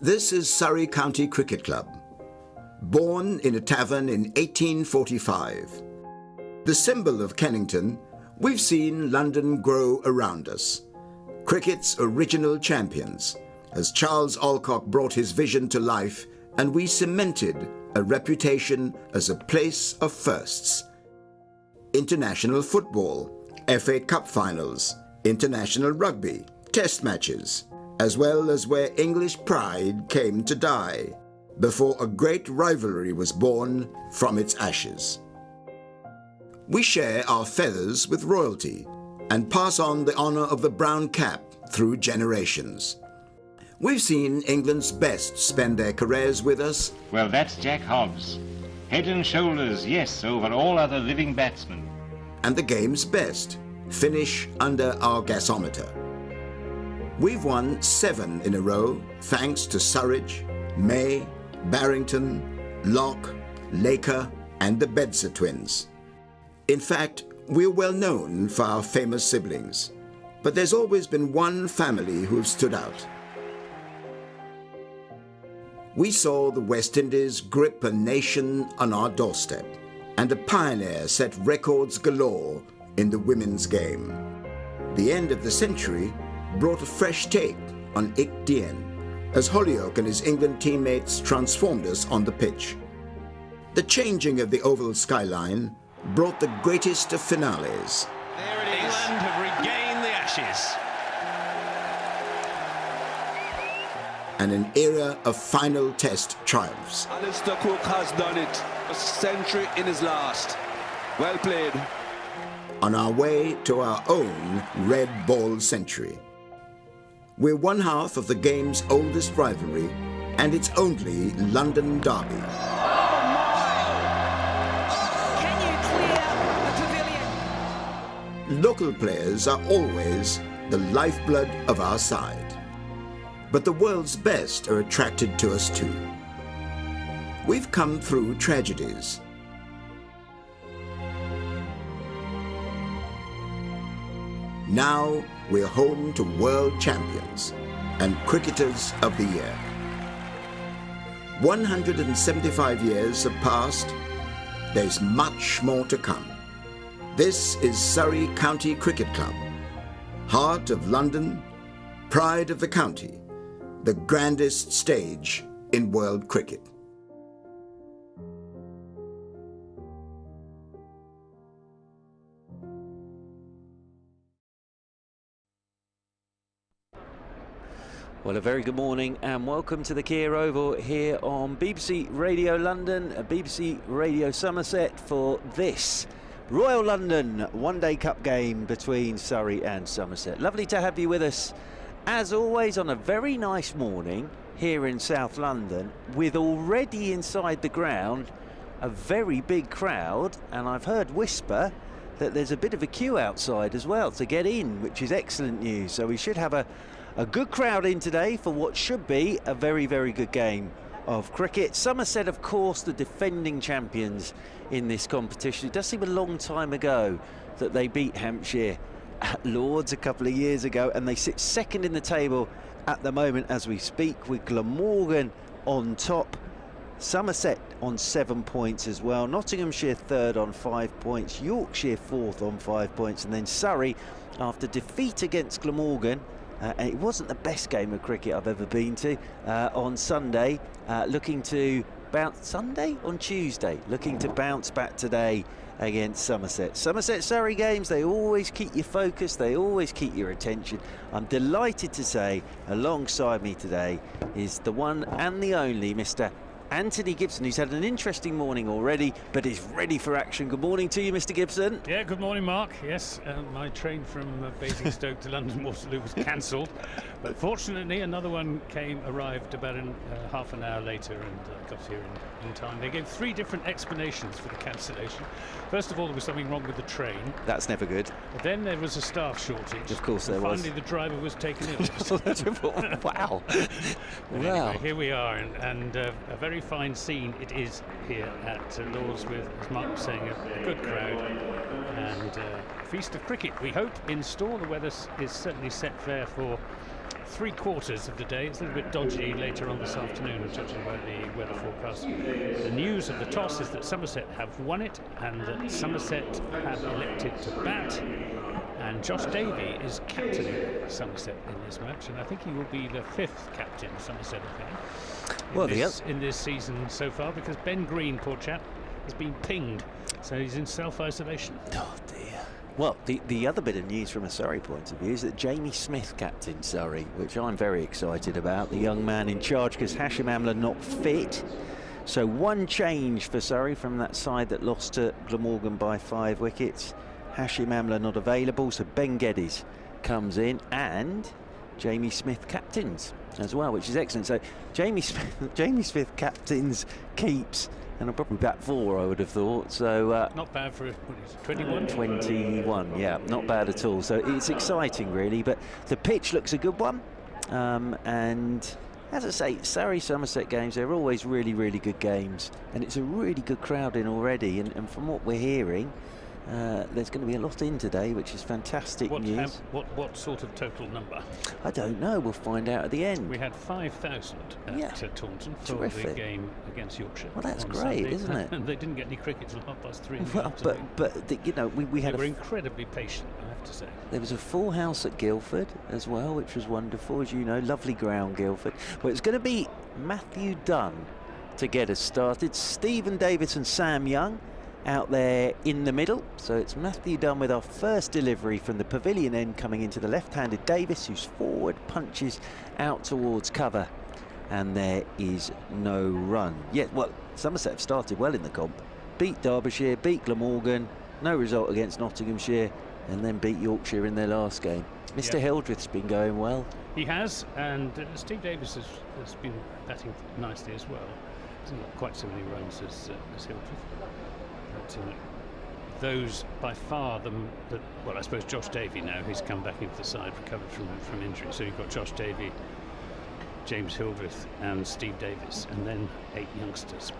This is Surrey County Cricket Club. Born in a tavern in 1845. The symbol of Kennington, we've seen London grow around us. Cricket's original champions, as Charles Alcock brought his vision to life and we cemented a reputation as a place of firsts. International football, FA Cup finals, international rugby, test matches, as well as where English pride came to die, before a great rivalry was born from its ashes. We share our feathers with royalty and pass on the honour of the brown cap through generations. We've seen England's best spend their careers with us. Well, that's Jack Hobbs. Head and shoulders, yes, over all other living batsmen. And the game's best finish under our gasometer. We've won 7 in a row thanks to Surridge, May, Barrington, Locke, Laker and the Bedser twins. In fact, we're well known for our famous siblings, but there's always been one family who've stood out. We saw the West Indies grip a nation on our doorstep, and a pioneer set records galore in the women's game. The end of the century brought a fresh take on Ik Dien, as Holyoake and his England teammates transformed us on the pitch. The changing of the oval skyline brought the greatest of finales. There it is. England have regained the Ashes. And an era of final test triumphs. Alistair Cook has done it. A century in his last. Well played. On our way to our own red ball century. We're one half of the game's oldest rivalry and its only London derby. Can you clear the pavilion? Local players are always the lifeblood of our side. But the world's best are attracted to us too. We've come through tragedies. Now we're home to world champions and cricketers of the year. 175 years have passed. There's much more to come. This is Surrey County Cricket Club, heart of London, pride of the county, the grandest stage in world cricket. Well, a very good morning and welcome to the Kia Oval here on BBC Radio London, BBC Radio Somerset for this Royal London One-Day Cup game between Surrey and Somerset. Lovely to have you with us, as always, on a very nice morning here in South London, with already inside the ground a very big crowd, and I've heard whisper that there's a bit of a queue outside as well to get in, which is excellent news. So we should have a good crowd in today for what should be a very, very good game of cricket. Somerset, of course, the defending champions in this competition. It does seem a long time ago that they beat Hampshire at Lord's a couple of years ago, and they sit second in the table at the moment as we speak, with Glamorgan on top. Somerset on 7 points as well. Nottinghamshire third on 5 points. Yorkshire fourth on 5 points. And then Surrey, after defeat against Glamorgan, and it wasn't the best game of cricket I've ever been to, on Sunday, looking to bounce on Tuesday, looking to bounce back today against Somerset. Somerset-Surrey games, they always keep you focused, they always keep your attention. I'm delighted to say, alongside me today is the one and the only Mr. Anthony Gibson, who's had an interesting morning already, but is ready for action. Good morning to you, Mr. Gibson. Yeah, good morning, Mark. Yes, my train from Basingstoke to London Waterloo was cancelled, but fortunately another one arrived about half an hour later and got here in time. They gave 3 different explanations for the cancellation. First of all, there was something wrong with the train. That's never good. Then there was a staff shortage. Of course there was. Finally, the driver was taken ill. Wow. Anyway, here we are, and a very fine scene it is here at Lord's, with, as Mark was saying, a good crowd and a feast of cricket, we hope, in store. The weather is certainly set fair for 3/4 of the day. It's a little bit dodgy later on this afternoon, judging by the weather forecast. The news of the toss is that Somerset have won it, and that Somerset have elected to bat. And Josh Davey is captaining Somerset in this match, and I think he will be the 5th captain Somerset have had in this season so far, because Ben Green, poor chap, has been pinged, so he's in self-isolation. Oh dear. Well, the other bit of news from a Surrey point of view is that Jamie Smith captained Surrey, which I'm very excited about, the young man in charge, because Hashim Amla not fit. So one change for Surrey from that side that lost to Glamorgan by 5 wickets. Hashim Amla not available, so Ben Geddes comes in, and Jamie Smith captains as well, which is excellent. So Jamie Smith captains, keeps, and I'll probably bat 4, I would have thought. So not bad for 21. 21, yeah, not bad at all. So it's exciting, really. But the pitch looks a good one, and as I say, Surrey Somerset games, they're always really, really good games, and it's a really good crowd in already. And from what we're hearing, there's going to be a lot in today, which is fantastic news. What sort of total number? I don't know. We'll find out at the end. We had 5,000 at Taunton for the game against Yorkshire. Well, that's great, Sunday, isn't it? And they didn't get any cricket till 3:30. Well, but you know, we had. They were incredibly patient, I have to say. There was a full house at Guildford as well, which was wonderful, as you know. Lovely ground, Guildford. Well, it's going to be Matthew Dunn to get us started. Stephen Davis and Sam Young out there in the middle. So it's Matthew Dunn with our first delivery from the pavilion end, coming into the left-handed Davis, who's forward, punches out towards cover, and there is no run. Yeah, well, Somerset have started well in the comp. Beat Derbyshire, beat Glamorgan, no result against Nottinghamshire, and then beat Yorkshire in their last game. Mr. Hildreth's been going well. He has, and Steve Davis has been batting nicely as well. Hasn't got quite so many runs as Hildreth. But those by far well, I suppose Josh Davey now, who's come back into the side, recovered from injury. So you've got Josh Davey, James Hildreth and Steve Davis, and then 8 youngsters.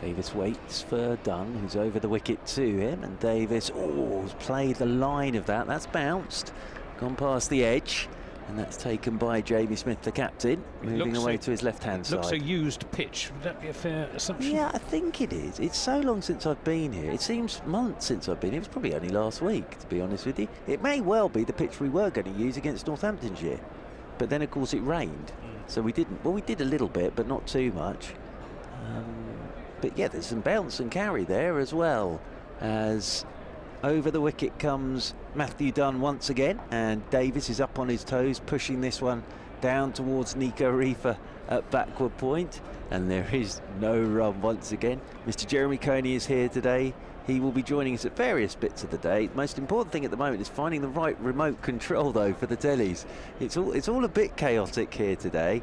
Davis waits for Dunn, who's over the wicket to him, and Davis has played the line of that. That's bounced, gone past the edge, and that's taken by Jamie Smith, the captain, moving away to his left-hand side. Looks a used pitch. Would that be a fair assumption? Yeah, I think it is. It's so long since I've been here. It seems months since I've been here. It was probably only last week, to be honest with you. It may well be the pitch we were going to use against Northamptonshire, but then, of course, it rained. So we didn't. Well, we did a little bit, but not too much. But yeah, there's some bounce and carry there as well, as over the wicket comes Matthew Dunn once again, and Davis is up on his toes, pushing this one down towards Nico Reefer at backward point, and there is no run once again. Mr. Jeremy Coney is here today. He will be joining us at various bits of the day. The most important thing at the moment is finding the right remote control, though, for the tellies. It's all a bit chaotic here today,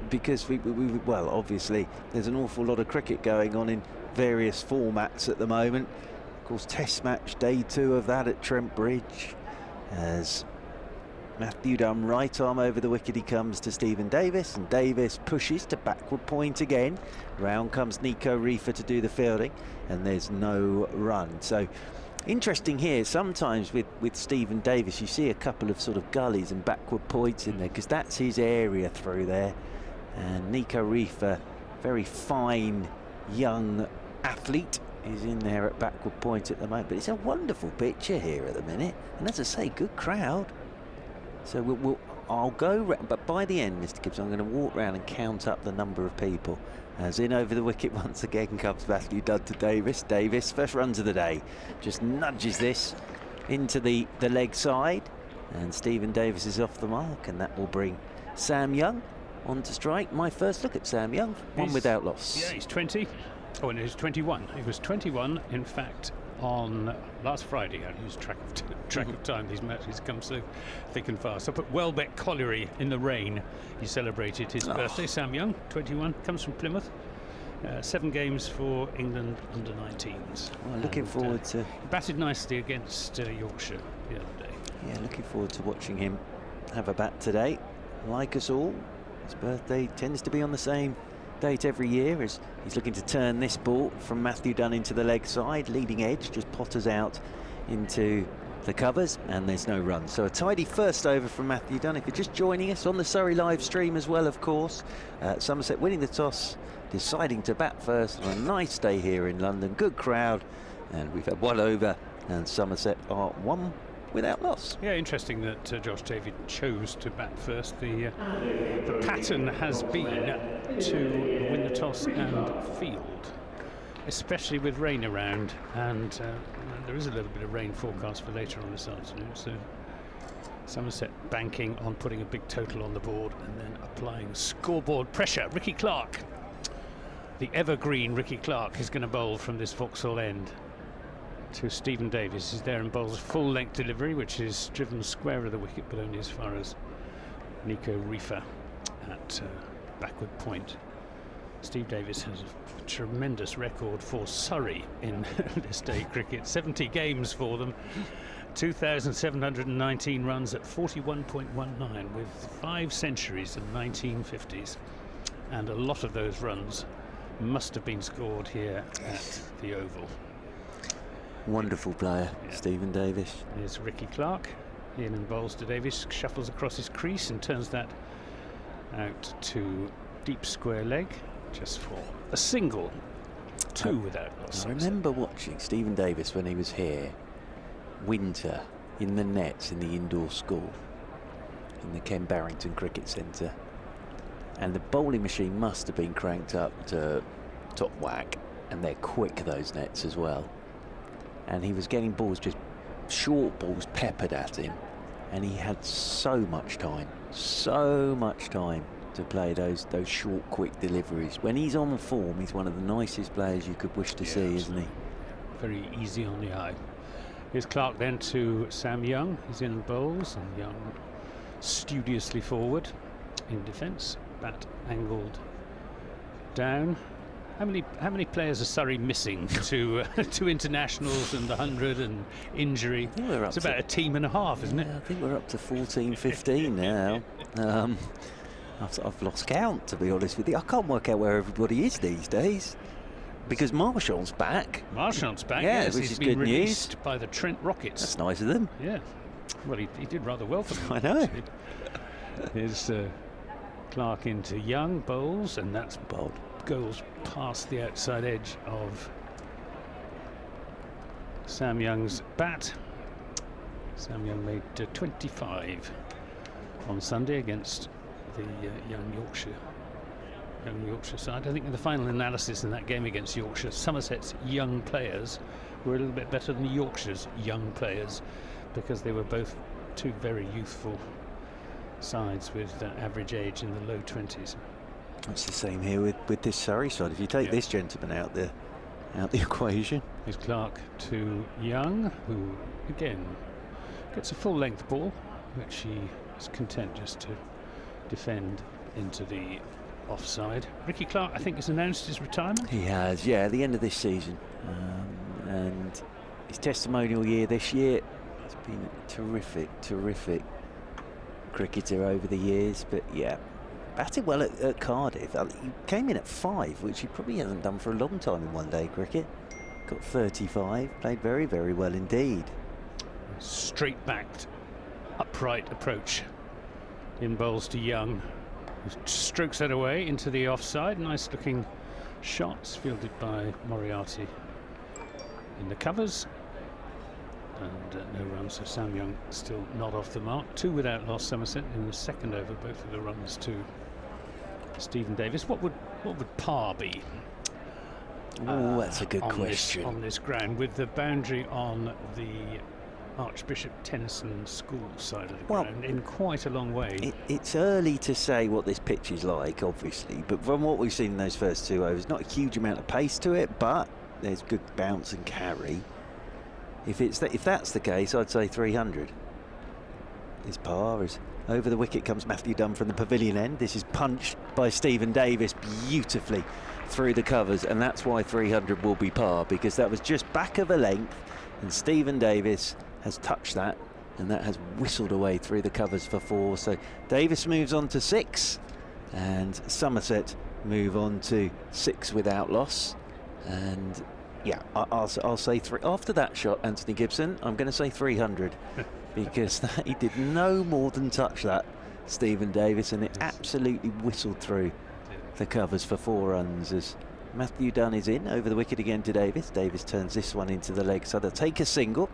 because well, obviously there's an awful lot of cricket going on in various formats at the moment. Of course, Test match day 2 of that at Trent Bridge, as Matthew Dunn, right arm over the wicket, he comes to Stephen Davis, and Davis pushes to backward point again. Round comes Nico Reefer to do the fielding, and there's no run. So interesting here, sometimes with Stephen Davis, you see a couple of sort of gullies and backward points in there, because that's his area through there. And Nico Reefer, very fine young athlete, is in there at backward point at the moment. But it's a wonderful picture here at the minute, and as I say, good crowd. So I'll go, but by the end, Mr. Gibbs, I'm going to walk round and count up the number of people. As in over the wicket once again comes Matthew Dunn to Davis. Davis, first runs of the day, just nudges this into the leg side, and Stephen Davis is off the mark, and that will bring Sam Young on to strike. My first look at Sam Young, one without loss. Yeah, he's 20. Oh, and he's 21. He was 21, in fact, on last Friday. I lose track of time. These matches come so thick and fast. Up at Welbeck Colliery in the rain, he celebrated his birthday. Sam Young, 21, comes from Plymouth. 7 games for England under 19s. Well, looking forward to... batted nicely against Yorkshire the other day. Yeah, looking forward to watching him have a bat today. Like us all, his birthday tends to be on the same date every year, as he's looking to turn this ball from Matthew Dunn into the leg side. Leading edge just potters out into the covers, and there's no run. So a tidy first over from Matthew Dunn. If you're just joining us on the Surrey live stream as well, of course. Somerset winning the toss, deciding to bat first on a nice day here in London. Good crowd, and we've had 1 over, and Somerset are 1 without loss. Yeah, interesting that Josh David chose to bat first. The pattern has been to win the toss and field, especially with rain around, and there is a little bit of rain forecast for later on this afternoon, so Somerset banking on putting a big total on the board and then applying scoreboard pressure. Ricky Clark, the evergreen Ricky Clark, is going to bowl from this Vauxhall end to Stephen Davis. He's there and bowls a full length delivery, which is driven square of the wicket, but only as far as Nico Reefer at backward point. Steve Davis has a tremendous record for Surrey in this day cricket. 70 games for them, 2,719 runs at 41.19 with 5 centuries in 1950s, and a lot of those runs must have been scored here at the Oval. Wonderful player, yeah. Stephen Davis. Here's Ricky Clark. In and bowls to Davis, shuffles across his crease and turns that out to deep square leg, just for a single. 2 without loss. I remember watching Stephen Davis when he was here, winter, in the nets in the indoor school, in the Ken Barrington Cricket Centre, and the bowling machine must have been cranked up to top whack, and they're quick, those nets as well. And he was getting balls, just short balls peppered at him, and he had so much time to play those short, quick deliveries. When he's on form, he's one of the nicest players you could wish to see, isn't he? Very easy on the eye. Here's Clark then to Sam Young. He's in and bowls, and Young studiously forward in defence, bat angled down. How many players are Surrey missing to internationals and the 100 and injury? It's about a team and a half, isn't it? I think we're up to 14, 15 now. I've lost count, to be honest with you. I can't work out where everybody is these days, because Marshall's back. Marshall's back, yeah, yes. Which He's is been good released news. by the Trent Rockets. That's nice of them. Yeah. Well, he did rather well for them. I know. Here's Clark into Young, bowls, and that's bold. Goes past the outside edge of Sam Young's bat. Sam Young made 25 on Sunday against the young Yorkshire side. I think in the final analysis in that game against Yorkshire, Somerset's young players were a little bit better than Yorkshire's young players, because they were both 2 very youthful sides with average age in the low 20s. It's the same here with this Surrey side. If you take this gentleman out the equation. Here's Clark to Young, who again gets a full length ball, which he is content just to defend into the offside. Ricky Clark, I think, has announced his retirement. He has, yeah, at the end of this season, and his testimonial year this year has been terrific cricketer over the years. But yeah, batted well at Cardiff. He came in at 5, which he probably hasn't done for a long time in one-day cricket. Got 35, played very, very well indeed. Straight-backed, upright approach in bowls to Young, who strokes that away into the offside. Nice-looking shots fielded by Moriarty in the covers, and no runs, so Sam Young still not off the mark. 2 without loss, Somerset in the second over, both of the runs to Stephen Davis. What would par be? Oh, that's a good question. On this ground, with the boundary on the Archbishop Tennyson School side of the ground, in quite a long way. It's early to say what this pitch is like, obviously, but from what we've seen in those first 2 overs, not a huge amount of pace to it, but there's good bounce and carry. If that's the case, I'd say 300 is par. As over the wicket comes Matthew Dunn from the pavilion end. This is punched by Stephen Davis beautifully through the covers, and that's why 300 will be par, because that was just back of a length, and Stephen Davis has touched that, and that has whistled away through the covers for 4. So Davis moves on to 6, and Somerset move on to 6 without loss. And Yeah, I'll say three. After that shot, Anthony Gibson, I'm going to say 300 because he did no more than touch that, Stephen Davis, and it absolutely whistled through the covers for 4 runs as Matthew Dunn is in over the wicket again to Davis. Davis turns this one into the leg, so they'll take a single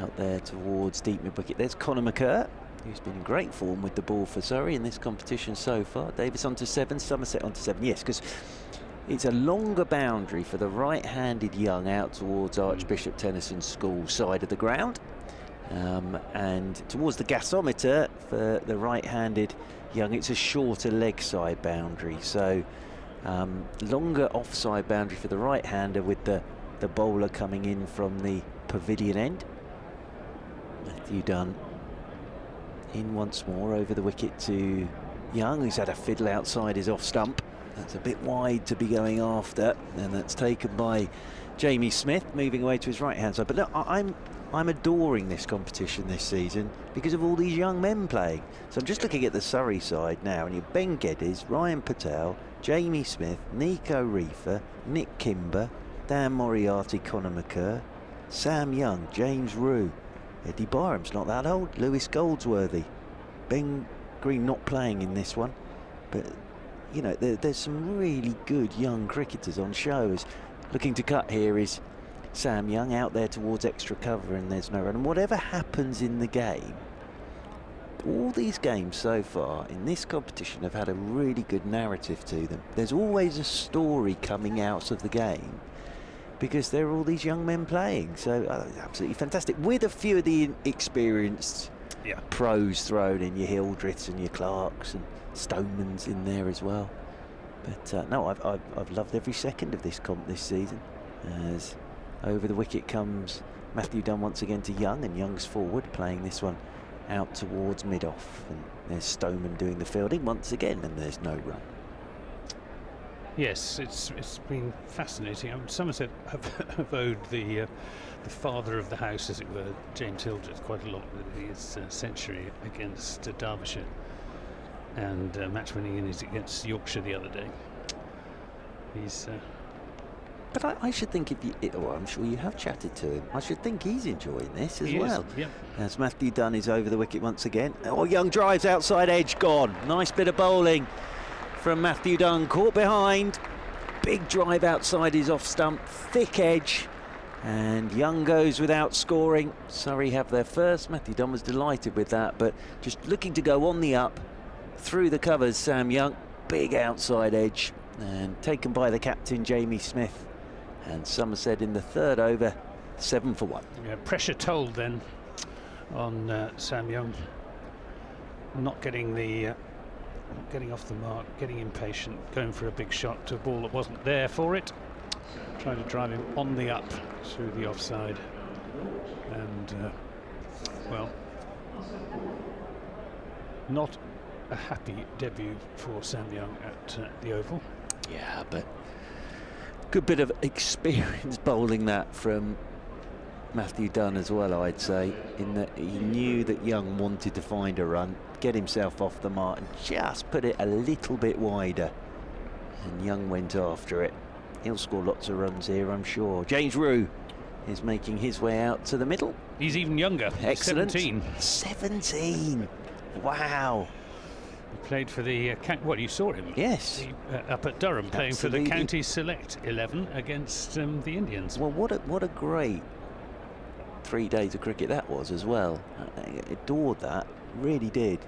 out there towards deep mid-wicket. There's Conor McCurr, who's been in great form with the ball for Surrey in this competition so far. Davis onto 7, Somerset onto 7. Yes, because it's a longer boundary for the right-handed young out towards Archbishop Tennyson's School side of the ground. And towards the gasometer for the right-handed young, it's a shorter leg side boundary. So longer offside boundary for the right-hander with the bowler coming in from the pavilion end. Matthew Dunn in once more over the wicket to Young, who's had a fiddle outside his off stump. That's a bit wide to be going after, and that's taken by Jamie Smith, moving away to his right-hand side. But look, I'm adoring this competition this season because of all these young men playing. So I'm just looking at the Surrey side now, and you've Ben Geddes, Ryan Patel, Jamie Smith, Nico Reefer, Nick Kimber, Dan Moriarty, Conor McCurr, Sam Young, James Rue, Eddie Byram's not that old, Lewis Goldsworthy, Ben Green not playing in this one, but you know, there's some really good young cricketers on shows. Looking to cut here is Sam Young out there towards extra cover, and there's no run. And whatever happens in the game, all these games so far in this competition have had a really good narrative to them. There's always a story coming out of the game because there are all these young men playing. So absolutely fantastic, with a few of the experienced pros thrown in, your Hildreths and your Clarks and Stoneman's in there as well. But no, I've loved every second of this comp this season. As over the wicket comes Matthew Dunn once again to Young, and Young's forward playing this one out towards mid-off, and there's Stoneman doing the fielding once again, and there's no run. Yes, it's been fascinating. Somerset have owed the father of the house, as it were, James Hildreth, quite a lot with his century against Derbyshire, and match-winning innings against Yorkshire the other day. He's. But I should think, well, I'm sure you have chatted to him, I should think he's enjoying this as well. Yep. As Matthew Dunn is over the wicket once again. Oh, Young drives outside edge, gone. Nice bit of bowling from Matthew Dunn, caught behind. Big drive outside his off stump, thick edge, and Young goes without scoring. Surrey have their first. Matthew Dunn was delighted with that, but just looking to go on the up through the covers. Sam Young, big outside edge, and taken by the captain Jamie Smith. And Somerset in the third over, 7 for 1. Yeah, pressure told then on Sam Young, not getting off the mark, getting impatient, going for a big shot to a ball that wasn't there for it, trying to drive him on the up through the offside, and well, not a happy debut for Sam Young at the Oval. Yeah, but good bit of experience bowling that from Matthew Dunn as well, I'd say, in that he knew that Young wanted to find a run, get himself off the mark and just put it a little bit wider, and Young went after it. He'll score lots of runs here, I'm sure. James Rue is making his way out to the middle. He's even younger. Excellent. 17. Wow. He played for the you saw him? Yes. Up at Durham, playing Absolutely. for the County Select 11 against the Indians. Well, what a great 3 days of cricket that was as well. I adored that, really did.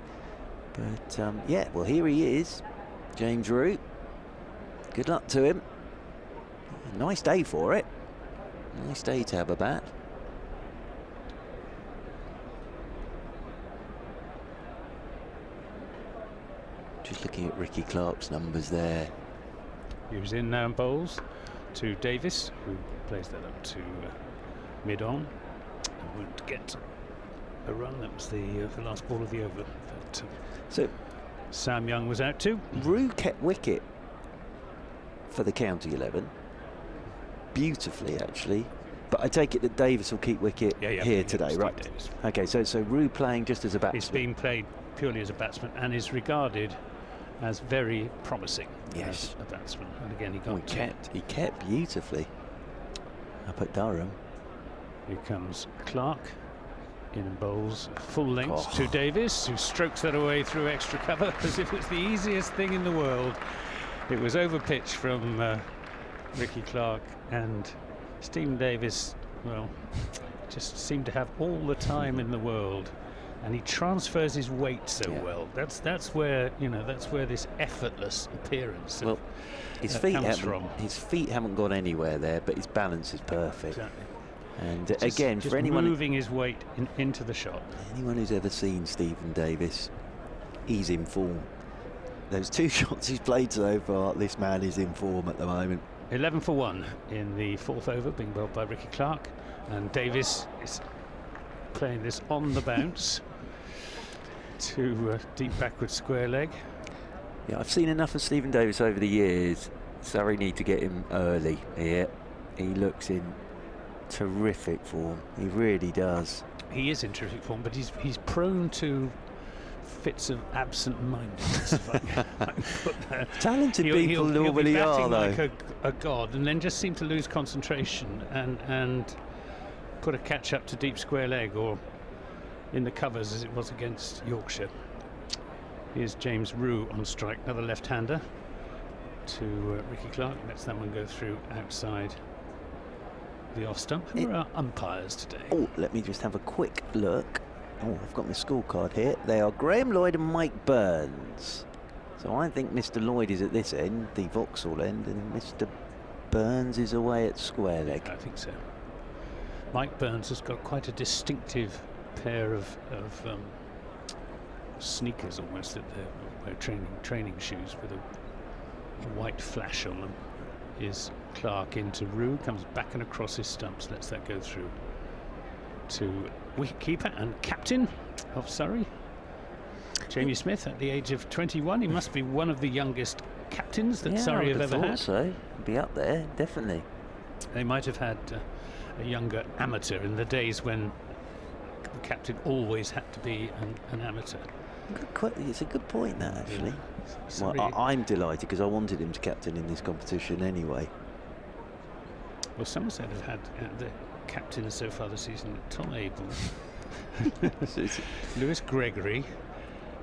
But yeah, well, here he is, James Rue. Good luck to him. Nice day for it. Nice day to have a bat. Just looking at Ricky Clark's numbers there. He was in now and bowls to Davis, who plays that up to mid-on. Won't get a run. That was the last ball of the over. But, so Sam Young was out too. Rue kept wicket for the County 11 beautifully, actually. But I take it that Davis will keep wicket here today, right? Davis. Okay, so Rue playing just as a batsman. He's being played purely as a batsman and is regarded as very promising as a batsman. And again, he got he kept beautifully. up at Durham. Here comes Clark. In and bowls full length to Davis, who strokes that away through extra cover as if it's the easiest thing in the world. It was over pitch from Ricky Clark, and Stephen Davis, well, just seemed to have all the time in the world, and he transfers his weight so well. That's where, you know, that's where this effortless appearance his feet haven't gone anywhere there, but his balance is perfect. Exactly. And just again, for anyone moving his weight into the shot. Anyone who's ever seen Stephen Davis, he's in form. Those 2 shots he's played so far, this man is in form at the moment. 11 for 1 in the 4th over, being bowled by Ricky Clark, and Davis is playing this on the bounce to deep backward square leg. Yeah, I've seen enough of Stephen Davis over the years. Surrey need to get him early here. He looks in terrific form. He really does. He is in terrific form, but he's prone to fits of absent-mindedness. If I can put that. Talented people normally he'll be batting are, like a god, and then just seem to lose concentration and put a catch up to deep square leg or in the covers, as it was against Yorkshire. Here's James Rue on strike, another left-hander to Ricky Clark. Lets that one go through outside the off stump. Who are our umpires today? Oh, let me just have a quick look. Oh, I've got my scorecard here. They are Graham Lloyd and Mike Burns. So I think Mr. Lloyd is at this end, the Vauxhall end, and Mr. Burns is away at square leg. I think so. Mike Burns has got quite a distinctive pair of sneakers, almost, that they're training shoes with a white flash on them. Is Clark into Rue, comes back and across his stumps, lets that go through to wicketkeeper and captain of Surrey, Jamie Smith, at the age of 21. He must be one of the youngest captains that Surrey have ever had. So be up there, definitely. They might have had a younger amateur in the days when the captain always had to be an amateur. It's a good point, that, actually. Yeah. Well, I'm delighted because I wanted him to captain in this competition anyway. Well, Somerset have had the captains so far this season: Tom Abel, Lewis Gregory,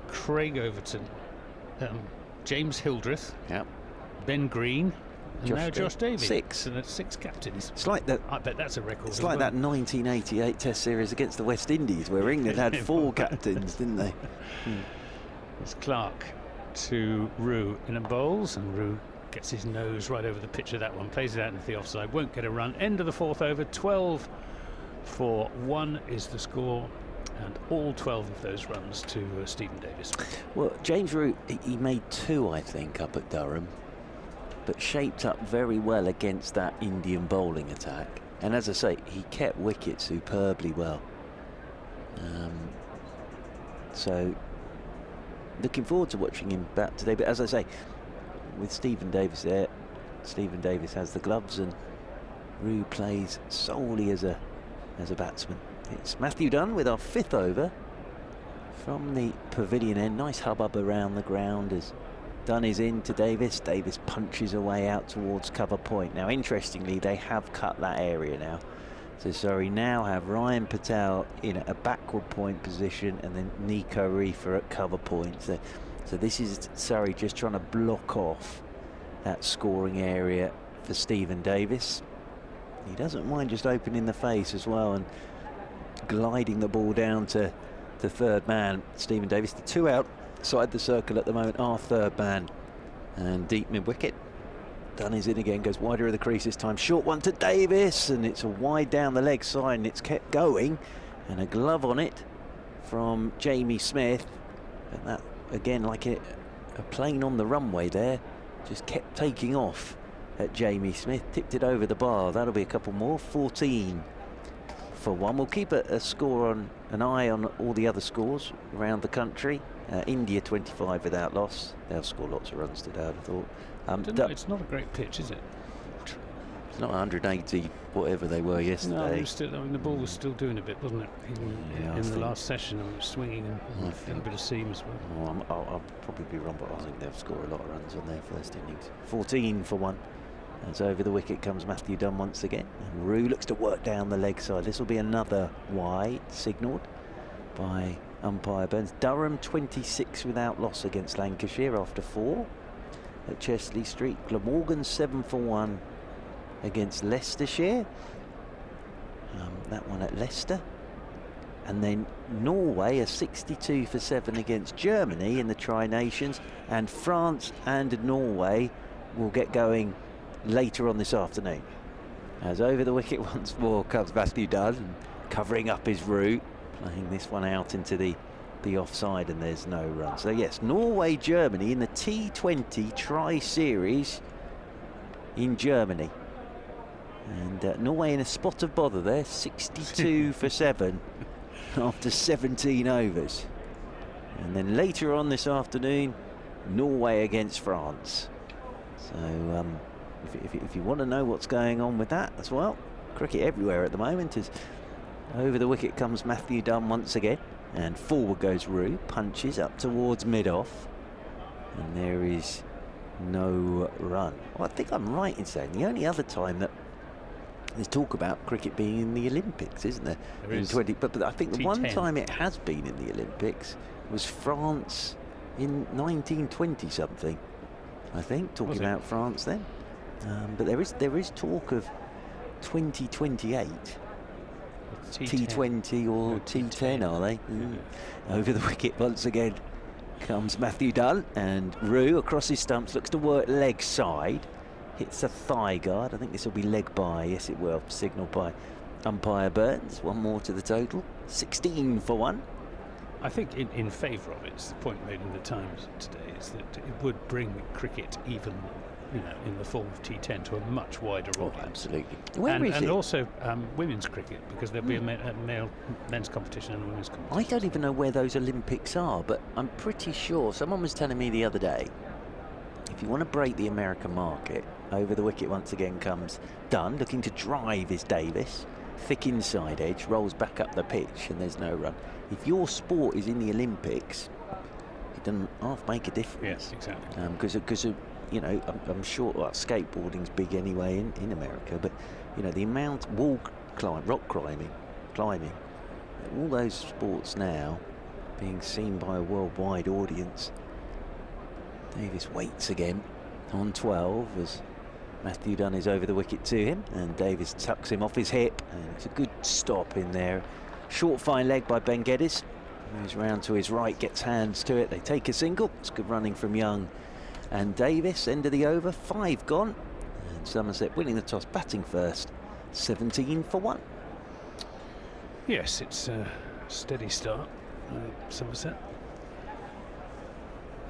Craig Overton, James Hildreth, Ben Green, and now Josh Davies. 6. So that's 6 captains. It's like that. I bet that's a record. It's like that 1988 Test series against the West Indies, where England had 4 captains, didn't they? It's Clark to Rue in and bowls, and Rue gets his nose right over the pitch of that one, plays it out into the offside, won't get a run. End of the 4th over. 12 for 1 is the score, and all 12 of those runs to Stephen Davis. Well, James Rue, he made 2, I think, up at Durham, but shaped up very well against that Indian bowling attack. And as I say, he kept wicket superbly well. So looking forward to watching him bat today. But as I say, with Stephen Davis there, Stephen Davis has the gloves, and Rue plays solely as a batsman. It's Matthew Dunn with our 5th over from the pavilion end. Nice hubbub around the ground as Dunn is in to Davis. Davis punches away out towards cover point. Now, interestingly, they have cut that area now. So Surrey now have Ryan Patel in a backward point position, and then Nico Reefer at cover point. So this is Surrey just trying to block off that scoring area for Stephen Davis. He doesn't mind just opening the face as well and gliding the ball down to the 3rd man, Stephen Davis. The 2 outside the circle at the moment are 3rd man and deep mid-wicket. Dunn is in again, goes wider of the crease this time. Short one to Davis, and it's a wide down the leg side, and it's kept going. And a glove on it from Jamie Smith. And that, again, like a plane on the runway there, just kept taking off at Jamie Smith. Tipped it over the bar. That'll be a couple more. 14 for 1. We'll keep a score on an eye on all the other scores around the country. India 25 without loss. They'll score lots of runs today, I'd have thought. It's not a great pitch, is it? It's not 180, whatever they were yesterday. No, the ball was still doing a bit, wasn't it? In the last session, I was swinging and a bit of seam as well. I'll probably be wrong, but I think they'll score a lot of runs on their first innings. 14 for 1. As over the wicket comes Matthew Dunn once again. And Rue looks to work down the leg side. This will be another wide, signalled by umpire Burns. Durham 26 without loss against Lancashire after 4 at Chesley Street. Glamorgan 7 for 1 against Leicestershire. That one at Leicester. And then Norway a 62 for 7 against Germany in the Tri-Nations. And France and Norway will get going later on this afternoon. As over the wicket once more comes Matthew Dunn, covering up his route, playing this one out into the offside, and there's no run. So yes, Norway, Germany in the T20 Tri-Series in Germany. And Norway in a spot of bother there, 62 for 7 after 17 overs. And then later on this afternoon, Norway against France. So if you want to know what's going on with that as well, cricket everywhere at the moment. As over the wicket comes Matthew Dunn once again, and forward goes Rue, punches up towards mid-off, and there is no run. Well, I think I'm right in saying the only other time that there's talk about cricket being in the Olympics, isn't there? There is. 20, but I think the T10. one time it has been in the Olympics was France in 1920 something. I think talking about France then, but there is talk of 2028 T20 or T10, are they? Over the wicket once again comes Matthew Dunn, and Rue across his stumps looks to work leg side, hits a thigh guard. I think this will be leg by. Yes, it will. Signalled by umpire Burns. One more to the total. 16 for 1. I think in favour of it, it's the point made in the Times today, is that it would bring cricket even, in the form of T10 to a much wider audience. Absolutely. Where is and it? also women's cricket, because there'll be a men's competition and a women's competition. I don't even know where those Olympics are, but I'm pretty sure someone was telling me the other day, if you want to break the American market, over the wicket once again comes Dunn, looking to drive is Davis. Thick inside edge, rolls back up the pitch, and there's no run. If your sport is in the Olympics, it doesn't half make a difference. Yes, exactly. Because I'm sure skateboarding's big anyway in America, but the amount rock climbing, all those sports now being seen by a worldwide audience. Davis waits again on 12 as Matthew Dunn is over the wicket to him, and Davis tucks him off his hip, and it's a good stop in there. Short fine leg by Ben Geddes. Moves round to his right, gets hands to it. They take a single. It's good running from Young and Davis. End of the over, 5 gone. And Somerset winning the toss, batting first, 17 for 1. Yes, it's a steady start, Somerset.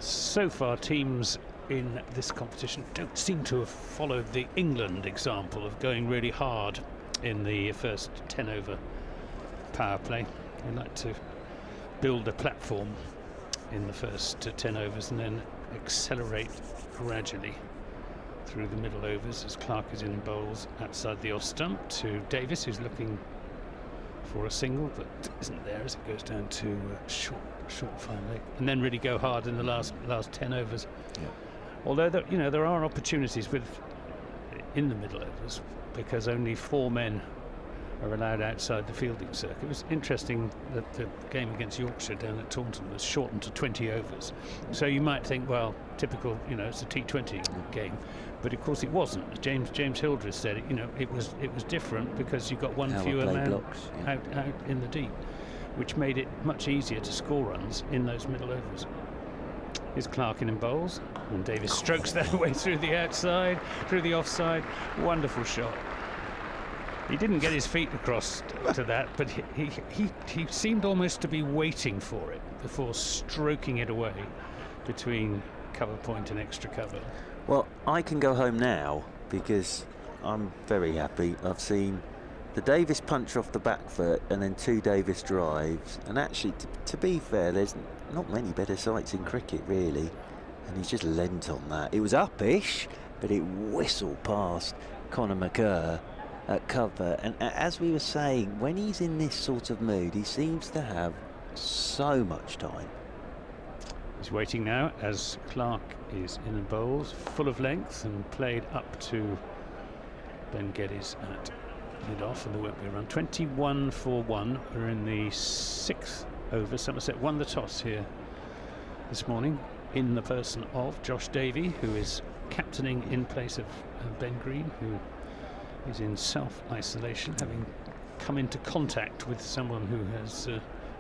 So far, teams in this competition don't seem to have followed the England example of going really hard in the first 10 over power play. They like to build a platform in the first 10 overs and then accelerate gradually through the middle overs as Clark is in bowls outside the off stump to Davis, who's looking for a single but isn't there as it goes down to short fine leg, and then really go hard in the last 10 overs. Yeah. Although there are opportunities in the middle overs, because only 4 men are allowed outside the fielding circuit. It was interesting that the game against Yorkshire down at Taunton was shortened to 20 overs. So you might think, well, typical, it's a T20 game, but of course it wasn't. James Hildreth said, it was different because you got one fewer man blocks, out in the deep, which made it much easier to score runs in those middle overs. Here's Clark in bowls, and Davis strokes that away through the outside, through the offside. Wonderful shot. He didn't get his feet across to that, but he seemed almost to be waiting for it before stroking it away between cover point and extra cover. Well, I can go home now because I'm very happy. I've seen the Davis punch off the back foot and then 2 Davis drives, and actually to be fair, there's not many better sights in cricket really, and he's just lent on that. It was up-ish, but it whistled past Conor McCurr at cover, and as we were saying, when he's in this sort of mood, he seems to have so much time. He's waiting now as Clark is in bowls, full of length and played up to Ben Geddes at mid-off, and there won't be a run. 21 for 1. We're in the 6th over. Somerset won the toss here this morning in the person of Josh Davey, who is captaining in place of Ben Green, who is in self-isolation, having come into contact with someone who has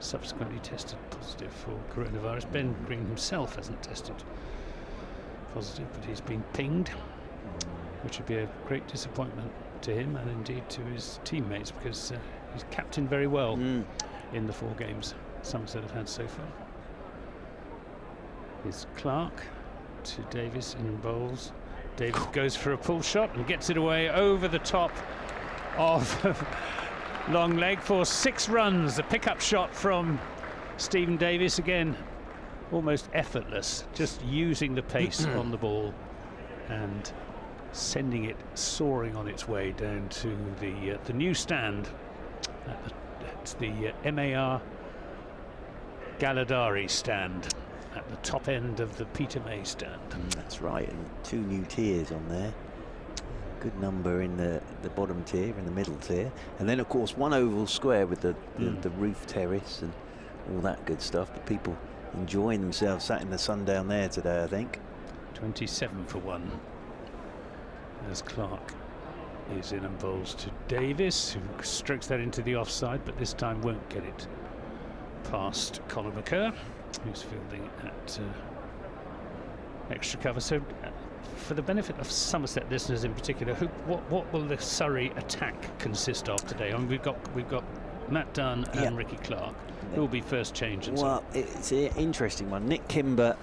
subsequently tested positive for coronavirus. Ben Green himself hasn't tested positive, but he's been pinged, which would be a great disappointment to him and indeed to his teammates, because he's captained very well in the 4 games Somerset have had so far. Here's Clark to Davis in bowls. Davis goes for a pull shot and gets it away over the top of long leg for 6 runs. The pickup shot from Stephen Davis, again almost effortless, just using the pace on the ball and sending it soaring on its way down to the new stand at the MAR Galladari stand at the top end of the Peter May stand. That's right, and 2 new tiers on there. Good number in the bottom tier, in the middle tier, and then of course 1 oval square with the roof terrace and all that good stuff. But people enjoying themselves sat in the sun down there today, I think. 27 for 1 as Clark is in and bowls to Davis, who strokes that into the offside, but this time won't get it past Colin McCurr, who's fielding at extra cover. So for the benefit of Somerset listeners in particular, what will the Surrey attack consist of today? I mean, we've got Matt Dunn and Ricky Clark, who will be first change. Well, it's an interesting one. Nick Kimber,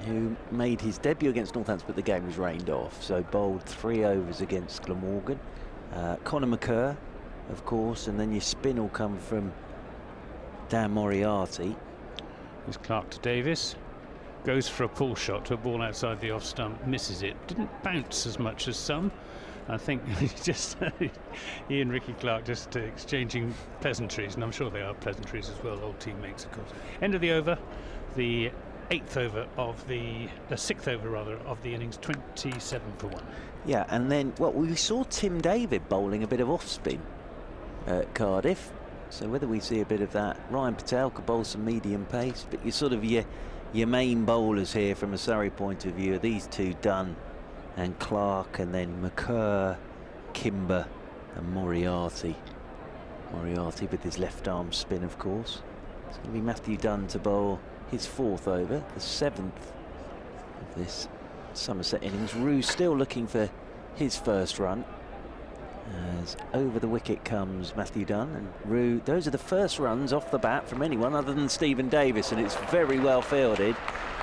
who made his debut against Northampton, but the game was rained off, so bowled 3 overs against Glamorgan. Conor McCurr, of course, and then your spin will come from Dan Moriarty. Here's Clark to Davis. Goes for a pull shot to a ball outside the off stump, misses it. Didn't bounce as much as some. I think just he and Ricky Clark just exchanging pleasantries, and I'm sure they are pleasantries as well, old teammates, of course. End of the over, the 6th over of the innings, 27 for 1. Yeah, and then, well, we saw Tim David bowling a bit of off-spin at Cardiff, so whether we see a bit of that. Ryan Patel could bowl some medium pace, but you're sort of your main bowlers here from a Surrey point of view are these 2, Dunn and Clark, and then McCurr, Kimber and Moriarty. Moriarty with his left arm spin, of course. It's going to be Matthew Dunn to bowl his 4th over, the 7th of this Somerset innings. Rue still looking for his first run, as over the wicket comes Matthew Dunn and Rue. Those are the first runs off the bat from anyone other than Stephen Davis, and it's very well fielded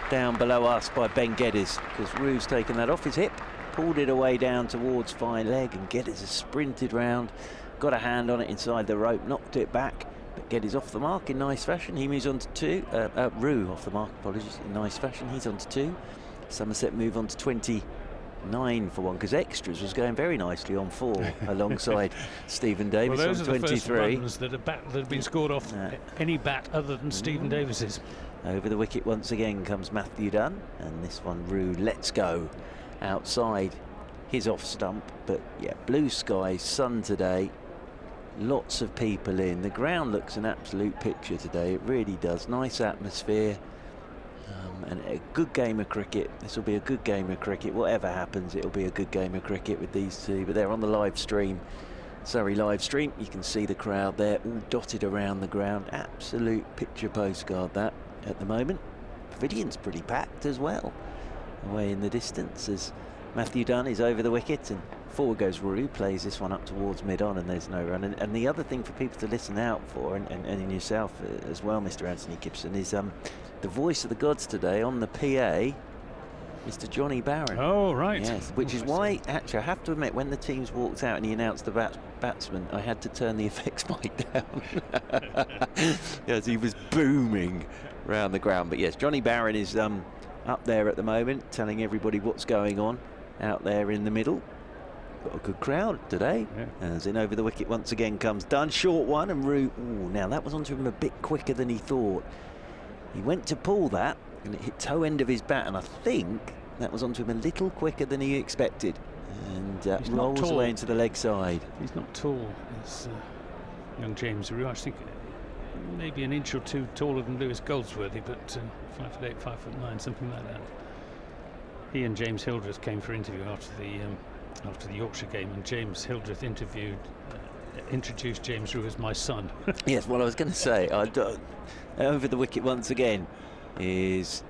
down below us by Ben Geddes, because Rue's taken that off his hip, pulled it away down towards fine leg, and Geddes has sprinted round, got a hand on it inside the rope, knocked it back, but Geddes off the mark in nice fashion. He moves on to 2. Rue off the mark, apologies, in nice fashion. He's on to 2. Somerset move on to 29 for 1, because extras was going very nicely on 4 alongside Stephen Davis. Well, those on are 23. The first runs that have been scored off any bat other than Stephen Davis's. Over the wicket once again comes Matthew Dunn, and this one Rue lets go outside his off stump. But yeah, blue skies, sun today, lots of people in. The ground looks an absolute picture today, it really does. Nice atmosphere, and a good game of cricket. This will be a good game of cricket. Whatever happens, it'll be a good game of cricket with these 2. But they're on the live stream, Surrey live stream. You can see the crowd there, all dotted around the ground. Absolute picture postcard that at the moment. Pavilion's pretty packed as well, away in the distance, as Matthew Dunn is over the wicket, and forward goes Rue, plays this one up towards mid-on, and there's no run. And the other thing for people to listen out for, and in yourself as well, Mr. Anthony Gibson, is the voice of the gods today on the PA, Mr. Johnny Barron. Oh, right. Yes, which is why, actually, I have to admit, when the teams walked out and he announced the batsman, I had to turn the effects mic down. Yes, he was booming around the ground. But yes, Johnny Barron is up there at the moment, telling everybody what's going on out there in the middle. Got a good crowd today. As in over the wicket once again comes Dunn, short one, and Rue. Ooh, now that was onto him a bit quicker than he thought. He went to pull that, and it hit toe end of his bat, and I think that was onto him a little quicker than he expected. And rolls away into the leg side. He's not tall as young James Roux. I think maybe an inch or two taller than Lewis Goldsworthy, but 5'8", 5'9", something like that. He and James Hildreth came for interview after the Yorkshire game, and James Hildreth introduced James Roux as my son. Yes, well, I was going to say, over the wicket once again is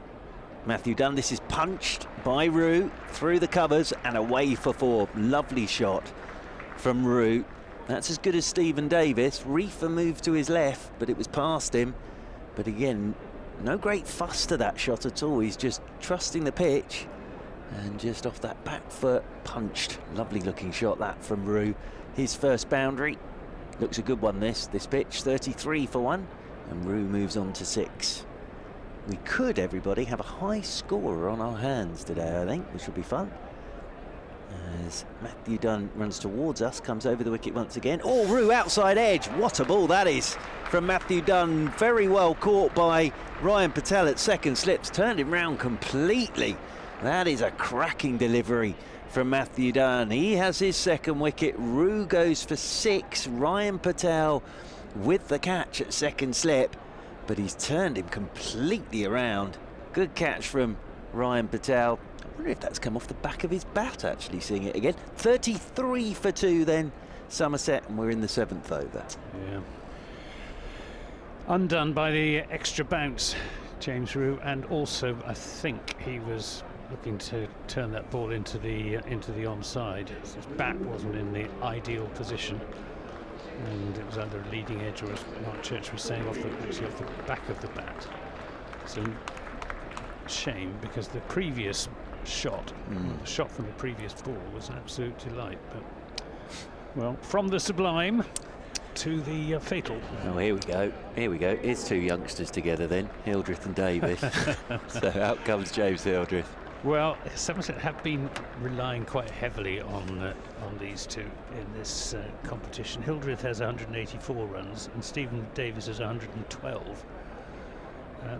Matthew Dunn. This is punched by Roux through the covers and away for 4. Lovely shot from Roux. That's as good as Stephen Davis. Reefer moved to his left, but it was past him. But again, no great fuss to that shot at all. He's just trusting the pitch and just off that back foot punched. Lovely looking shot that from Roux. His first boundary. Looks a good one this pitch. 33 for 1. And Roux moves on to 6. We could, everybody, have a high scorer on our hands today, I think, which will be fun. As Matthew Dunn runs towards us, comes over the wicket once again. Oh, Roux outside edge. What a ball that is from Matthew Dunn. Very well caught by Ryan Patel at second slips. Turned him round completely. That is a cracking delivery from Matthew Dunn. He has his second wicket. Roux goes for 6. Ryan Patel with the catch at second slip, but he's turned him completely around. Good catch from Ryan Patel. I wonder if that's come off the back of his bat, actually, seeing it again. 33 for 2 then, Somerset, and we're in the 7th over. Yeah. Undone by the extra bounce, James Roux, and also I think he was looking to turn that ball into the onside. His bat wasn't in the ideal position, and it was under a leading edge, or as Mark Church was saying, actually off the back of the bat. So shame, because the previous shot, the shot from the previous ball, was an absolute delight. But well, from the sublime to the fatal. Oh, here we go. Here we go. Here's 2 youngsters together then, Hildreth and Davis. So out comes James Hildreth. Well, Somerset have been relying quite heavily on these two in this competition. Hildreth has 184 runs and Stephen Davis has 112.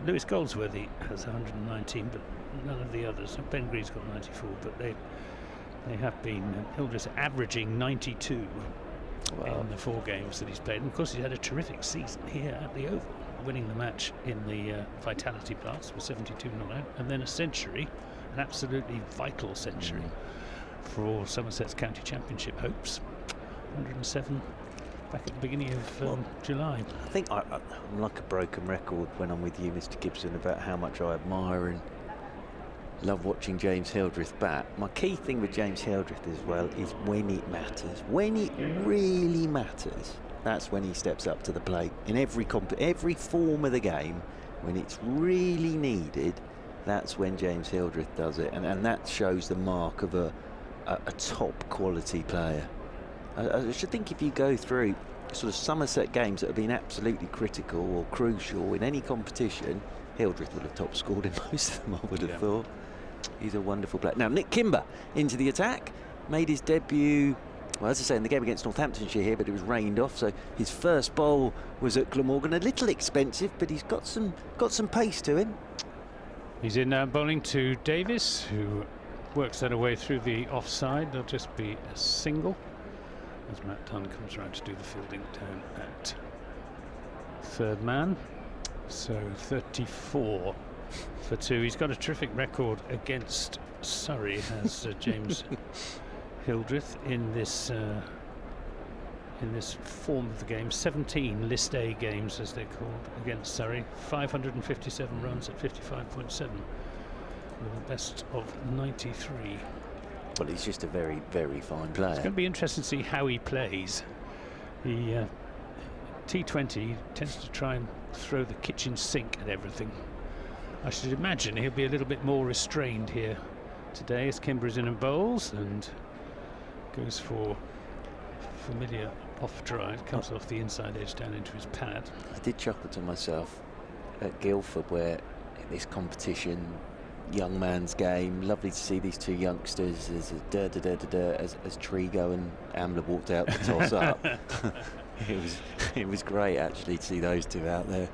Lewis Goldsworthy has 119, but none of the others. Ben Green's got 94, but they have been. Hildreth averaging 92 in the 4 games that he's played. And of course, he's had a terrific season here at the Oval, winning the match in the Vitality Blast with 72 not out, and then a century. An absolutely vital century for Somerset's County Championship hopes. 107 back at the beginning of July. I think I'm like a broken record when I'm with you, Mr. Gibson, about how much I admire and love watching James Hildreth bat. My key thing with James Hildreth as well is when it matters. When it really matters, that's when he steps up to the plate. In every form of the game, when it's really needed, that's when James Hildreth does it, and that shows the mark of a top quality player. I should think if you go through sort of Somerset games that have been absolutely critical or crucial in any competition, Hildreth would have top scored in most of them, I would have thought. He's a wonderful player. Now Nick Kimber into the attack, made his debut, well, as I say, in the game against Northamptonshire here, but it was rained off, so his first bowl was at Glamorgan. A little expensive, but he's got some pace to him. He's in bowling to Davis, who works that away through the offside. There'll just be a single as Matt Dunn comes around to do the fielding down at third man. So 34 for 2. He's got a terrific record against Surrey, has James Hildreth, in this form of the game. 17 List A games, as they're called, against Surrey. 557 runs at 55.7 with a best of 93. Well, he's just a very, very fine player. It's going to be interesting to see how he plays. He T20 tends to try and throw the kitchen sink at everything. I should imagine he'll be a little bit more restrained here today as Kimber is in and bowls and goes for familiar off drive, comes off the inside edge down into his pad. I did chuckle to myself at Guildford, where in this competition, young man's game, lovely to see these 2 youngsters as as Trigo and Amler walked out to toss up. It was great actually to see those 2 out there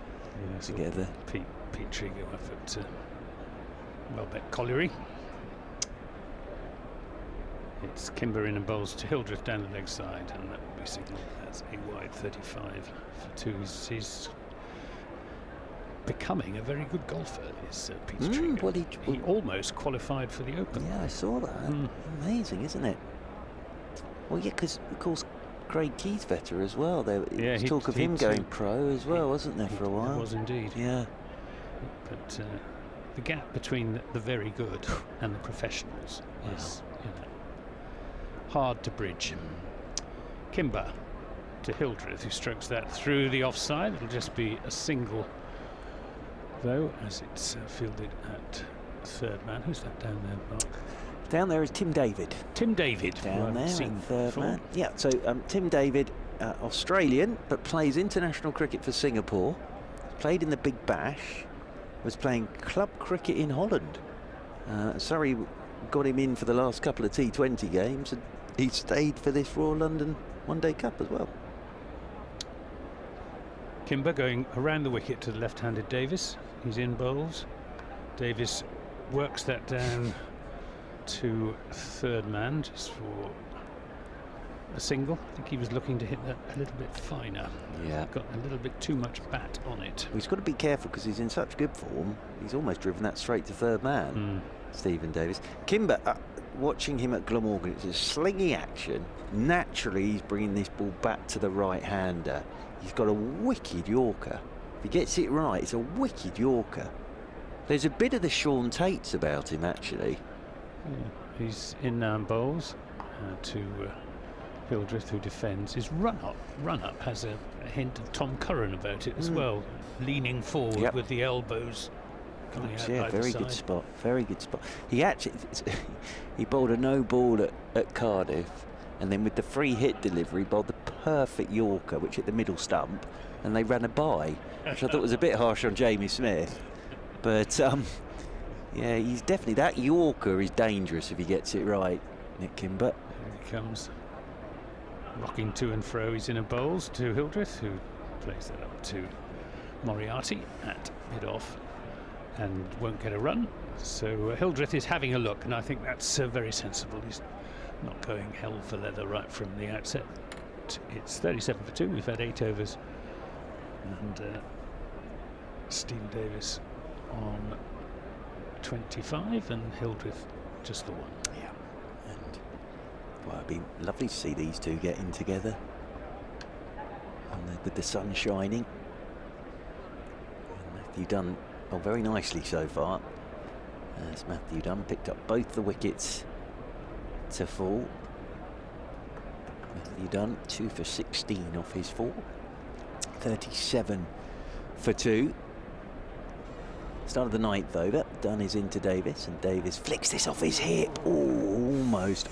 together. Pete Trigo up at Welbeck Colliery. It's Kimber in and bowls to Hildreth down the leg side, and that will be signalled as a wide 35 for 2. He's becoming a very good golfer, is Peter Trigger. Well, he almost qualified for the Open. Yeah, I saw that. Amazing, isn't it? Well, yeah, because of course Craig Keithvetter as well. There was talk of him going pro as well, wasn't there, for a while? There was indeed. Yeah. But the gap between the very good and the professionals is, you know, hard to bridge. Kimber to Hildreth, who strokes that through the offside. It'll just be a single, though, as it's fielded at third man. Who's that down there, Mark? Down there is Tim David. Tim David. Down there, third man. Yeah, so Tim David, Australian, but plays international cricket for Singapore. Played in the Big Bash. Was playing club cricket in Holland. Surrey got him in for the last couple of T20 games, and he stayed for this Royal London One Day Cup as well. Kimber going around the wicket to the left-handed Davis. He's in bowls. Davis works that down to third man just for a single. I think he was looking to hit that a little bit finer. Yeah. Got a little bit too much bat on it. He's got to be careful because he's in such good form. He's almost driven that straight to third man, Stephen Davis. Kimber, watching him at Glamorgan, it's a slingy action. Naturally, he's bringing this ball back to the right-hander. He's got a wicked Yorker. If he gets it right, it's a wicked Yorker. There's a bit of the Sean Tates about him, actually. Yeah. He's in bowls to Hildreth, who defends. His run-up has a hint of Tom Curran about it as well, leaning forward with the elbows coming out. Yeah, very good spot. Very good spot. He actually he bowled a no ball at Cardiff, and then with the free hit delivery, bowled the perfect Yorker, which hit the middle stump, and they ran a bye, which I thought was a bit harsh on Jamie Smith. But yeah, he's definitely, that Yorker is dangerous if he gets it right, Nick Kimber. Here he comes, rocking to and fro. He's in a bowls to Hildreth, who plays that up to Moriarty at mid-off and won't get a run. So Hildreth is having a look, and I think that's very sensible. He's not going hell for leather right from the outset. It's 37 for 2. We've had 8 overs, and Stephen Davis on 25 and Hildreth just the 1. Yeah, and well, it'd be lovely to see these two getting together with the sun shining. And Matthew Dunn, well, very nicely so far, as Matthew Dunn picked up both the wickets to fall. Matthew Dunn 2 for 16 off his 4, 37 for 2. Start of the 9th over. Dunn is into Davis, and Davis flicks this off his hip. Almost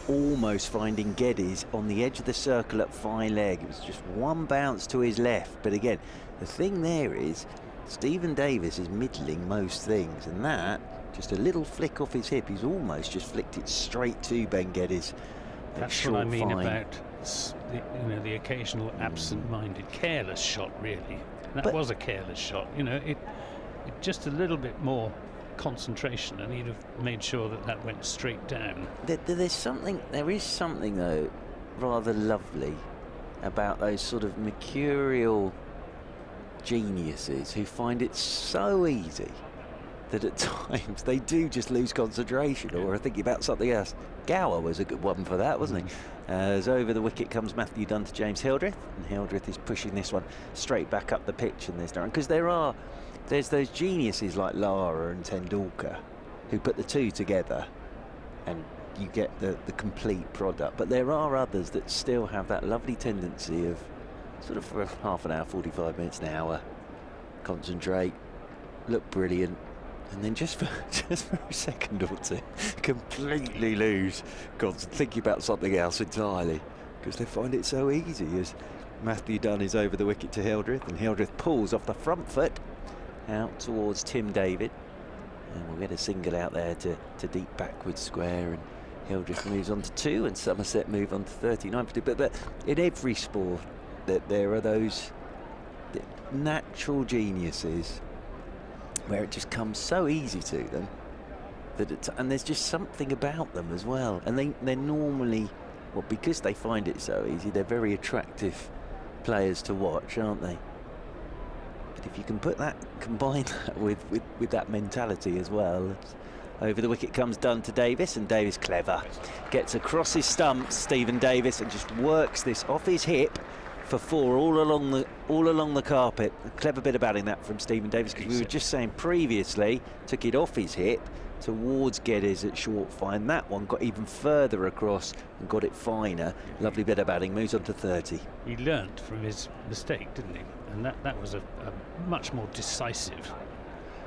finding Geddes on the edge of the circle at fine leg. It was just one bounce to his left. But again, the thing there is, Stephen Davis is middling most things, and that, just a little flick off his hip, he's almost just flicked it straight to Ben Geddes. That's what I mean about the occasional absent-minded, careless shot, really. That was a careless shot. You know, it just a little bit more concentration, and he'd have made sure that that went straight down. There is something though rather lovely about those sort of mercurial geniuses who find it so easy that at times they do just lose concentration or are thinking about something else. Gower was a good one for that, wasn't he? As over the wicket comes Matthew Dunn to James Hildreth, and Hildreth is pushing this one straight back up the pitch in this direction, because there's those geniuses like Lara and Tendulkar who put the two together and you get the complete product, but there are others that still have that lovely tendency of sort of for half an hour, 45 minutes, an hour, concentrate, look brilliant, and then just for a second or two completely lose thinking about something else entirely, because they find it so easy. As Matthew Dunn is over the wicket to Hildreth, and Hildreth pulls off the front foot out towards Tim David, and we'll get a single out there to deep backwards square, and Hildreth moves on to 2 and Somerset move on to 39 for 2. But in every sport that there are those natural geniuses where it just comes so easy to them, and there's just something about them as well. And they're normally, well, because they find it so easy, they're very attractive players to watch, aren't they? But if you can combine that with that mentality as well. Over the wicket comes Dunn to Davis, and Davis clever. Gets across his stumps, Stephen Davis, and just works this off his hip for 4 all along the carpet. A clever bit of batting that from Stephen Davis, because we were just saying previously, took it off his hip towards Geddes at short fine. That one got even further across and got it finer. Lovely bit of batting, moves on to 30. He learnt from his mistake, didn't he? And that was a much more decisive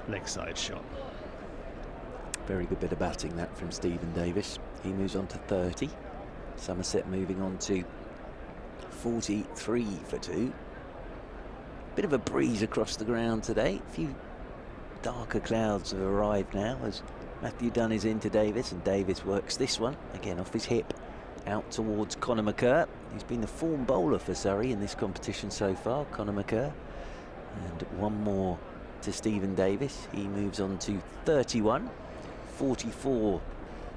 leg side shot. Very good bit of batting that from Stephen Davis. He moves on to 30. Somerset moving on to 43 for 2. Bit of a breeze across the ground today. A few darker clouds have arrived now as Matthew Dunn is into Davis, and Davis works this one again off his hip out towards Conor McCurr. He's been the form bowler for Surrey in this competition so far, Conor McCurr. And one more to Stephen Davis. He moves on to 31. 44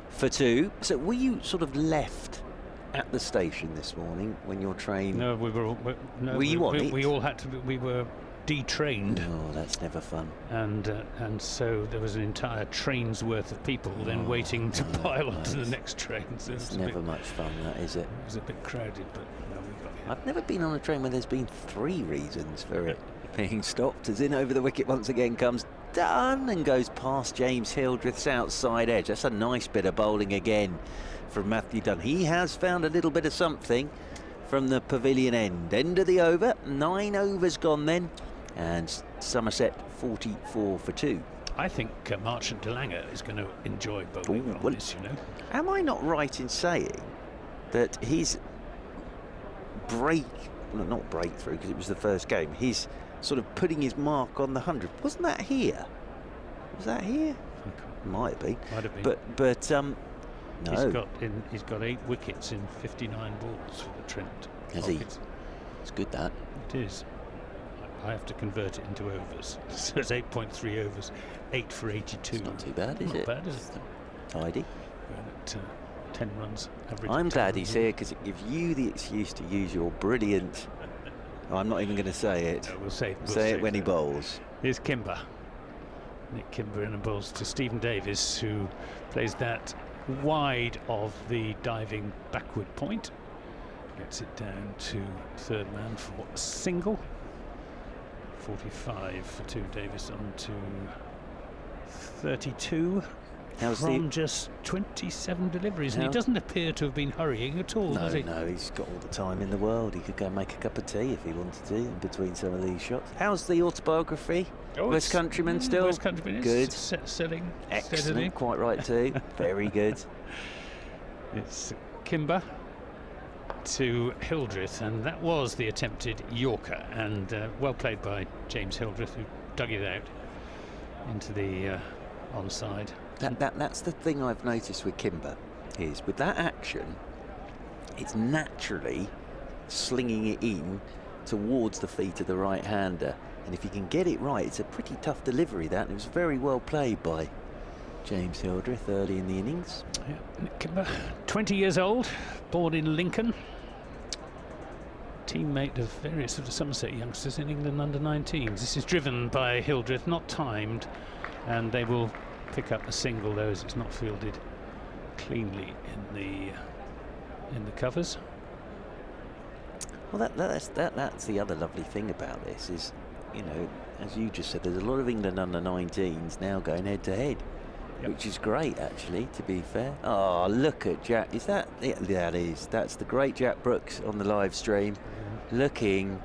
for 2. So were you sort of left at the station this morning when your train? No, we were all. Were you on it? We all had to. We were detrained. Oh, that's never fun. And so there was an entire train's worth of people then waiting to pile onto the next train. So it's never much fun, that, is it? It was a bit crowded, but no, we got here. I've never been on a train where there's been 3 reasons for it being stopped. As in over the wicket once again comes Dunn and goes past James Hildreth's outside edge. That's a nice bit of bowling again from Matthew Dunn. He has found a little bit of something from the pavilion end of the over. 9 overs gone then, and Somerset 44 for 2. I think Marchant de Lange is going to enjoy bowling on this, you know. Am I not right in saying that his not breakthrough, because it was the first game, he's sort of putting his mark on the 100. Wasn't that here? Was that here? Might have been. Might have been. But no. He's got 8 wickets in 59 balls for the Trent. Has he? It's good, that. It is. I have to convert it into overs. So it's 8.3 overs, 8 for 82. It's not too bad, is it? Not bad, is it? Tidy. We're at 10 runs average. I'm glad he's here, because it gives you the excuse to use your brilliant. I'm not even going to say it. No, we'll say it when he bowls. Here's Kimber. Nick Kimber in the bowls to Stephen Davis, who plays that wide of the diving backward point. Gets it down to third man for a single. 45 for 2. Davis on to 32. From just 27 deliveries, and he doesn't appear to have been hurrying at all, does he? No, he's got all the time in the world. He could go and make a cup of tea if he wanted to in between some of these shots. How's the autobiography? West Countryman still? West Countryman is good. Selling excellent, steadily. Quite right too. Very good. It's Kimber to Hildreth, and that was the attempted Yorker, and well played by James Hildreth, who dug it out into the onside. That's the thing I've noticed with Kimber, is with that action, it's naturally slinging it in towards the feet of the right-hander, and if you can get it right, it's a pretty tough delivery, that, and it was very well played by James Hildreth early in the innings. Yeah, Nick Kimber, 20 years old, born in Lincoln, teammate of various of the Somerset youngsters in England under-19s. This is driven by Hildreth, not timed, and they will pick up a single, though, as it's not fielded cleanly in the covers. Well, that's the other lovely thing about this is, you know, as you just said, there's a lot of England under-19s now going head-to-head, which is great, actually, to be fair. Oh, look at Jack. Is that? Yeah, that's the great Jack Brooks on the live stream, looking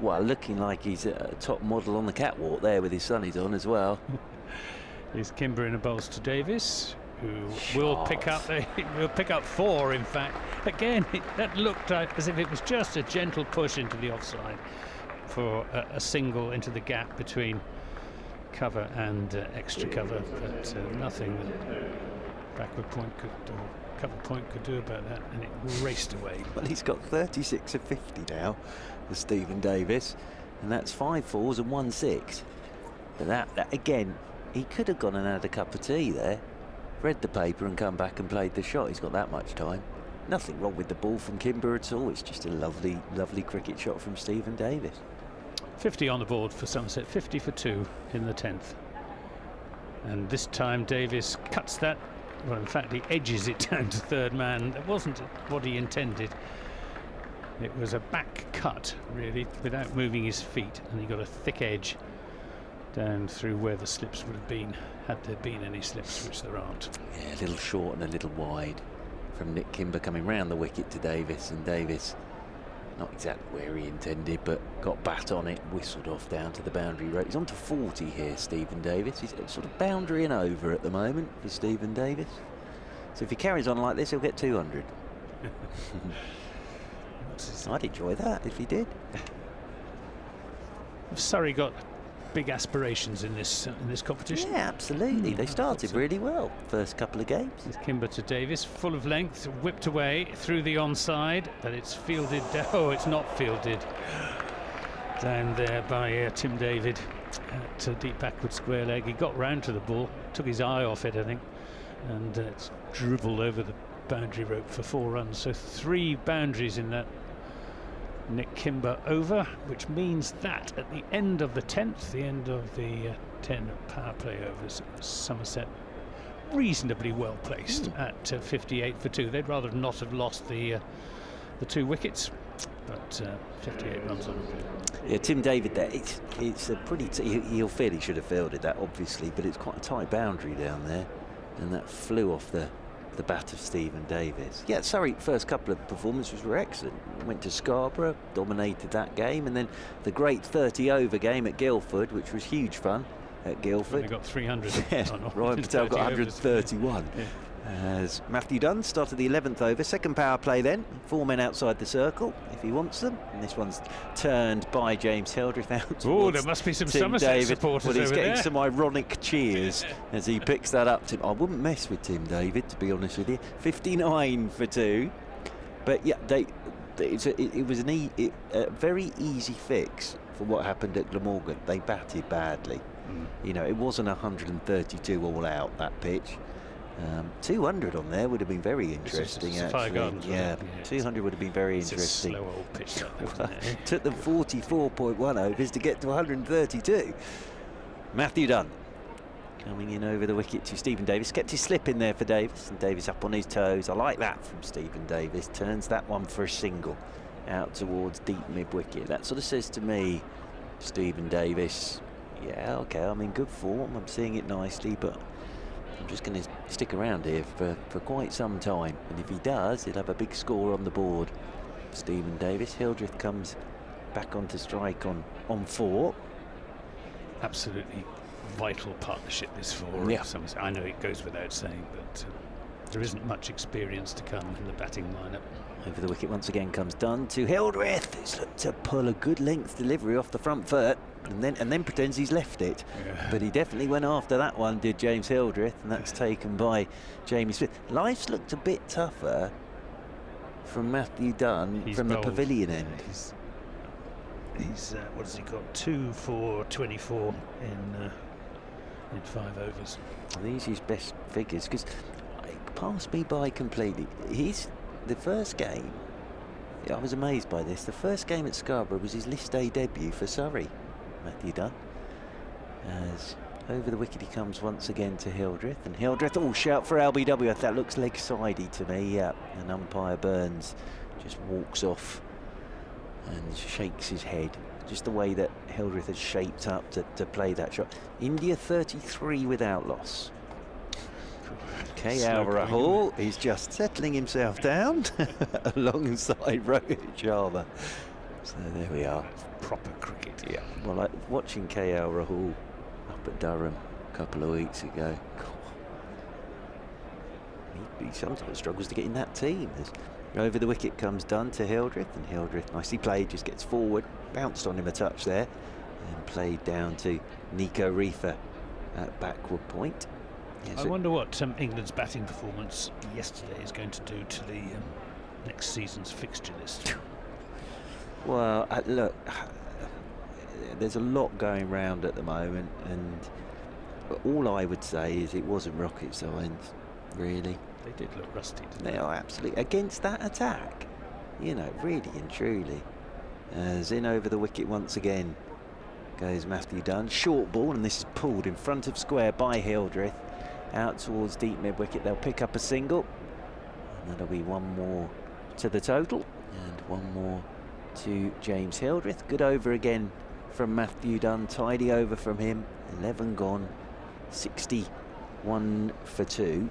like he's a top model on the catwalk there with his sunnies on as well. Here's Kimber in a bowls to Davis, who will pick up 4, in fact. Again, that looked as if it was just a gentle push into the offside for a single into the gap between cover and extra cover, but nothing that backward point cover point could do about that, and it raced away. Well, he's got 36 of 50 now for Stephen Davis, and that's 5 4s and 1 6. But that again, he could have gone and had a cup of tea there. read the paper and come back and played the shot. He's got that much time. Nothing wrong with the ball from Kimber at all. It's just a lovely, lovely cricket shot from Stephen Davis. 50 on the board for Somerset, 50 for 2 in the 10th. And this time Davis cuts that. Well, in fact, he edges it down to third man. That wasn't what he intended. It was a back cut, really, without moving his feet, and he got a thick edge down through where the slips would have been, had there been any slips, which there aren't. Yeah, a little short and a little wide from Nick Kimber coming round the wicket to Davis, and Davis, not exactly where he intended, but got bat on it, whistled off down to the boundary rope. He's on to 40 here, Stephen Davis. He's sort of boundary and over at the moment for Stephen Davis. So if he carries on like this, he'll get 200. I'd enjoy that if he did. Surrey got big aspirations in this competition. Yeah, absolutely. They started really well first couple of games. With Kimber to Davis, full of length, whipped away through the onside, but it's fielded. Oh, it's not fielded. Down there by Tim David at deep backward square leg. He got round to the ball, took his eye off it, I think, and it's dribbled over the boundary rope for 4 runs. So 3 boundaries in that Nick Kimber over, which means that at the end of the 10th, the end of the 10 power play overs, Somerset reasonably well placed at 58 for 2. They'd rather not have lost the 2 wickets, but 58 runs on. Yeah, Tim David there, it's a pretty he'll feel he should have fielded that, obviously, but it's quite a tight boundary down there, and that flew off the bat of Stephen Davis. Yeah, Surrey first couple of performances were excellent. Went to Scarborough, dominated that game, and then the great 30 over game at Guildford, which was huge fun at Guildford. They got 300. Yes, Ryan Patel got 131. Yeah. As Matthew Dunn started the 11th over, second power play then, 4 men outside the circle if he wants them, and this one's turned by James Hildreth out. Oh, there must be some Somerset supporters over there. Well, he's getting some ironic cheers as he picks that up. I wouldn't mess with Tim David, to be honest with you. 59 for 2, but yeah, it was a very easy fix for what happened at Glamorgan. They batted badly. You know, it wasn't 132 all out, that pitch. 200 on there would have been very interesting, actually. Gardens, yeah, 200 would have been very interesting. Slow old pitch. That, took them 44.1 overs to get to 132. Matthew Dunn coming in over the wicket to Stephen Davis. Kept his slip in there for Davis, and Davis up on his toes. I like that from Stephen Davis. Turns that one for a single out towards deep mid-wicket. That sort of says to me, Stephen Davis, yeah, okay, I'm in good form. I'm seeing it nicely, but I'm just going to stick around here for quite some time, and if he does, he'll have a big score on the board. Stephen Davis. Hildreth comes back onto strike on 4. Absolutely vital partnership this for Somerset. I know it goes without saying, but there isn't much experience to come in the batting lineup. Over the wicket once again comes Dunn to Hildreth, who's looked to pull a good length delivery off the front foot, and then pretends he's left it. Yeah. But he definitely went after that one, did James Hildreth, and that's taken by Jamie Smith. Life's looked a bit tougher from Matthew Dunn from the pavilion end. He's what has he got? 2 for 24 in 5 overs. Well, these are his best figures, because it passed me by completely. The first game, I was amazed by this. The first game at Scarborough was his list A debut for Surrey, Matthew Dunn. As over the wicket he comes once again to Hildreth, and Hildreth, shout for LBW. That looks leg-sidey to me, yeah. And umpire Burns just walks off and shakes his head. Just the way that Hildreth has shaped up to play that shot. India 33 without loss. KL Rahul is just settling himself down alongside Rohit Sharma. So there we are. Proper cricket. Yeah. Well, like watching KL Rahul up at Durham a couple of weeks ago. He sometimes struggles to get in that team. Over the wicket comes Dunn to Hildreth, and Hildreth, nicely played, just gets forward, bounced on him a touch there, and played down to Nico Reefer at backward point. I wonder what England's batting performance yesterday is going to do to the next season's fixture list. Well, look, there's a lot going round at the moment, and all I would say is it wasn't rocket science. really. They did look rusty, didn't They they? are absolutely against that attack. You know, really and truly. As in over the wicket once again goes Matthew Dunn. Short ball, and this is pulled in front of square by Hildreth. Out towards deep mid-wicket. They'll pick up a single. And that'll be one more to the total. And one more to James Hildreth. Good over again from Matthew Dunn. Tidy over from him. 11 gone. 61 for 2.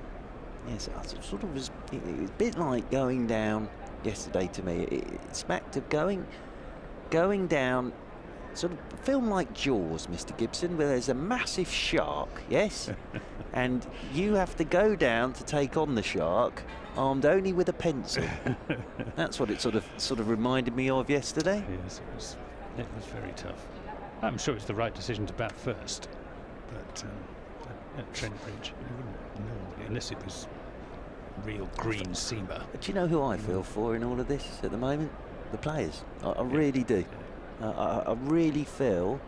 Yes, it sort of was, it was a bit like going down yesterday to me. It smacked of going down, sort of a film like Jaws, Mr. Gibson, where there's a massive shark, yes, and you have to go down to take on the shark, armed only with a pencil. That's what it sort of reminded me of yesterday. Yes, it was very tough. I'm sure it's the right decision to bat first, but at Trent Bridge, you wouldn't normally, unless it was real green seamer. Do you know who I feel for in all of this at the moment? The players. I really do. I really feel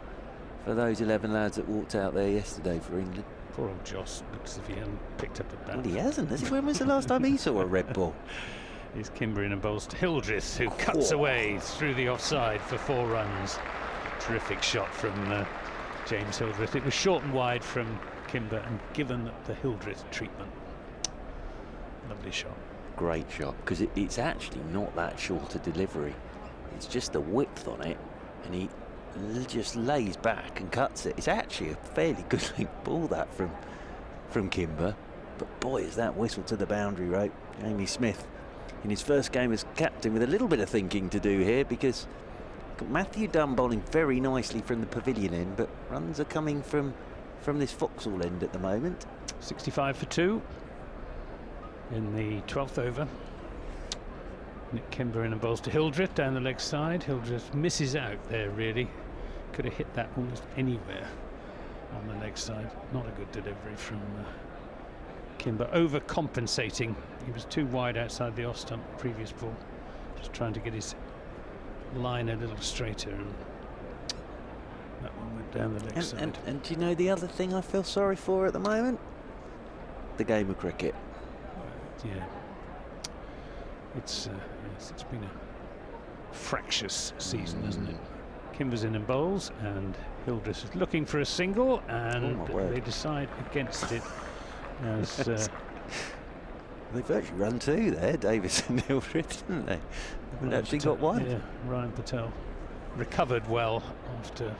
for those 11 lads that walked out there yesterday for England. Poor old Joss looks as if he hadn't picked up a bat. Well, he hasn't, has he? When was the last time he saw a red ball? Here's Kimber in and bowls to Hildreth, who cuts away through the offside for 4 runs. Terrific shot from James Hildreth. It was short and wide from Kimber and given the Hildreth treatment. Lovely shot. Great shot, because it's actually not that short a delivery. It's just the width on it, and he just lays back and cuts it. It's actually a fairly good length ball, that from Kimber. But boy, is that whistle to the boundary rope. Jamie Smith in his first game as captain with a little bit of thinking to do here, because got Matthew Dunn bowling very nicely from the pavilion end, but runs are coming from this Foxhall end at the moment. 65 for 2 in the 12th over. Nick Kimber in and bowls to Hildreth down the leg side. Hildreth misses out there, really. Could have hit that almost anywhere on the leg side. Not a good delivery from Kimber. Overcompensating. He was too wide outside the off stump previous ball. Just trying to get his line a little straighter, and that one went down the leg side. And do you know the other thing I feel sorry for at the moment? The game of cricket. Yeah. It's been a fractious season, hasn't it? Kimber's in and bowls, and Hildreth is looking for a single, and they decide against it. As they've actually run 2 there, Davis and Hildreth, didn't they? They've actually got 1. Yeah, Ryan Patel recovered well after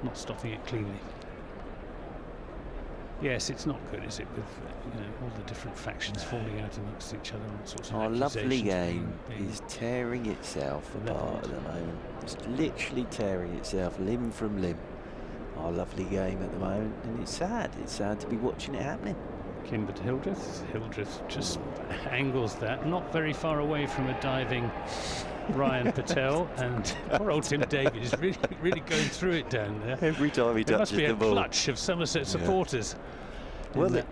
not stopping it cleanly. Yes, it's not good, is it, with all the different factions falling out amongst each other and all sorts of Our lovely game being is tearing itself apart at the moment. It's literally tearing itself limb from limb. Our lovely game at the moment, and it's sad. It's sad to be watching it happening. Kimber to Hildreth. Hildreth just angles that, not very far away from a diving Ryan Patel, and poor old Tim Davies is really going through it down there. Every time he touches the ball. There must be a clutch of Somerset supporters in that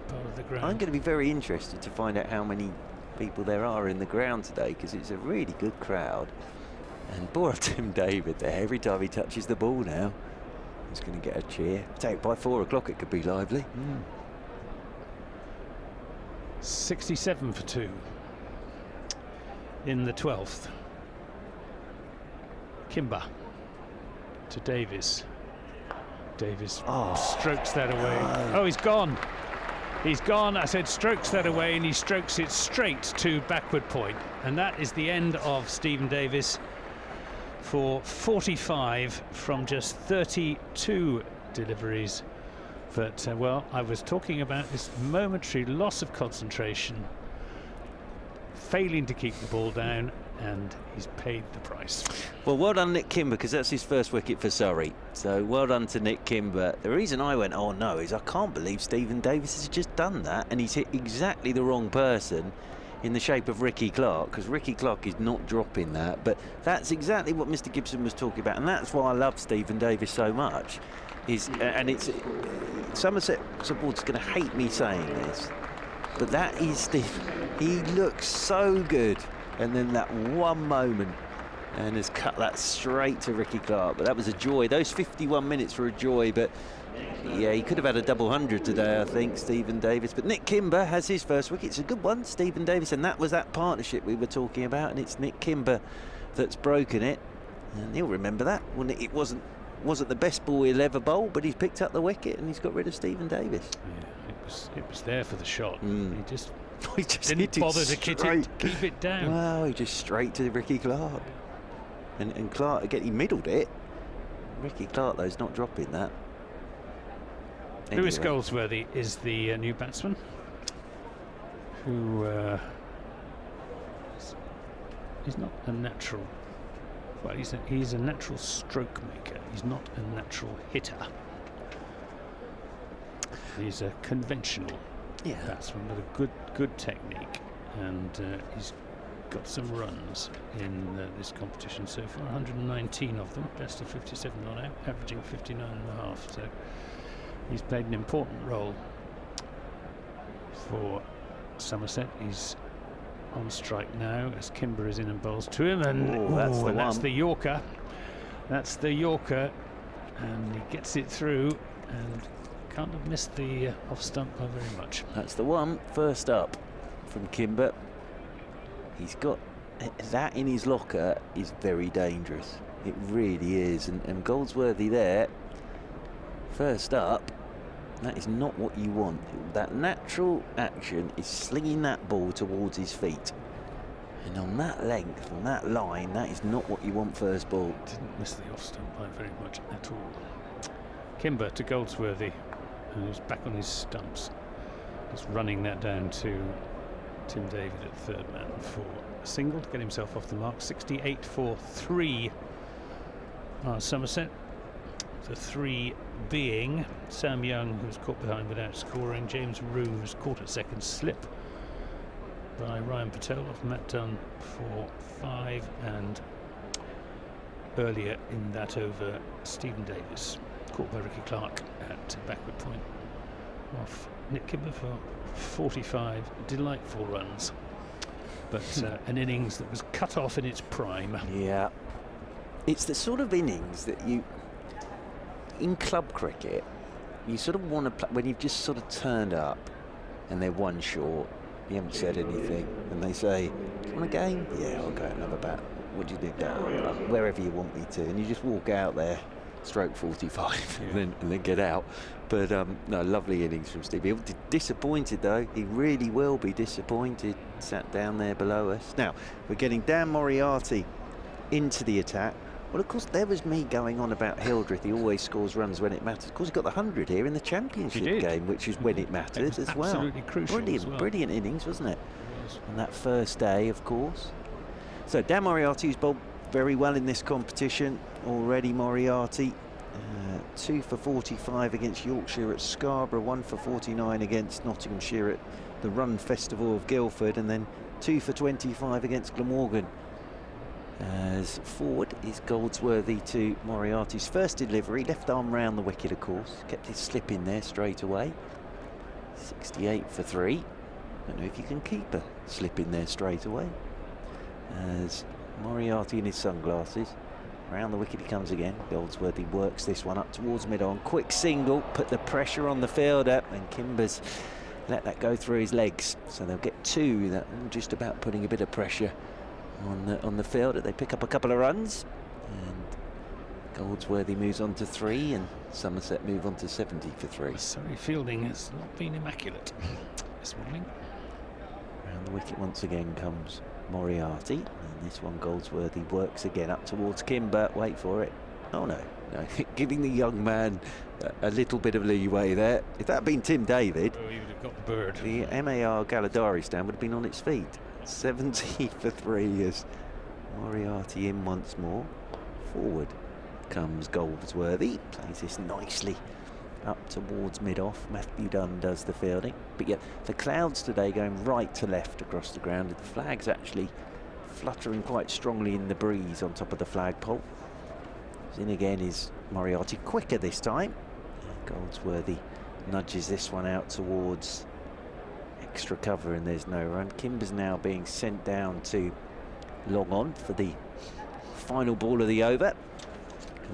part of the ground. I'm going to be very interested to find out how many people there are in the ground today, because it's a really good crowd. And poor Tim David there, every time he touches the ball now, he's going to get a cheer. Take by 4 o'clock, it could be lively. 67 for 2 in the 12th. Kimber to Davies. Davies strokes that away. Oh, he's gone. He's gone. I said strokes that away, and he strokes it straight to backward point. And that is the end of Stephen Davies for 45 from just 32 deliveries. But, well, I was talking about this momentary loss of concentration, failing to keep the ball down, and he's paid the price. Well, well done, Nick Kimber, because that's his first wicket for Surrey. So well done to Nick Kimber. The reason I went, oh no, is I can't believe Stephen Davis has just done that, and he's hit exactly the wrong person in the shape of Ricky Clark, because Ricky Clark is not dropping that. But that's exactly what Mr. Gibson was talking about, and that's why I love Stephen Davis so much. And it's Somerset supporters going to hate me saying this, but that is Steve. He looks so good, and then that one moment and has cut that straight to Ricky Clark. But that was a joy. Those 51 minutes were a joy, but yeah, he could have had a double 100 today, I think, Stephen Davis. But Nick Kimber has his first wicket. It's a good one, Stephen Davis, and that was that partnership we were talking about, and it's Nick Kimber that's broken it. And he'll remember that. Well, it wasn't the best ball he'll ever bowl, but he's picked up the wicket and he's got rid of Stephen Davis. Yeah, it was there for the shot. He just didn't bother to keep it down. Well, he just straight to Ricky Clark. And Clark, again, he middled it. Ricky Clark, though, is not dropping that. Anyway. Lewis Goldsworthy is the new batsman who is not a natural. Well, he's a natural stroke maker. He's not a natural hitter. He's a conventional batsman with a good technique, and he's got some runs in this competition so far. 119 of them, best of 57 not out, averaging 59.5. So he's played an important role for Somerset. He's on strike now as Kimber is in and bowls to him, and that's the Yorker. That's the Yorker, and he gets it through and can't have missed the off stump by very much. That's the one. First up from Kimber. He's got that in his locker is very dangerous. It really is, and Goldsworthy there. First up. That is not what you want. That natural action is slinging that ball towards his feet. And on that length, on that line, that is not what you want first ball. Didn't miss the off stump by very much at all. Kimber to Goldsworthy, who's back on his stumps. Just running that down to Tim David at third man for a single to get himself off the mark. 68 for 3 Somerset. The 3 being Sam Young, who's caught behind without scoring, James Rue, who's caught at second slip by Ryan Patel off Matt Dunn for 5, and earlier in that over Stephen Davis, caught by Ricky Clark at backward point off Nick Kimber for 45 delightful runs, but an innings that was cut off in its prime. Yeah, it's the sort of innings that you, in club cricket, you sort of want to play when you've just sort of turned up and they're one short, you haven't said anything, and they say, "Do you want a game?" "Yeah, I'll go and have a bat." "What do you do?" "Wherever you want me to." And you just walk out there, stroke 45, and then get out. But no, lovely innings from Steve. He'll be disappointed though. He really will be disappointed. Sat down there below us. Now we're getting Dan Moriarty into the attack. Well, of course, there was me going on about Hildreth. He always scores runs when it matters. Of course, he got the 100 here in the championship game, which is when it mattered as well. Absolutely crucial. Brilliant innings, wasn't it? On that first day, of course. So Dan Moriarty's bowled very well in this competition already. Moriarty, 2 for 45 against Yorkshire at Scarborough, 1 for 49 against Nottinghamshire at the Run Festival of Guildford, and then 2 for 25 against Glamorgan. As forward is Goldsworthy to Moriarty's first delivery, left arm round the wicket, of course, kept his slip in there straight away. 68 for 3. Don't know if you can keep a slip in there straight away. As Moriarty in his sunglasses, round the wicket he comes again. Goldsworthy works this one up towards mid-on, quick single, put the pressure on the fielder, and Kimber's let that go through his legs, so they'll get 2. That just about putting a bit of pressure on the field. They pick up a couple of runs, and Goldsworthy moves on to 3, and Somerset move on to 70 for 3. Surrey fielding has not been immaculate this morning. Round the wicket once again comes Moriarty, and this one Goldsworthy works again up towards Kimber. Wait for it. Oh no, giving the young man a little bit of leeway there. If that had been Tim David, he would have got the bird. The MAR Galadari stand would have been on its feet. 70 for 3 as Moriarty in once more. Forward comes Goldsworthy, plays this nicely up towards mid-off. Matthew Dunn does the fielding. But yet the clouds today going right to left across the ground. The flag's actually fluttering quite strongly in the breeze on top of the flagpole. In again is Moriarty, quicker this time. Goldsworthy nudges this one out towards extra cover, and there's no run. Kimber's now being sent down to long on for the final ball of the over.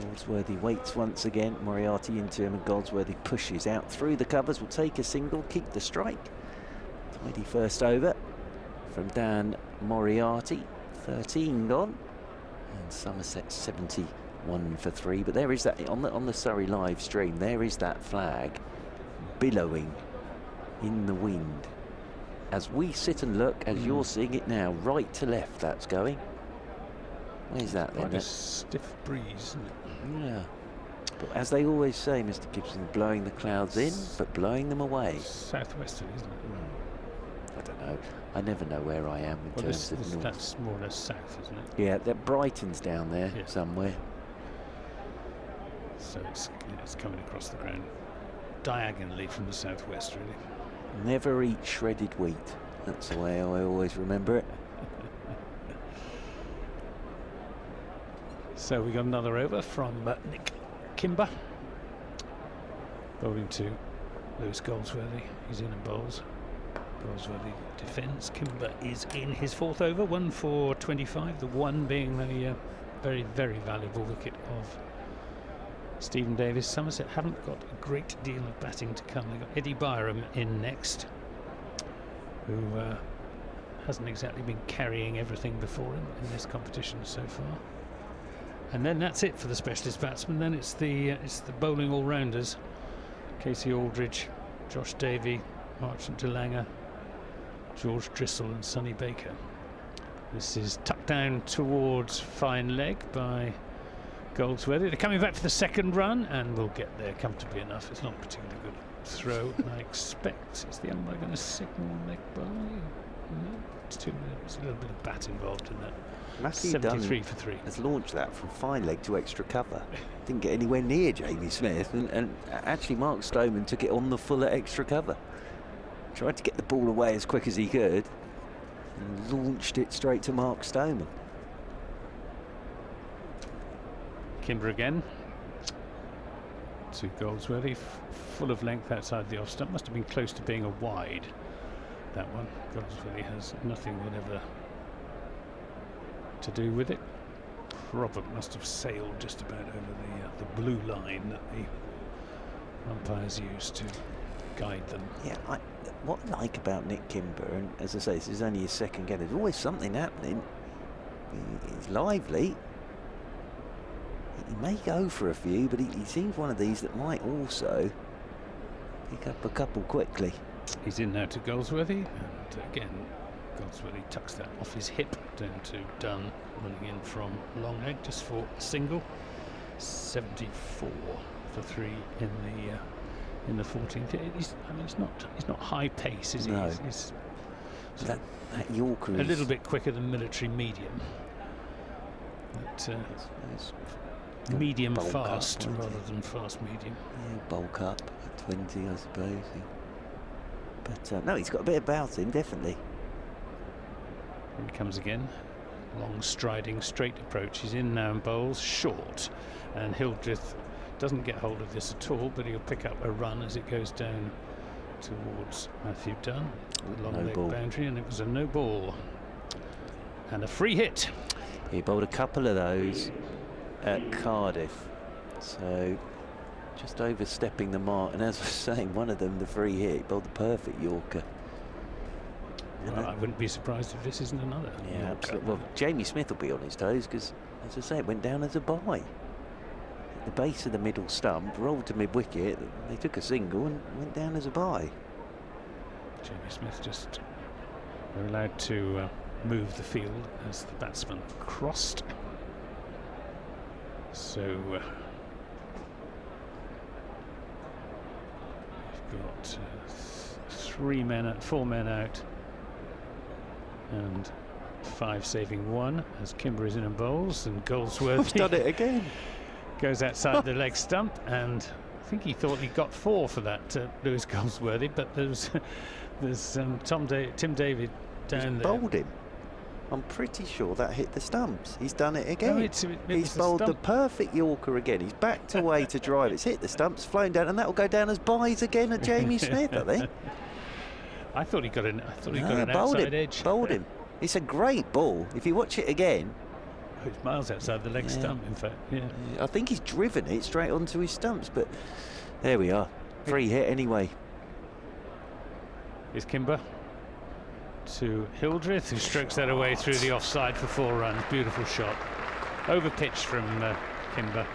Goldsworthy waits once again. Moriarty into him, and Goldsworthy pushes out through the covers. Will take a single, keep the strike. Tidy first over from Dan Moriarty. 13 gone. And Somerset 71 for 3. But there is that on the Surrey live stream. There is that flag billowing in the wind as we sit and look, as you're seeing it now, right to left. That's going. Where's that then? Quite a stiff breeze, isn't it? Yeah. But as they always say, Mr. Gibson, blowing the clouds in, but blowing them away. Southwesterly, isn't it? I don't know. I never know where I am in terms of north. That's more or less south, isn't it? Yeah, that Brighton's down there somewhere. So it's coming across the ground diagonally from the southwest, really. Never eat shredded wheat. That's the way I always remember it. So we got another over from Nick Kimber. Bowling to Lewis Goldsworthy. He's in and bowls. Goldsworthy defends. Kimber is in his 4th over. 1 for 25. The one being the very, very valuable wicket of Stephen Davis. Somerset haven't got a great deal of batting to come. They've got Eddie Byram in next, who hasn't exactly been carrying everything before him in this competition so far. And then that's it for the specialist batsmen. Then it's the bowling all-rounders: Casey Aldridge, Josh Davey, Marchant de Lange, George Drissel and Sonny Baker. This is tucked down towards fine leg by Goldsworthy. They're coming back for the second run and will get there comfortably enough. It's not a particularly good throw, and I expect, is the umpire going to signal leg by? No, it's a little bit of bat involved in that. Matthew 73 Dunn for 3. has launched that from fine leg to extra cover. Didn't get anywhere near Jamie Smith, and actually Mark Stoneman took it on the fuller extra cover. Tried to get the ball away as quick as he could and launched it straight to Mark Stoneman. Kimber again to Goldsworthy, full of length outside the off stump. Must have been close to being a wide, that one. Goldsworthy has nothing whatever to do with it. Robert must have sailed just about over the blue line that the umpires use to guide them. Yeah, what I like about Nick Kimber, and as I say, this is only his second game, there's always something happening. He's lively. He may go for a few, but he seems one of these that might also pick up a couple quickly. He's in now to Goldsworthy, and again Goldsworthy tucks that off his hip down to Dunn, running in from long leg just for a single. 74 for 3 in the 14th. He's not high pace, is he? No. He's that Yorker a is little bit quicker than military medium. But medium fast rather than fast medium. Yeah, bulk up at 20, I suppose. Yeah. But no, he's got a bit about him, definitely. Here he comes again. Long striding straight approach. He's in now and bowls short, and Hildreth doesn't get hold of this at all, but he'll pick up a run as it goes down towards Matthew Dunn. Long leg boundary, and it was a no ball and a free hit. He bowled a couple of those at Cardiff, so just overstepping the mark, and as I was saying, one of them, the free hit, he bowled the perfect Yorker. Well, I wouldn't be surprised if this isn't another. Yeah, absolutely. Well, Jamie Smith will be on his toes because, as I say, it went down as a bye. At the base of the middle stump, rolled to mid-wicket, they took a single and went down as a bye. Jamie Smith just allowed to move the field as the batsman crossed. So we've got 4 men out and 5 saving 1 as Kimber is in and bowls, and Goldsworthy done it again. Goes outside the leg stump, and I think he thought he got 4 for that, Lewis Goldsworthy, but there's Tim David down there. Bowled him. I'm pretty sure that hit the stumps. He's done it again. No, he's bowled the perfect Yorker again. He's backed away to drive. It's hit the stumps, flown down, and that will go down as byes again at Jamie Smith, I think. I thought he got an outside edge. Bowled him. It's a great ball. If you watch it again, it's miles outside the leg stump, in fact. Yeah. I think he's driven it straight onto his stumps, but there we are. Free hit anyway. Here's Kimber to Hildreth, who strokes that away through the offside for 4 runs. Beautiful shot. Over pitch from Kimber.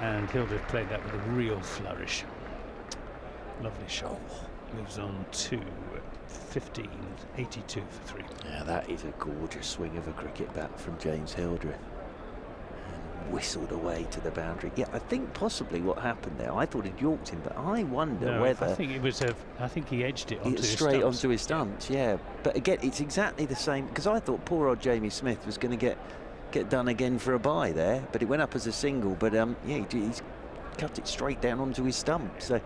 And Hildreth played that with a real flourish. Lovely shot. Moves on to 15, 82 for 3. Yeah, that is a gorgeous swing of a cricket bat from James Hildreth. And whistled away to the boundary. Yeah, I think possibly what happened there, I thought he'd yorked him, but I wonder whether... I think it was I think he edged it onto his straight stumps. onto his stumps, yeah. But again, it's exactly the same, because I thought poor old Jamie Smith was going to get done again for a bye there, but it went up as a single, but yeah, he's cut it straight down onto his stump. So,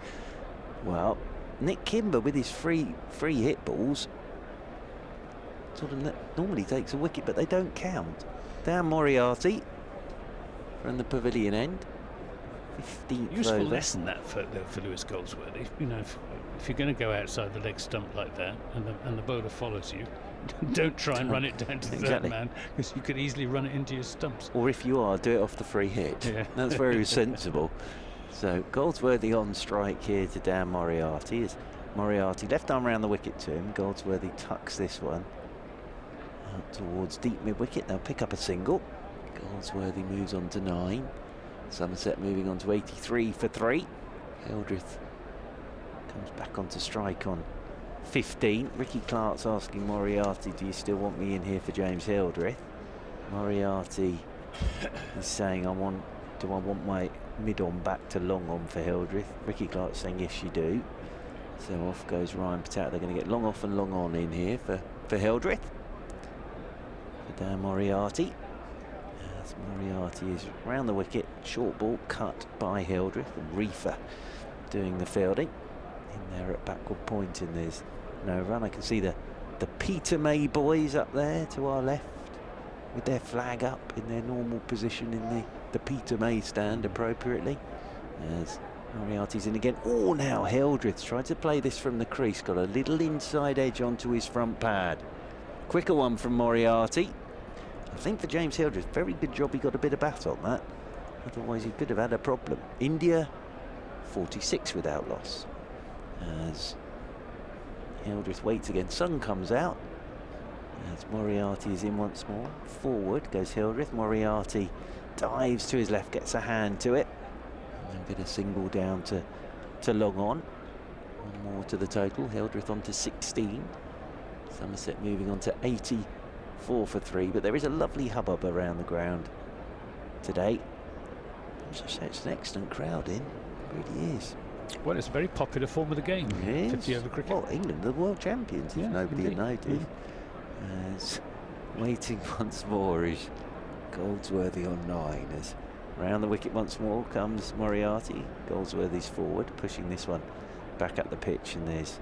well, Nick Kimber with his free hit balls sort of normally takes a wicket, but they don't count. Dan Moriarty from the pavilion end, 15th Useful over. lesson that for Lewis Goldsworthy. You know, if you're going to go outside the leg stump like that, and the bowler follows you, don't try and run it down to the third man, because you could easily run it into your stumps. Or if you are, do it off the free hit. Yeah. That's very sensible. So Goldsworthy on strike here to Dan Moriarty. As Moriarty left arm around the wicket to him. Goldsworthy tucks this one out towards deep mid-wicket. They'll pick up a single. Goldsworthy moves on to 9. Somerset moving on to 83 for 3. Hildreth comes back onto strike on 15. Ricky Clark's asking Moriarty, do you still want me in here for James Hildreth? Moriarty is saying, do I want my mid-on back to long-on for Hildreth? Ricky Clark's saying, yes, you do. So off goes Ryan Patel. They're going to get long-off and long-on in here for Hildreth. For Dan Moriarty. As Moriarty is round the wicket, short ball cut by Hildreth. And Reefer doing the fielding. In there at backward point, and there's no run. I can see the Peter May boys up there to our left with their flag up in their normal position in the Peter May stand appropriately. As Moriarty's in again. Oh, now Hildreth's tried to play this from the crease. Got a little inside edge onto his front pad. Quicker one from Moriarty. I think for James Hildreth, very good job he got a bit of bat on that. Otherwise he could have had a problem. India 46 without loss. As Hildreth waits again. Sun comes out. As Moriarty is in once more. Forward goes Hildreth. Moriarty dives to his left, gets a hand to it. And then get a single down to long on. One more to the total. Hildreth on to 16. Somerset moving on to 84 for 3. But there is a lovely hubbub around the ground today. As I say, it's an excellent crowd in. It really is. Well, it's a very popular form of the game. Yes. 50 over cricket. Well, England are the world champions, if nobody had noticed. As waiting once more is Goldsworthy on 9. As round the wicket once more comes Moriarty. Goldsworthy's forward, pushing this one back up the pitch, and there's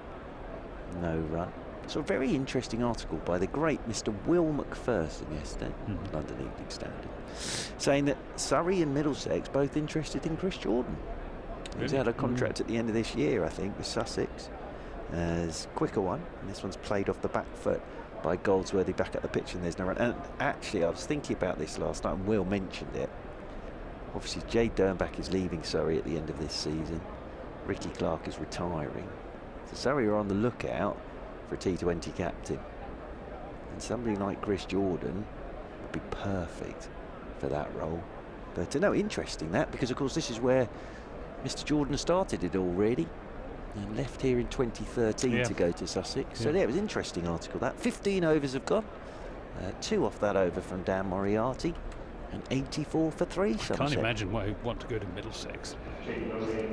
no run. So a very interesting article by the great Mr. Will Macpherson yesterday, London Evening Standard, saying that Surrey and Middlesex both interested in Chris Jordan. He's out of contract at the end of this year, I think, with Sussex. As quicker one, and this one's played off the back foot by Goldsworthy back at the pitch, and there's no run. And actually, I was thinking about this last night, and Will mentioned it. Obviously, Jade Dernbach is leaving Surrey at the end of this season. Ricky Clark is retiring. So Surrey are on the lookout for a T20 captain. And somebody like Chris Jordan would be perfect for that role. But no, interesting that, because of course this is where Mr. Jordan started it all, really, and left here in 2013 to go to Sussex. So yeah, it was an interesting article that. 15 overs have gone. 2 off that over from Dan Moriarty, and 84 for 3. Somerset. Can't imagine why he'd want to go to Middlesex.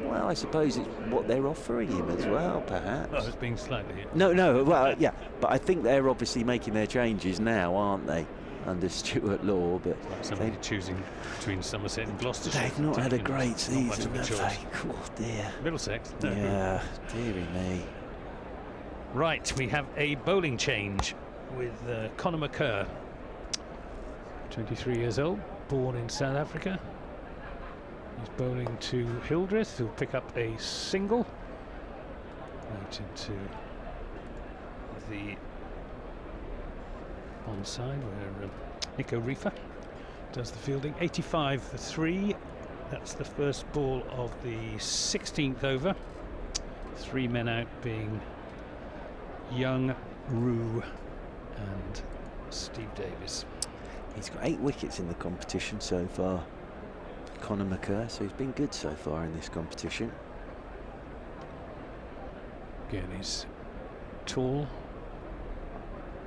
Well, I suppose it's what they're offering him as well, perhaps. Oh, it's being slightly... No, well, yeah, but I think they're obviously making their changes now, aren't they, under Stuart Law? But somebody choosing between Somerset and Gloucestershire. They've not had a great season, have they? Oh, dear. Middlesex? No. Yeah, dearie me. Right, we have a bowling change with Conor McCurr, 23 years old, born in South Africa. He's bowling to Hildreth, who'll pick up a single out into the onside where Nico Reefer. does the fielding. 85 for 3. That's the first ball of the 16th over. 3 men out being Young, Rue and Steve Davis. He's got 8 wickets in the competition so far, Conor McCurr, so he's been good so far in this competition. Again, he's tall,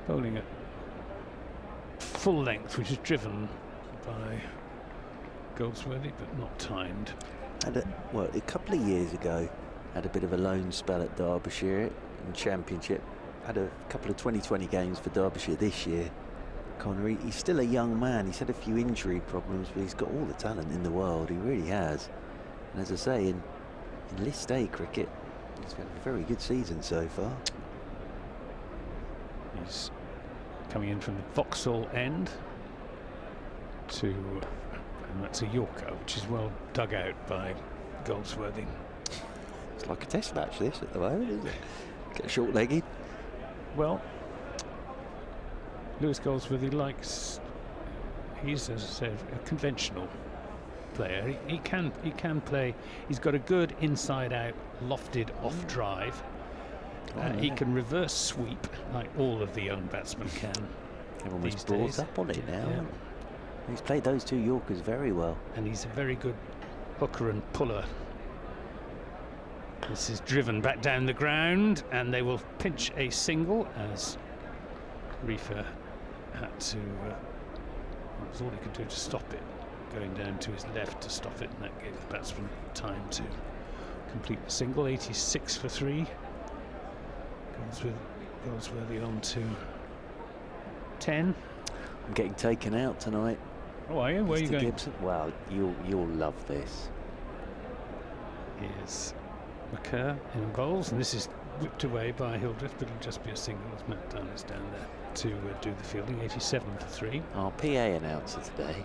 bowling at full length, which is driven by Goldsworthy, but not timed. Well, a couple of years ago, had a bit of a loan spell at Derbyshire in Championship. Had a couple of 2020 games for Derbyshire this year. Conor, he's still a young man. He's had a few injury problems, but he's got all the talent in the world. He really has. And as I say, in List A cricket, he's had a very good season so far. He's coming in from the Vauxhall end to, and that's a Yorker, which is well dug out by Goldsworthy. It's like a test match this at the moment, isn't it? Get short-legged. Well, Lewis Goldsworthy likes, he's, as I said, a conventional player. He can play. He's got a good inside-out, lofted off drive. He can reverse sweep like all of the young batsmen can. Everyone was brought days. up on it now. Yeah. He's played those 2 Yorkers very well. And he's a very good hooker and puller. This is driven back down the ground, and they will pinch a single as Reefer had to, that was all he could do to stop it, going down to his left to stop it, and that gave the batsman time to complete the single. 86 for 3. Goldsworthy on to 10. I'm getting taken out tonight. Oh, are you? Where are you Mr. going? Gibson. Well, you'll love this. Here's McCurr in bowls, and this is whipped away by Hildreth, but it'll just be a single as Matt Dunn is down there to do the fielding. 87 for 3. Our PA announcer today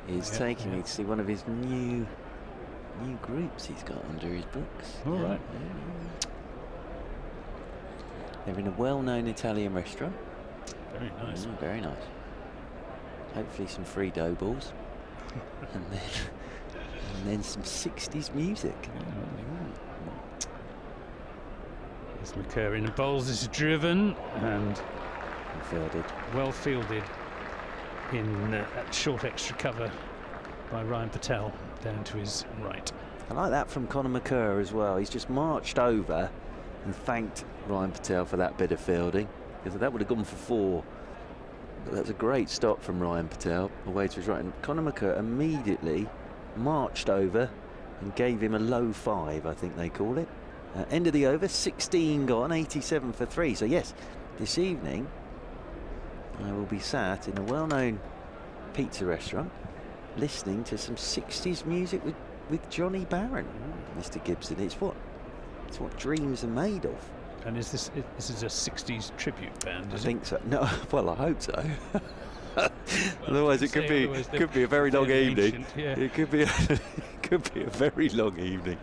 is taking me to see one of his new groups he's got under his books. All right. They're in a well-known Italian restaurant. Very nice. Very nice. Hopefully some free dough balls. and then some 60s music. There's McCurr in bowls. This is driven and Fielded. well fielded in at short extra cover by Ryan Patel down to his right. I like that from Conor McCurr as well. He's just marched over and thanked Ryan Patel for that bit of fielding, because that would have gone for 4. But that's a great stop from Ryan Patel away to his right, and Conor McCurr immediately marched over and gave him a low 5, I think they call it. End of the over, 16 gone, 87 for 3. So yes, this evening I will be sat in a well-known pizza restaurant listening to some 60s music with Johnny Barron. Mr. Gibson, it's what dreams are made of. And is this is a 60s tribute band? I think so. No, well, I hope so. Otherwise, it could be a very long evening. Yeah. It could be a very long evening.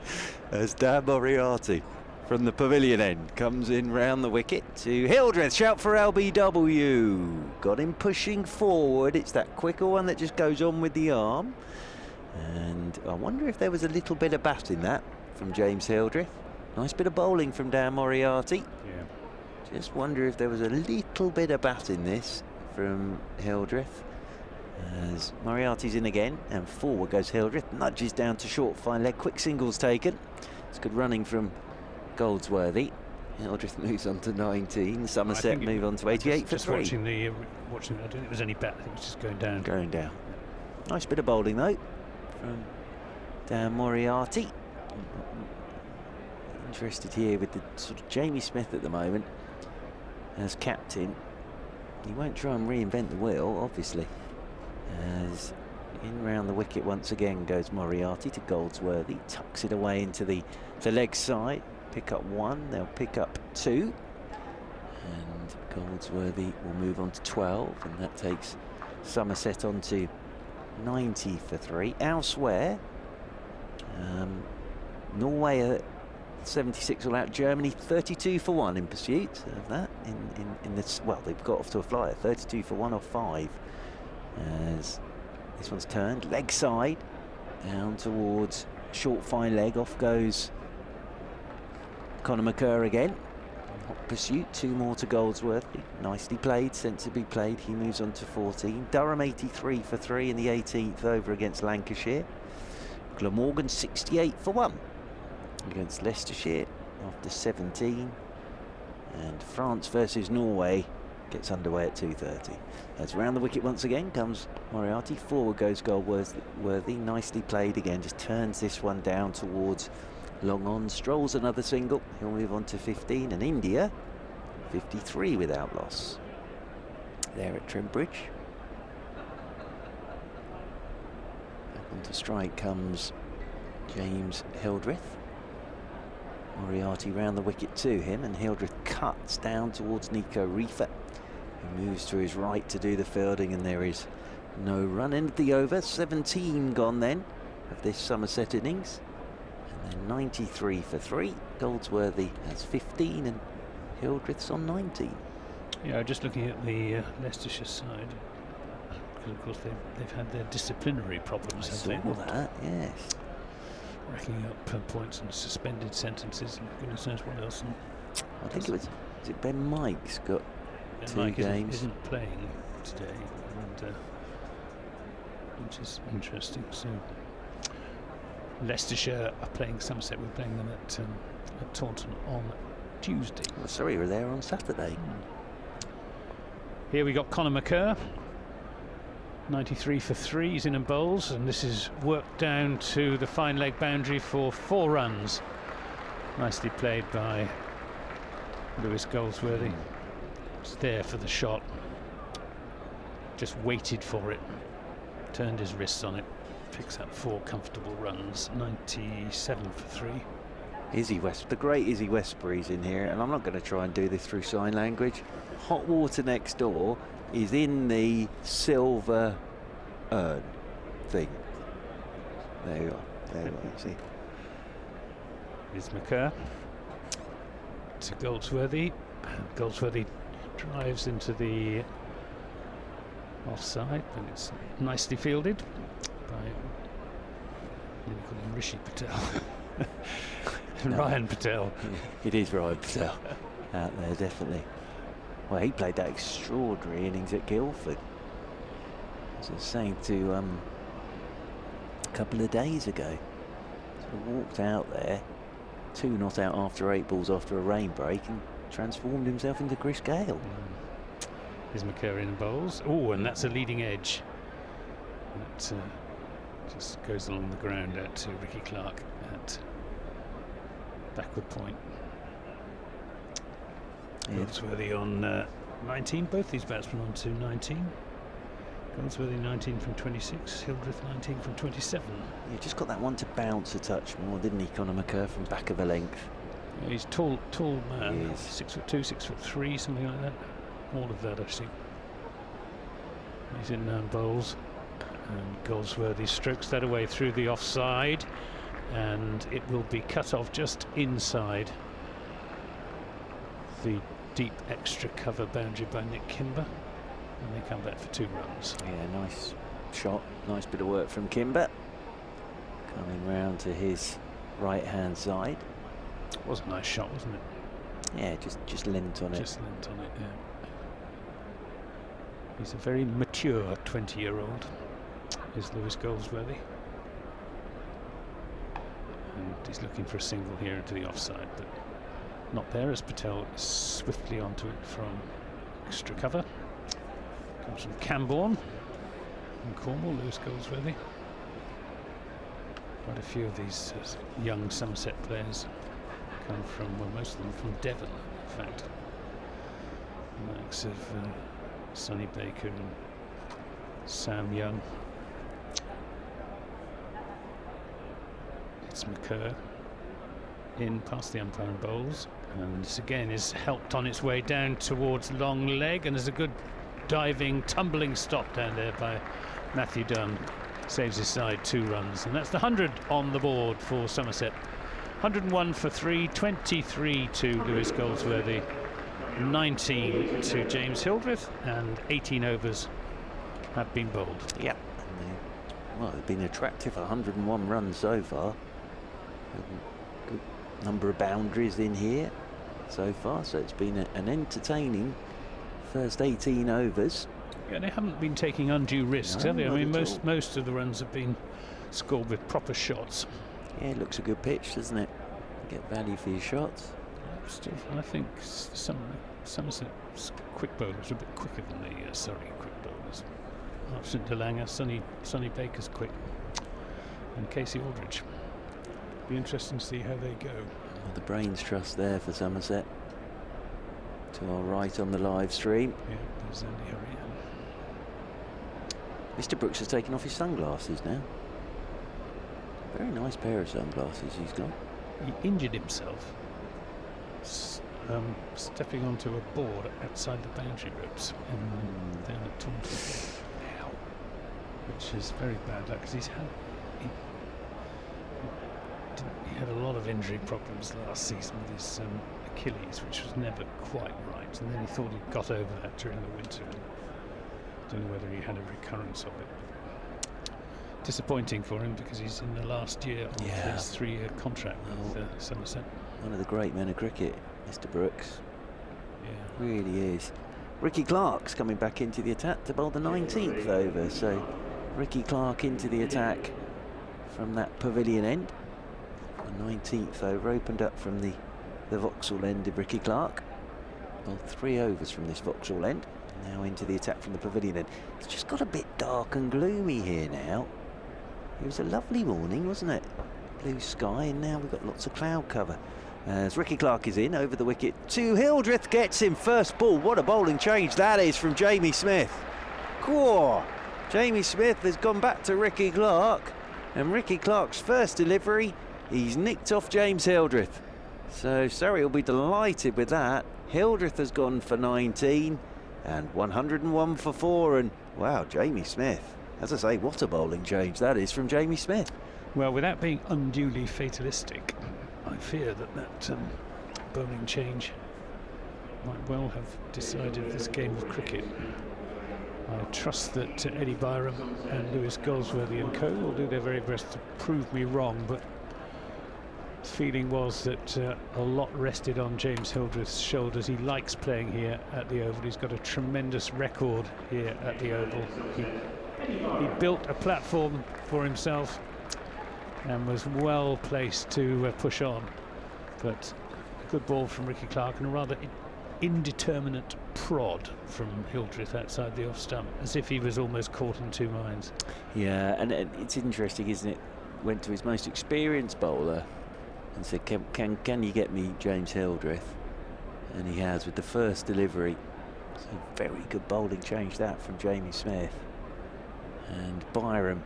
As Dan Moriarty from the pavilion end comes in round the wicket to Hildreth. Shout for LBW. Got him pushing forward. It's that quicker one that just goes on with the arm. And I wonder if there was a little bit of bat in that from James Hildreth. Nice bit of bowling from Dan Moriarty. Yeah. Just wonder if there was a little bit of bat in this from Hildreth. As Moriarty's in again, and forward goes Hildreth. Nudges down to short, fine leg. Quick singles taken. It's good running from Goldsworthy. Hildreth moves on to 19. Somerset move on to 88 for 3. Watching, I don't think there was any bat. I think it was just going down. Going down. Nice bit of bowling though from Dan Moriarty. Interested here with the sort of Jamie Smith at the moment as captain. He won't try and reinvent the wheel, obviously. As in round the wicket once again goes Moriarty to Goldsworthy. Tucks it away into the leg side. Pick up 1, they'll pick up 2. And Goldsworthy will move on to 12, and that takes Somerset on to 90 for 3. Elsewhere, Norway are 76 all out. Germany 32 for 1 in pursuit of that. In this, well, they've got off to a flyer. 32 for 1 or 5. As This one's turned, leg side, down towards short fine leg. Off goes Conor McCurr again. Hot pursuit, 2 more to Goldsworthy. Nicely played, sensibly played. He moves on to 14. Durham 83 for 3 in the 18th over against Lancashire. Glamorgan 68 for 1 against Leicestershire after 17. And France versus Norway gets underway at 2:30. As round the wicket once again comes Moriarty. Forward goes Goldsworthy. Nicely played again. Just turns this one down towards long on. Strolls another single. He'll move on to 15. And India 53 without loss. There at Trimbridge. Back onto strike comes James Hildreth. Moriarty round the wicket to him, and Hildreth cuts down towards Nico Riefer, who moves to his right to do the fielding, and there is no run. End of the over, 17 gone then of this Somerset innings, and then 93 for 3. Goldsworthy has 15 and Hildreth's on 19. Yeah, just looking at the Leicestershire side, because of course they've had their disciplinary problems. I saw that, yes. Racking up points and suspended sentences and goodness knows what else. And I think is it Ben Mike's got Ben 2 Mike games. isn't playing today, and which is interesting. So Leicestershire are playing Somerset. We're playing them at Taunton on Tuesday. Well, sorry, we're there on Saturday. Here we got Conor McCurr, 93 for 3, he's in and bowls, and this is worked down to the fine leg boundary for 4 runs. Nicely played by Lewis Goldsworthy. Was there for the shot, just waited for it, turned his wrists on it, picks up 4 comfortable runs. 97 for 3. Izzy West, the great Izzy Westbury's in here, and I'm not going to try and do this through sign language. Hot water next door is in the silver urn thing. There you are. There you are. See. Here's McCurr to Goldsworthy. Goldsworthy drives into the offside, but it's nicely fielded by, you call him Rishi Patel. No. Ryan Patel. It is Ryan Patel out there, definitely. Well, he played that extraordinary innings at Guildford. As I was saying to a couple of days ago. Sort of walked out there, 2 not out after 8 balls after a rain break, and transformed himself into Chris Gale. Here's McCurr in bowls. Oh, and that's a leading edge. That just goes along the ground out to Ricky Clark at backward point. Goldsworthy on 19, both these batsmen on to 19. Goldsworthy 19 from 26, Hildreth 19 from 27. Yeah, just got that one to bounce a touch more, didn't he, Conor McCurr, from back of a length. Yeah, he's tall man. He is. 6'2", 6'3", something like that. All of that, actually. He's in bowls, and Goldsworthy strokes that away through the offside, and it will be cut off just inside the deep extra cover boundary by Nick Kimber, and they come back for 2 runs. Yeah, nice shot, nice bit of work from Kimber. Coming round to his right hand side. It was a nice shot, wasn't it? Yeah, just lent on it. Just lent on it, yeah. He's a very mature 20-year-old, is Lewis Goldsworthy. And he's looking for a single here into the offside, but not there, as Patel is swiftly onto it from extra cover. Comes from Camborne in Cornwall, Lewis Goldsworthy. Quite a few of these young Somerset players come from, well, most of them from Devon, in fact. The likes of Sonny Baker and Sam Young. It's McCurr in past the umpire and bowls, and this again is helped on its way down towards long leg, and there's a good diving, tumbling stop down there by Matthew Dunn. Saves his side 2 runs, and that's the 100 on the board for Somerset. 101 for 3, 23 to Lewis Goldsworthy, 19 to James Hildreth, and 18 overs have been bowled. Yeah, and well, they've been attractive, 101 runs so far. Good number of boundaries in here so far, so it's been an entertaining first 18 overs. Yeah, they haven't been taking undue risks, have they? I mean, most of the runs have been scored with proper shots. Yeah, it looks a good pitch, doesn't it? Get value for your shots. Still, I think Somerset's quick bowlers are a bit quicker than the Surrey quick bowlers. Archant de Lange, Sonny Baker's quick, and Casey Aldridge. Be interesting to see how they go. Well, the brains trust there for Somerset. To our right on the live stream. Yeah, there's Andy Hurry. Mr. Brooks has taken off his sunglasses now. Very nice pair of sunglasses he's got. He injured himself stepping onto a board outside the boundary ropes down at Taunton, which is very bad luck because he had a lot of injury problems last season with his Achilles, which was never quite right, and then he thought he'd got over that during the winter. I don't know whether he had a recurrence of it. Disappointing for him because he's in the last year of his 3-year contract with Somerset. One of the great men of cricket, Mr. Brooks. Yeah, really is. Ricky Clark's coming back into the attack to bowl the 19th over. So Ricky Clark into the attack from that pavilion end. The 19th over opened up from the Vauxhall end of Ricky Clark. Well, 3 overs from this Vauxhall end. Now into the attack from the pavilion end. It's just got a bit dark and gloomy here now. It was a lovely morning, wasn't it? Blue sky, and now we've got lots of cloud cover. As Ricky Clark is in over the wicket to Hildreth, gets him first ball. What a bowling change that is from Jamie Smith. Cool. Jamie Smith has gone back to Ricky Clark, and Ricky Clark's first delivery, he's nicked off James Hildreth. So Surrey will be delighted with that. Hildreth has gone for 19 and 101 for 4, and wow, Jamie Smith. As I say, what a bowling change that is from Jamie Smith. Well, without being unduly fatalistic, I fear that bowling change might well have decided this game of cricket. I trust that Eddie Byram and Lewis Goldsworthy and co will do their very best to prove me wrong, but the feeling was that a lot rested on James Hildreth's shoulders. He likes playing here at the Oval. He's got a tremendous record here at the Oval. He built a platform for himself and was well placed to push on, but a good ball from Ricky Clark and a rather indeterminate prod from Hildreth outside the off stump, as if he was almost caught in two minds. Yeah, and it's interesting, isn't it? Went to his most experienced bowler and said, can you get me James Hildreth? And he has with the first delivery. So very good bowling change that from Jamie Smith. And Byram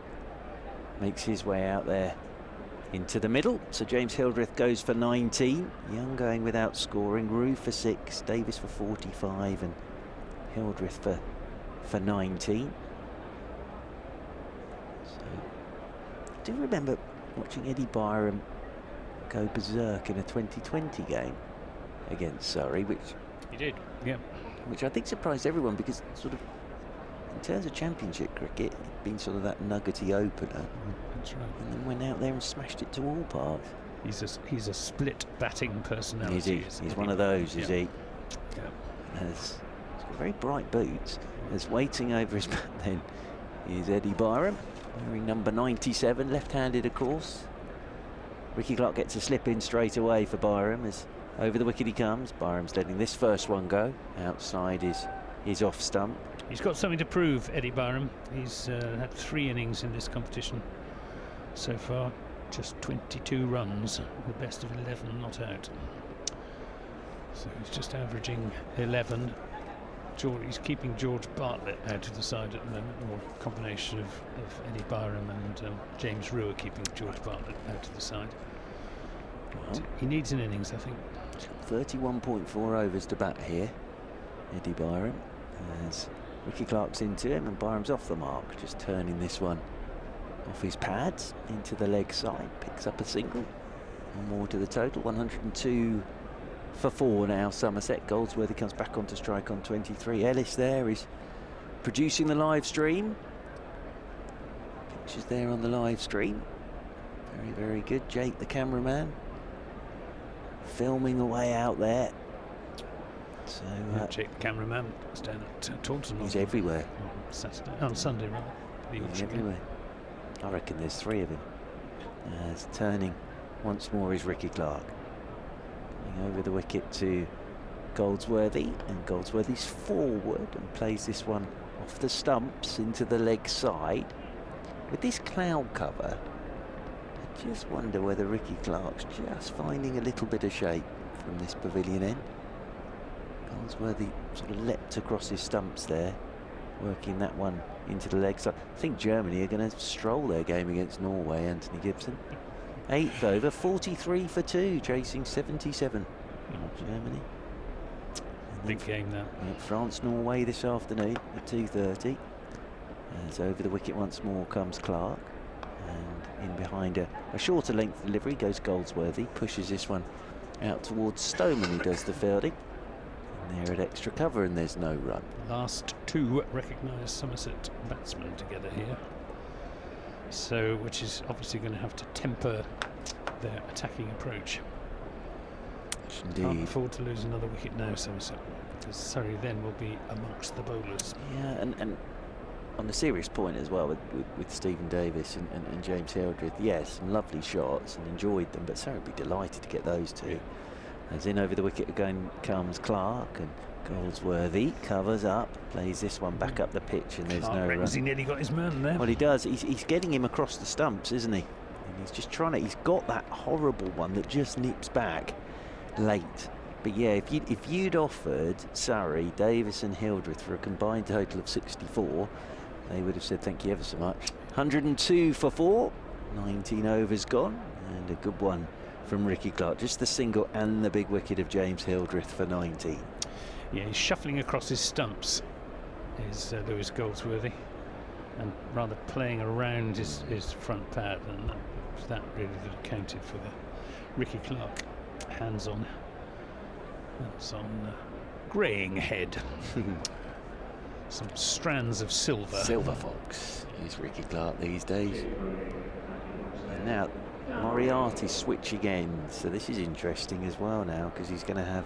makes his way out there into the middle. So James Hildreth goes for 19. Young going without scoring. Rue for 6. Davis for 45. And Hildreth for 19. So I do remember watching Eddie Byram go berserk in a 2020 game against Surrey, which he did, yeah. Which I think surprised everyone, because sort of in terms of championship cricket, it'd been sort of that nuggety opener. That's right. And then went out there and smashed it to all parts. He's a split batting personality. He's one of those, is he? Yeah. He's got very bright boots. As waiting over his bat then is Eddie Byram, wearing number 97, left-handed of course. Ricky Clark gets a slip in straight away for Byram as over the wicket he comes. Byram's letting this first one go. Outside is off stump. He's got something to prove, Eddie Byram. He's had 3 innings in this competition so far. Just 22 runs, the best of 11 not out. So he's just averaging 11. He's keeping George Bartlett out of the side at the moment, or a combination of Eddie Byram and James Rue keeping George Bartlett out of the side. Well, he needs an innings, I think. 31.4 overs to bat here, Eddie Byram. As Ricky Clark's into him and Byram's off the mark, just turning this one off his pads into the leg side, picks up a single. One more to the total, 102 for 4 now. Somerset. Goldsworthy comes back onto strike on 23. Ellis there is producing the live stream. pictures there on the live stream. Very, very good. Jake, the cameraman, filming away out there. So Jake, the cameraman, was down at Taunton. he's everywhere. On Sunday, rather. He's everywhere. I reckon there's 3 of him. As turning once more is Ricky Clark. Coming over the wicket to Goldsworthy, and Goldsworthy's forward and plays this one off the stumps into the leg side. With this cloud cover, I just wonder whether Ricky Clark's just finding a little bit of shape from this pavilion end. Goldsworthy sort of leapt across his stumps there, working that one into the leg side. I think Germany are going to stroll their game against Norway, Anthony Gibson. 8th over, 43 for 2, chasing 77. Germany. Big game now. France-Norway this afternoon at 2:30. As over the wicket once more comes Clark. And in behind a shorter length delivery goes Goldsworthy. Pushes this one out towards Stoneman, who does the fielding. And they're at extra cover and there's no run. Last 2 recognised Somerset batsmen together here. So, which is obviously going to have to temper their attacking approach. Indeed. Can't afford to lose another wicket now, Somerset, because Surrey then will be amongst the bowlers. Yeah, and on a serious point as well with Stephen Davis and James Hildreth, yes, some lovely shots and enjoyed them, but Surrey would be delighted to get those 2. As in over the wicket again comes Clark, and Goldsworthy covers up, plays this one back up the pitch, and there's no run. He nearly got his man there. Well, he does. He's getting him across the stumps, isn't he? And he's just trying to. He's got that horrible one that just nips back late. But yeah, if you'd offered Surrey, Davis and Hildreth for a combined total of 64, they would have said thank you ever so much. 102 for 4, 19 overs gone, and a good one from Ricky Clark. Just the single and the big wicket of James Hildreth for 19. Yeah, he's shuffling across his stumps, is Lewis Goldsworthy, and rather playing around his front pad, and that really accounted for the Ricky Clark hands on. That's on greying head. Some strands of silver. Silver fox is Ricky Clark these days. And now Moriarty switching ends, so this is interesting as well now, because he's going to have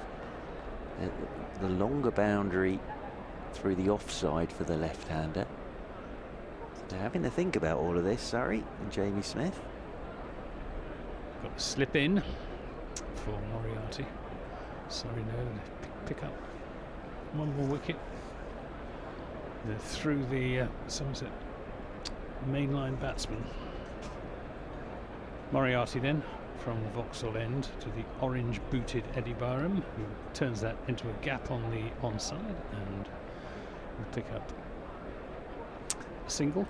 the longer boundary through the offside for the left-hander. So they're having to think about all of this, Surrey and Jamie Smith. Got to slip in for Moriarty. Sorry, no, pick up one more wicket. They're through the Somerset mainline batsman. Moriarty then from the Vauxhall end to the orange booted Eddie Byram, who turns that into a gap on the onside and will pick up a single.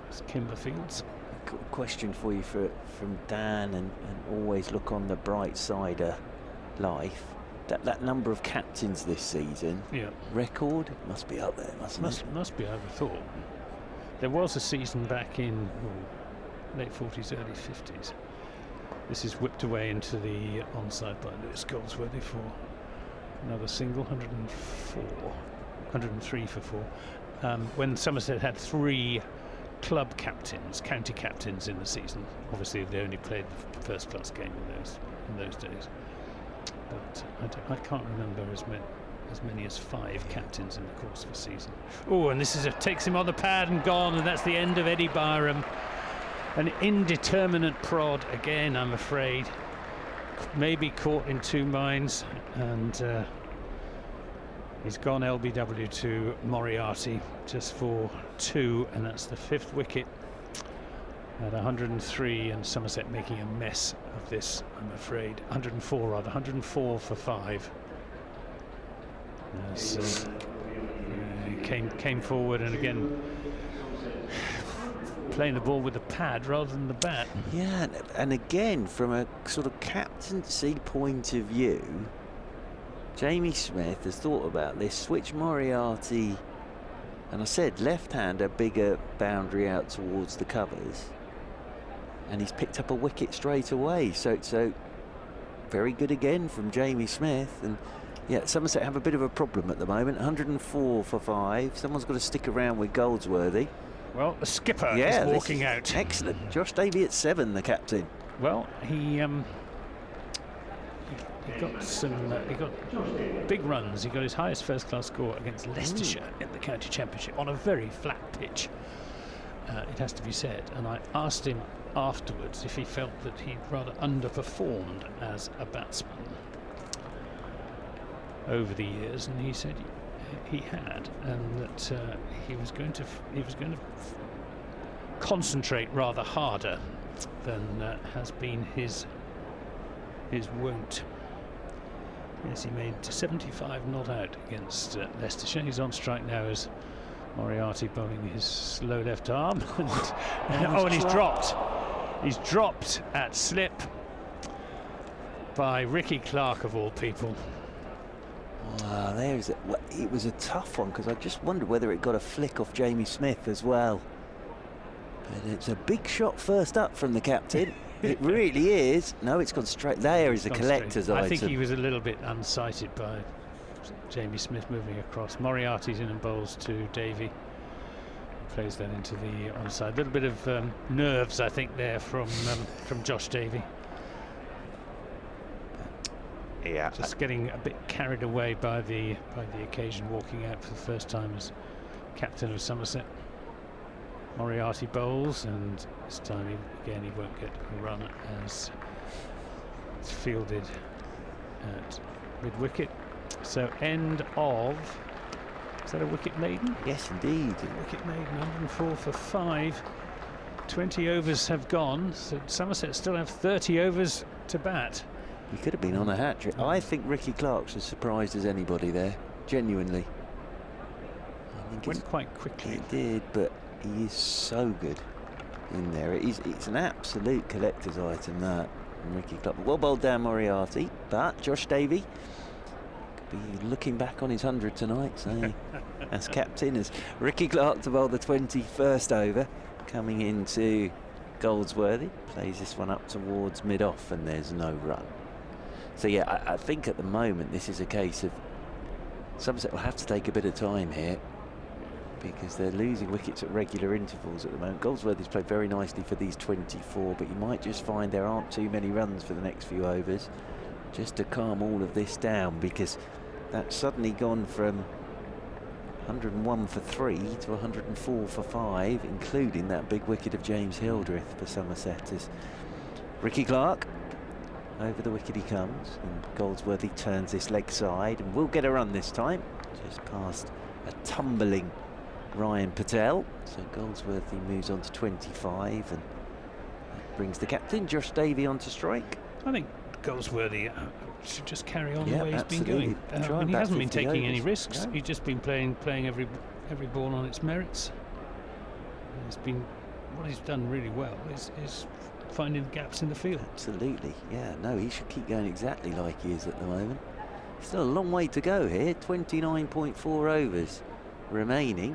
It's Kimber Fields. Question for you from Dan, and always look on the bright side of life. That number of captains this season, yeah, record must be up there, must be, I would have thought. There was a season back in late 40s, early 50s. This is whipped away into the onside by Lewis Goldsworthy for another single, 103 for 4. When Somerset had 3 club captains, county captains in the season. Obviously, they only played the first-class game in those days. But I can't remember as many as 5 captains in the course of a season. Oh, and this takes him on the pad and gone, and that's the end of Eddie Byram. An indeterminate prod again, I'm afraid. Maybe caught in 2 minds, and he's gone LBW to Moriarty just for 2, and that's the 5th wicket at 103, and Somerset making a mess of this, I'm afraid. 104 rather, 104 for 5. As, came forward, and again playing the ball with the pad rather than the bat. Yeah, and again, from a sort of captaincy point of view, Jamie Smith has thought about this, switch Moriarty, and I said left-hander, bigger boundary out towards the covers, and he's picked up a wicket straight away. So very good again from Jamie Smith. And yeah, Somerset have a bit of a problem at the moment. 104 for 5. Someone's got to stick around with Goldsworthy. Well, the skipper is walking out. Excellent. Josh Davey at 7, the captain. Well, he got he got big runs. He got his highest first-class score against Leicestershire in the county championship on a very flat pitch. It has to be said. And I asked him afterwards if he felt that he'd rather underperformed as a batsman over the years, and he said he had, and that he was going to concentrate rather harder than has been his wont. Yes, he made 75 not out against Leicestershire. He's on strike now as Moriarty bowling his slow left arm. And he's dropped. He's dropped at slip by Ricky Clark, of all people. Wow, there's it. Well, it was a tough one, because I just wondered whether it got a flick off Jamie Smith as well. But it's a big shot first up from the captain. It really is. No, it's gone straight. There is a collector's item. I think he was a little bit unsighted by Jamie Smith moving across. Moriarty's in and bowls to Davey. Plays that into the onside. A little bit of nerves, I think, there from Josh Davey. Yeah, just getting a bit carried away by the occasion, walking out for the first time as captain of Somerset. Moriarty bowls, and this time he won't get a run as it's fielded at mid-wicket. So end of, is that a wicket maiden? Yes, indeed. Wicket maiden, 104 for 5. 20 overs have gone, so Somerset still have 30 overs to bat. He could have been on a hat-trick. I think Ricky Clark's as surprised as anybody there, genuinely. I think went quite quickly. It did, but he is so good in there. It's an absolute collector's item, that, from Ricky Clark. Well bowled down Moriarty, but Josh Davey could be looking back on his 100 tonight, so as captain, as Ricky Clark to bowl the 21st over, coming into Goldsworthy, plays this one up towards mid-off, and there's no run. So yeah, I think at the moment this is a case of Somerset will have to take a bit of time here, because they're losing wickets at regular intervals at the moment. Goldsworthy's played very nicely for these 24, but you might just find there aren't too many runs for the next few overs, just to calm all of this down, because that's suddenly gone from 101 for 3 to 104 for 5, including that big wicket of James Hildreth for Somerset. As Ricky Clark, over the wicket he comes, and Goldsworthy turns this leg side and will get a run this time, just past a tumbling Ryan Patel. So Goldsworthy moves on to 25, and that brings the captain Josh Davey onto strike. I think Goldsworthy should just carry on the way he's absolutely been going. He hasn't been taking any risks. No. He's just been playing every ball on its merits. What he's done really well is finding gaps in the field. Absolutely, yeah. No, he should keep going exactly like he is at the moment. Still a long way to go here. 29.4 overs remaining.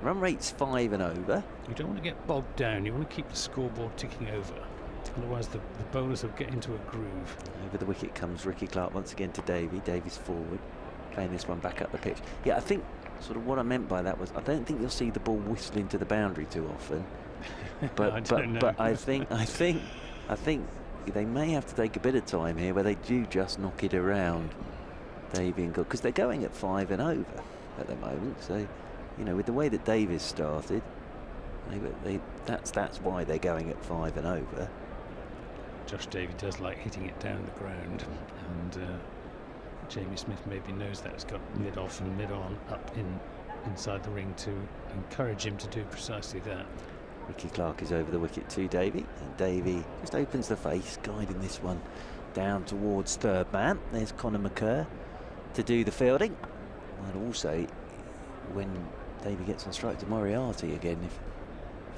Run rate's 5 and over. You don't want to get bogged down. You want to keep the scoreboard ticking over. Otherwise, the bowlers will get into a groove. Over the wicket comes Ricky Clark once again to Davey. Davies forward, playing this one back up the pitch. Yeah, I think sort of what I meant by that was I don't think you'll see the ball whistling to the boundary too often. But I think they may have to take a bit of time here where they do just knock it around Davey and because they're going at 5 and over at the moment. So, you know, with the way that Davies started, that's why they're going at 5 and over. Josh Davey does like hitting it down the ground, and Jamie Smith maybe knows that. It's got mid off and mid on up inside the ring to encourage him to do precisely that. Ricky Clark is over the wicket to Davey, and Davey just opens the face, guiding this one down towards third man. There's Conor McCurr to do the fielding, and also when Davey gets on strike to Moriarty again, if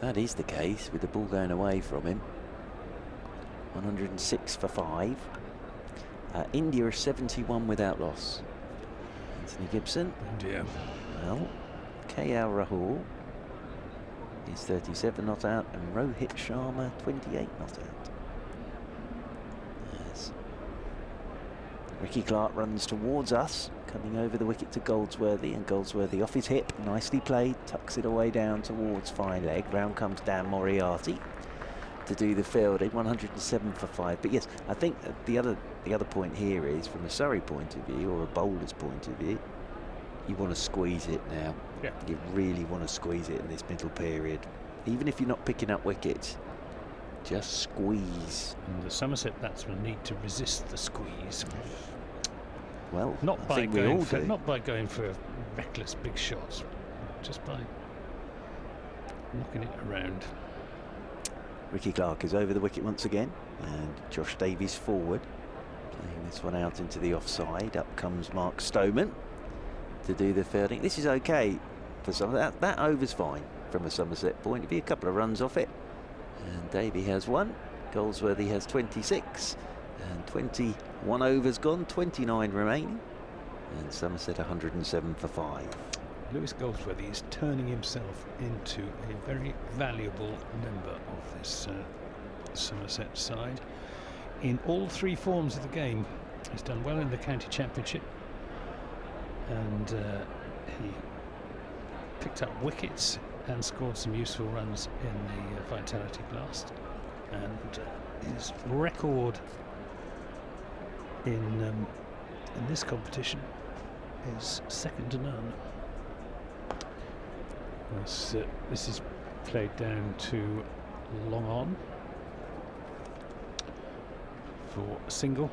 that is the case, with the ball going away from him. 106 for 5. India are 71 without loss. Anthony Gibson. India. Well, KL Rahul is 37 not out, and Rohit Sharma 28 not out. Yes. Ricky Clark runs towards us, coming over the wicket to Goldsworthy, and Goldsworthy off his hip, nicely played, tucks it away down towards fine leg. Round comes Dan Moriarty to do the fielding, 107 for 5. But yes, I think the other point here is, from a Surrey point of view, or a bowler's point of view, you want to squeeze it now. Yeah. You really want to squeeze it in this middle period. Even if you're not picking up wickets, just squeeze. And the Somerset batsmen need to resist the squeeze. Well, Not I by think we going all for, do. not by going for reckless big shots, just by knocking it around. Ricky Clark is over the wicket once again, and Josh Davies forward, playing this one out into the offside. Up comes Mark Stoneman to do the fielding. This is okay for some. That over's fine from a Somerset point of view. A couple of runs off it, and Davey has one. Goldsworthy has 26, and 21 overs gone, 29 remaining, and Somerset 107 for 5. Lewis Goldsworthy is turning himself into a very valuable member of this Somerset side in all three forms of the game. He's done well in the county championship, and he picked up wickets and scored some useful runs in the Vitality Blast, and his record in this competition is second to none. This is played down to long on for a single.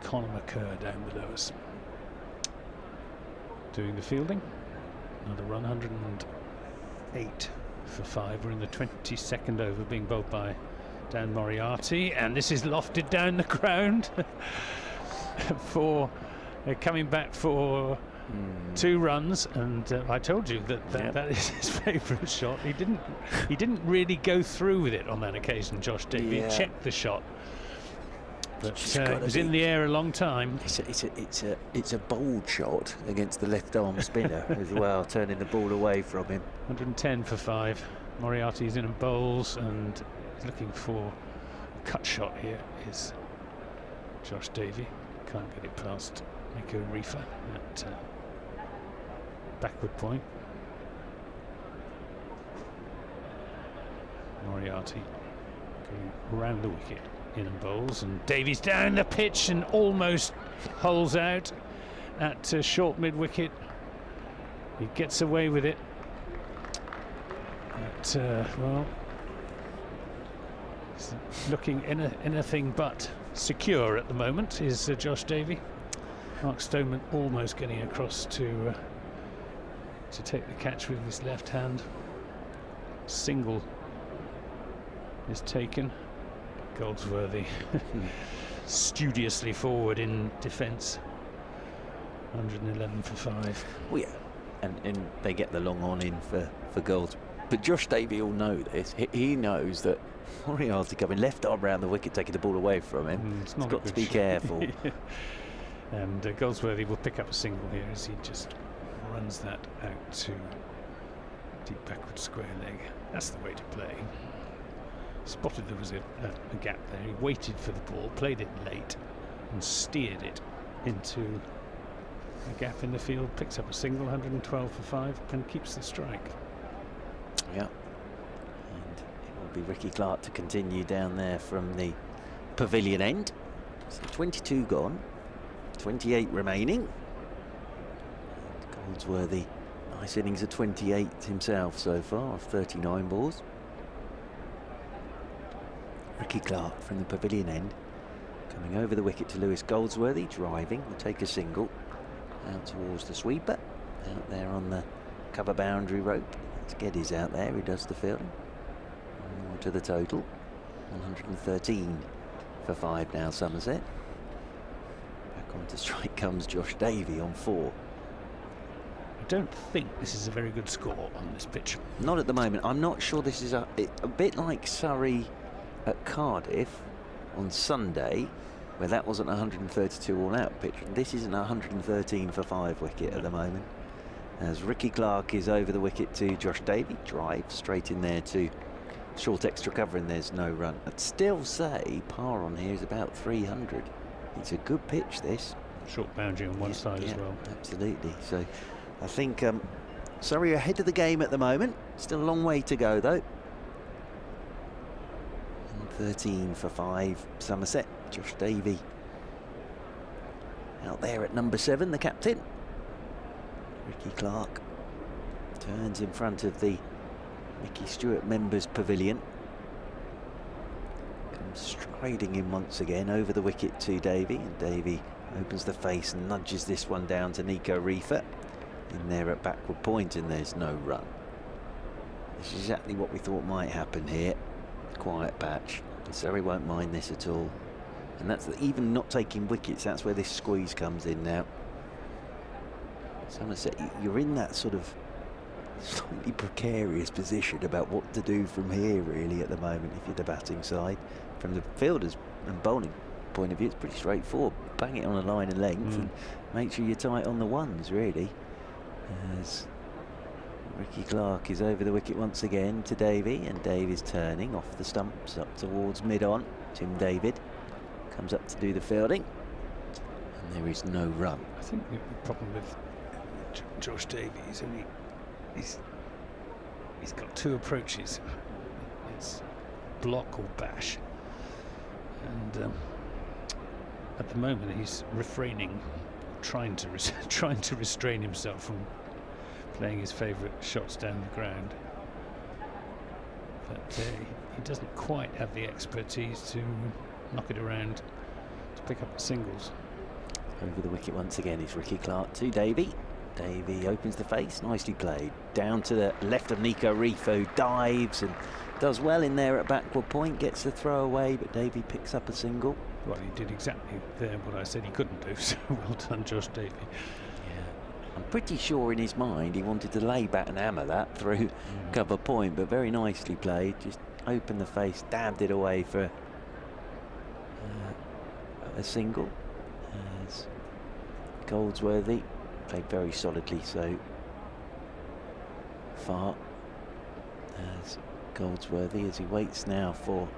Conor McCurr down below us doing the fielding. Another run, 108 for 5. We're in the 22nd over, being bowled by Dan Moriarty, and this is lofted down the ground for coming back for 2 runs. And I told you that that is his favourite shot. He didn't really go through with it on that occasion. Josh Davey checked the shot, but it was in the air a long time. It's a bold shot against the left arm spinner as well, turning the ball away from him. 110 for 5. Moriarty's in and bowls, and he's looking for a cut shot. Here is Josh Davey. Can't get it past Nico Reefer at backward point. Moriarty going round the wicket, in and bowls, and Davies down the pitch and almost holes out at short mid wicket. He gets away with it. But well, he's looking anything but secure at the moment is Josh Davey. Mark Stoneman almost getting across to take the catch with his left hand. Single is taken. Goldsworthy studiously forward in defence. 111 for 5. Well, yeah, and they get the long on in for goals. But Josh Davey will know this. He knows that Moriarty coming left arm round the wicket, taking the ball away from him. He's got to be careful. And Goldsworthy will pick up a single here as he just runs that out to deep backward square leg. That's the way to play. Spotted there was a gap there. He waited for the ball, played it late, and steered it into a gap in the field. Picks up a single, 112 for 5, and keeps the strike. Yeah. And it will be Ricky Clark to continue down there from the pavilion end. So 22 gone, 28 remaining. And Goldsworthy, nice innings of 28 himself so far, of 39 balls. Ricky Clark from the pavilion end, coming over the wicket to Lewis Goldsworthy, driving, will take a single out towards the sweeper, out there on the cover boundary rope. It's Geddes out there who does the fielding. More to the total, 113 for 5 now, Somerset. Back onto strike comes Josh Davey on 4. I don't think this is a very good score on this pitch. Not at the moment. I'm not sure this is a bit like Surrey at Cardiff on Sunday, where that wasn't a 132 all-out pitch. This isn't a 113 for 5 wicket at the moment, as Ricky Clark is over the wicket to Josh Davey. Drive straight in there to short extra cover, and there's no run. I'd still say par on here is about 300. It's a good pitch, this. short boundary on one side as well. Absolutely. So I think Surrey are ahead of the game at the moment. Still a long way to go though. And 13 for 5, Somerset. Josh Davey out there at number 7, the captain. Ricky Clark turns in front of the Mickey Stewart members pavilion. Comes striding in once again over the wicket to Davey, and Davey opens the face and nudges this one down to Nico Riefer. In there at backward point, and there's no run. This is exactly what we thought might happen here. Quiet patch. Surrey won't mind this at all. And that's even not taking wickets, that's where this squeeze comes in now. Somerset, you're in that sort of slightly precarious position about what to do from here really at the moment if you're the batting side. From the fielders and bowling point of view, it's pretty straightforward. Bang it on a line of length and make sure you're tight on the ones really. As Ricky Clark is over the wicket once again to Davey, and Davies turning off the stumps up towards mid-on. Tim David comes up to do the fielding, and there is no run. I think the problem with Josh Davies, he's got two approaches. It's block or bash, and at the moment he's refraining, trying to restrain himself from playing his favourite shots down the ground. But he doesn't quite have the expertise to knock it around to pick up the singles. Over the wicket once again is Ricky Clark to Davey. Davey opens the face, nicely played. Down to the left of Nico Riefer, who dives and does well in there at backward point, gets the throw away, but Davey picks up a single. Well, he did exactly there what I said he couldn't do, so well done, Josh Davey. Yeah, I'm pretty sure in his mind he wanted to lay back and hammer that through cover point, but very nicely played. Just opened the face, dabbed it away for a single. As Goldsworthy played very solidly so far. As Goldsworthy, as he waits now for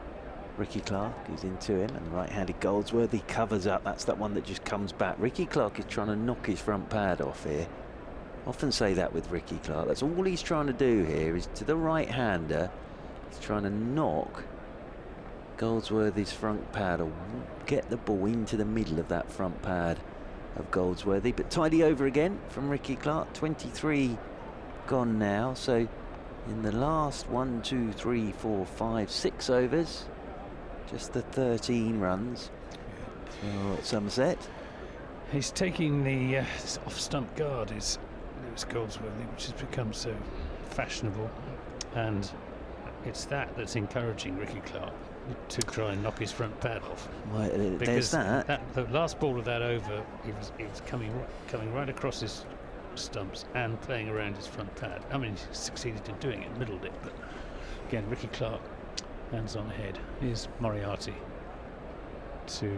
Ricky Clark, who's into him, and the right-handed Goldsworthy covers up. That's that one that just comes back. Ricky Clark is trying to knock his front pad off here. Often say that with Ricky Clark. That's all he's trying to do here, is to the right-hander. He's trying to knock Goldsworthy's front pad, or get the ball into the middle of that front pad of Goldsworthy. But tidy over again from Ricky Clark. 23 gone now, so in the last 1, 2, 3, 4, 5, 6 overs, just the 13 runs for Somerset. He's taking the off-stump guard, is Lewis Goldsworthy, which has become so fashionable, and it's that's encouraging Ricky Clark to try and knock his front pad off. Well, there's because that. The last ball of that over, he was coming right across his stumps and playing around his front pad. I mean, he succeeded in doing it, middled it, but again, Ricky Clark, hands on head. Here's Moriarty to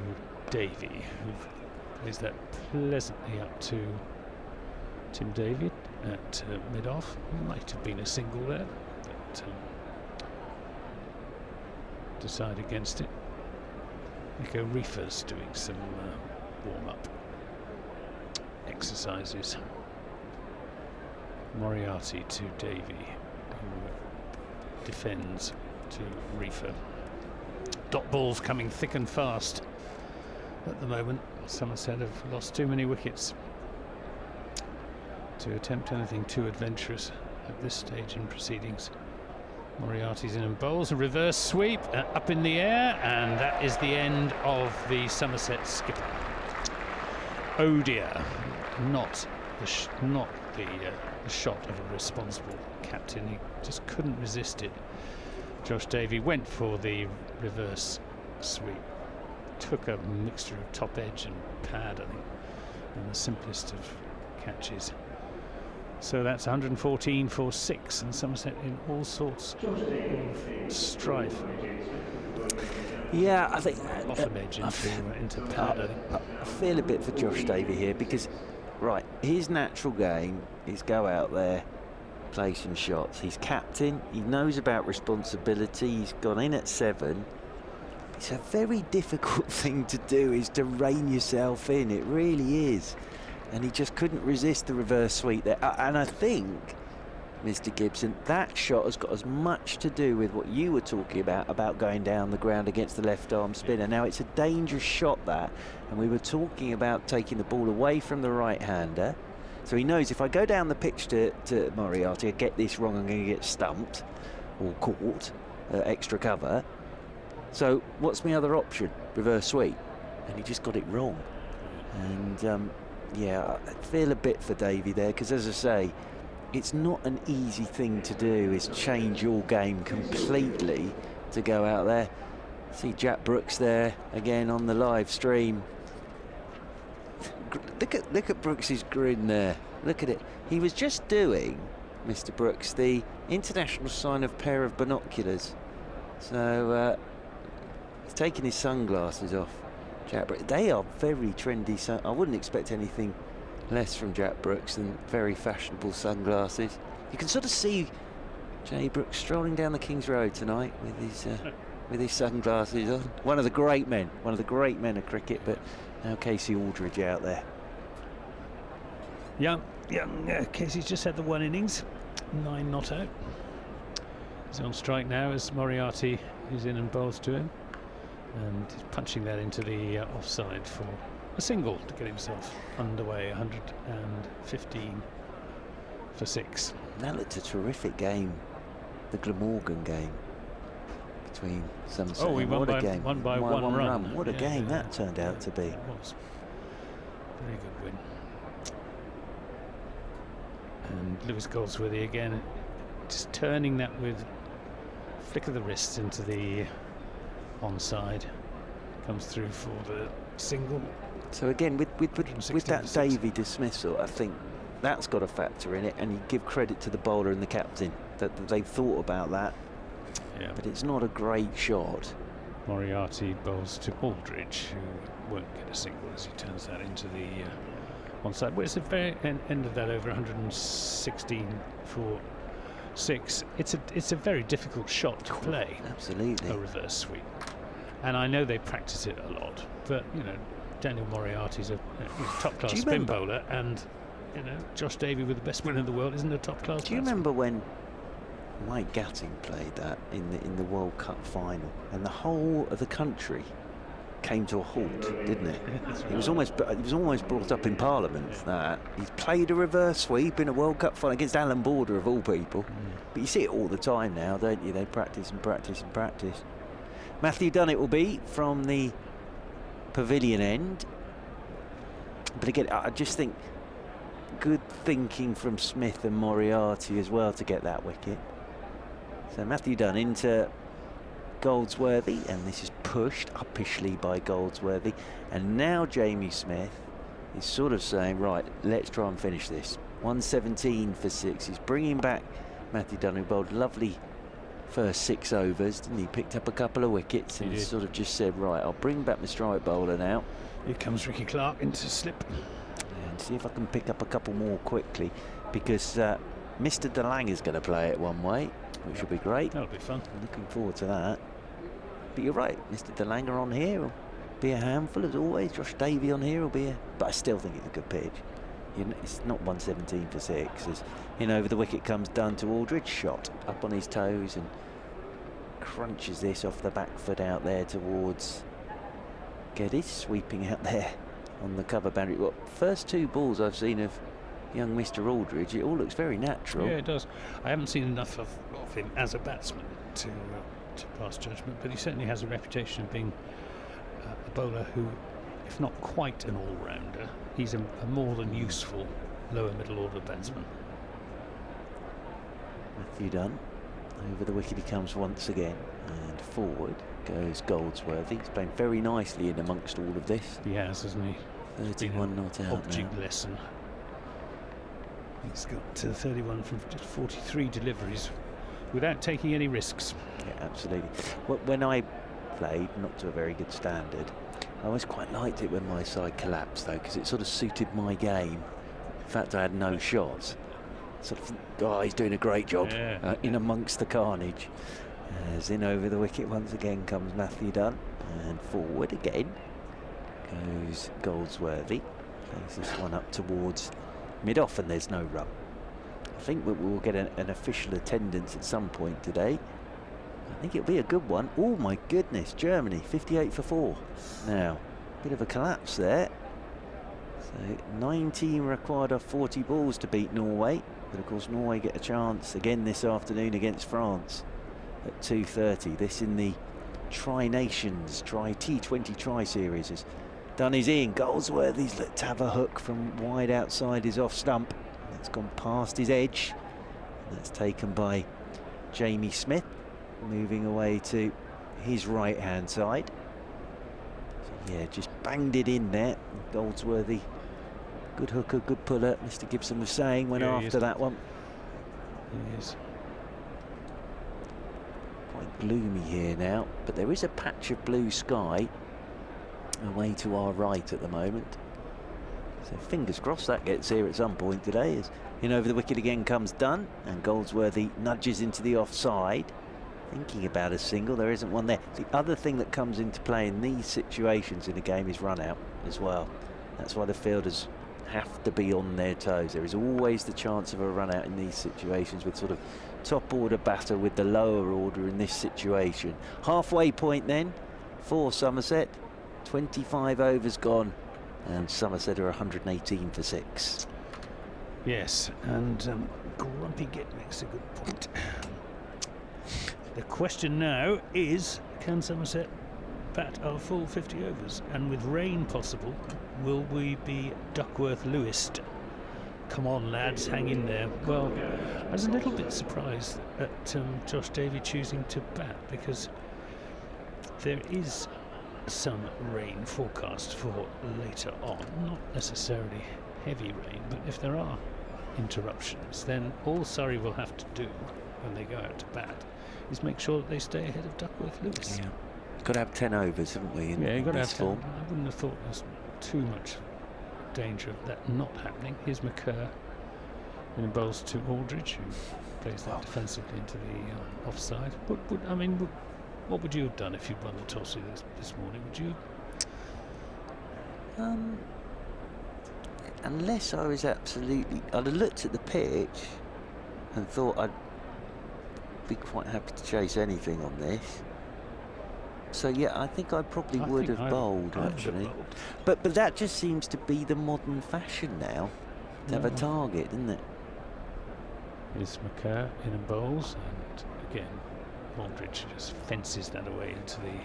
Davey, who plays that pleasantly up to Tim David at mid-off. Might have been a single there, but decide against it. Nico Riefer's doing some warm-up exercises. Moriarty to Davey, who defends to Riefer. Dot balls coming thick and fast at the moment. Somerset have lost too many wickets to attempt anything too adventurous at this stage in proceedings. Moriarty's in and bowls a reverse sweep up in the air, and that is the end of the Somerset skipper. Oh dear, not the shot of a responsible captain. He just couldn't resist it. Josh Davey went for the reverse sweep, took a mixture of top edge and pad, I think, and the simplest of catches. So that's 114 for 6, and Somerset in all sorts of strife. Yeah, I think bottom edge into pad. I feel a bit for Josh Davey here, because right, his natural game is go out there, play some shots. He's captain, he knows about responsibility, he's gone in at 7. it's a very difficult thing to do, is to rein yourself in. It really is. And he just couldn't resist the reverse sweep there. And I think, Mr. Gibson, that shot has got as much to do with what you were talking about going down the ground against the left arm spinner. Now, it's a dangerous shot, that, and we were talking about taking the ball away from the right-hander. So he knows if I go down the pitch to Moriarty, I get this wrong, I'm going to get stumped or caught, extra cover. So what's my other option? Reverse sweep. And he just got it wrong. And yeah, I feel a bit for Davey there, because as I say, it's not an easy thing to do, is change your game completely to go out there. See Jack Brooks there again on the live stream. Look at Brooks's grin there. Look at it. He was just doing, Mr. Brooks, the international sign of pair of binoculars. So he's taking his sunglasses off. Jack Brooks. They are very trendy. I wouldn't expect anything less from Jack Brooks than very fashionable sunglasses. You can sort of see Jay Brooks strolling down the King's Road tonight with his sunglasses on. One of the great men of cricket, but now Casey Aldridge out there. Young Casey's just had the one innings, 9 not out. He's on strike now as Moriarty is in and bowls to him, and he's punching that into the offside for a single to get himself underway. 115 for 6. That looked a terrific game, the Glamorgan game between Somerset. Oh, we won by one run. What a game that turned out to be. It was a very good win. And Lewis Goldsworthy again, just turning that with flick of the wrist into the onside. Comes through for the single. So again, with that Davey dismissal, I think that's got a factor in it, and you give credit to the bowler and the captain that they've thought about that. Yeah. But it's not a great shot. Moriarty bowls to Aldridge, who won't get a single as he turns that into the onside. Well, it's the very end of that over. 116 for 6. It's a very difficult shot to play. Absolutely. A reverse sweep. And I know they practice it a lot, but you know, Daniel Moriarty's a top-class spin bowler, and you know, Josh Davey, with the best winner in the world, isn't a top-class. Do you remember when Mike Gatting played that in the World Cup final, and the whole of the country came to a halt, didn't it? It was almost brought up in Parliament that he's played a reverse sweep in a World Cup final against Alan Border of all people. But you see it all the time now, don't you? They practice and practice and practice. Matthew Dunn it will be from the pavilion end. But again, I just think good thinking from Smith and Moriarty as well to get that wicket. So Matthew Dunn into Goldsworthy, and this is pushed uppishly by Goldsworthy, and now Jamie Smith is sort of saying, right, let's try and finish this. 117 for 6. He's bringing back Matthew Dunn, who bowled lovely first 6 overs, didn't he? Picked up a couple of wickets and sort of just said, right, I'll bring back my strike bowler now. Here comes Ricky Clark into slip. And see if I can pick up a couple more quickly, because Mr. DeLang is going to play it one way, which will be great. That'll be fun. I'm looking forward to that. But you're right, Mr. DeLang on here will be a handful as always. Josh Davey on here will be a... But I still think it's a good pitch. It's not 117 for 6. As in over the wicket comes Dunn to Aldridge, shot up on his toes and crunches this off the back foot out there towards Geddes, sweeping out there on the cover boundary. Well, first 2 balls I've seen of young Mr. Aldridge, it all looks very natural. Yeah, it does. I haven't seen enough of him as a batsman to pass judgment, but he certainly has a reputation of being a bowler who, if not quite an all-rounder, he's a more than useful lower middle order batsman. Matthew Dunn, over the wicket he comes once again, and forward goes Goldsworthy. He's playing very nicely in amongst all of this. He has, hasn't he? 31 not out object now. lesson. He's got 31 from just 43 deliveries without taking any risks. Yeah, absolutely. When I played, not to a very good standard, I always quite liked it when my side collapsed, though, because it sort of suited my game. In fact, I had no shots. Sort of, oh, he's doing a great job in amongst the carnage. As in over the wicket once again comes Matthew Dunn, and forward again goes Goldsworthy. Plays this one up towards mid-off, and there's no run. I think we'll get an official attendance at some point today. I think it'll be a good one. Oh my goodness, Germany 58 for 4. Now, bit of a collapse there. So 19 required off 40 balls to beat Norway, but of course Norway get a chance again this afternoon against France at 2:30. This in the Tri-Nations T20 Tri-Series. As Dunn is in, Goldsworthy's looked to have a hook from wide outside his off stump. That's gone past his edge. That's taken by Jamie Smith, moving away to his right hand side. So yeah, just banged it in there. Goldsworthy, good hooker, good puller, Mr. Gibson was saying when after that one. He is. Quite gloomy here now, but there is a patch of blue sky away to our right at the moment. So fingers crossed that gets here at some point today. As in over the wicket again comes Dunn, and Goldsworthy nudges into the offside, thinking about a single. There isn't one there. The other thing that comes into play in these situations in a game is run out as well. That's why the fielders have to be on their toes. There is always the chance of a run out in these situations with sort of top order batter with the lower order in this situation. Halfway point then for Somerset. 25 overs gone, and Somerset are 118 for 6. Yes, and Grumpy Git makes a good point. The question now is, can Somerset bat our full 50 overs? And with rain possible, will we be Duckworth-Lewis'd? Come on, lads, hang in there. Well, I was a little bit surprised at Josh Davey choosing to bat, because there is some rain forecast for later on. Not necessarily heavy rain, but if there are interruptions, then all Surrey will have to do when they go out to bat is make sure that they stay ahead of Duckworth-Lewis. Yeah, got to have 10 overs, haven't we? Yeah, you've got to have 10. Form. I wouldn't have thought there's too much danger of that not happening. Here's McCurr in bowls to Aldridge, who plays that defensively into the offside. What would you have done if you'd won the toss this morning? Would you? Unless I was I'd have looked at the pitch and thought I'd be quite happy to chase anything on this. So yeah, I think I probably would have bowled actually. But that just seems to be the modern fashion now, to have a target, isn't it? Here's McCurr in bowls, and again Aldridge just fences that away into the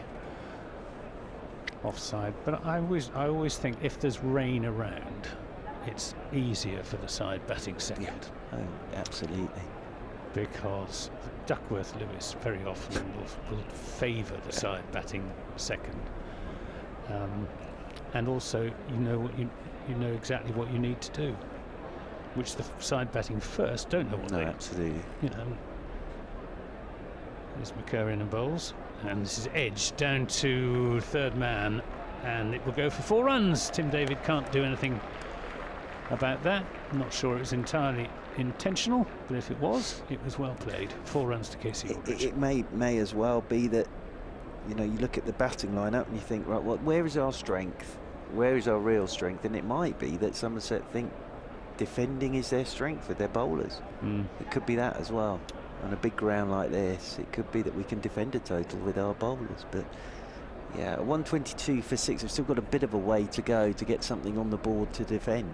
offside. But I always think if there's rain around, it's easier for the side batting second. Yeah. Oh, absolutely. Because Duckworth-Lewis very often will favour the side batting second, and also you know exactly what you need to do, which the side batting first don't know what they. Absolutely. You know. There's McCurr in bowls, and this is Edge down to third man, and it will go for 4 runs. Tim David can't do anything about that. I'm not sure it was entirely intentional, but if it was well played. 4 runs to Casey Aldridge. It may as well be that, you know, you look at the batting lineup and you think, right, well, where is our strength? Where is our real strength? And it might be that Somerset think defending is their strength with their bowlers. It could be that as well. On a big ground like this, it could be that we can defend a total with our bowlers. But yeah, 122 for 6. We've still got a bit of a way to go to get something on the board to defend.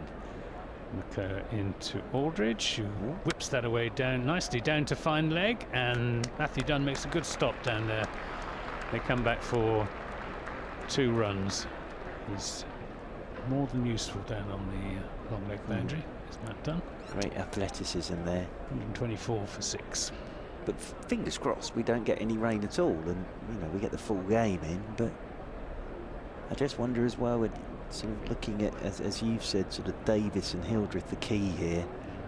McCurr into Aldridge, who whips that away nicely down to fine leg, and Matthew Dunn makes a good stop down there. They come back for 2 runs. He's more than useful down on the long leg boundary. Is Matt Dunn? Great athleticism there. 124 for 6. But fingers crossed we don't get any rain at all, and you know we get the full game in. But I just wonder as well, sort of looking at, as you've said, sort of Davis and Hildreth the key here.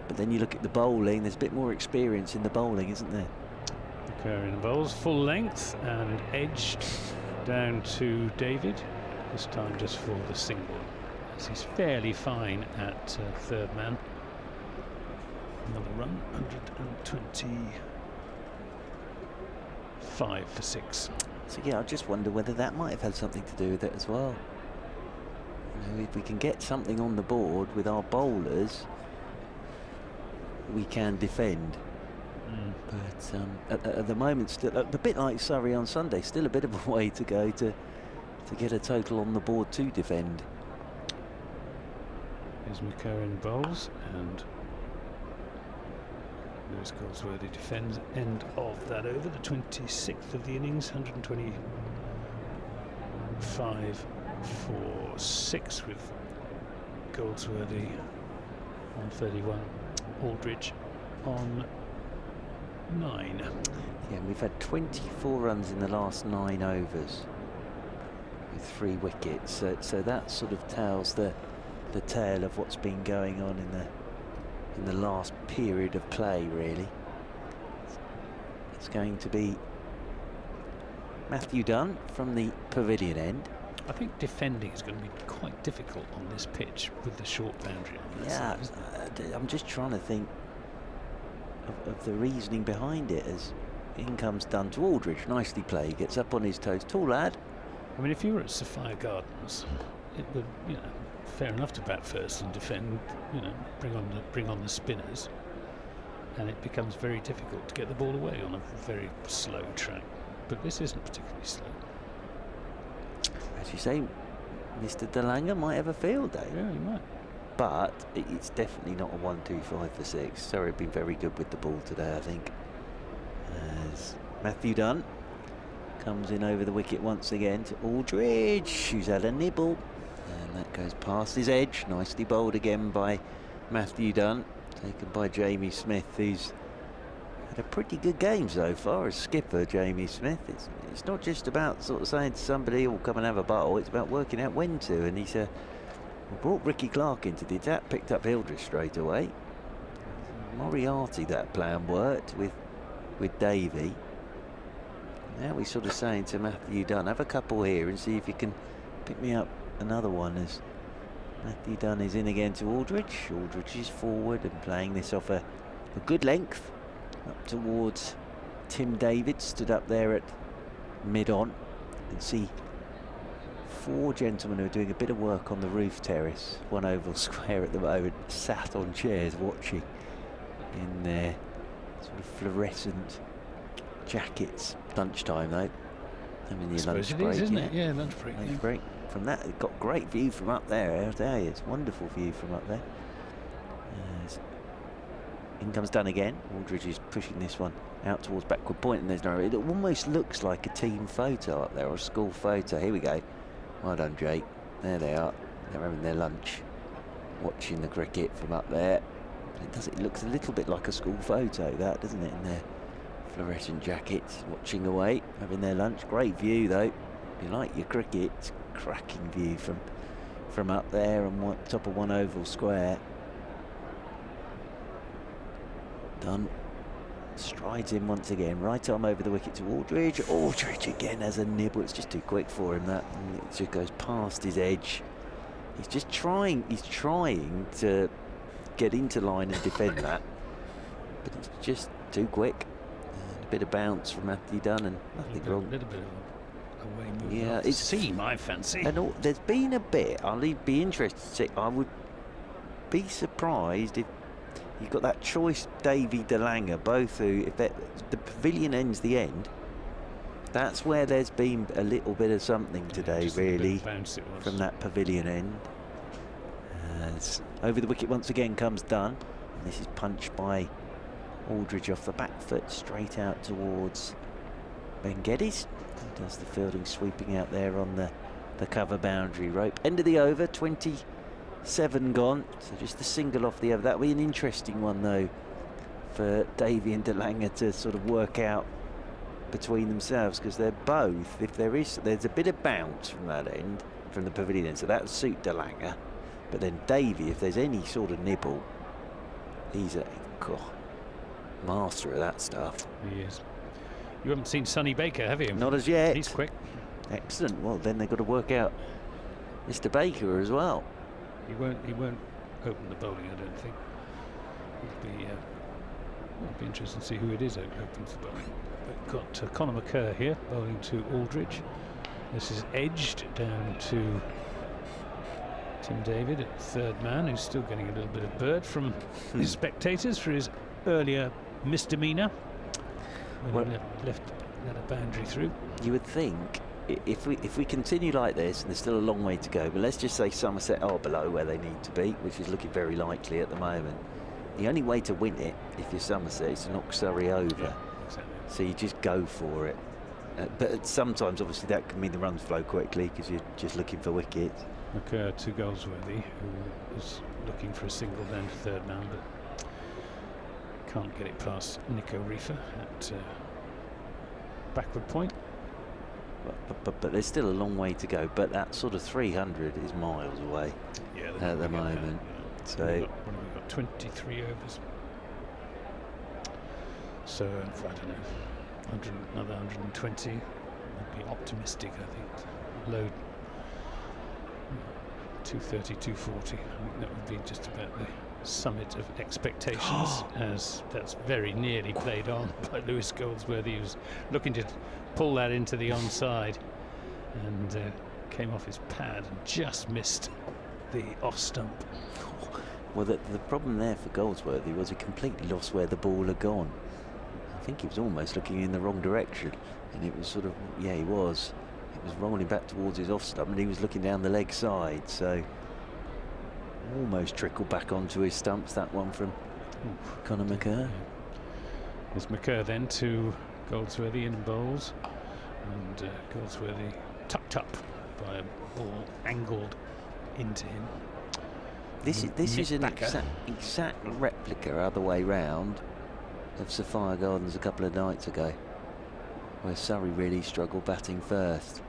But then you look at the bowling, there's a bit more experience in the bowling, isn't there? McCurr in bowls, full length and edged down to David, this time just for the single, as he's fairly fine at third man. Another run, 125 5 for 6. So yeah, I just wonder whether that might have had something to do with it as well. You know, if we can get something on the board with our bowlers, we can defend. But at the moment, still a bit like Surrey on Sunday, still a bit of a way to go to get a total on the board to defend. Here's McCurran bowls, and Lewis Goldsworthy defends. End of that over, the 26th of the innings, 125 for 6 with Goldsworthy on 31, Aldridge on 9. Yeah, we've had 24 runs in the last 9 overs with 3 wickets. So that sort of tells the tale of what's been going on in the last period of play, really. It's going to be Matthew Dunn from the pavilion end. I think defending is going to be quite difficult on this pitch with the short boundary on this Yeah, side. I'm just trying to think of the reasoning behind it. As in comes Dunn to Aldridge, nicely played, gets up on his toes, tall lad. I mean, if you were at Sophia Gardens, it would, you know, fair enough to bat first and defend, you know, bring on the spinners, and it becomes very difficult to get the ball away on a very slow track. But this isn't particularly slow. As you say, Mr. DeLanger might have a field day. Yeah, he might. But it's definitely not a 1-2-5 for 6. Surrey have been very good with the ball today, I think. As Matthew Dunn comes in over the wicket once again to Aldridge, who's had a nibble. And that goes past his edge. Nicely bowled again by Matthew Dunn. Taken by Jamie Smith, who's had a pretty good game so far as skipper, Jamie Smith. It's not just about sort of saying to somebody, "Oh, come and have a bowl." It's about working out when to. And he's brought Ricky Clark into the attack, picked up Hildreth straight away. Moriarty, that plan worked with Davey. Now we're sort of saying to Matthew Dunn, have a couple here and see if you can pick me up another one, as Matthew Dunn is in again to Aldridge. Aldridge is forward and playing this off a good length up towards Tim David, stood up there at mid-on. You can see 4 gentlemen who are doing a bit of work on the roof terrace, one oval square at the moment, sat on chairs watching in their sort of fluorescent jackets. Lunchtime though. Having your lunch break, isn't it? Yeah, lunch break. Lunch break. From that, it got great view from up there. There it's wonderful view from up there. In comes Dunn again. Aldridge is pushing this one out towards backward point, and there's no. It almost looks like a team photo up there, or a school photo. Here we go. Well done, Jake. There they are. They're having their lunch, watching the cricket from up there. It looks a little bit like a school photo, that, doesn't it? In their fluorescent jackets, watching away, having their lunch. Great view, though. If you like your cricket, it's a cracking view from up there on top of one oval square. Dunn strides in once again, right arm over the wicket to Aldridge. Aldridge again has a nibble. It's just too quick for him, that. And it just goes past his edge. He's just trying. He's trying to get into line and defend that, but it's just too quick. And a bit of bounce from Matthew Dunn and nothing wrong. A little bit of a away move. Yeah, it's seam, I fancy. And there's been a bit. I'll be interested to see. I would be surprised if you've got that choice, Davey DeLanger, both who, if the pavilion ends the end, that's where there's been a little bit of something today, really, from that pavilion end. As over the wicket once again comes Dunn, and this is punched by Aldridge off the back foot, straight out towards Ben Geddes. He does the fielding, sweeping out there on the cover boundary rope. End of the over, 27 gone, so just the single off the over. That'll be an interesting one though for Davey and DeLanger to sort of work out between themselves, because they're both, if there's a bit of bounce from that end, from the pavilion end, so that would suit DeLanger. But then Davey, if there's any sort of nibble, he's a master of that stuff. He is. You haven't seen Sonny Baker, have you? Not as yet. He's quick. Excellent. Well, then they've got to work out Mr. Baker as well. He won't open the bowling, I don't think. He'll be It'll be interesting to see who it is that opens the bowling. We've got Conor McCurr here, bowling to Aldridge. This is edged down to Tim David at third man, who's still getting a little bit of bird from his spectators for his earlier misdemeanour when he let a boundary through. You would think if we continue like this, and there's still a long way to go, but let's just say Somerset are below where they need to be, which is looking very likely at the moment. The only way to win it, if you're Somerset, is to knock Surrey over. Yeah, exactly. So you just go for it. But sometimes, obviously, that can mean the runs flow quickly because you're just looking for wickets. McCurr to Goldsworthy, who is looking for a single down to third man, but can't get it past Nico Reefer at backward point. But there's still a long way to go. But that sort of 300 is miles away at the moment. So what have we got? 23 overs. So I don't know, another 120 would be optimistic, I think. Load 230, 240. I think that would be just about the summit of expectations, as that's very nearly played on by Lewis Goldsworthy, who's looking to pull that into the onside, and came off his pad and just missed the off stump. Well, the problem there for Goldsworthy was he completely lost where the ball had gone. I think he was almost looking in the wrong direction, and it was sort of, yeah, he was. It was rolling back towards his off stump, and he was looking down the leg side, so almost trickled back onto his stumps, that one from Conor McCurr. There's McCurr then to Goldsworthy in bowls, and Goldsworthy tucked up by a ball angled into him. This is an exact replica, other way round, of Sophia Gardens a couple of nights ago, where Surrey really struggled batting first.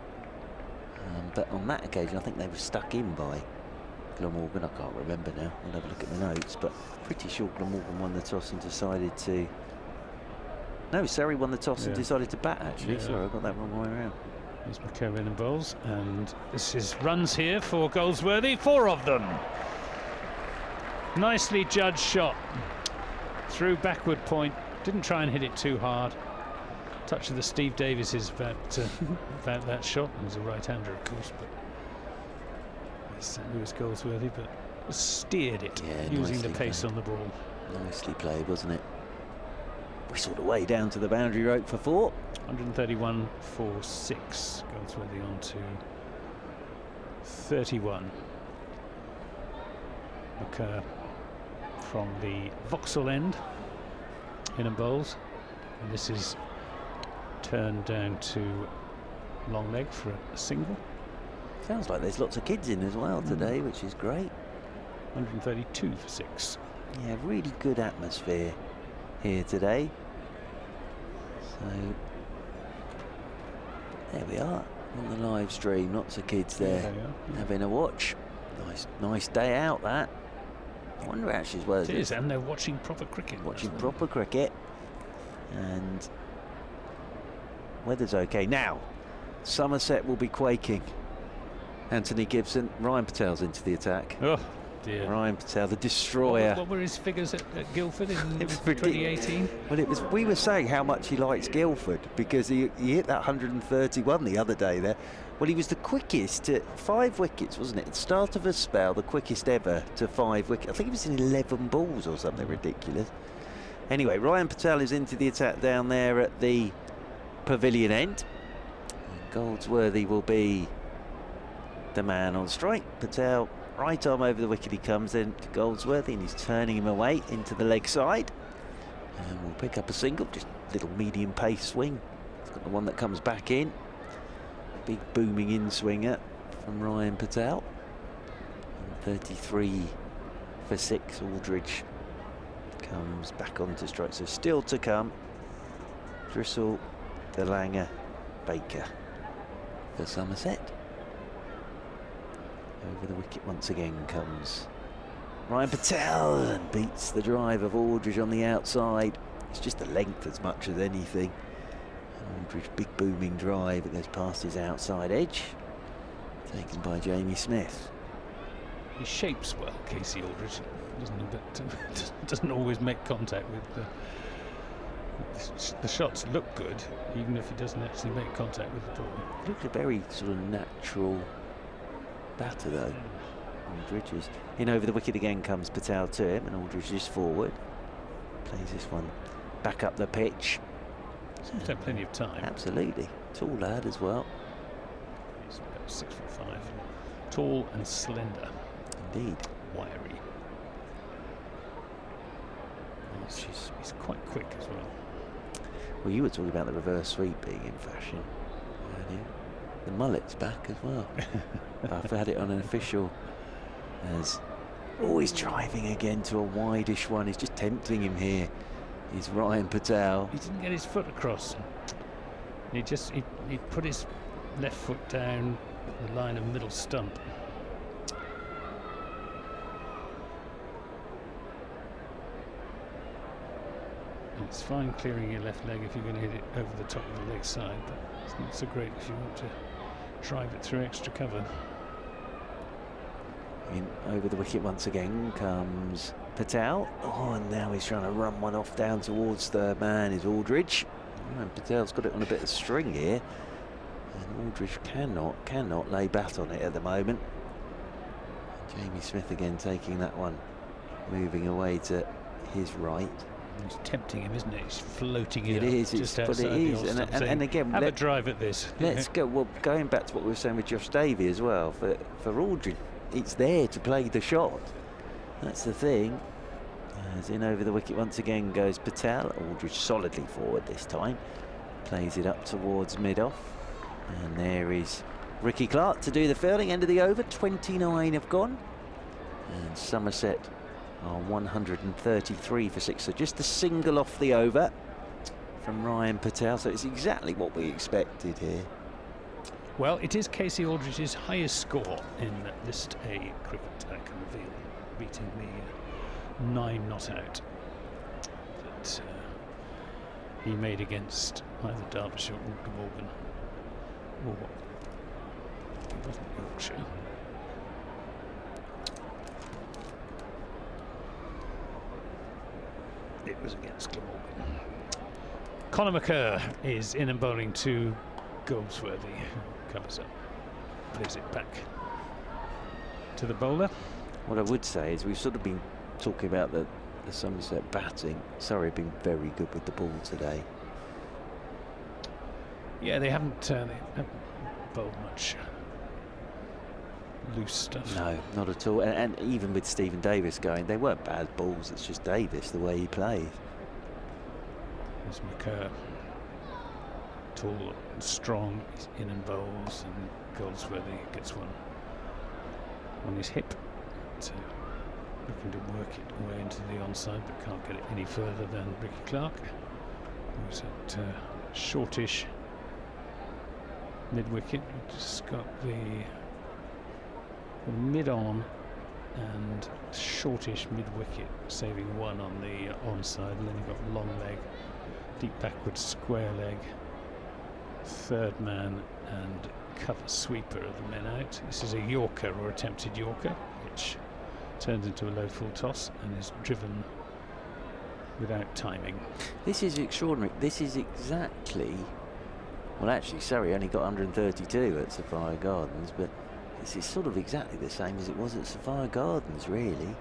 But on that occasion, I think they were stuck in by Glamorgan. I can't remember now. I'll have a look at my notes, but pretty sure Glamorgan won the toss and decided to. No, Surrey won the toss and decided to bat, actually. Yeah. Sorry, I got that wrong way around. There's McCurr in bowls, and this is runs here for Goldsworthy, 4 of them. Nicely judged shot through backward point. Didn't try and hit it too hard. Touch of the Steve Davises about that shot. He was a right-hander, of course, but it's Lewis Goldsworthy, but steered it using the pace on the ball. Nicely played, wasn't it? Whistled away down to the boundary rope for 4. 131 for 6. Goldsworthy on to 31. McCurr from the Vauxhall end in and bowls, and this is turned down to long leg for a single. Sounds like there's lots of kids in as well today, which is great. 132 for 6. Yeah, really good atmosphere here today. So there we are on the live stream. Lots of kids there having a watch. Nice day out, that. I wonder actually as well. It is, and they're watching proper cricket. Watching proper cricket, and weather's okay now. Somerset will be quaking. Anthony Gibson, Ryan Patel's into the attack. Oh dear. Ryan Patel, the destroyer. What were his figures at Guildford in 2018? Well, it was. We were saying how much he likes Guildford because he hit that 131 the other day there. Well, he was the quickest to 5 wickets, wasn't it? At the start of a spell, the quickest ever to 5 wickets. I think it was in 11 balls or something ridiculous. Anyway, Ryan Patel is into the attack down there at the pavilion end. Goldsworthy will be the man on strike. Patel, right arm over the wicket he comes in to Goldsworthy, and he's turning him away into the leg side. And we'll pick up a single, just a little medium pace swing. He's got the one that comes back in. Big booming in swinger from Ryan Patel. And 33 for 6. Aldridge comes back onto strike. So still to come. Drissel, DeLanger, Baker for Somerset. Over the wicket once again comes Ryan Patel and beats the drive of Aldridge on the outside. It's just the length as much as anything. Aldridge, big booming drive, it goes past his outside edge, taken by Jamie Smith. He shapes well, Casey Aldridge, doesn't he? But doesn't always make contact with The shots look good, even if he doesn't actually make contact with the ball. Looks a very sort of natural batter, though. Aldridge is in over the wicket again. Comes Patel to him, and Aldridge is forward. Plays this one back up the pitch. Seems to have plenty of time. Absolutely. Tall lad as well. He's about 6'5", tall and slender. Indeed. Wiry. He's quite quick as well. Well, you were talking about the reverse sweep being in fashion earlier. The mullet's back as well. I've had it on an official as always driving again to a wideish one. He's just tempting him here. He's Ryan Patel. He didn't get his foot across. He put his left foot down the line of middle stump. It's fine clearing your left leg if you're going to hit it over the top of the leg side, but it's not so great if you want to drive it through extra cover. In over the wicket once again comes Patel. Oh, and now he's trying to run one off down towards the man is Aldridge. Oh, and Patel's got it on a bit of string here, and Aldridge cannot lay bat on it at the moment. Jamie Smith again taking that one, moving away to his right. He's tempting him, isn't it? He's floating it. It is, just outside but it is, and again, have a drive at this. Let's go. Well, going back to what we were saying with Josh Davey as well, for Aldridge, it's there to play the shot. That's the thing. As in over the wicket once again goes Patel. Aldridge solidly forward this time. Plays it up towards mid-off, and there is Ricky Clark to do the fielding. End of the over. 29 have gone, and Somerset are 133 for 6, so just a single off the over from Ryan Patel, so it's exactly what we expected here. Well, it is Casey Aldridge's highest score in List A cricket, I can reveal, beating the 9 not out that he made against either Derbyshire or Glamorgan, or it wasn't Yorkshire. It was against Glamorgan. Conor McCurr is in and bowling to Goldsworthy, who covers up, plays it back to the bowler. What I would say is we've sort of been talking about the Somerset batting. Surrey have been very good with the ball today. Yeah, they haven't bowled much loose stuff. No, not at all. And even with Stephen Davis going, they weren't bad balls. It's just Davis, the way he plays. There's McCurr, tall and strong, he's in and bowls, and Goldsworthy gets one on his hip. So looking to work it away into the onside, but can't get it any further than Ricky Clark, who's at shortish mid-wicket. Just got the mid-on and shortish mid-wicket, saving one on the onside, and then you've got long leg, deep backward square leg, third man and cover sweeper of the men out. This is a Yorker, or attempted Yorker, which turns into a low full toss and is driven without timing. This is extraordinary. This is exactly, well actually Surrey only got 132 at Sapphire Gardens, but this is sort of exactly the same as it was at Sapphire Gardens, really.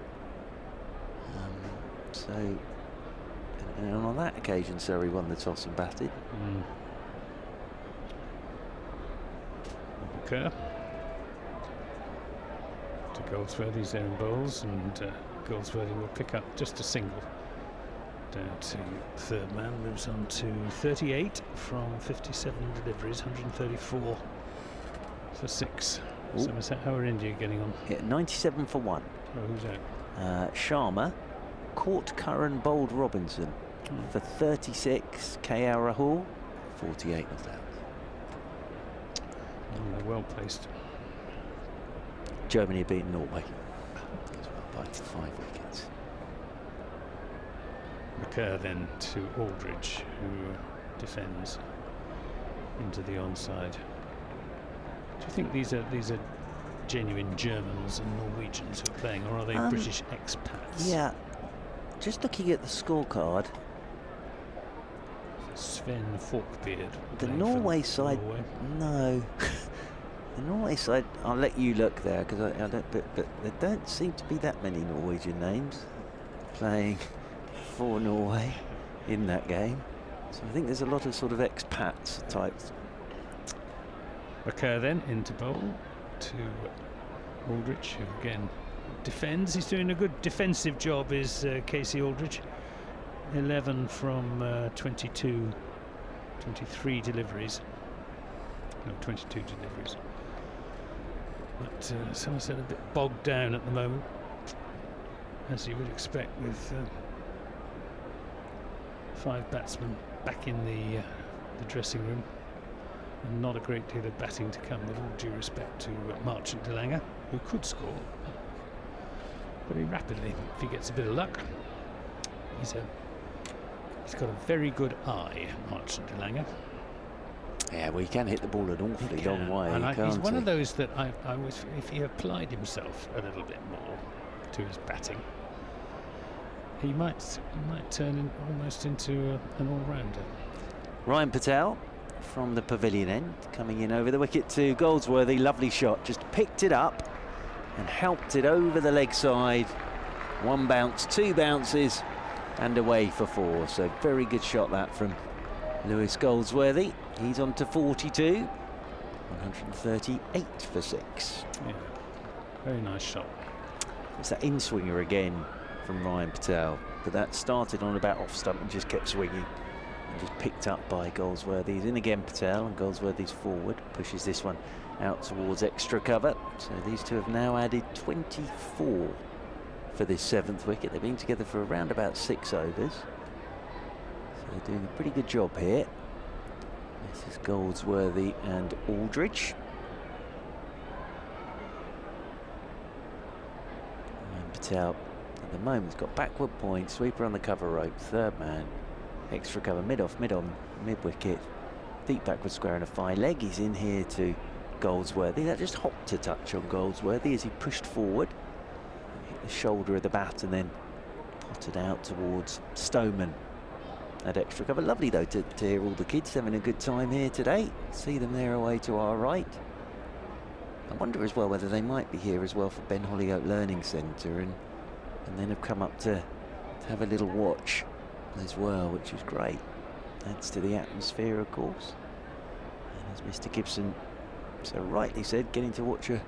And on that occasion Surrey won the toss and batted. McCurr to Goldsworthy's there in bowls, and Goldsworthy will pick up just a single. Down to third man, moves on to 38 from 57 deliveries, 134 for 6. Somerset, how are India getting on? Yeah, 97 for 1. Oh, who's out? Sharma caught Curran, bowled Robinson for 36. KL Rahul 48 not out. They're well placed. Germany beaten Norway by 5 wickets. McCurr then to Aldridge, who defends into the onside. Do you think these are genuine Germans and Norwegians who are playing, or are they British expats? Yeah, just looking at the scorecard, Sven Forkbeard. The playing Norway for side, Norway. no. The Norway side, I'll let you look there because I don't. But there don't seem to be that many Norwegian names playing for Norway in that game. So I think there's a lot of sort of expats types. Occur then into bowl to Aldrich, who again defends. He's doing a good defensive job, is Casey Aldrich. 11 from 23 deliveries. No, 22 deliveries. But Somerset a bit bogged down at the moment, as you would expect with 5 batsmen back in the dressing room, and not a great deal of batting to come, with all due respect to Marchant de Lange, who could score very rapidly if he gets a bit of luck. He's got a very good eye, Marchant de Lange. Yeah, well, he can hit the ball an awfully long way, And can't he's one he? of those that I was, if he applied himself a little bit more to his batting, he might turn almost into an all-rounder. Ryan Patel from the pavilion end, coming in over the wicket to Goldsworthy. Lovely shot, just picked it up and helped it over the leg side. 1 bounce, 2 bounces, and away for 4. So very good shot that from Lewis Goldsworthy. He's on to 42, 138 for 6. Yeah, very nice shot. It's that in-swinger again from Ryan Patel, but that started on about off stump and just kept swinging and just picked up by Goldsworthy. He's in again, Patel, and Goldsworthy's forward, pushes this one out towards extra cover. So these two have now added 24 for this 7th wicket. They've been together for around about 6 overs. So they're doing a pretty good job here. This is Goldsworthy and Aldridge. And Patel at the moment has got backward point, sweeper on the cover rope, 3rd man, extra cover, mid-off, mid-on, mid-wicket, deep backward square and a 5-leg. He's in here to Goldsworthy. That just hopped a touch on Goldsworthy as he pushed forward, hit the shoulder of the bat and then potted out towards Stoneman. That extra cover. Lovely though to hear all the kids having a good time here today. See them there away to our right. I wonder as well whether they might be here as well for Ben Hollyoake Learning Centre and then have come up to have a little watch as well, which is great. Adds to the atmosphere, of course. And as Mr. Gibson so rightly said, getting to watch a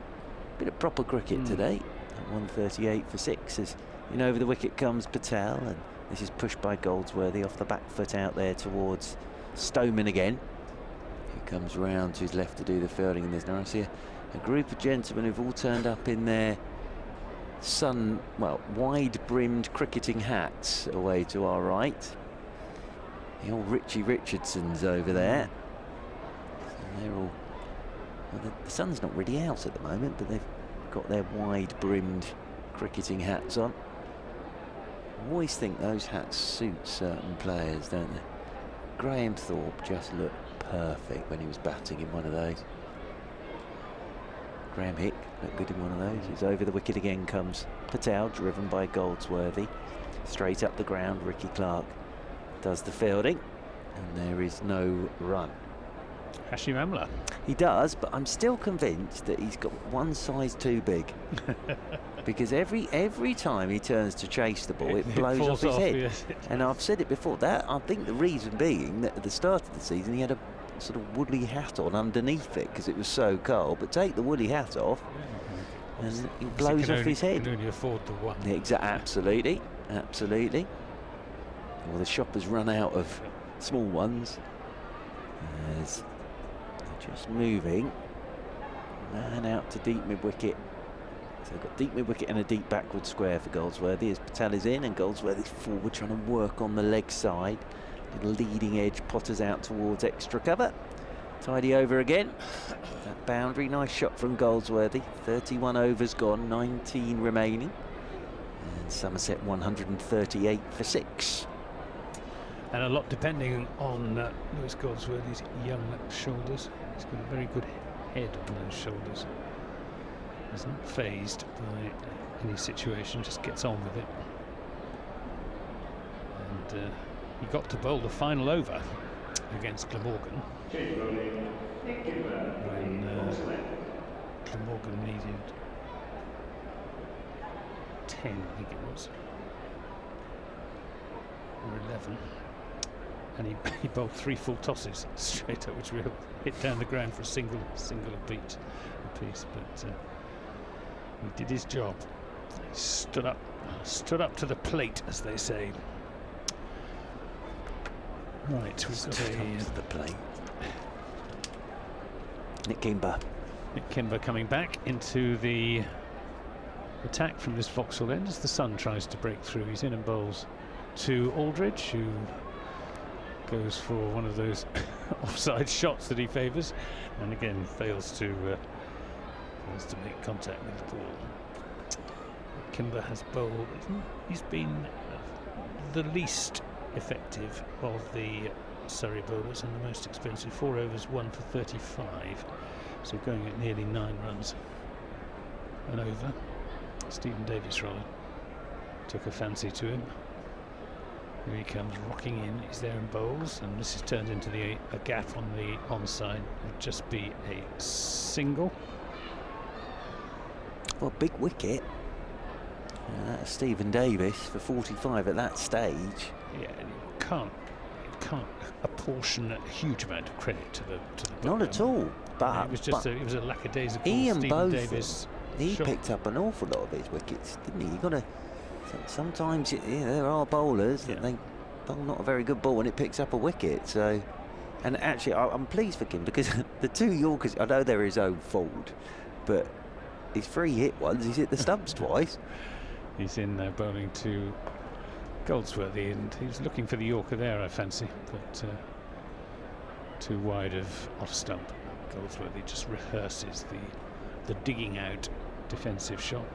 bit of proper cricket today. At 138 for 6 as in over the wicket comes Patel, and this is pushed by Goldsworthy off the back foot out there towards Stoneman again, who comes round to his left to do the fielding. And there's now, I see a group of gentlemen who've all turned up in their wide-brimmed cricketing hats away to our right. The old Richie Richardsons over there. So they're all, well, the sun's not really out at the moment, but they've got their wide-brimmed cricketing hats on. I always think those hats suit certain players, don't they? Graham Thorpe just looked perfect when he was batting in one of those. Graham Hick looked good in one of those. He's over the wicket again comes Patel, driven by Goldsworthy. Straight up the ground, Ricky Clark does the fielding, and there is no run. Hashim Amla. He does, but I'm still convinced that he's got one size too big. Because every time he turns to chase the ball, it blows off his head. Yes. And I've said it before, that I think the reason being that at the start of the season he had a sort of woolly hat on underneath it because it was so cold. But take the woolly hat off, and it blows off his head. Can only afford the one. Yeah, absolutely, absolutely. Well, the shop has run out of small ones. As they're just moving. Man out to deep mid-wicket. So they've got deep mid-wicket and a deep backward square for Goldsworthy as Patel is in, and Goldsworthy's forward trying to work on the leg side. Little leading edge, potters out towards extra cover. Tidy over again. That boundary, nice shot from Goldsworthy. 31 overs gone, 19 remaining. And Somerset 138 for 6. And a lot depending on Lewis Goldsworthy's young shoulders. He's got a very good head on those shoulders. He's not phased by any situation, just gets on with it. And he got to bowl the final over against Glamorgan. When Glamorgan needed 10, I think it was, or 11. And he bowled 3 full tosses straight up, which will hit down the ground for a single apiece. But he did his job. He stood up to the plate, as they say. Right, we've got to the plate. Nick Kimber coming back into the attack from this Vauxhall end as the sun tries to break through. He's in and bowls to Aldridge, who goes for one of those offside shots that he favours, and again fails to make contact with the ball. Kimber has bowled. He's been the least effective of the Surrey bowlers and the most expensive. 4 overs, 1 for 35, so going at nearly 9 runs an over. Stephen Davis rather took a fancy to him. Here he comes rocking in. He's there and bowls, and this is turned into a gap on the onside. It'll just be a single. Well, big wicket. Stephen Davis for 45 at that stage. Yeah, you can't apportion a huge amount of credit to the Not at all. But it was just it was a lackadaisical Stephen Davis. He picked up an awful lot of his wickets, didn't he? You got to. Sometimes there are bowlers that they bowl not a very good ball and it picks up a wicket. So, and actually, I'm pleased for him because the 2 Yorkers. I know they're his own fault, but his 3 hit ones. He's hit the stumps twice. He's in there bowling to Goldsworthy, and he's looking for the Yorker there, I fancy, but too wide of off stump. Goldsworthy just rehearses the digging out defensive shot.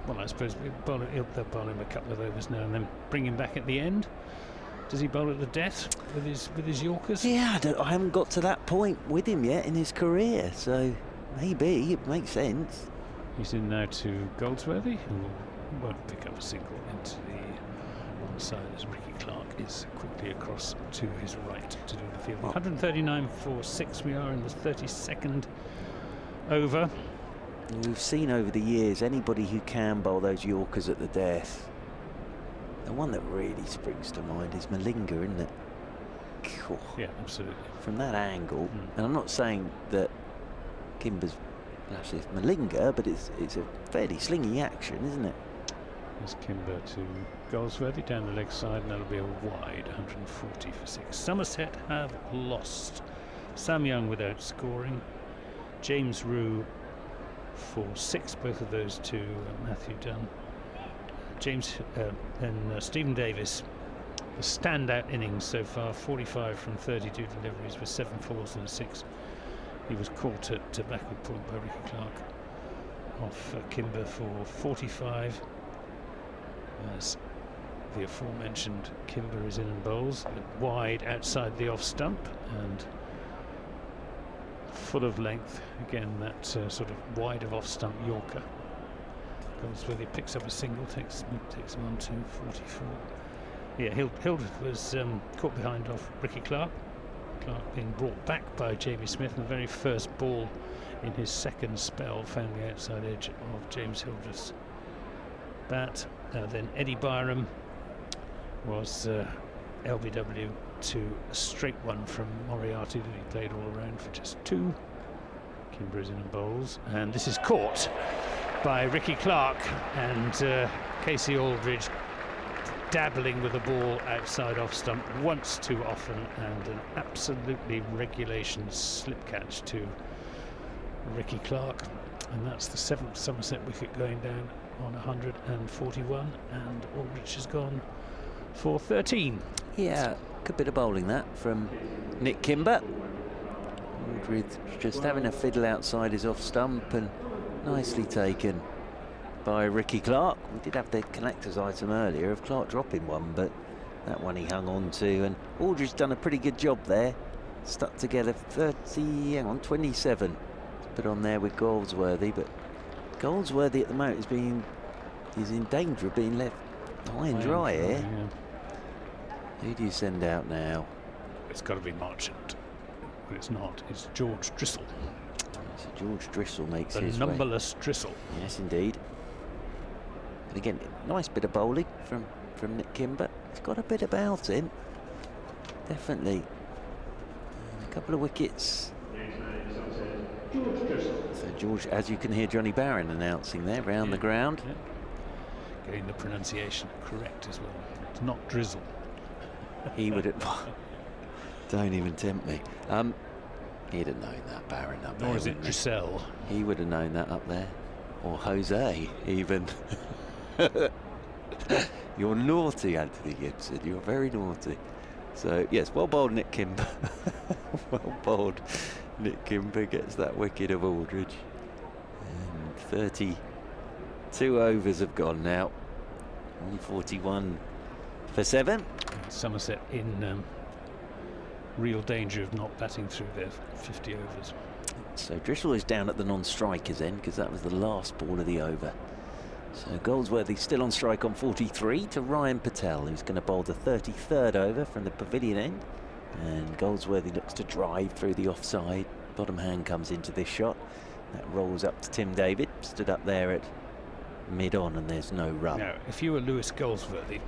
Well, I suppose they'll bowl him a couple of overs now and then bring him back at the end. Does he bowl at the death with his Yorkers? Yeah, I haven't got to that point with him yet in his career, so maybe it makes sense. He's in now to Goldsworthy, who won't pick up a single into the onside as Ricky Clark is quickly across to his right to do the field. 139 for 6. We are in the 32nd over. We've seen over the years anybody who can bowl those Yorkers at the death. The one that really springs to mind is Malinga, isn't it? Cool. Yeah, absolutely. From that angle, and I'm not saying that Kimber's actually Malinga, but it's a fairly slingy action, isn't it? There's Kimber to Goldsworthy down the leg side, and that'll be a wide 140 for 6. Somerset have lost. Sam Young without scoring. James Rue for 6, both of those to Matthew Dunn. James and Stephen Davis, the standout innings so far, 45 from 32 deliveries with 7 fours and a 6. He was caught at backward point by Ricky Clark off Kimber for 45. As the aforementioned Kimber is in and bowls wide outside the off stump and full of length. Again, that sort of wide of off stump Yorker. Goldsworthy picks up a single, takes him on to 44. Yeah, Hildreth was caught behind off Ricky Clark. Clark being brought back by Jamie Smith, and the very first ball in his second spell found the outside edge of James Hildreth's bat. Then Eddie Byram was LBW to a straight one from Moriarty that he played all around for just 2. Kimber is in and bowls, and this is caught by Ricky Clark, and Casey Aldridge dabbling with the ball outside off stump once too often, and an absolutely regulation slip catch to Ricky Clark, and that's the 7th Somerset wicket going down on 141, and Aldridge has gone for 13. Yeah, good bit of bowling that from Nick Kimber. Aldridge just having a fiddle outside his off stump, and nicely taken by Ricky Clark. We did have the collector's item earlier of Clark dropping one, but that one he hung on to, and Aldridge done a pretty good job there. Stuck together 27 to put on there with Goldsworthy, but Goldsworthy at the moment is in danger of being left high and dry here. Who do you send out now? It's got to be Marchant. But it's not. It's George Drissel. So George Drissel makes The his numberless way. Drissel. Yes, indeed. And again, nice bit of bowling from Nick Kimber. He's got a bit about him. Definitely. And a couple of wickets. So George, as you can hear Johnny Barron announcing there, round the ground. Yeah. Getting the pronunciation correct as well. It's not Drizzle. He would have... Don't even tempt me. He'd have known that, Barron, up there. Or is it Drissel? He would have known that up there. Or Jose, even. You're naughty, Anthony Gibson. You're very naughty. So, yes, well bowled, Nick Kimber. Well bowled. Nick Kimber gets that wicket of Aldridge. And 32 overs have gone now. 141 for 7. Somerset in real danger of not batting through their 50 overs. So Drissel is down at the non-strikers end because that was the last ball of the over. So Goldsworthy still on strike on 43 to Ryan Patel, who's going to bowl the 33rd over from the pavilion end. And Goldsworthy looks to drive through the offside. Bottom hand comes into this shot. That rolls up to Tim David, stood up there at mid-on, and there's no run. Now, if you were Lewis Goldsworthy,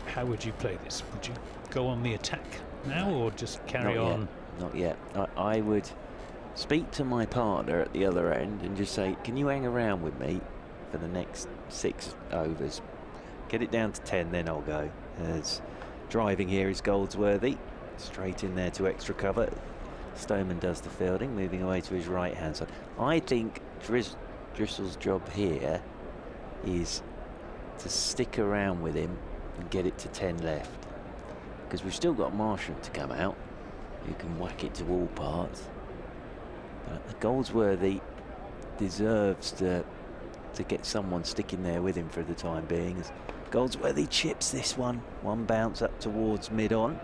how would you play this? Would you go on the attack now or just carry on? Not yet. I would speak to my partner at the other end and just say, can you hang around with me for the next 6 overs? Get it down to 10, then I'll go. As driving here is Goldsworthy. Straight in there to extra cover. Stoneman does the fielding, moving away to his right hand side. I think Drissel's job here is to stick around with him and get it to 10 left. Because we've still got Marchant to come out, who can whack it to all parts. But Goldsworthy deserves to get someone sticking there with him for the time being. As Goldsworthy chips this one bounce up towards mid-on.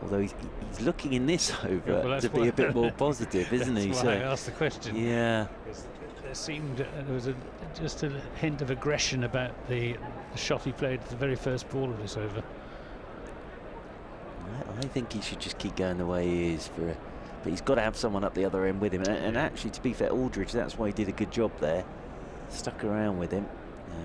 Although he's looking in this over to be a bit more positive, isn't he? That's why I asked the question. Yeah. There seemed there was just a hint of aggression about the shot he played at the very first ball of this over. I think he should just keep going the way he is but he's got to have someone up the other end with him. And actually, to be fair, Aldridge, that's why he did a good job there. Stuck around with him.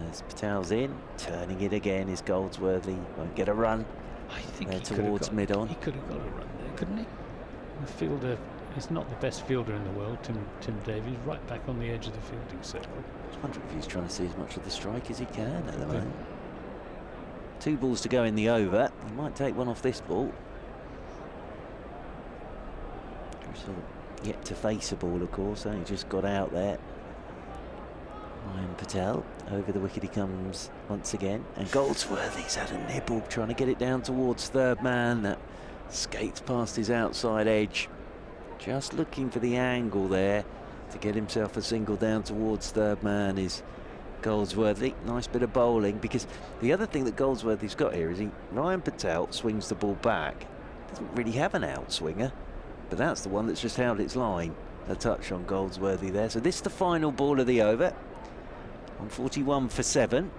As Patel's in, turning it again is Goldsworthy. Won't get a run. I think towards mid-on. He could have got a run there, couldn't he? The fielder is not the best fielder in the world, Tim Davies, right back on the edge of the fielding circle. I was wondering if he's trying to see as much of the strike as he can at the moment. 2 balls to go in the over. He might take one off this ball. Sort of yet to face a ball, of course. Only just got out there. Ryan Patel, over the wicket he comes once again, and Goldsworthy's had a nibble trying to get it down towards third man. That skates past his outside edge, just looking for the angle there to get himself a single down towards third man is Goldsworthy. Nice bit of bowling, because the other thing that Goldsworthy's got here is Ryan Patel swings the ball back, doesn't really have an outswinger, but that's the one that's just held its line. A touch on Goldsworthy there. So this is the final ball of the over. On 41 for 7.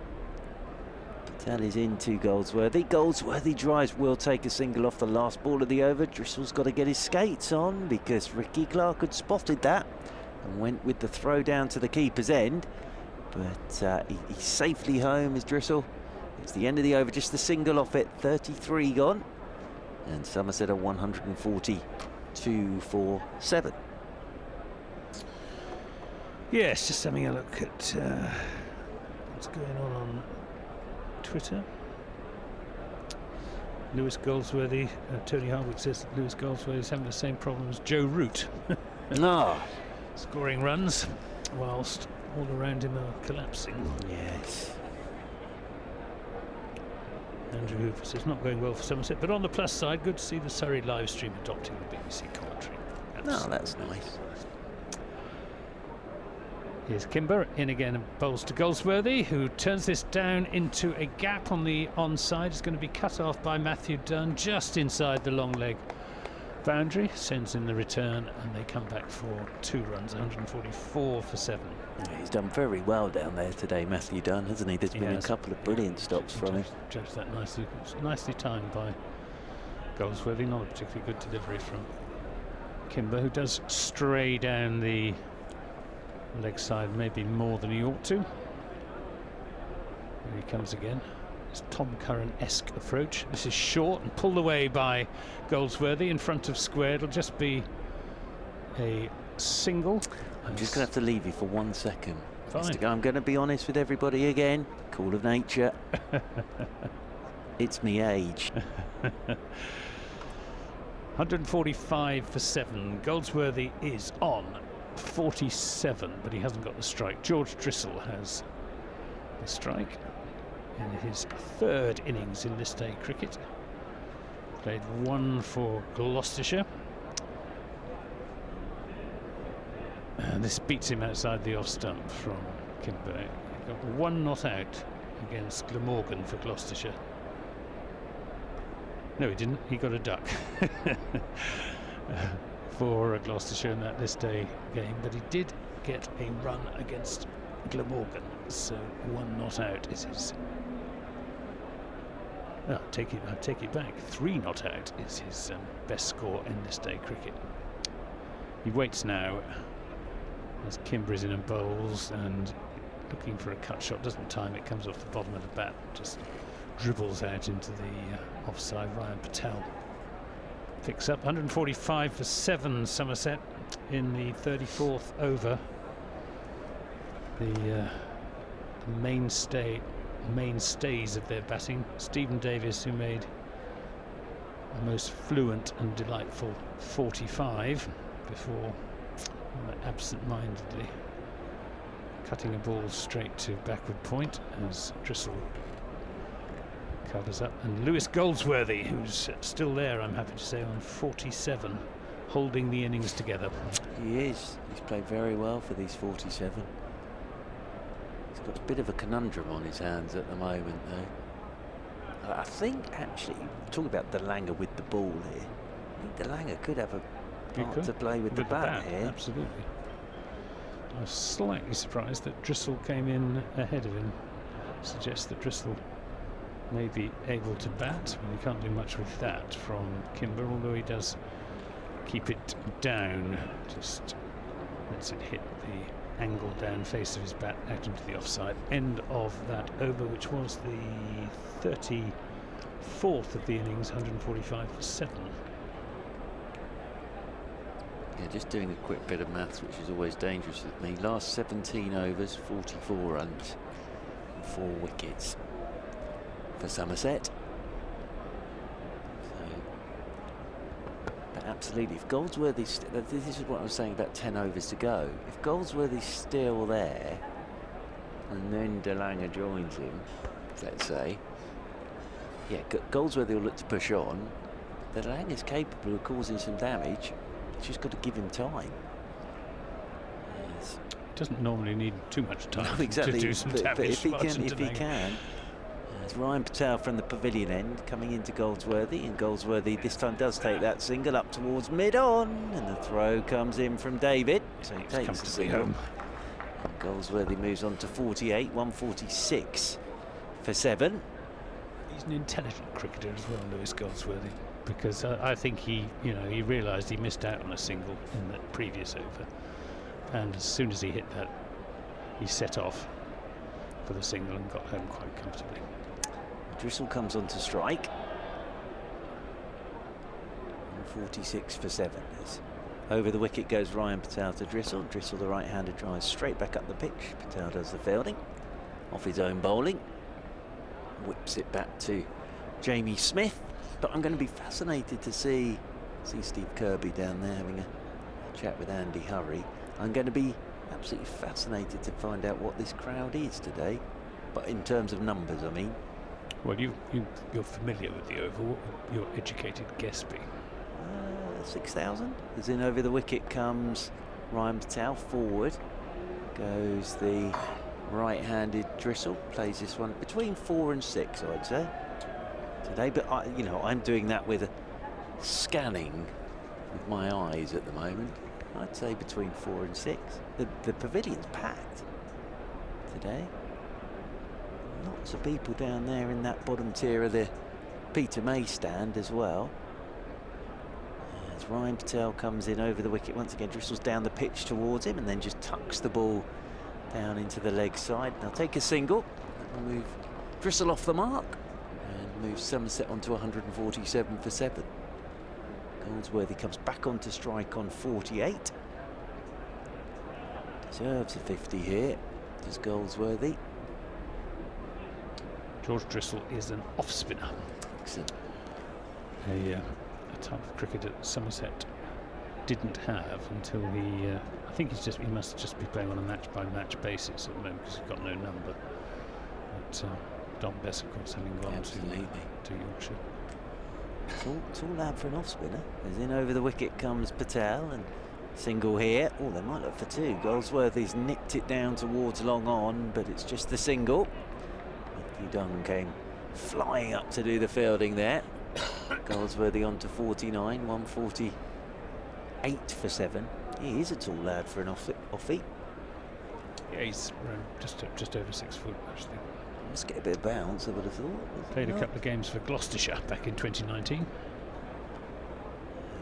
Patel is into Goldsworthy. Goldsworthy drives, will take a single off the last ball of the over. Drissel's got to get his skates on because Ricky Clark had spotted that and went with the throw down to the keeper's end. But he's safely home as Drissel. It's the end of the over, just the single off it. 33 gone. And Somerset are 142 for 7. Yes, just having a look at what's going on Twitter. Lewis Goldsworthy, Tony Harwood says that Lewis Goldsworthy is having the same problem as Joe Root. No. Scoring runs whilst all around him are collapsing. Yes. Andrew Hoover says not going well for Somerset, but on the plus side, good to see the Surrey live stream adopting the BBC commentary. No, that's nice. Here's Kimber in again and bowls to Goldsworthy, who turns this down into a gap on the onside. It's going to be cut off by Matthew Dunn just inside the long leg boundary. Sends in the return and they come back for 2 runs, 144 for 7. Yeah, he's done very well down there today, Matthew Dunn, hasn't he? There's been a couple of brilliant stops from him. Judged that nicely. It's nicely timed by Goldsworthy. Not a particularly good delivery from Kimber, who does stray down the leg side maybe more than he ought to. Here he comes again. It's Tom Curran-esque approach. This is short and pulled away by Goldsworthy in front of square. It'll just be a single. I'm just going to have to leave you for 1 second. Fine. I'm going to be honest with everybody again. Call of nature. It's me age. 145 for 7. Goldsworthy is on 47, but he hasn't got the strike. George Drissel has the strike in his 3rd innings in this day cricket. Played 1 for Gloucestershire. And this beats him outside the off stump from Kimber. He got 1 not out against Glamorgan for Gloucestershire. No, he didn't. He got a duck for Gloucestershire in that this day game, but he did get a run against Glamorgan. So 1 not out is his. I take it back. 3 not out is his best score in this day cricket. He waits now as Kimber is in and bowls and looking for a cut shot. Doesn't time it. Comes off the bottom of the bat. Just dribbles out into the offside. Ryan Patel picks up 145 for 7. Somerset in the 34th over. The mainstays of their batting. Stephen Davis, who made a most fluent and delightful 45 before absent-mindedly cutting a ball straight to backward point as Drissel covers up, and Lewis Goldsworthy, who's still there, I'm happy to say, on 47, holding the innings together. He is. He's played very well for these 47. He's got a bit of a conundrum on his hands at the moment, though. I think, actually, talking about Delanga with the ball here, I think Delanga could have a part to play with the bat here. Absolutely. I was slightly surprised that Drissel came in ahead of him. Suggests that Drissel may be able to bat, but he can't do much with that from Kimber, although he does keep it down. Just lets it hit the angle down face of his bat out into the offside. End of that over, which was the 34th of the innings, 145 for 7. Yeah, just doing a quick bit of maths, which is always dangerous with me. Last 17 overs, 44 runs, 4 wickets for Somerset. But absolutely, if Goldsworthy's, this is what I was saying about 10 overs to go. If Goldsworthy's still there, and then Delanga joins him, let's say, yeah, Goldsworthy will look to push on. Delanga's capable of causing some damage. He's just got to give him time. Yes. Doesn't normally need too much time exactly, to do some damage. But if he can. It's Ryan Patel from the pavilion end coming into Goldsworthy, and Goldsworthy this time does take that single up towards mid-on, and the throw comes in from David, so he takes the single. Home. And Goldsworthy moves on to 48, 146 for 7. He's an intelligent cricketer as well, Lewis Goldsworthy, because I think he realised he missed out on a single in the previous over, and as soon as he hit that, he set off for the single and got home quite comfortably. Drissel comes on to strike. 46 for 7. Over the wicket goes Ryan Patel to Drissel. Drissel, the right-hander, drives straight back up the pitch. Patel does the fielding off his own bowling. Whips it back to Jamie Smith. But I'm going to be fascinated to see Steve Kirby down there having a chat with Andy Hurry. I'm going to be absolutely fascinated to find out what this crowd is today. But in terms of numbers, I mean. Well, you're familiar with the Oval. What would your educated guess be? 6,000. As in over the wicket comes Ryan Patel. Forward goes the right-handed Drissel. Plays this one between 4 and 6, I'd say, today. But I'm doing that with scanning with my eyes at the moment. I'd say between 4 and 6. The pavilion's packed today. Lots of people down there in that bottom tier of the Peter May stand as well. As Ryan Patel comes in over the wicket once again, Drissell's down the pitch towards him and then just tucks the ball down into the leg side. They'll take a single. That'll move Drissell off the mark and move Somerset onto 147 for 7. Goldsworthy comes back onto strike on 48. Deserves a 50 here. Does Goldsworthy. George Drissell is an off spinner. Excellent. A type of cricket that Somerset didn't have until he. I think he must just be playing on a match-by-match basis at the moment because he's got no number. But Don Bess, of course, having gone to Yorkshire. Tall lad for an off spinner. As in over the wicket comes Patel and single here. Oh, they might look for two. Goldsworthy's nicked it down towards long on, but it's just the single. Matthew Dunn came flying up to do the fielding there. Goldsworthy on to 49, 148 for 7. He is a tall lad for an offie. Yeah, he's just over 6 foot actually. Must get a bit of bounce, I would have thought. Played a couple of games for Gloucestershire back in 2019.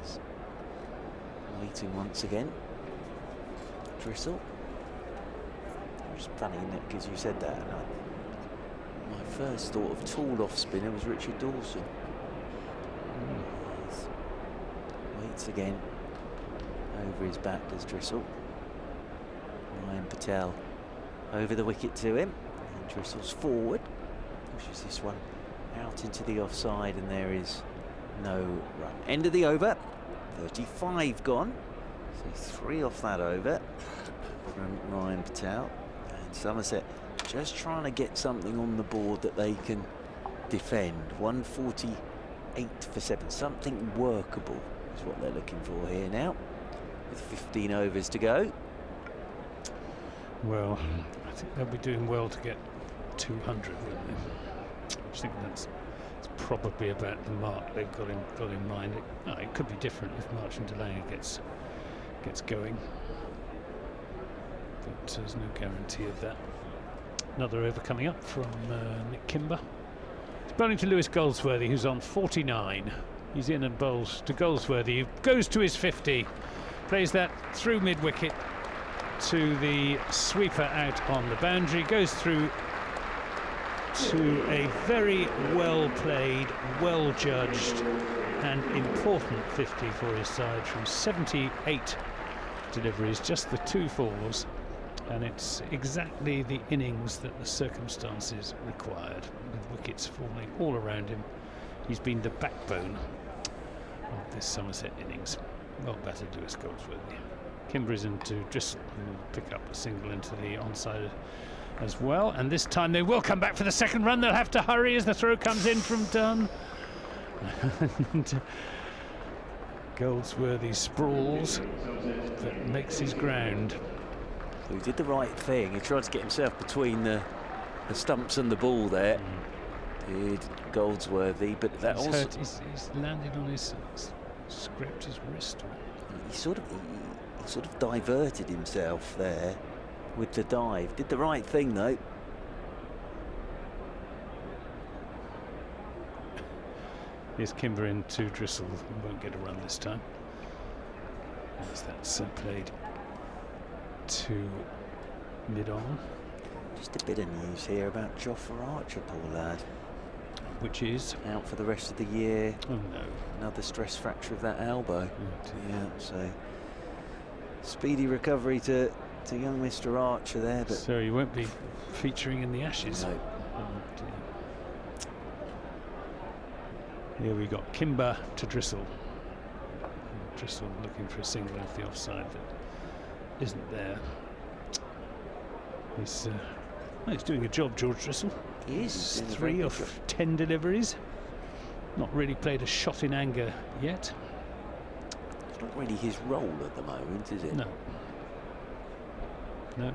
He's waiting once again. Drissell. It's funny, isn't it? Because you said that. And my first thought of tall off spinner was Richard Dawson. Waits again. Over his back does Drissell. Ryan Patel over the wicket to him. And Drissell's forward. Pushes this one out into the offside, and there is no run. End of the over. 35 gone. So 3 off that over from Ryan Patel. And Somerset just trying to get something on the board that they can defend. 148 for 7. Something workable is what they're looking for here now, with 15 overs to go. Well, I think they'll be doing well to get 200, wouldn't they? I think that's probably about the mark they've got in mind. It could be different if March and Delaney gets going, but there's no guarantee of that. Another over coming up from Nick Kimber. It's bowling to Lewis Goldsworthy, who's on 49. He's in and bowls to Goldsworthy, who goes to his 50, plays that through mid-wicket to the sweeper out on the boundary, goes through to a very well played, well judged and important 50 for his side from 78 deliveries, just the 2 fours, and it's exactly the innings that the circumstances required, with wickets falling all around him. He's been the backbone of this Somerset innings. Well battered, Lewis Goldsworthy. Kimber is into Drissell, who will pick up a single into the onside as well, and this time they will come back for the second run. They'll have to hurry as the throw comes in from Dunn. And Goldsworthy sprawls, but makes his ground. So he did the right thing. He tried to get himself between the stumps and the ball there. Did Goldsworthy, but that he's also hurt. He's landed on his scraped his wrist. He sort of diverted himself there with the dive. Did the right thing though. Here's Kimber into Drissell, who won't get a run this time, as that's played to mid-on. Just a bit of news here about Jofra Archer, poor lad. Which is? Out for the rest of the year. Oh no. Another stress fracture of that elbow. Oh, yeah, so speedy recovery to young Mr. Archer there. But so he won't be featuring in the Ashes. No. Oh dear. Here we got Kimber to Drissell. Drissell looking for a single off the offside that isn't there. He's doing a job, George Drissell. He is. 3 of 10 deliveries. Not really played a shot in anger yet. It's not really his role at the moment, is it? No. No, I mean,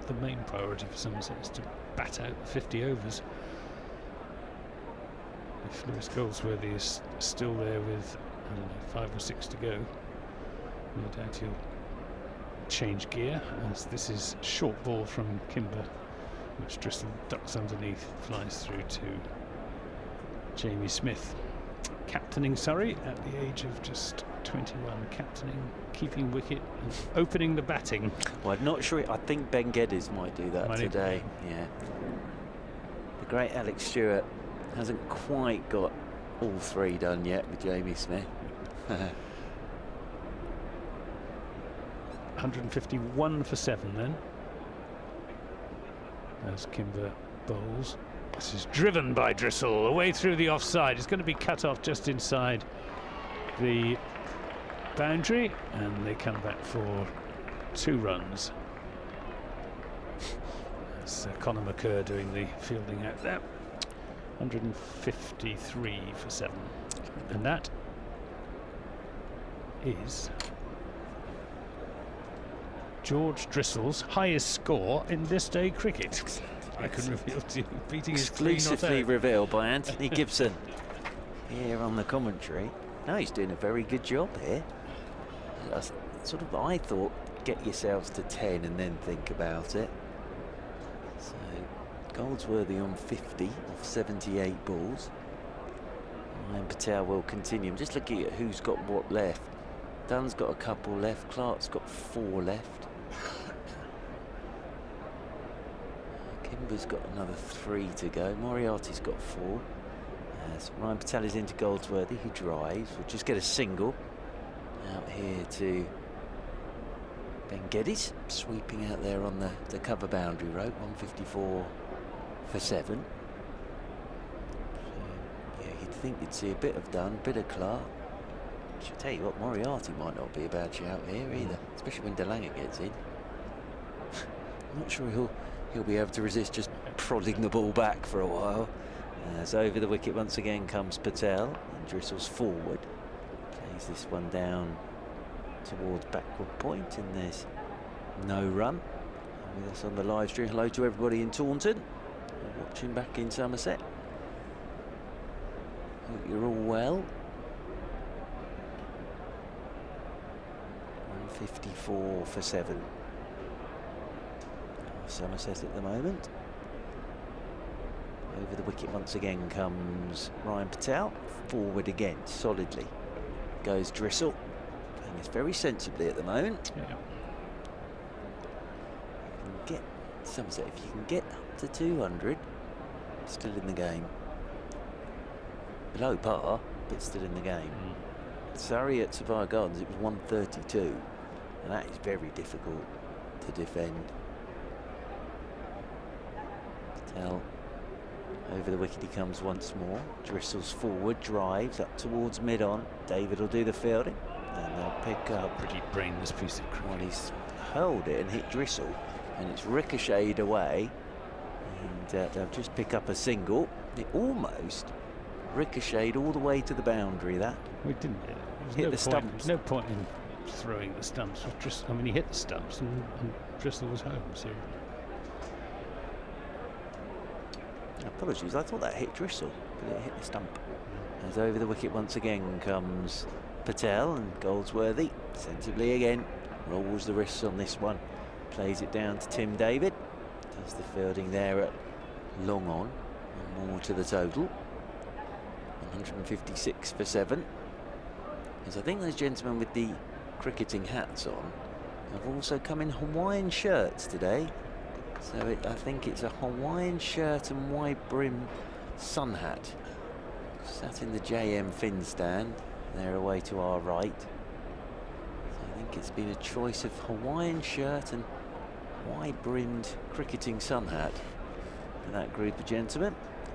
the main priority for Somerset is to bat out 50 overs. If Lewis Goldsworthy is still there with, I don't know, 5 or 6 to go, no doubt he'll change gear, as this is short ball from Kimber, which Drissell ducks underneath, flies through to Jamie Smith. captaining Surrey at the age of just 21, captaining, keeping wicket and opening the batting. Well, I'm not sure. I think Ben Geddes might do that today. Yeah. The great Alex Stewart hasn't quite got all three done yet with Jamie Smith. 151 for 7 then. As Kimber bowls. This is driven by Drissel away through the offside. It's going to be cut off just inside the boundary, and they come back for 2 runs. That's Conor McCurr doing the fielding out there. 153 for 7, and that is George Drissel's highest score in this day cricket. I can reveal to you, beating his exclusively revealed by Anthony Gibson here on the commentary. No, he's doing a very good job here. Sort of, I thought, get yourselves to 10 and then think about it. So Goldsworthy on 50 off 78 balls. Ryan Patel will continue. I'm just looking at who's got what left. Dunn's got a couple left. Clark's got 4 left. Kimber's got another 3 to go. Moriarty's got 4. So Ryan Patel is into Goldsworthy, who drives. We'll just get a single out here to Ben Geddes, sweeping out there on the cover boundary rope. 154 for 7. So, yeah, you'd think you'd see a bit of Dunn, bit of Clark. I should tell you what, Moriarty might not be a bad shout here either, especially when Delanger gets in. I'm not sure he'll be able to resist just prodding the ball back for a while. As over the wicket once again comes Patel, and Drissel's forward. Plays this one down towards backward point, and there's no run. And with us on the live stream, hello to everybody in Taunton, watching back in Somerset. Hope you're all well. 154 for 7. Somerset at the moment. Over the wicket once again comes Ryan Patel. Forward again, solidly goes Drissel. Playing this very sensibly at the moment. Yeah. You can get Somerset, if you can get up to 200, still in the game. Below par, but still in the game. Surrey at Savile Gardens, it was 132, and that is very difficult to defend. Patel over the wicket he comes once more. Drissel's forward, drives up towards mid-on. David will do the fielding, and they'll pick up. Pretty brainless piece of cricket. Well, he's hurled it and hit Drissel, and it's ricocheted away, and they'll just pick up a single. It almost ricocheted all the way to the boundary. That We didn't hit the stumps. No point in throwing the stumps. I mean, he hit the stumps, and Drissel was home. So. Apologies, I thought that hit Drissel, but it hit the stump. As over the wicket once again comes Patel, and Goldsworthy sensibly again rolls the wrists on this one, plays it down to Tim David, does the fielding there at long on, and more to the total. 156 for 7. As I think those gentlemen with the cricketing hats on have also come in Hawaiian shirts today. So I think it's a Hawaiian shirt and wide brim sun hat. Sat in the JM Fin stand, there away to our right. So I think it's been a choice of Hawaiian shirt and wide brimmed cricketing sun hat for that group of gentlemen.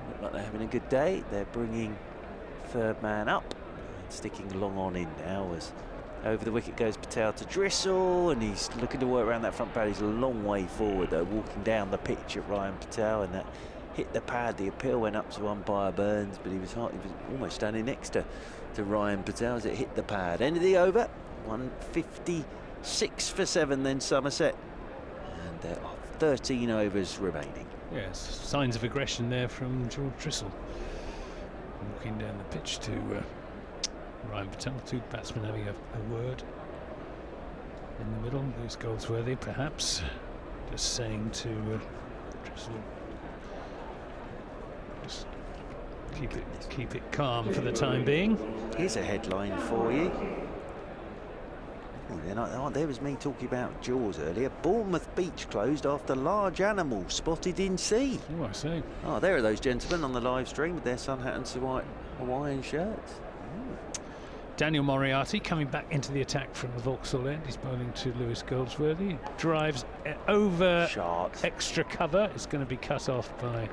Look like they're having a good day. They're bringing third man up and sticking long on in now as over the wicket goes Patel to Drissel, and he's looking to work around that front pad. He's a long way forward though, walking down the pitch at Ryan Patel, and that hit the pad. The appeal went up to umpire Burns, but he was almost standing next to Ryan Patel as it hit the pad. End of the over, 156 for 7 then Somerset, and there are 13 overs remaining. Yes, signs of aggression there from George Drissel. Walking down the pitch to Ryan Patel, 2 batsmen having a word in the middle. There's Goldsworthy, perhaps, just saying to Drissel, just keep it calm for the time being. Here's a headline for you. There was me talking about Jaws earlier. Bournemouth beach closed after large animal spotted in sea. Oh, I see. Oh, there are those gentlemen on the live stream with their sun hat and Hawaiian shirts. Daniel Moriarty coming back into the attack from the Vauxhall end. He's bowling to Lewis Goldsworthy. Drives over Shot. extra cover. It's going to be cut off by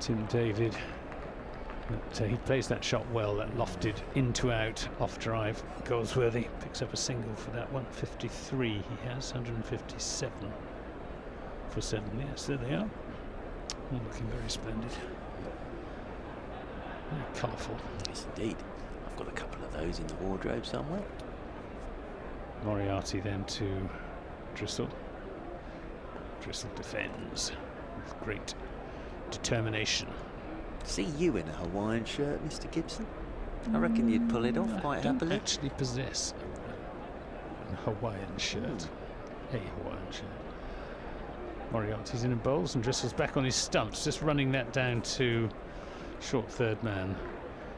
Tim David. But he plays that shot well, that lofted into out off drive. Goldsworthy picks up a single for that one. 53 he has, 157 for 7. Yes, there they are. All looking very splendid. Very colourful. Yes, indeed. I've got a couple of those in the wardrobe somewhere. Moriarty then to Drissel. Drissel defends with great determination. See you in a Hawaiian shirt, Mr. Gibson. I reckon you'd pull it off quite I don't happily. actually possess a Hawaiian shirt. A Hawaiian shirt. Moriarty's in and bowls, and Drissel's back on his stumps, just running that down to short third man.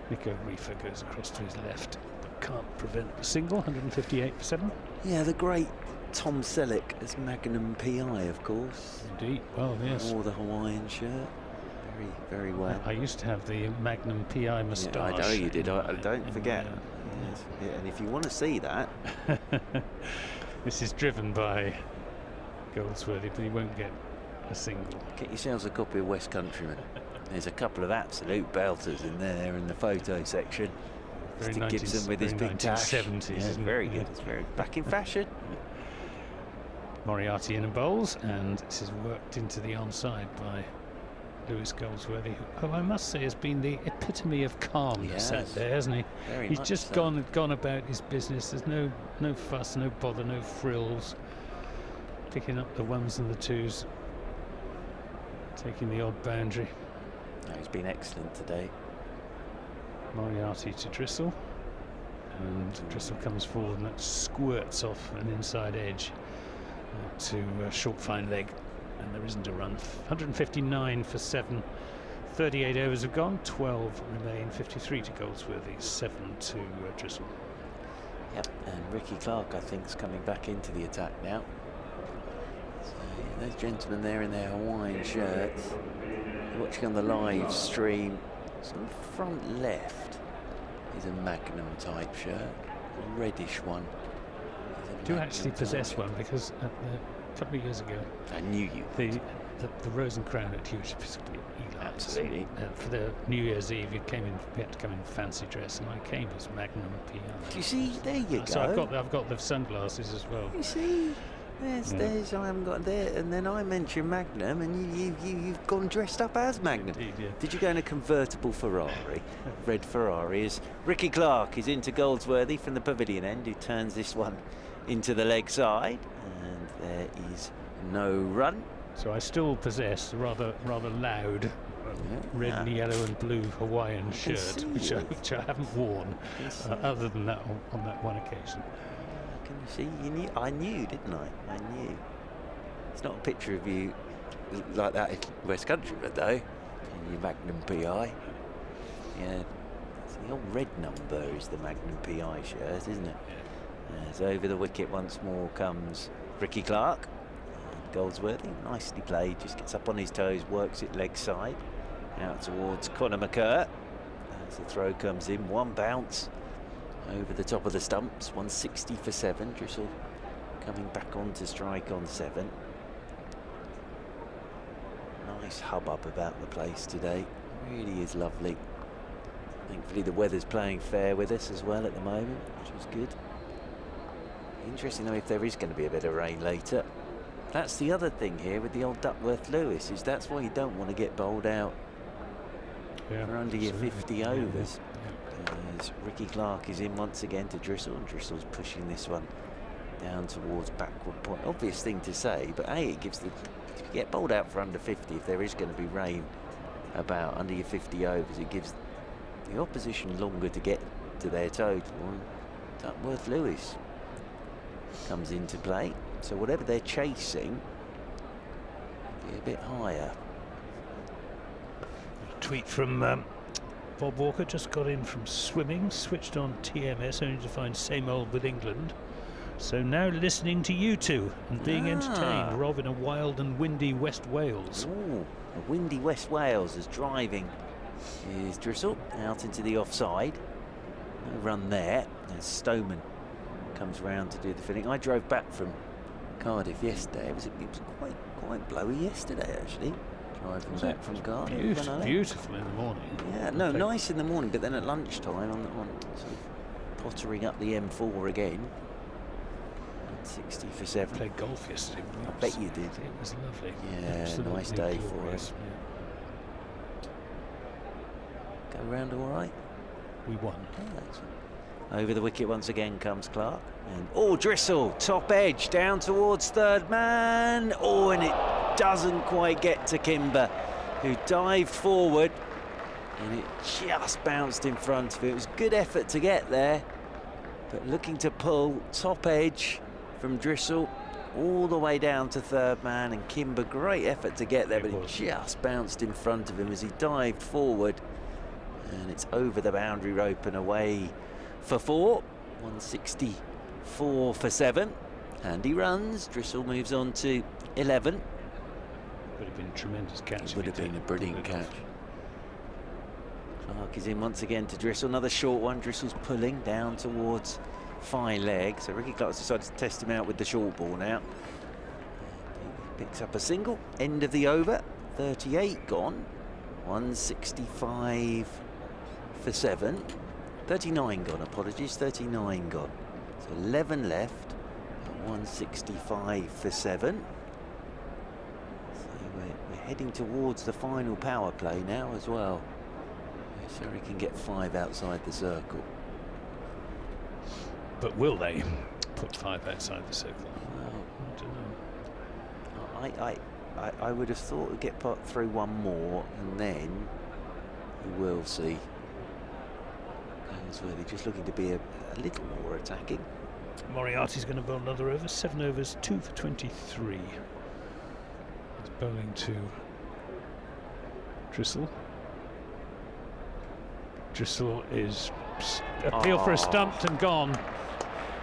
Nico Reefer goes across to his left, but can't prevent the single. 158 for 7. Yeah, the great Tom Selleck as Magnum PI, of course. Indeed. Well, yes. Wore the Hawaiian shirt. Very well. I used to have the Magnum PI moustache. Yeah, I know you did. I don't forget. Yes. Yeah, and if you want to see that, this is driven by Goldsworthy, but he won't get a single. get yourselves a copy of West Countryman. There's a couple of absolute belters in there in the photo section. Very Mr. Gibson with his big tash. 1970s. Yeah, isn't very it? good. It's very back in fashion. Moriarty in and bowls, and this is worked into the onside by Lewis Goldsworthy, who I must say has been the epitome of calmness out there, hasn't he? Very He's much just so. gone about his business. There's no fuss, no bother, no frills. Picking up the ones and the twos, taking the odd boundary. No, he's been excellent today. Moriarty to Drissel, and Drissel comes forward and that squirts off an inside edge to short fine leg, and there isn't a run. 159 for 7. 38 overs have gone, 12 remain. 53 to Goldsworthy, 7 to Drissel. Yep, and Ricky Clark, I think, is coming back into the attack now. So, yeah, those gentlemen there in their Hawaiian shirts. You're watching on the live stream. So front left is a Magnum type shirt, a reddish one. I do actually possess one, because a couple of years ago I knew you. the Rose and Crown at Hughes Episcopal Eli. Absolutely. For the New Year's Eve, we had to come in fancy dress, and I came as Magnum PI. Do you see? There you go. So I've got the sunglasses as well. You see? There's I haven't got there, and then I mentioned Magnum, and you've gone dressed up as Magnum. Indeed, yeah. Did you go in a convertible Ferrari? Red Ferrari. As Ricky Clark is into Goldsworthy from the pavilion end, who turns this one into the leg side, and there is no run. So I still possess a rather loud red and yellow and blue Hawaiian shirt, which I haven't worn other than that on that one occasion. Can you see? You knew, I knew, didn't I? I knew. It's not a picture of you like that in West Countryman, though. In your Magnum PI. Yeah. It's the old red number is the Magnum PI shirt, isn't it? As over the wicket once more comes Ricky Clark. And Goldsworthy, nicely played, just gets up on his toes, works it leg side. Out towards Conor McCurr. As the throw comes in, one bounce. Over the top of the stumps, 160 for 7. Drissel coming back on to strike on 7. Nice hubbub about the place today. Really is lovely. Thankfully the weather's playing fair with us as well at the moment, which was good. Interesting though if there is going to be a bit of rain later. That's the other thing here with the old Duckworth Lewis, is that's why you don't want to get bowled out for under your 50 overs. As Ricky Clark is in once again to Drissel, and Drissel's pushing this one down towards backward point. Obvious thing to say, but A, it gives if you get bowled out for under 50, if there is going to be rain about under your 50 overs, it gives the opposition longer to get to their total. And Duckworth Lewis comes into play, so whatever they're chasing, be a bit higher. tweet from Bob Walker. Just got in from swimming, switched on TMS only to find same old with England. So now listening to you two and being entertained. Rob in a wild and windy West Wales. Ooh, a windy West Wales is driving. Is Drissel out into the offside. No run there. As Stoneman comes round to do the filling. I drove back from Cardiff yesterday. It was quite blowy yesterday actually. Driving back from Cardiff. Beautiful in the morning. Yeah, no, nice in the morning, but then at lunchtime on sort of pottering up the M4 again. 60 for 7. Played golf yesterday. I bet you did. It was lovely. Yeah, absolutely nice day for glorious. us. Go round all right. We won. Over the wicket once again comes Clark. And Drissel, top edge, down towards third man. And it doesn't quite get to Kimber, who dived forward. And it just bounced in front of it. It was good effort to get there. But looking to pull top edge from Drissel all the way down to third man. And Kimber, great effort to get there, but it just bounced in front of him as he dived forward. And it's over the boundary rope and away for 4. 164 for 7. And he runs. Drissel moves on to 11. Would have been a tremendous catch. It would have been a brilliant catch. Clark is in once again to Drissel. Another short one. Drissel's pulling down towards fine leg. So Ricky Clark's decided to test him out with the short ball now. He picks up a single. End of the over. 38 gone. 165 for 7. 39 gone, apologies. 39 gone. So 11 left. 165 for 7. So we're heading towards the final power play now as well. Surrey can get 5 outside the circle. But will they put 5 outside the circle? Well, I don't know. I would have thought we'd get put through one more, and then you will see. Galsworthy just looking to be a little more attacking. Moriarty's going to bowl another over. 7 overs, 2 for 23. He's bowling to Drissel. Drissel is appeal for a stumped and gone.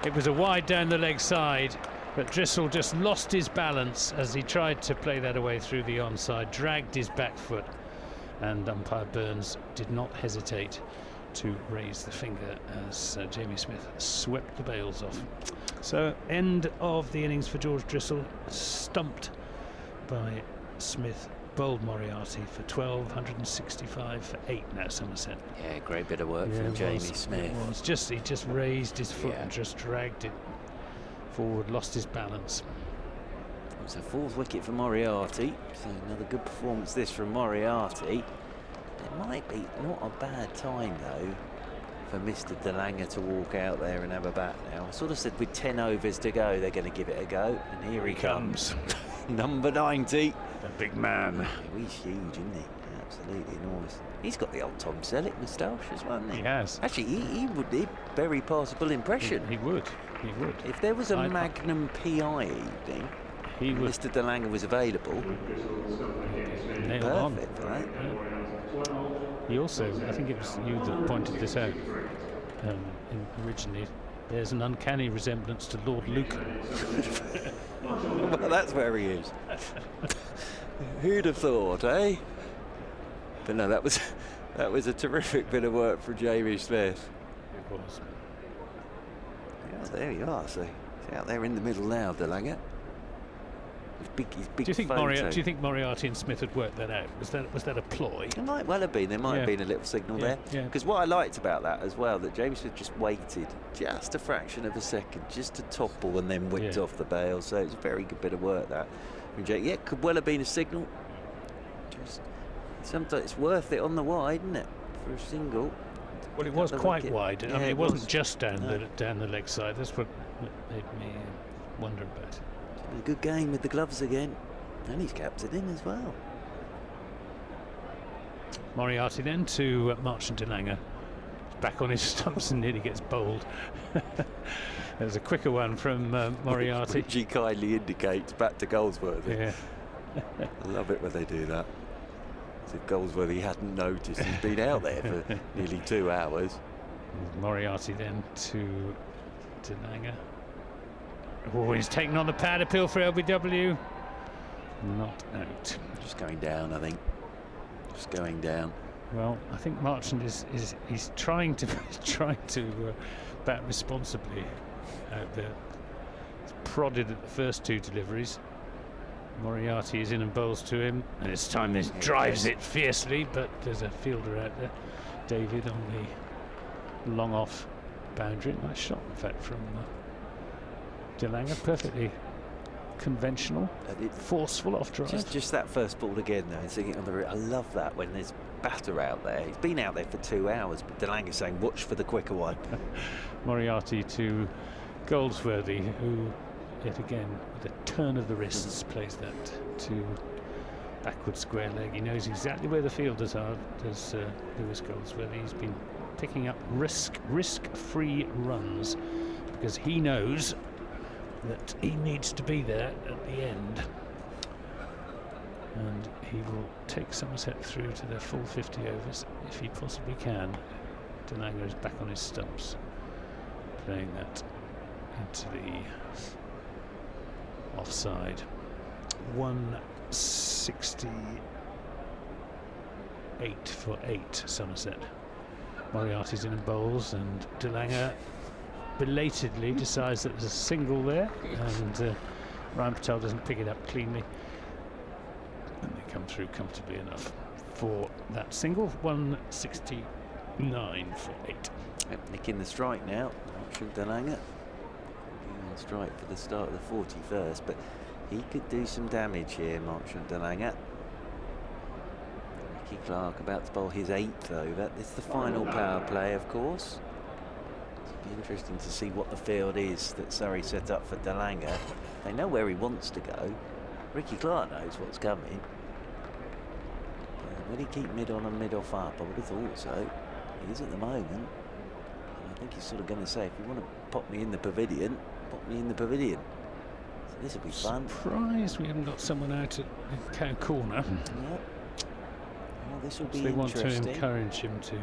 It was a wide down the leg side, but Drissel just lost his balance as he tried to play that away through the onside, dragged his back foot, and umpire Burns did not hesitate to raise the finger as Jamie Smith swept the bails off. So end of the innings for George Drissel, stumped by Smith. Bowled Moriarty for 12, 165 for 8 now Somerset. Yeah, great bit of work from Jamie Smith. He just raised his foot and just dragged it forward, lost his balance. It's a 4th wicket for Moriarty, so another good performance this from Moriarty. It might be not a bad time though for Mr. DeLanger to walk out there and have a bat now. I sort of said with 10 overs to go they're going to give it a go, and here he comes. Number 90. The big man. Oh, he's huge, isn't he? Absolutely enormous. He's got the old Tom Selleck moustache as well, hasn't he? He has. Actually, he would be a very passable impression. He would. If there was a Magnum PI evening, he would. Mr. DeLanger was available. Perfect, right? Yeah. He also, I think it was you that pointed this out originally, there's an uncanny resemblance to Lord Lucan. Well, that's where he is. Who'd have thought, eh? But no, that was a terrific bit of work for Jamie Smith. It was. Yeah, there you are. So he's out there in the middle now, DeLanger. His big do you think Moriarty and Smith had worked that out? Was that a ploy? It might well have been. There might have been a little signal there. Because what I liked about that as well, that Jamie Smith just waited just a fraction of a second, just to topple and then whipped off the bail. So it's a very good bit of work that. Yeah, could well have been a signal. Just sometimes it's worth it on the wide, isn't it, for a single? Well, it was quite wide. Yeah, I mean, it wasn't just down the leg side. That's what made me wonder about it. A good game with the gloves again, and he's captain in as well. Moriarty then to March and DeLanger. Back on his stumps and nearly gets bowled. There's a quicker one from Moriarty. Which he kindly indicates back to Goldsworthy. Yeah. I love it when they do that. As if Goldsworthy hadn't noticed. He's been out there for nearly 2 hours. Moriarty then to Langer. Oh, he's taken on the pad appeal for LBW. Not out. Just going down, I think. Just going down. Well, I think Marchand he's trying to bat responsibly out there. He's prodded at the first 2 deliveries. Moriarty is in and bowls to him, and this time he drives it fiercely, but there's a fielder out there, David, on the long off boundary. Nice shot, in fact, from De Lange. Perfectly conventional, forceful off drive. Just that first ball again, though. Thinking on the route. I love that when there's batter out there. He's been out there for 2 hours, but De Lange is saying, "Watch for the quicker one." Moriarty to Goldsworthy, who yet again with a turn of the wrists plays that to backward square leg. He knows exactly where the fielders are. Does Lewis Goldsworthy? He's been picking up risk-free runs because he knows that he needs to be there at the end, and he will take Somerset through to their full 50 overs if he possibly can. De Lange is back on his stumps, playing that into the offside. 168 for 8, Somerset. Moriarty's in and bowls, and De Lange belatedly decides that there's a single there, and Ryan Patel doesn't pick it up cleanly, and they come through comfortably enough for that single. 169 for 8. Nicking the strike now. Marchand De Lange on strike for the start of the 41st, but he could do some damage here, Marchand De Lange. Ricky Clark about to bowl his 8th over. This is the final power play, of course. It'll be interesting to see what the field is that Surrey set up for De Lange. They know where he wants to go. Ricky Clark knows what's coming. Will he keep mid on and mid off up? I would have thought so. He is at the moment. And I think he's sort of going to say, if you want to pop me in the pavilion, pop me in the pavilion. So this will be fun. Surprised we haven't got someone out at cow corner. Yep. Well, this will be they want interesting. to encourage him to.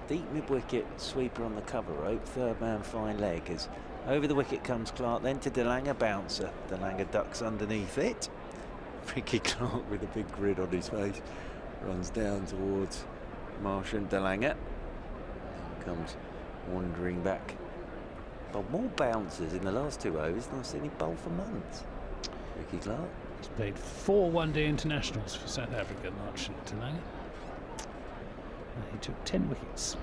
Deep mid-wicket, sweeper on the cover rope, third man fine leg. As over the wicket comes Clark, then to De Lange, bouncer. De Lange ducks underneath it. Ricky Clark with a big grin on his face runs down towards Marchand De Lange. Then comes wandering back. But more bouncers in the last 2 overs than I've seen him bowl for months. Ricky Clark. He's played 4 one-day internationals for South Africa, Marchand De Lange. He took 10 wickets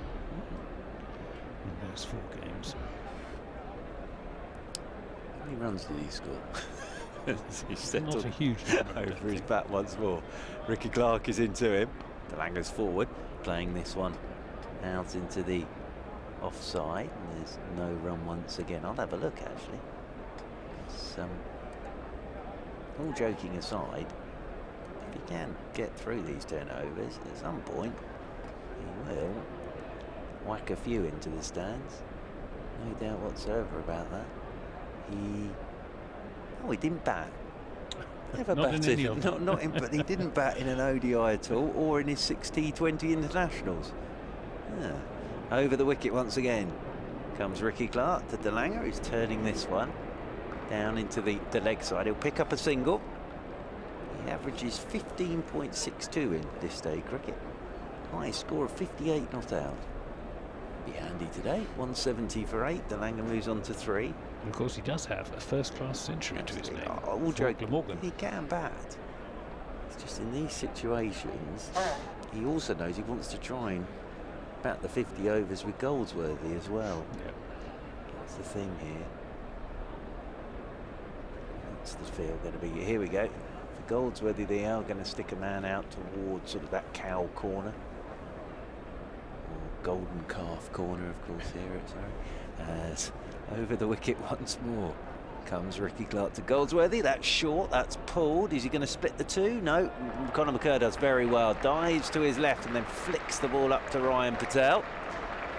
in those 4 games. How many runs did he score? He's Not a huge number, over his bat once more. Ricky Clark is into him. De Lange's forward, playing this one out into the offside. And there's no run once again. I'll have a look actually. All joking aside, if he can get through these turnovers at some point, he will whack a few into the stands. No doubt whatsoever about that. He didn't bat. Never batted. Not in, but he didn't bat in an ODI at all, or in his 6 T20 internationals. Yeah. Over the wicket once again comes Ricky Clark to De Lange, who's turning this one down into the leg side. He'll pick up a single. He averages 15.62 in this day cricket. High score of 58 not out. Be handy today. 170 for 8. De Lange moves on to 3. And of course, he does have a first-class century to his name. All joking. He can bat. It's just in these situations, he also knows he wants to try and bat the 50 overs with Goldsworthy as well. Yep. That's the thing here. What's the field going to be? Here we go. For Goldsworthy, they are going to stick a man out towards sort of that cow corner. Or golden calf corner, of course, here. Sorry. As over the wicket once more comes Ricky Clark to Goldsworthy. That's short, that's pulled. Is he going to split the 2? No. Conor McCurr does very well. Dives to his left and then flicks the ball up to Ryan Patel.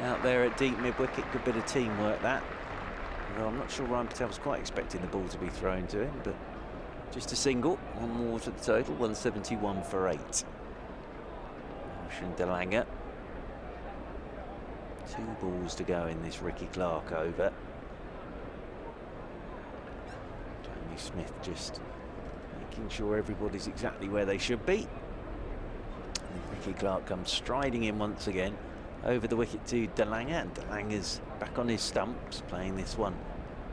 Out there at deep mid-wicket. Good bit of teamwork, that. Well, I'm not sure Ryan Patel was quite expecting the ball to be thrown to him, but just a single. One more to the total. 171 for 8. Martian DeLange. 2 balls to go in this Ricky Clark over. Jamie Smith just making sure everybody's exactly where they should be. And Ricky Clark comes striding in once again over the wicket to DeLange, and DeLange's back on his stumps playing this one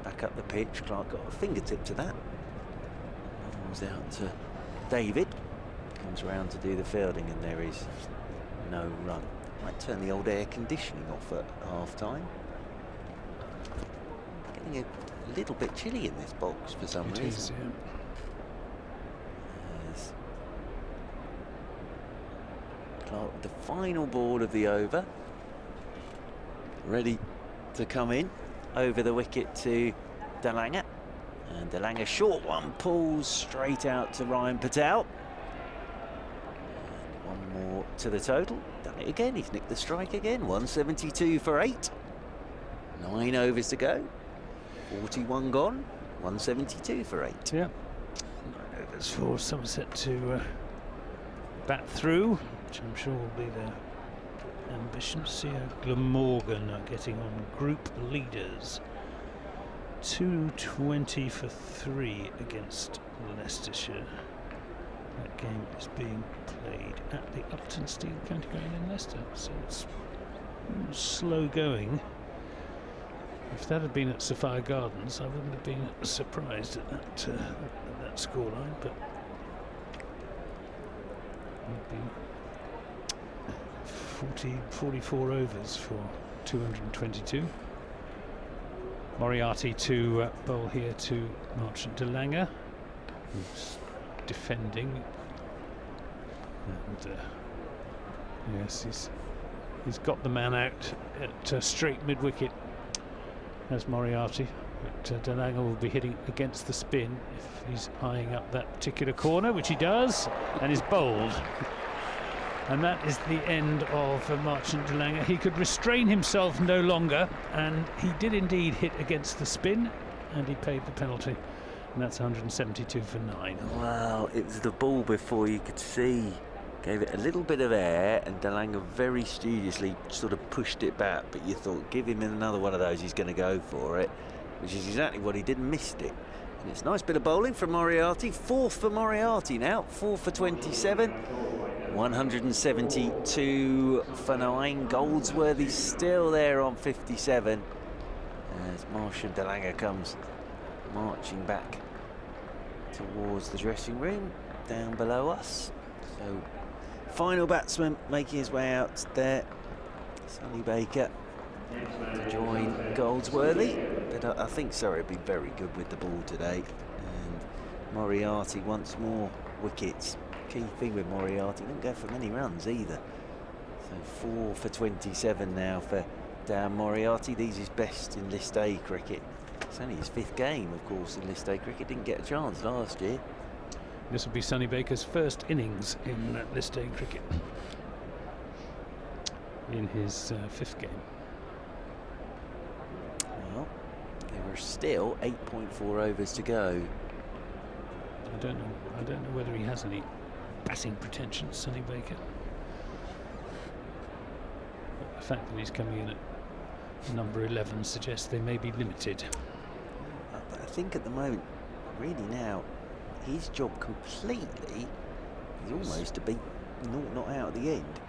back up the pitch. Clark got a fingertip to that. Comes out to David, comes around to do the fielding, and there is no run. Might turn the old air conditioning off at half time. Getting a little bit chilly in this box for some reason. Is, yeah. As Clark with the final ball of the over, ready to come in over the wicket to DeLange, and DeLange, short one, pulls straight out to Ryan Patel, and 1 more to the total. Done it again, he's nicked the strike again. 172 for 8, 9 overs to go, 41 gone, 172 for 8. Yeah. 9 overs for Somerset to bat through, which I'm sure will be their ambition. Sio Glamorgan are getting on group leaders. 220 for 3 against Leicestershire. That game is being played at the Upton Steel County Ground in Leicester, so it's slow going. If that had been at Sophia Gardens, I wouldn't have been surprised at that scoreline, but it would be 44 overs for 222. Moriarty to bowl here to Martian DeLange, who's defending, and yes, he's got the man out at straight mid-wicket as Moriarty, but DeLange will be hitting against the spin if he's eyeing up that particular corner, which he does, and is bowled. And that is the end of Martian DeLange. He could restrain himself no longer, and he did indeed hit against the spin, and he paid the penalty, and that's 172 for 9. Well, it was the ball before, you could see, gave it a little bit of air, and DeLange very studiously sort of pushed it back, but you thought, give him another one of those, he's going to go for it, which is exactly what he did, and missed it. And it's a nice bit of bowling from Moriarty. 4th for Moriarty now, 4 for 27. 172 for 9. Goldsworthy still there on 57 as Martian DeLange comes marching back towards the dressing room down below us. So final batsman making his way out there, Sonny Baker, to join Goldsworthy. But I think Surrey have been very good with the ball today, and Moriarty once more wickets. Key thing with Moriarty, didn't go for many runs either. So 4 for 27 now for Dan Moriarty. These is best in List A cricket. It's only his 5th game, of course, in List A cricket. Didn't get a chance last year. This will be Sonny Baker's first innings in List A cricket, in his 5th game. Well, there are still 8.4 overs to go. I don't know whether he has any batting pretensions, Sonny Baker. But the fact that he's coming in at number 11 suggests they may be limited. But I think at the moment, really now, his job completely is almost to be not out at the end.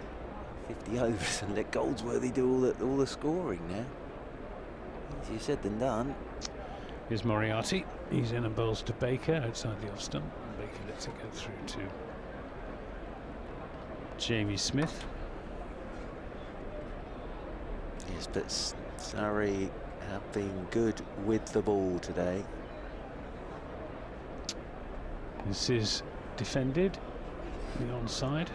50 overs and let Goldsworthy do all the scoring now. Easier said than done. Here's Moriarty. He's in and bowls to Baker outside the off stump. Baker lets it go through to Jamie Smith. Yes, but Surrey have been good with the ball today. This is defended, the onside.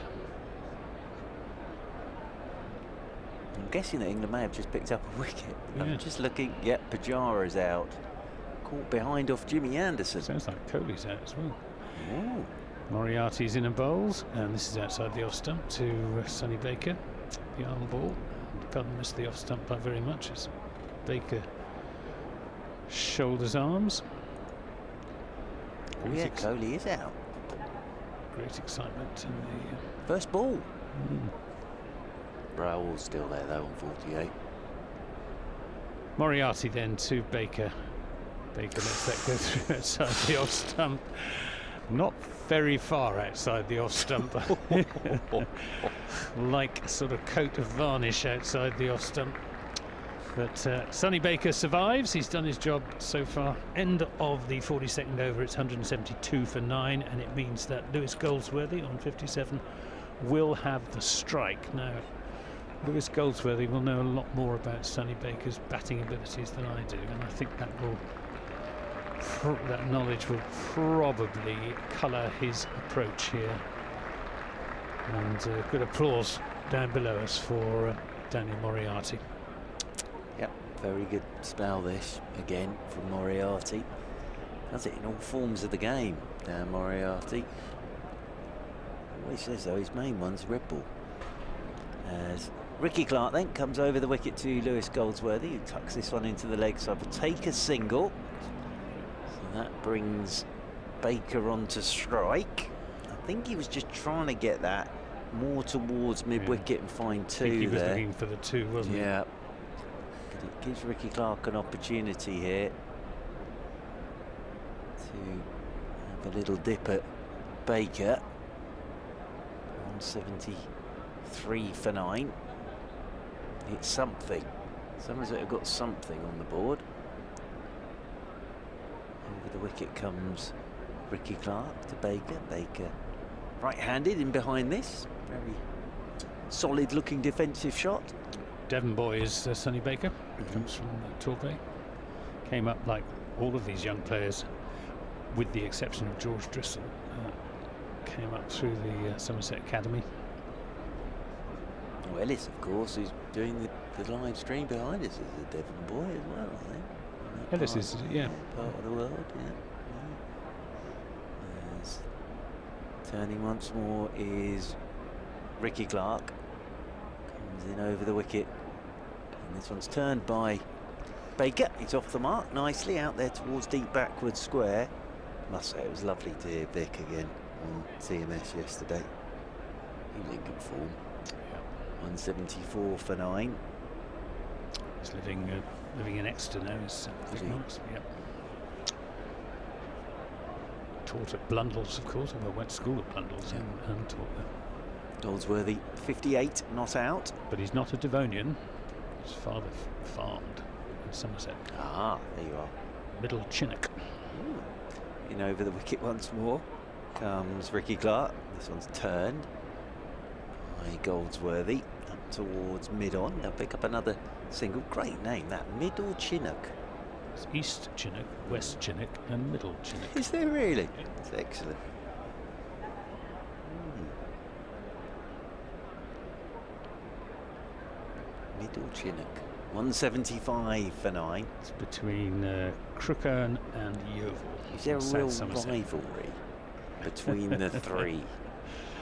I'm guessing that England may have just picked up a wicket. Yeah. I'm just looking. Yep, Pujara's out. Caught behind off Jimmy Anderson. Sounds like Kohli's out as well. Ooh. Moriarty's in and bowls, and this is outside the off stump to Sonny Baker. The arm ball. Can't miss the off stump by very much as Baker shoulders arms. Oh yeah, Kohli is out. Great excitement in the First ball. Raoul's still there though on 48. Moriarty then to Baker. Baker lets that go through outside the off stump. Not very far outside the off stump. Like a sort of coat of varnish outside the off stump. But Sonny Baker survives. He's done his job so far. End of the 42nd over. It's 172 for 9, and it means that Lewis Goldsworthy on 57 will have the strike. Now, Lewis Goldsworthy will know a lot more about Sonny Baker's batting abilities than I do, and I think that knowledge will probably colour his approach here. And good applause down below us for Daniel Moriarty. Yep, very good spell this again from Moriarty. Does it in all forms of the game, Dan Moriarty. Always says though his main one's red ball. As Ricky Clark then comes over the wicket to Lewis Goldsworthy, who tucks this one into the leg side, will take a single. So that brings Baker on to strike. I think he was just trying to get that more towards mid-wicket and find two there. He was looking for the two, wasn't he? Yeah. But it gives Ricky Clark an opportunity here to have a little dip at Baker. 173 for 9. It's something. Somerset have got something on the board. Over the wicket comes Ricky Clark to Baker. Baker right-handed in behind this. Very solid looking defensive shot. Devon boy is Sonny Baker. Comes from Torbay. Came up like all of these young players, with the exception of George Driscoll. Came up through the Somerset Academy. Well, Ellis, of course, who's doing the live stream behind us, is a Devon boy as well, I think. Ellis is, yeah. Part of the world, yeah. Turning once more is Ricky Clark. Comes in over the wicket. And this one's turned by Baker. He's off the mark nicely out there towards deep backward square. Must say it was lovely to hear Vic again on CMS yesterday. He was in good form. 174 for 9. He's living in Exeter now. Is yep. Taught at Blundell's, of course. I went to school at Blundell's and taught there. Goldsworthy 58, not out. But he's not a Devonian. His father farmed in Somerset. Ah, there you are. Middle Chinook. In over the wicket once more comes Ricky Clark. This one's turned by Goldsworthy up towards mid-on. They'll pick up another single. Great name, that. Middle Chinook. It's East Chinook, West Chinook and Middle Chinook. Is there really? It's excellent. Middle Chinook. 175 for 9. It's between Crookherne and Yeovil. Is there a real rivalry between the three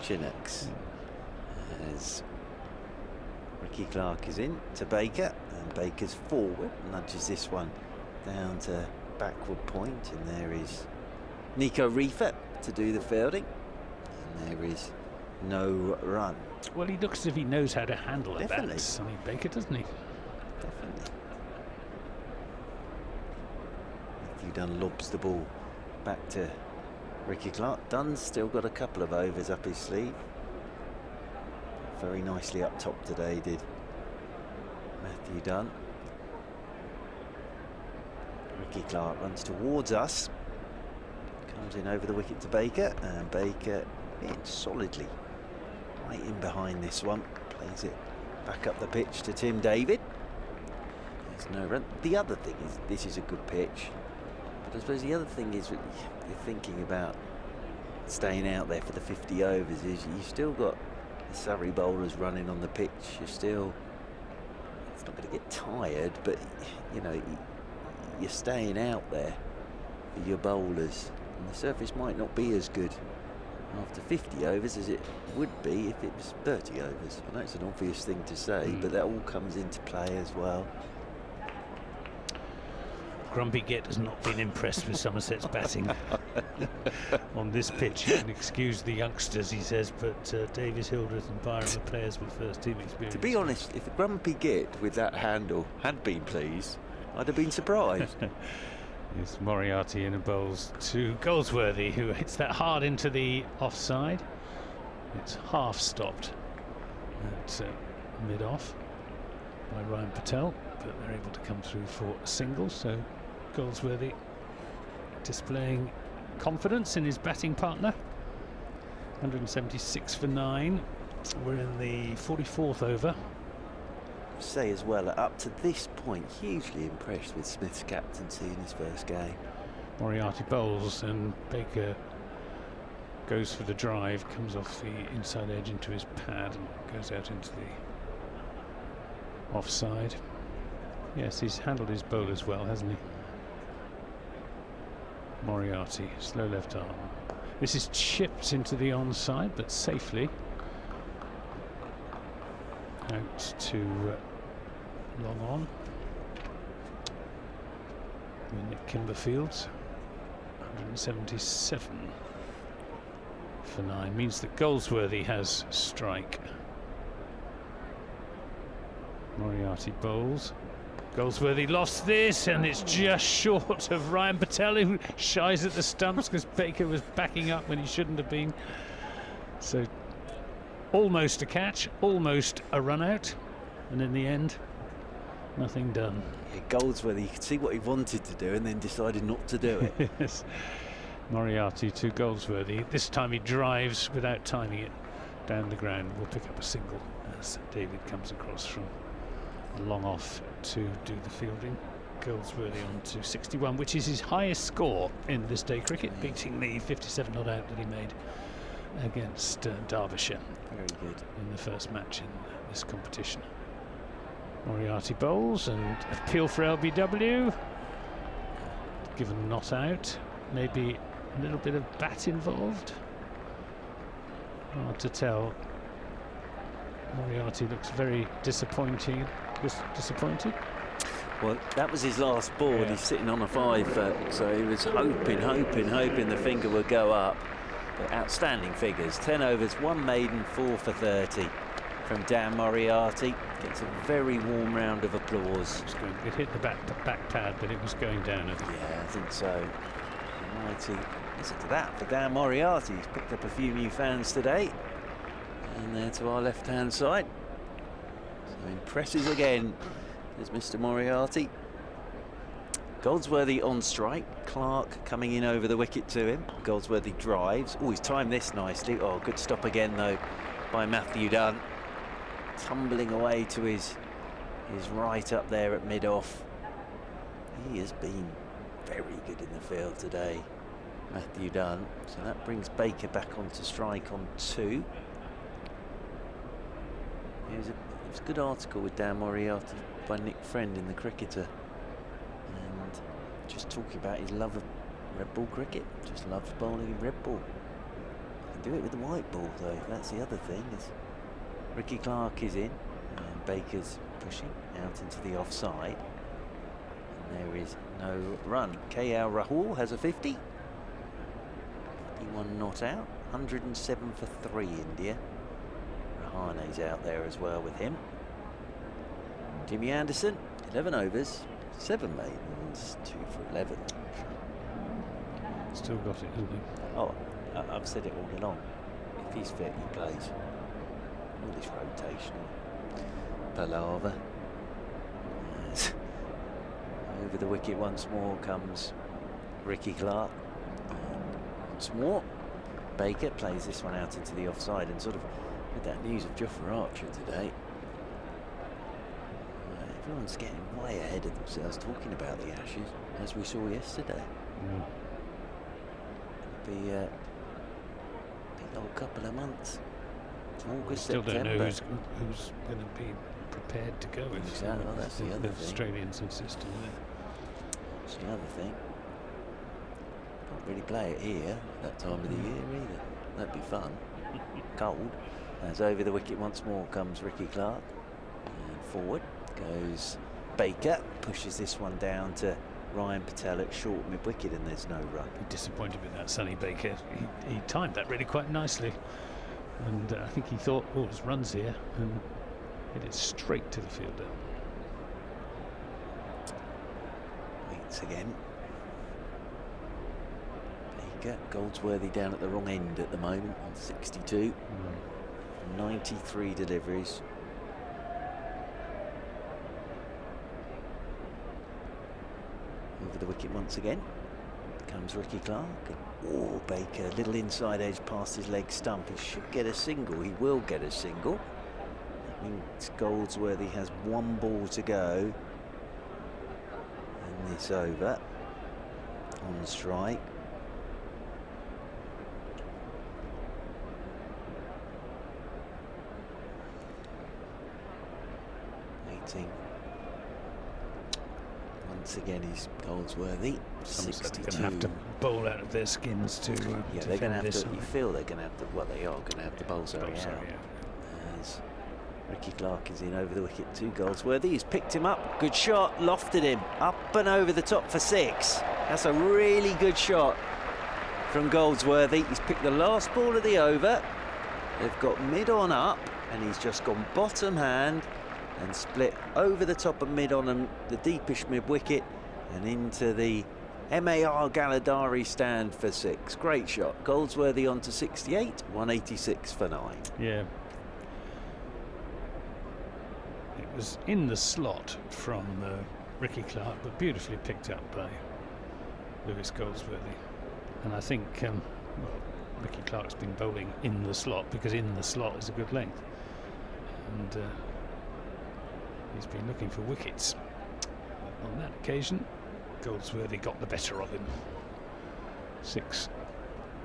Chinooks? As Ricky Clark is in to Baker, and Baker's forward, nudges this one down to backward point, and there is Nico Reefer to do the fielding, and there is no run. Well, he looks as if he knows how to handle it. Definitely. Sonny Baker, doesn't he? Definitely. Matthew Dunn lobs the ball back to Ricky Clark. Dunn's still got a couple of overs up his sleeve. Very nicely up top today did Matthew Dunn. Ricky Clark runs towards us. Comes in over the wicket to Baker, and Baker in solidly right in behind this one. Plays it back up the pitch to Tim David. There's no run. The other thing is, this is a good pitch. But I suppose the other thing is, you're thinking about staying out there for the 50 overs, is you've still got the Surrey bowlers running on the pitch. You're still, it's not going to get tired, but you know, you're staying out there for your bowlers, and the surface might not be as good after 50 overs as it would be if it was 30 overs. I know it's an obvious thing to say, but that all comes into play as well. Grumpy Git has not been impressed with Somerset's batting on this pitch. You can excuse the youngsters, he says, but Davies, Hildreth and Byram are players with first team experience. To be honest, if Grumpy Git with that handle had been pleased, I'd have been surprised. It's Moriarty in a bowls to Goldsworthy, who hits that hard into the offside. It's half stopped at mid-off by Ryan Patel, but they're able to come through for a single. So Goldsworthy displaying confidence in his batting partner. 176 for 9. We're in the 44th over. Say as well, up to this point, hugely impressed with Smith's captaincy in his first game. Moriarty bowls and Baker goes for the drive, comes off the inside edge into his pad and goes out into the offside. Yes, he's handled his bowlers well, hasn't he? Moriarty, slow left arm. This is chipped into the onside, but safely. Out to long on. Nick Kimberfields, 177 for 9, means that Goldsworthy has strike. Moriarty bowls. Goldsworthy lost this, and it's just short of Ryan Patel, who shies at the stumps because Baker was backing up when he shouldn't have been. So almost a catch, almost a run out, and in the end, nothing done. Yeah, Goldsworthy, you could see what he wanted to do and then decided not to do it. Yes. Moriarty to Goldsworthy. This time he drives without timing it down the ground. We'll pick up a single as David comes across from a long off to do the fielding. Goldsworthy on to 61, which is his highest score in this day cricket, beating the 57 not out that he made against Derbyshire. Very good. In the first match in this competition. Moriarty bowls and appeal for LBW. Given not out. Maybe a little bit of bat involved. Hard to tell. Moriarty looks very disappointed. Well, that was his last ball, and he's sitting on a 5 so he was hoping the finger would go up. But outstanding figures. 10 overs, 1 maiden, 4 for 30 from Dan Moriarty. Gets a very warm round of applause. It hit the back pad, but it was going down. Yeah, I think so. Mighty. Listen to that for Dan Moriarty. He's picked up a few new fans today. And there to our left-hand side. So impresses again is Mr. Moriarty. Goldsworthy on strike. Clark coming in over the wicket to him. Goldsworthy drives. Oh, he's timed this nicely. Oh, good stop again though by Matthew Dunn. Tumbling away to his right up there at mid-off. He has been very good in the field today, Matthew Dunn. So that brings Baker back onto strike on 2. It was a good article with Dan Moriarty by Nick Friend in the Cricketer, and just talking about his love of red ball cricket. Just loves bowling in red ball. Can do it with the white ball though. That's the other thing. Is Ricky Clark is in, and Baker's pushing out into the offside. And there is no run. KL Rahul has a 50. 51 not out. 107 for 3 India. Rahane's out there as well with him. Jimmy Anderson, 11 overs, 7 maidens, 2 for 11. Still got it, hasn't he? Oh, I've said it all along. If he's fit, he plays. All this rotational palaver. Yes. Over the wicket once more comes Ricky Clark. And once more, Baker plays this one out into the offside, and sort of with that news of Jofra Archer today, everyone's getting way ahead of themselves talking about the Ashes, as we saw yesterday. It'll be a big old couple of months. August, Still September. don't know who's going to be prepared to go. Exactly, well, that's the other thing. Australians insisting there. That's the other thing. Can't really play it here that time of the year either. That'd be fun. Cold. As over the wicket once more comes Ricky Clark. And forward goes Baker. Pushes this one down to Ryan Patel at short mid-wicket, and there's no run. Disappointed with that, Sonny Baker. He timed that really quite nicely, and I think he thought, oh, there's runs here, and hit it straight to the fielder. Waits again. Baker, Goldsworthy down at the wrong end at the moment on 62. 93 deliveries. Over the wicket once again comes Ricky Clark. Oh, Baker, little inside edge past his leg stump. He should get a single. He will get a single. That means Goldsworthy has one ball to go in this over. On strike. Once again, he's Goldsworthy. 62. Going to have to bowl out of their skins to. Yeah, they're going to have to. You feel they're going to have to. Well, they are going to have to bowl Surrey out. As Ricky Clark is in over the wicket to Goldsworthy. He's picked him up. Good shot. Lofted him up and over the top for 6. That's a really good shot from Goldsworthy. He's picked the last ball of the over. They've got mid on up, and he's just gone bottom hand and split over the top of mid on the deepish mid-wicket and into the MAR Galadari stand for 6. Great shot. Goldsworthy on to 68, 186 for 9. Yeah. It was in the slot from Ricky Clark, but beautifully picked up by Lewis Goldsworthy. And I think well, Ricky Clark's been bowling in the slot because in the slot is a good length. And he's been looking for wickets. On that occasion, Goldsworthy got the better of him. 6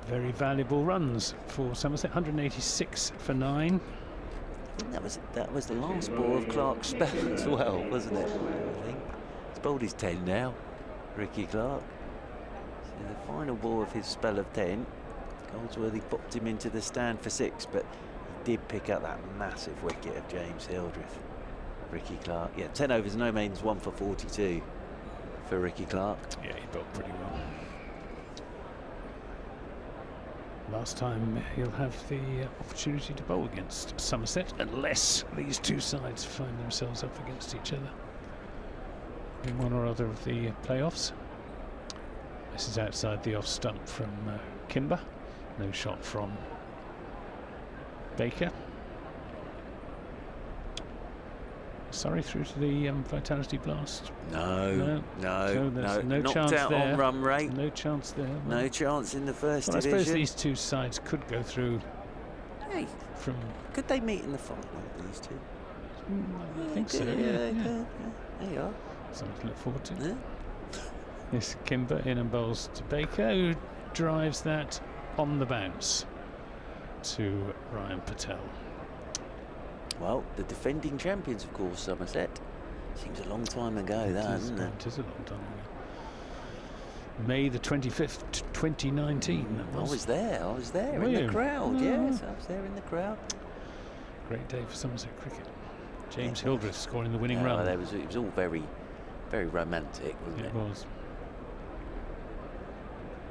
very valuable runs for Somerset. 186 for 9. I think that was the last ball of Clark's spell as well, wasn't it? I think he's bowled his 10 now, Ricky Clark. So the final ball of his spell of 10, Goldsworthy popped him into the stand for 6, but he did pick up that massive wicket of James Hildreth. Ricky Clark, yeah, 10 overs, no maidens, 1 for 42 for Ricky Clark. Yeah, he bowled pretty well. Last time he'll have the opportunity to bowl against Somerset, unless these two sides find themselves up against each other in one or other of the playoffs. This is outside the off stump from Kimber. No shot from Baker. Surrey through to the Vitality Blast. No Knocked chance out there. On run rate. No chance there. No chance in the first well, division. I suppose these two sides could go through. Hey, from. Could they meet in the final, these two? I think so. Yeah. There you are. Something to look forward to. Yeah. This Kimber in and bowls to Baker, who drives that on the bounce to Ryan Patel. Well, the defending champions, of course, Somerset. Seems a long time ago, that, isn't it? It is a long time ago. May the 25th, 2019. I was there in the crowd. Yes, I was there in the crowd. Great day for Somerset cricket. James Hildreth scoring the winning run. It was all very, very romantic, wasn't it? It was.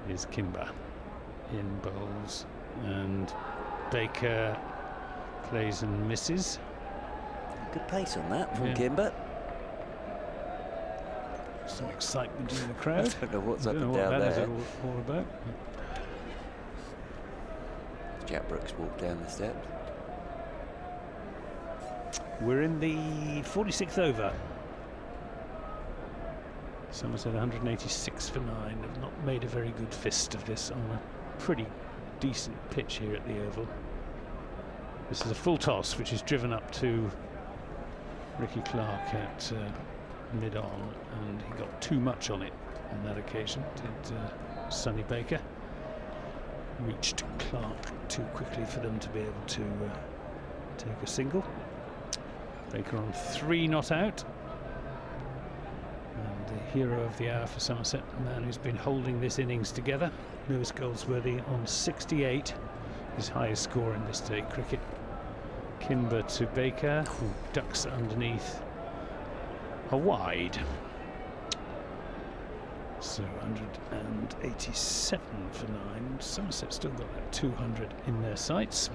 Here's Kimber in bowls, and Baker plays and misses. Good pace on that from Kimber. Some excitement in the crowd. I don't know what's up and what down that there. is all about. Jack Brooks walked down the steps. We're in the 46th over. Somerset 186 for 9. Have not made a very good fist of this on a pretty decent pitch here at the Oval. This is a full toss, which is driven up to Ricky Clark at mid-on, and he got too much on it on that occasion, did Sonny Baker. Reached Clark too quickly for them to be able to take a single. Baker on 3 not out. And the hero of the hour for Somerset, the man who's been holding this innings together, Lewis Goldsworthy on 68, his highest score in this day cricket. Kimber to Baker, who ducks underneath a wide. So 187 for 9. Somerset still got that 200 in their sights.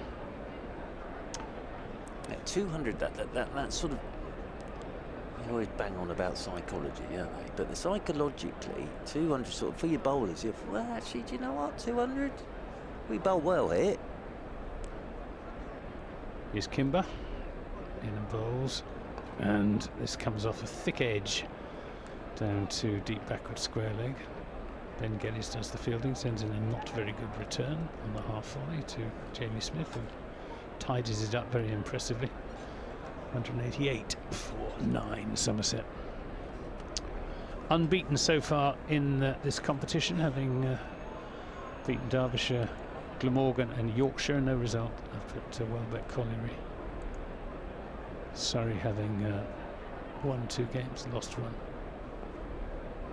Yeah, 200, that sort of, you always bang on about psychology, don't they? But psychologically, 200 sort of, for your bowlers, you're, well, actually, do you know what, 200? We bowl well here. Here's Kimber in and bowls, and this comes off a thick edge down to deep backward square leg. Ben Geddes does the fielding, sends in a not very good return on the half volley to Jamie Smith, who tidies it up very impressively. 188 for 9, Somerset. Unbeaten so far in this competition, having beaten Derbyshire, Glamorgan and Yorkshire. No result up at Welbeck Colliery. Surrey having won 2 games, lost 1.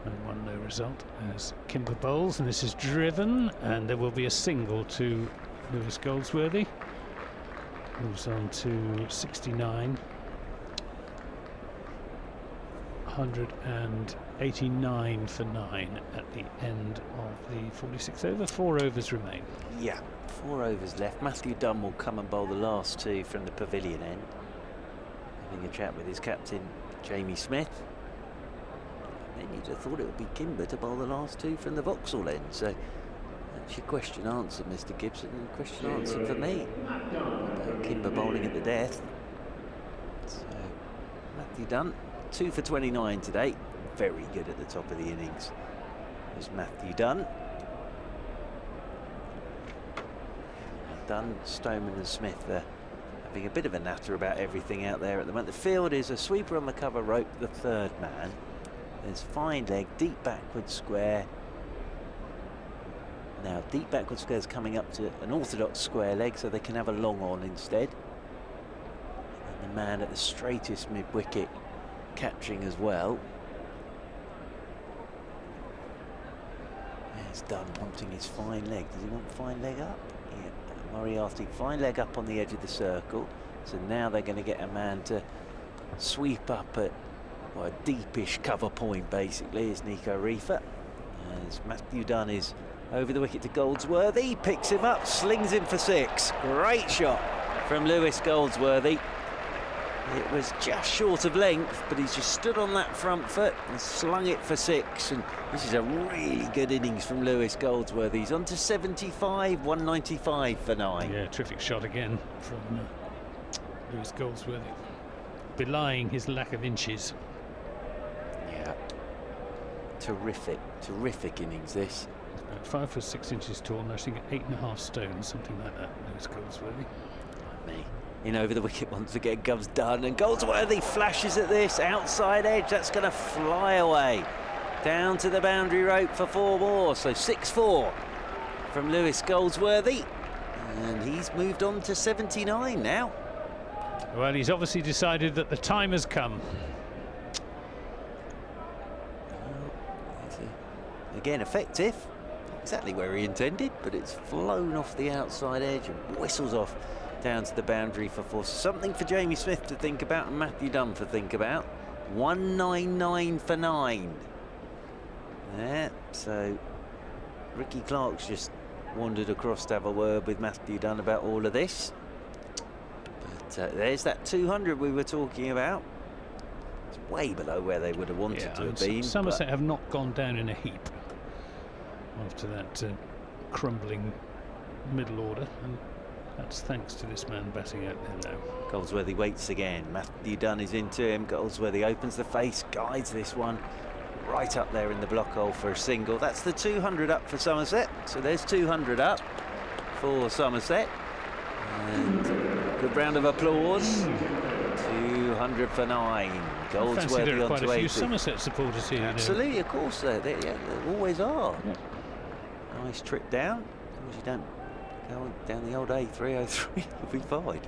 And 1 no result as Kimber bowls, and this is driven, and there will be a single to Lewis Goldsworthy. Moves on to 69. 189 for 9 at the end of the 46th over. 4 overs remain. Yeah, 4 overs left. Matthew Dunn will come and bowl the last 2 from the pavilion end, having a chat with his captain Jamie Smith. Then you'd have thought it would be Kimber to bowl the last 2 from the Vauxhall end. So that's your question answered, Mr. Gibson, and question answered for me about Kimber bowling at the death. So Matthew Dunn, 2 for 29 today. Very good at the top of the innings. There's Matthew Dunn. Dunn, Stoneman and Smith having a bit of a natter about everything out there at the moment. The field is a sweeper on the cover rope, the 3rd man. There's fine leg, deep backward square. Now deep backward square is coming up to an orthodox square leg, so they can have a long on instead. And the man at the straightest mid wicket catching as well. There's Dunn wanting his fine leg. Does he want fine leg up? Yeah. Moriarty, fine leg up on the edge of the circle. So now they're going to get a man to sweep up at, well, a deepish cover point basically, is Nico Reefer. As Matthew Dunn is over the wicket to Goldsworthy, picks him up, slings him for 6. Great shot from Lewis Goldsworthy. It was just short of length, but he's just stood on that front foot and slung it for 6. And this is a really good innings from Lewis Goldsworthy. He's on to 75, 195 for 9. Yeah, terrific shot again from Lewis Goldsworthy, belying his lack of inches. Yeah, terrific innings this. He's about 5 foot 6 inches tall, and I think 8.5 stone, something like that, Lewis Goldsworthy. Like me. In over the wicket once again, Gov's done, and Goldsworthy flashes at this outside edge. That's going to fly away down to the boundary rope for 4 more. So 6-4 from Lewis Goldsworthy, and he's moved on to 79 now. Well, he's obviously decided that the time has come. Again, effective, exactly where he intended, but it's flown off the outside edge and whistles off down to the boundary for 4. Something for Jamie Smith to think about and Matthew Dunn to think about. 199 for 9. Yeah, so Ricky Clark's just wandered across to have a word with Matthew Dunn about all of this. But there's that 200 we were talking about. It's way below where they would have wanted to have been. Somerset have not gone down in a heap after that crumbling middle order, and that's thanks to this man batting out there now. Goldsworthy waits again. Matthew Dunn is into him. Goldsworthy opens the face, guides this one right up there in the block hole for a single. That's the 200 up for Somerset. So there's 200 up for Somerset. And a good round of applause. 200 for 9. Goldsworthy there are on quite to a 80. few Somerset supporters here. Absolutely, of course, they always are. Yeah. Nice trip down. As long as you don't go down the old A303, you'll be fine.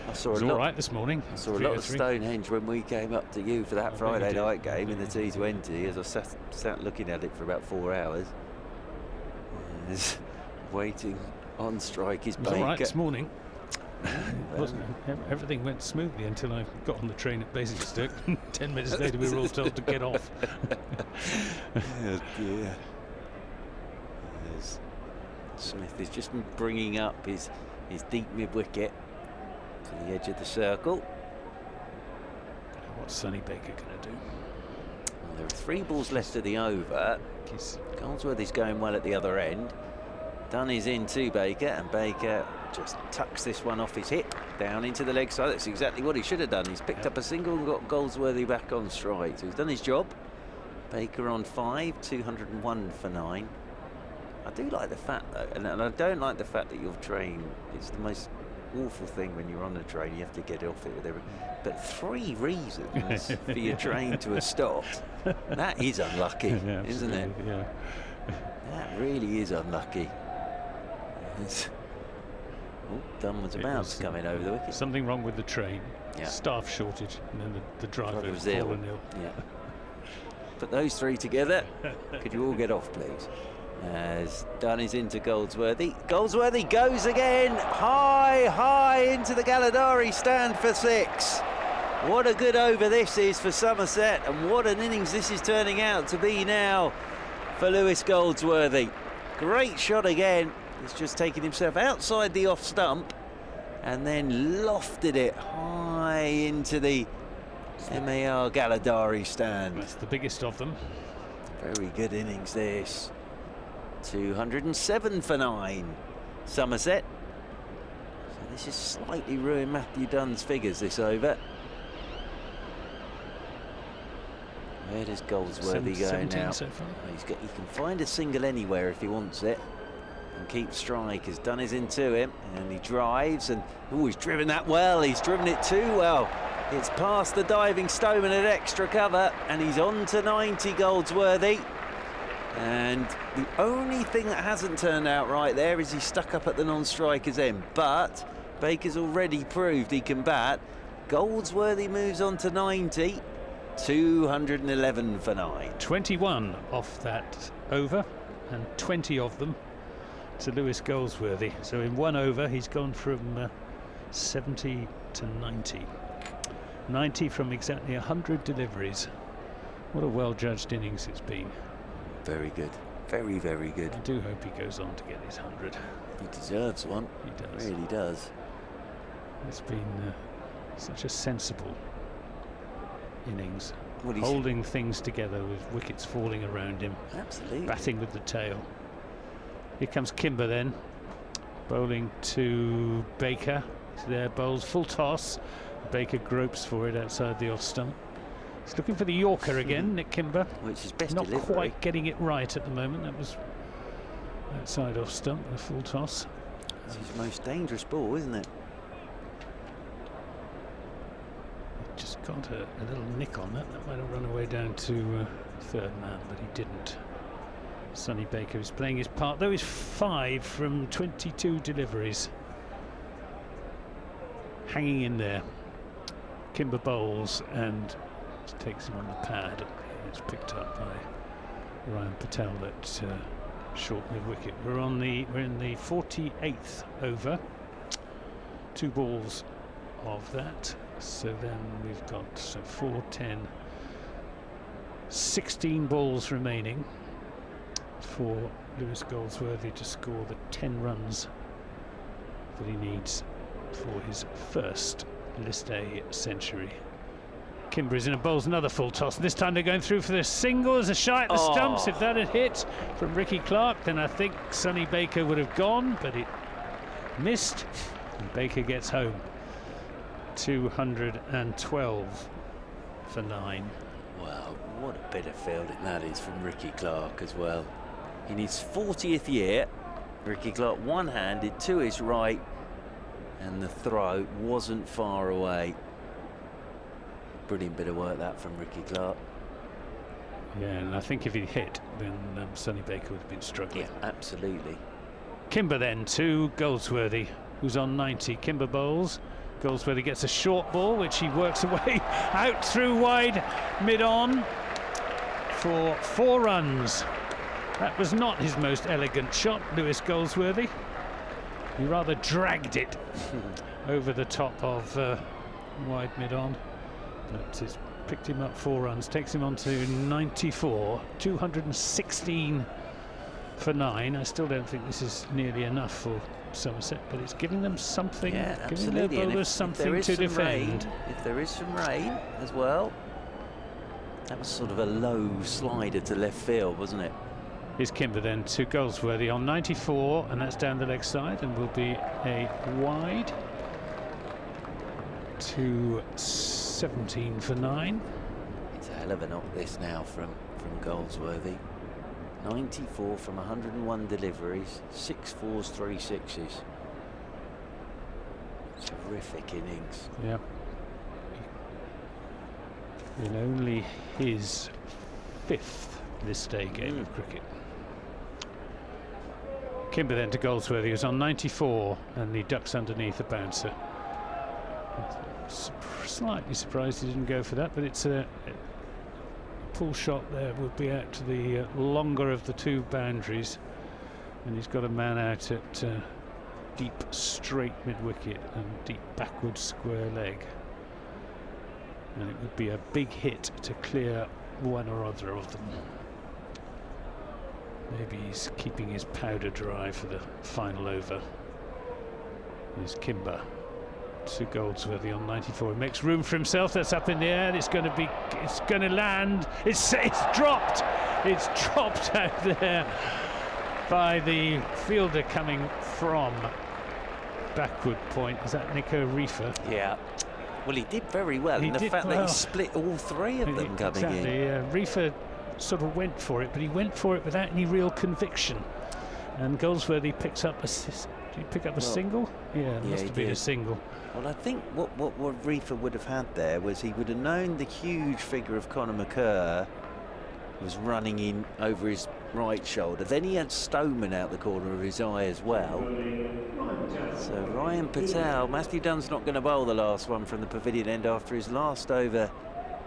I saw It was all right this morning. I saw a lot of Stonehenge when we came up to you for that Friday night game in the T20, as I sat looking at it for about 4 hours. Waiting on strike is It was all right this morning. Everything went smoothly until I got on the train at Basingstoke. 10 minutes later, we were all told to get off. Oh dear. Smith is just bringing up his deep mid-wicket to the edge of the circle. What's Sonny Baker going to do? Well, there are 3 balls left of the over. Goldsworthy's going well at the other end. Dunn is in to Baker, and Baker just tucks this one off his hip down into the leg side. That's exactly what he should have done. He's picked up a single and got Goldsworthy back on strike. So he's done his job. Baker on 5, 201 for 9. I do like the fact, though, and I don't like the fact that your train is the most awful thing when you're on a train. You have to get off it with everything. But 3 reasons for your train to have stopped. That is unlucky, isn't it? Yeah. That really is unlucky. Dunn was about to come in over the wicket. Something wrong with the train. Yeah. Staff shortage, and then the driver was ill. fallen ill. Yeah. Put those 3 together. Could you all get off, please? As Dunn is into Goldsworthy. Goldsworthy goes again. High into the Galladari stand for 6. What a good over this is for Somerset, and what an innings this is turning out to be now for Lewis Goldsworthy. Great shot again. He's just taken himself outside the off stump and then lofted it high into the MAR Galladari stand. That's the biggest of them. Very good innings this. 207 for 9, Somerset. So this has slightly ruined Matthew Dunn's figures this over. Where does Goldsworthy go now? So far. He can find a single anywhere if he wants it and keep strike as Dunn is into him, and he drives, and he's driven that well. He's driven it too well. It's past the diving stone and an extra cover, and he's on to 90, Goldsworthy. And the only thing that hasn't turned out right there is he's stuck up at the non-striker's end, but Baker's already proved he can bat. Goldsworthy moves on to 90, 211 for 9. 21 off that over, and 20 of them to Lewis Goldsworthy. So in 1 over, he's gone from 70 to 90. 90 from exactly 100 deliveries. What a well-judged innings it's been. Very good. Very, very good. I do hope he goes on to get his 100. He deserves one. He does. Really does. It's been such a sensible innings. What holding things together with wickets falling around him. Absolutely. Batting with the tail. Here comes Kimber then. Bowling to Baker. He's there, bowls full toss. Baker gropes for it outside the off stump. He's looking for the Yorker again, Nick Kimber. Which is best Not delivery. quite getting it right at the moment. That was outside off stump, a full toss. It's his most dangerous ball, isn't it? Just got a little nick on that. That might have run away down to third man, but he didn't. Sonny Baker is playing his part, though he's 5 from 22 deliveries. Hanging in there. Kimber bowls and takes him on the pad. It's picked up by Ryan Patel at short mid wicket. We're in the 48th over. 2 balls of that. So then we've got 4, 10, 16 balls remaining for Lewis Goldsworthy to score the 10 runs that he needs for his first List A century. Kimber is in and bowls another full toss. This time they're going through for the single. There's a shy at the stumps. If that had hit from Ricky Clark, then I think Sonny Baker would have gone, but it missed, and Baker gets home. 212 for 9. Wow, what a bit of fielding that is from Ricky Clark as well. In his 40th year, Ricky Clark one-handed to his right, and the throw wasn't far away. Brilliant bit of work that from Ricky Clark. Yeah, and I think if he hit, then Sonny Baker would have been struggling. Yeah, absolutely. Kimber then to Goldsworthy, who's on 90. Kimber bowls. Goldsworthy gets a short ball, which he works away out through wide mid-on for 4 runs. That was not his most elegant shot, Lewis Goldsworthy. He rather dragged it over the top of wide mid-on, but it's picked him up 4 runs, takes him on to 94, 216 for 9. I still don't think this is nearly enough for Somerset, but it's giving them something, giving their bowlers something to defend. If there is some rain as well, that was sort of a low slider to left field, wasn't it? Here's Kimber then to Goldsworthy on 94, and that's down the leg side, and will be a wide to 17 for 9. It's a hell of a knock this now from Goldsworthy. 94 from 101 deliveries, 6 fours, 3 sixes. Terrific innings. Yeah. In only his 5th this day game of cricket. Kimber then to Goldsworthy, who's on 94, and he ducks underneath the bouncer. Slightly surprised he didn't go for that, but it's a pull shot there, would be out to the longer of the 2 boundaries, and he's got a man out at deep straight mid-wicket and deep backward square leg, and it would be a big hit to clear one or other of them. Maybe he's keeping his powder dry for the final over. Here's Kimber to Goldsworthy on 94. He makes room for himself. That's up in the air. It's going to land. It's dropped. It's dropped out there by the fielder coming from backward point. Is that Nico Reefer? Yeah. Well, he did very well. And the fact that he split all 3 of them coming in. Reefer sort of went for it, but he went for it without any real conviction. And Goldsworthy picks up a... Did he pick up a single? Yeah, it must have been a single. Well, I think what Reefer would have had there was he would have known the huge figure of Conor McCurr was running in over his right shoulder. Then he had Stoneman out the corner of his eye as well. So Ryan Patel, Matthew Dunn's not going to bowl the last one from the pavilion end after his last over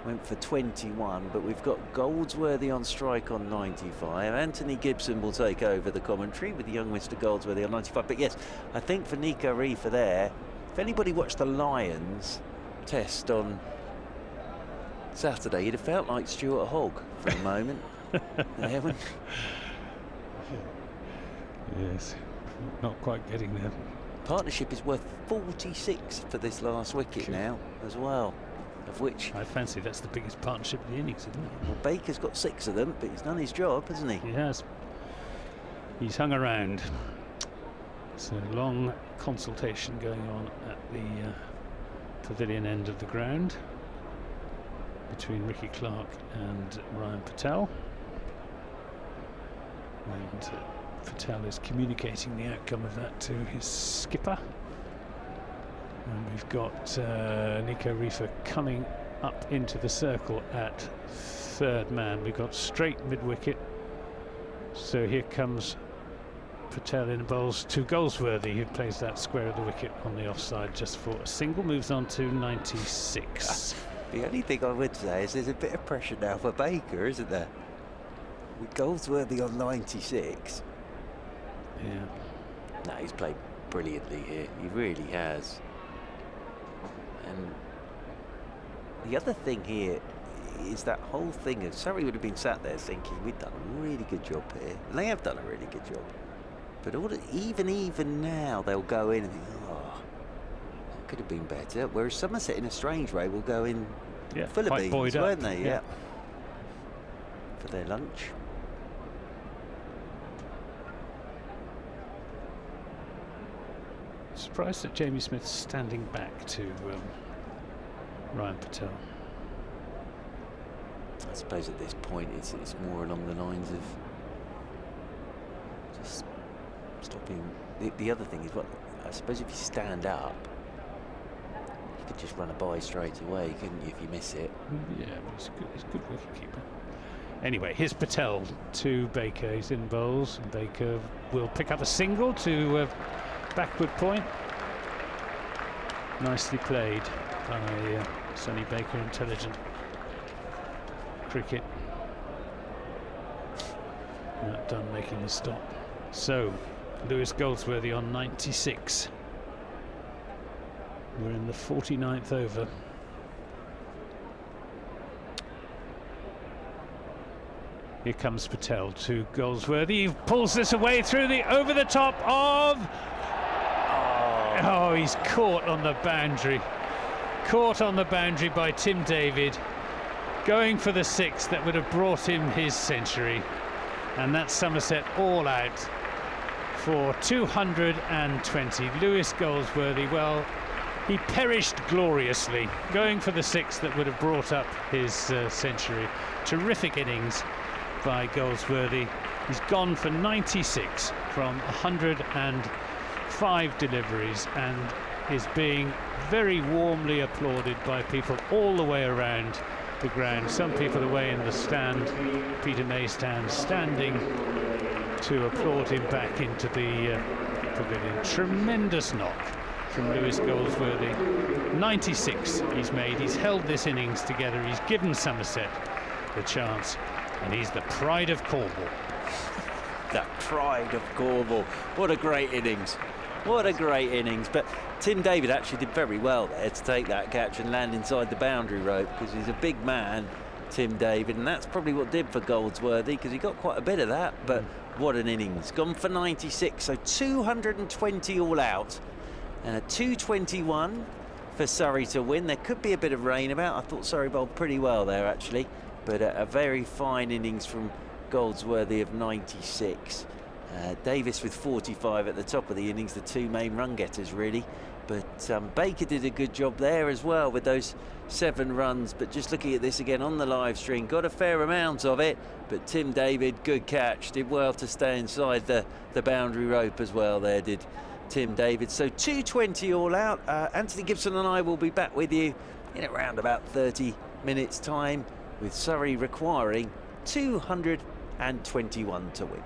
went for 21, but we've got Goldsworthy on strike on 95. Anthony Gibson will take over the commentary with the young Mr. Goldsworthy on 95. But yes, I think for Nico Reefer there, if anybody watched the Lions test on Saturday, you'd have felt like Stuart Hogg for a moment. Yes, not quite getting there. Partnership is worth 46 for this last wicket now as well, of which I fancy that's the biggest partnership in the innings, isn't it? Well, Baker's got 6 of them, but he's done his job, hasn't he? He has. He's hung around. So long consultation going on at the pavilion end of the ground between Ricky Clark and Ryan Patel, and Patel is communicating the outcome of that to his skipper. And we've got Nico Reefer coming up into the circle at 3rd man. We've got straight mid-wicket. So here comes Patel in bowls to Goldsworthy, who plays that square of the wicket on the offside just for a single. Moves on to 96. The only thing I would say is there's a bit of pressure now for Baker, isn't there? With Goldsworthy on 96. Yeah. No, he's played brilliantly here. He really has. And the other thing here is that whole thing of Surrey would have been sat there thinking we've done a really good job here. And they have done a really good job. But even now they'll go in and think, oh, that could have been better. Whereas Somerset, in a strange way, will go in full of beans, weren't they? Yeah. For their lunch. Surprised that Jamie Smith's standing back to Ryan Patel. I suppose at this point it's more along the lines of just stopping. The other thing is, what I suppose if you stand up, you could just run a bye straight away, couldn't you, if you miss it? Yeah, but he's a good wicketkeeper. Anyway, here's Patel to Baker. He's in bowls, and Baker will pick up a single to backward point. Nicely played by Sonny Baker. Intelligent cricket. Not done making the stop. So Lewis Goldsworthy on 96. We're in the 49th over. Here comes Patel to Goldsworthy. He pulls this away through the over the top of. Oh, he's caught on the boundary. Caught on the boundary by Tim David, going for the 6 that would have brought him his century. And that's Somerset all out for 220. Lewis Goldsworthy, well, he perished gloriously, going for the 6 that would have brought up his century. Terrific innings by Goldsworthy. He's gone for 96 from 105 deliveries and is being very warmly applauded by people all the way around the ground. Some people away in the stand, Peter May stand, standing to applaud him back into the pavilion. Tremendous knock from Lewis Goldsworthy. 96 he's made. He's held this innings together. He's given Somerset the chance, and he's the pride of Cornwall. The pride of Cornwall. What a great innings. What a great innings. But Tim David actually did very well there to take that catch and land inside the boundary rope, because he's a big man, Tim David, and that's probably what did for Goldsworthy, because he got quite a bit of that. But what an innings. Gone for 96, so 220 all out. 221 for Surrey to win. There could be a bit of rain about. I thought Surrey bowled pretty well there, actually. But a very fine innings from Goldsworthy of 96. Davis with 45 at the top of the innings, the 2 main run getters really. But Baker did a good job there as well with those 7 runs. But just looking at this again on the live stream, got a fair amount of it. But Tim David, good catch, did well to stay inside the boundary rope as well there, did Tim David. So 220 all out. Anthony Gibson and I will be back with you in around about 30 minutes time, with Surrey requiring 221 to win.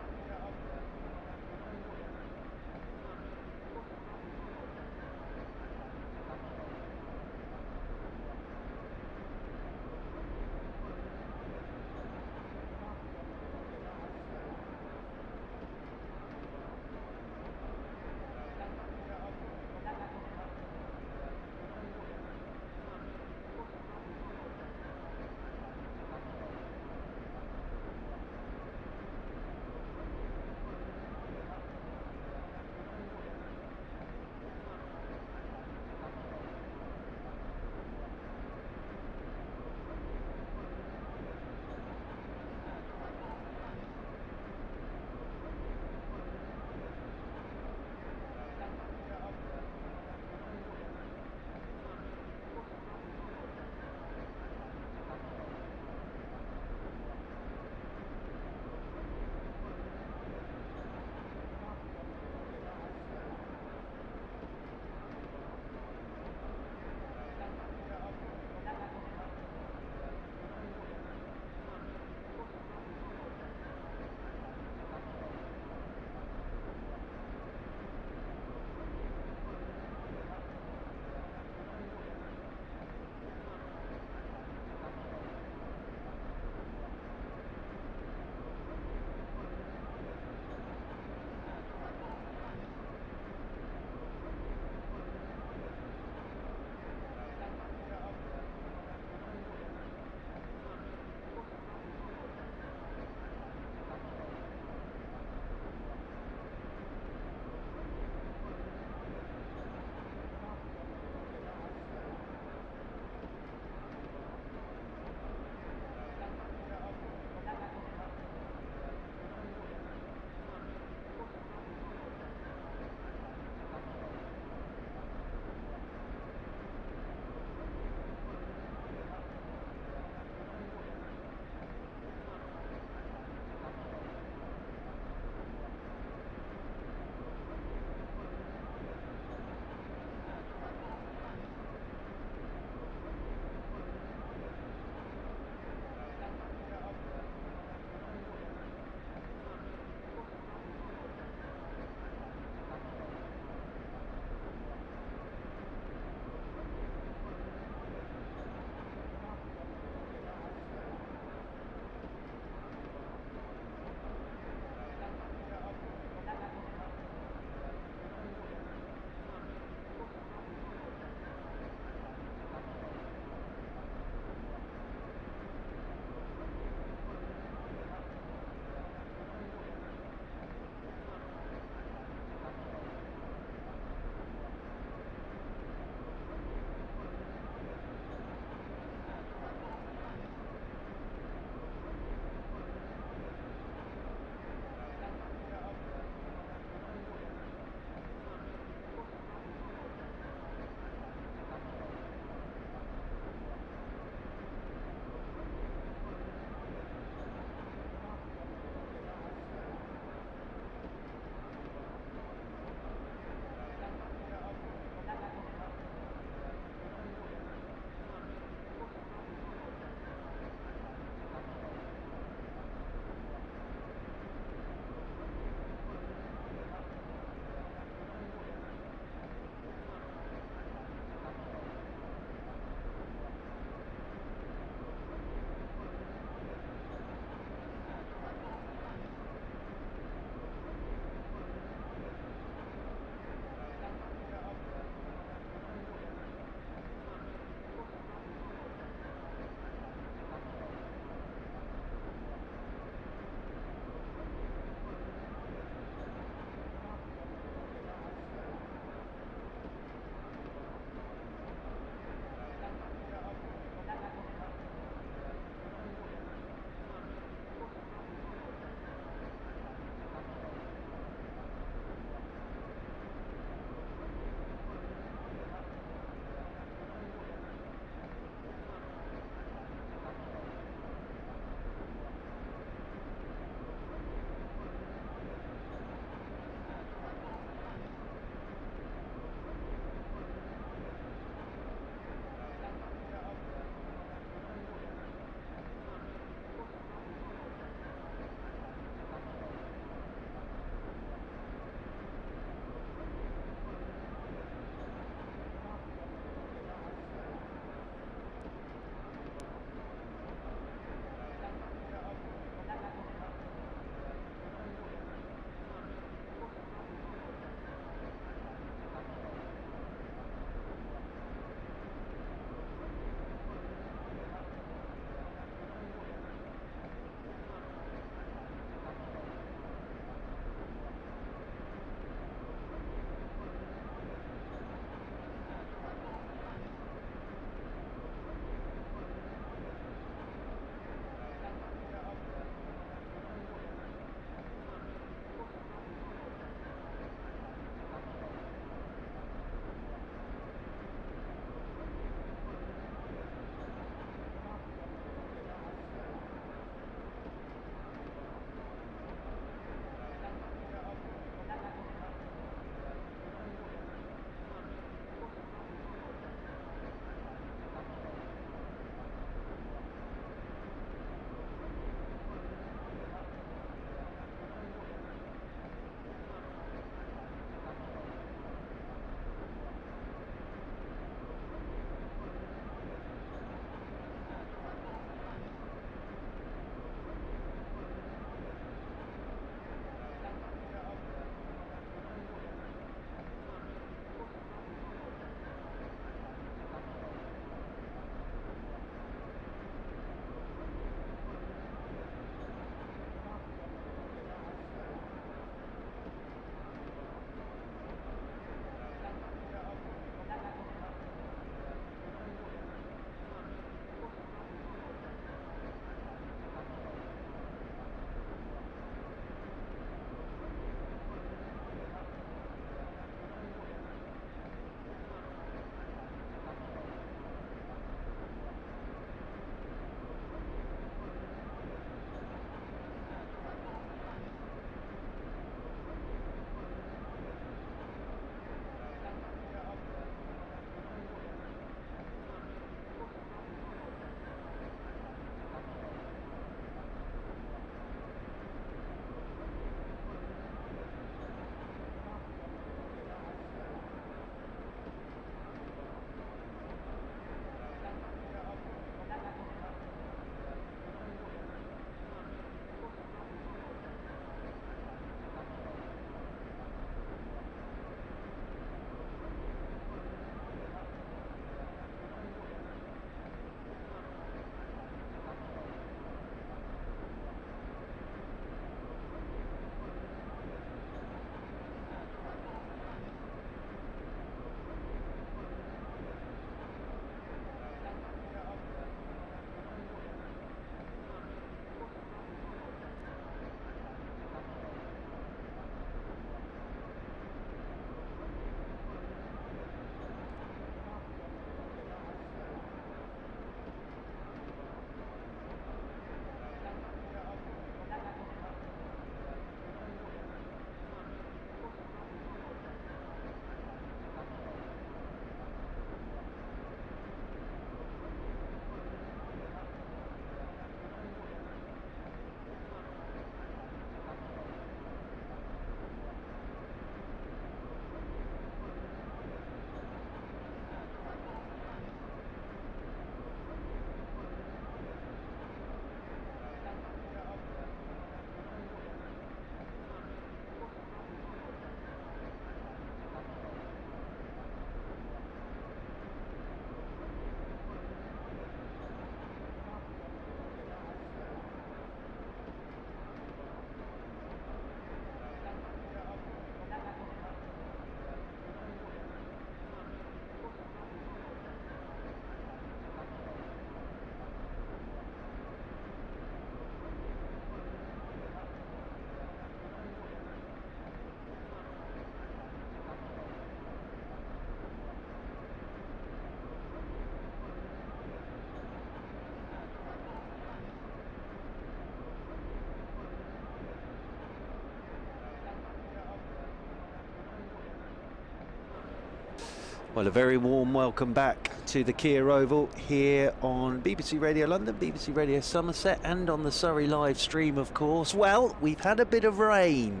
Well, a very warm welcome back to the Kia Oval here on BBC Radio London, BBC Radio Somerset, and on the Surrey live stream, of course. Well, we've had a bit of rain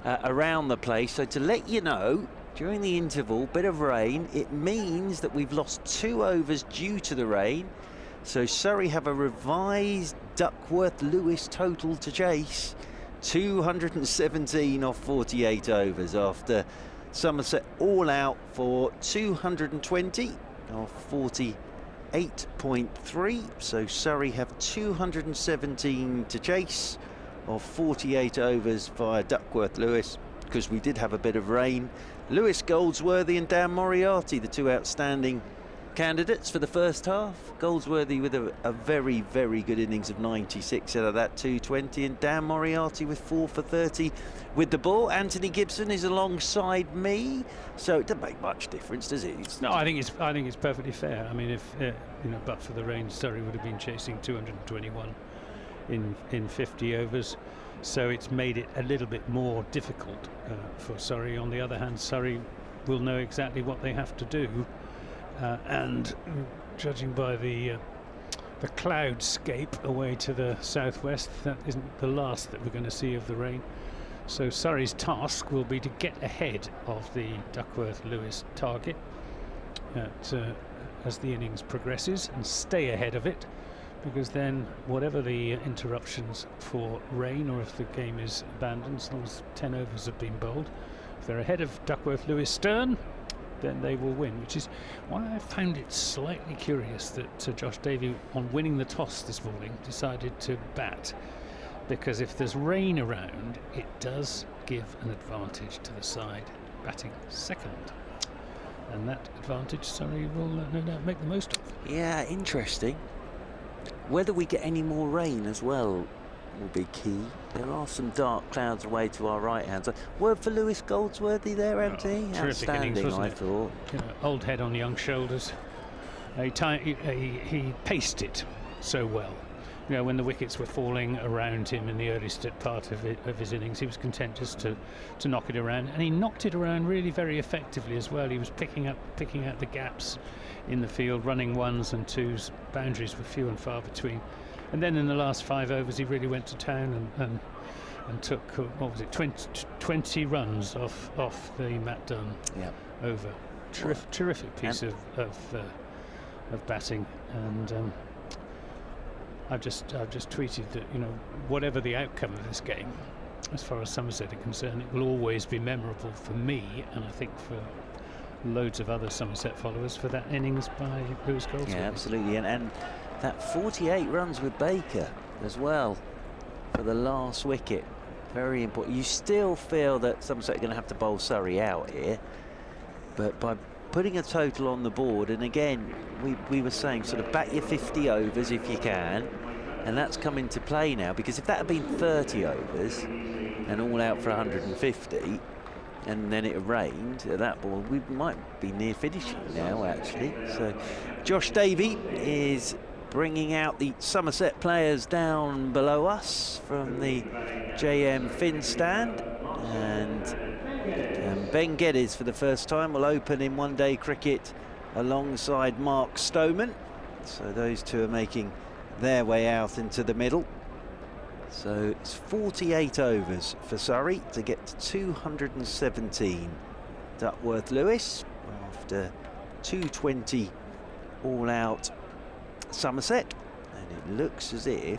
around the place, so to let you know, during the interval, bit of rain, it means that we've lost 2 overs due to the rain. So Surrey have a revised Duckworth-Lewis total to chase, 217 off 48 overs after Somerset all out for 220 off 48.3. So Surrey have 217 to chase off 48 overs via Duckworth-Lewis, because we did have a bit of rain. Lewis, Goldsworthy and Dan Moriarty, the 2 outstanding candidates for the first half. Goldsworthy with a very, very good innings of 96 out of that 220, and Dan Moriarty with 4 for 30 with the ball. Anthony Gibson is alongside me, so it doesn't make much difference, does it? No, I think it's perfectly fair. I mean, if but for the rain, Surrey would have been chasing 221 in 50 overs. So it's made it a little bit more difficult for Surrey. On the other hand, Surrey will know exactly what they have to do. And judging by the cloudscape away to the southwest, that isn't the last that we're going to see of the rain. So Surrey's task will be to get ahead of the Duckworth-Lewis target as the innings progresses, and stay ahead of it, because then whatever the interruptions for rain, or if the game is abandoned, as long as 10 overs have been bowled, if they're ahead of Duckworth-Lewis stern, then they will win, which is why I found it slightly curious that Josh Davey, on winning the toss this morning, decided to bat, because if there's rain around, it does give an advantage to the side batting second, and that advantage Surrey will no doubt make the most of. Yeah, interesting. Whether we get any more rain as well will be key. There are some dark clouds away to our right hand. So, word for Lewis Goldsworthy there, Anthony. Outstanding, innings, I thought. Old head on young shoulders. He paced it so well. When the wickets were falling around him in the early part of his innings, he was content just to knock it around, and he knocked it around really very effectively as well. He was picking out the gaps in the field, running 1s and 2s. Boundaries were few and far between. And then in the last 5 overs, he really went to town and took, what was it, 20 runs off the Matt Dunn over. Terrific piece of batting. And I've just tweeted that, whatever the outcome of this game, as far as Somerset are concerned, it will always be memorable for me, and I think for loads of other Somerset followers, for that innings by Lewis Goldsworthy. Yeah, absolutely, and that 48 runs with Baker as well for the last wicket, very important. You still feel that Somerset are going to have to bowl Surrey out here, but by putting a total on the board, and again we were saying sort of bat your 50 overs if you can, and that's come into play now, because if that had been 30 overs and all out for 150 and then it rained at that ball, we might be near finishing now actually. So Josh Davey is bringing out the Somerset players down below us from the JM Finn stand, and Ben Geddes for the first time will open in one-day cricket alongside Mark Stoneman. So those two are making their way out into the middle. So it's 48 overs for Surrey to get to 217 Duckworth-Lewis after 220 all out Somerset, and it looks as if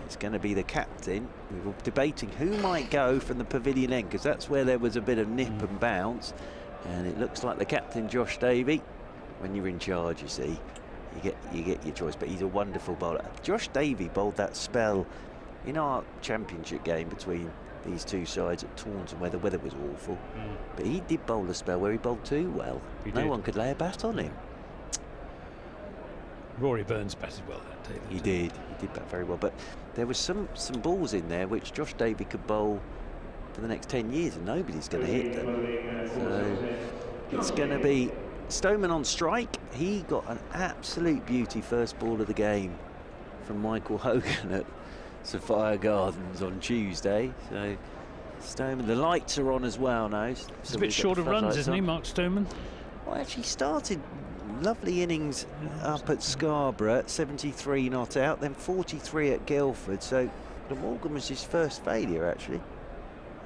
it's going to be the captain. We were debating who might go from the pavilion end, because that's where there was a bit of nip and bounce, and it looks like the captain, Josh Davey. When you're in charge, you see, you get your choice, but he's a wonderful bowler. Josh Davey bowled that spell in our championship game between these two sides at Taunton, where the weather was awful, but he did bowl a spell where he bowled too well. No one could lay a bat on him. Rory Burns batted well that day. He did bat very well, but there was some balls in there which Josh Davey could bowl for the next 10 years and nobody's going to hit them. So it's going to be Stoneman on strike. He got an absolute beauty first ball of the game from Michael Hogan at Sophia Gardens on Tuesday. So Stoneman, the lights are on as well now. He's a bit short of runs, isn't he, Mark Stoneman? Well, actually started lovely innings up at Scarborough, 73 not out, then 43 at Guildford. So the Morgan was his first failure, actually.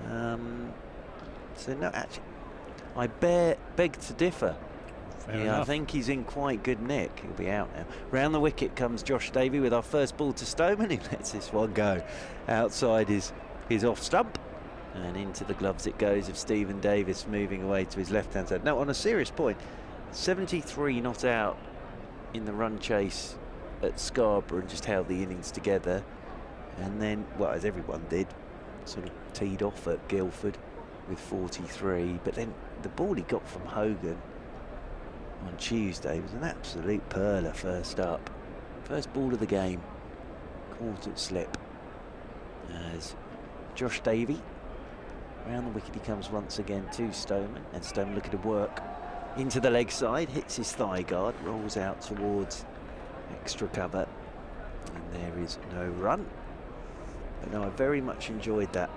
So no, actually, I beg to differ. Yeah, I think he's in quite good nick. He'll be out now. Round the wicket comes Josh Davey with our first ball to Stoneman. He lets this one go outside his off stump. And into the gloves it goes of Stephen Davis, moving away to his left-hand side. Now, on a serious point, 73 not out in the run chase at Scarborough and just held the innings together. And then, well, as everyone did, sort of teed off at Guildford with 43. But then the ball he got from Hogan on Tuesday was an absolute perler first up. First ball of the game, caught at slip. As Josh Davey, round the wicket he comes once again to Stoneman, and Stoneman looking to work into the leg side, hits his thigh guard, rolls out towards extra cover, and there is no run. But no, I very much enjoyed that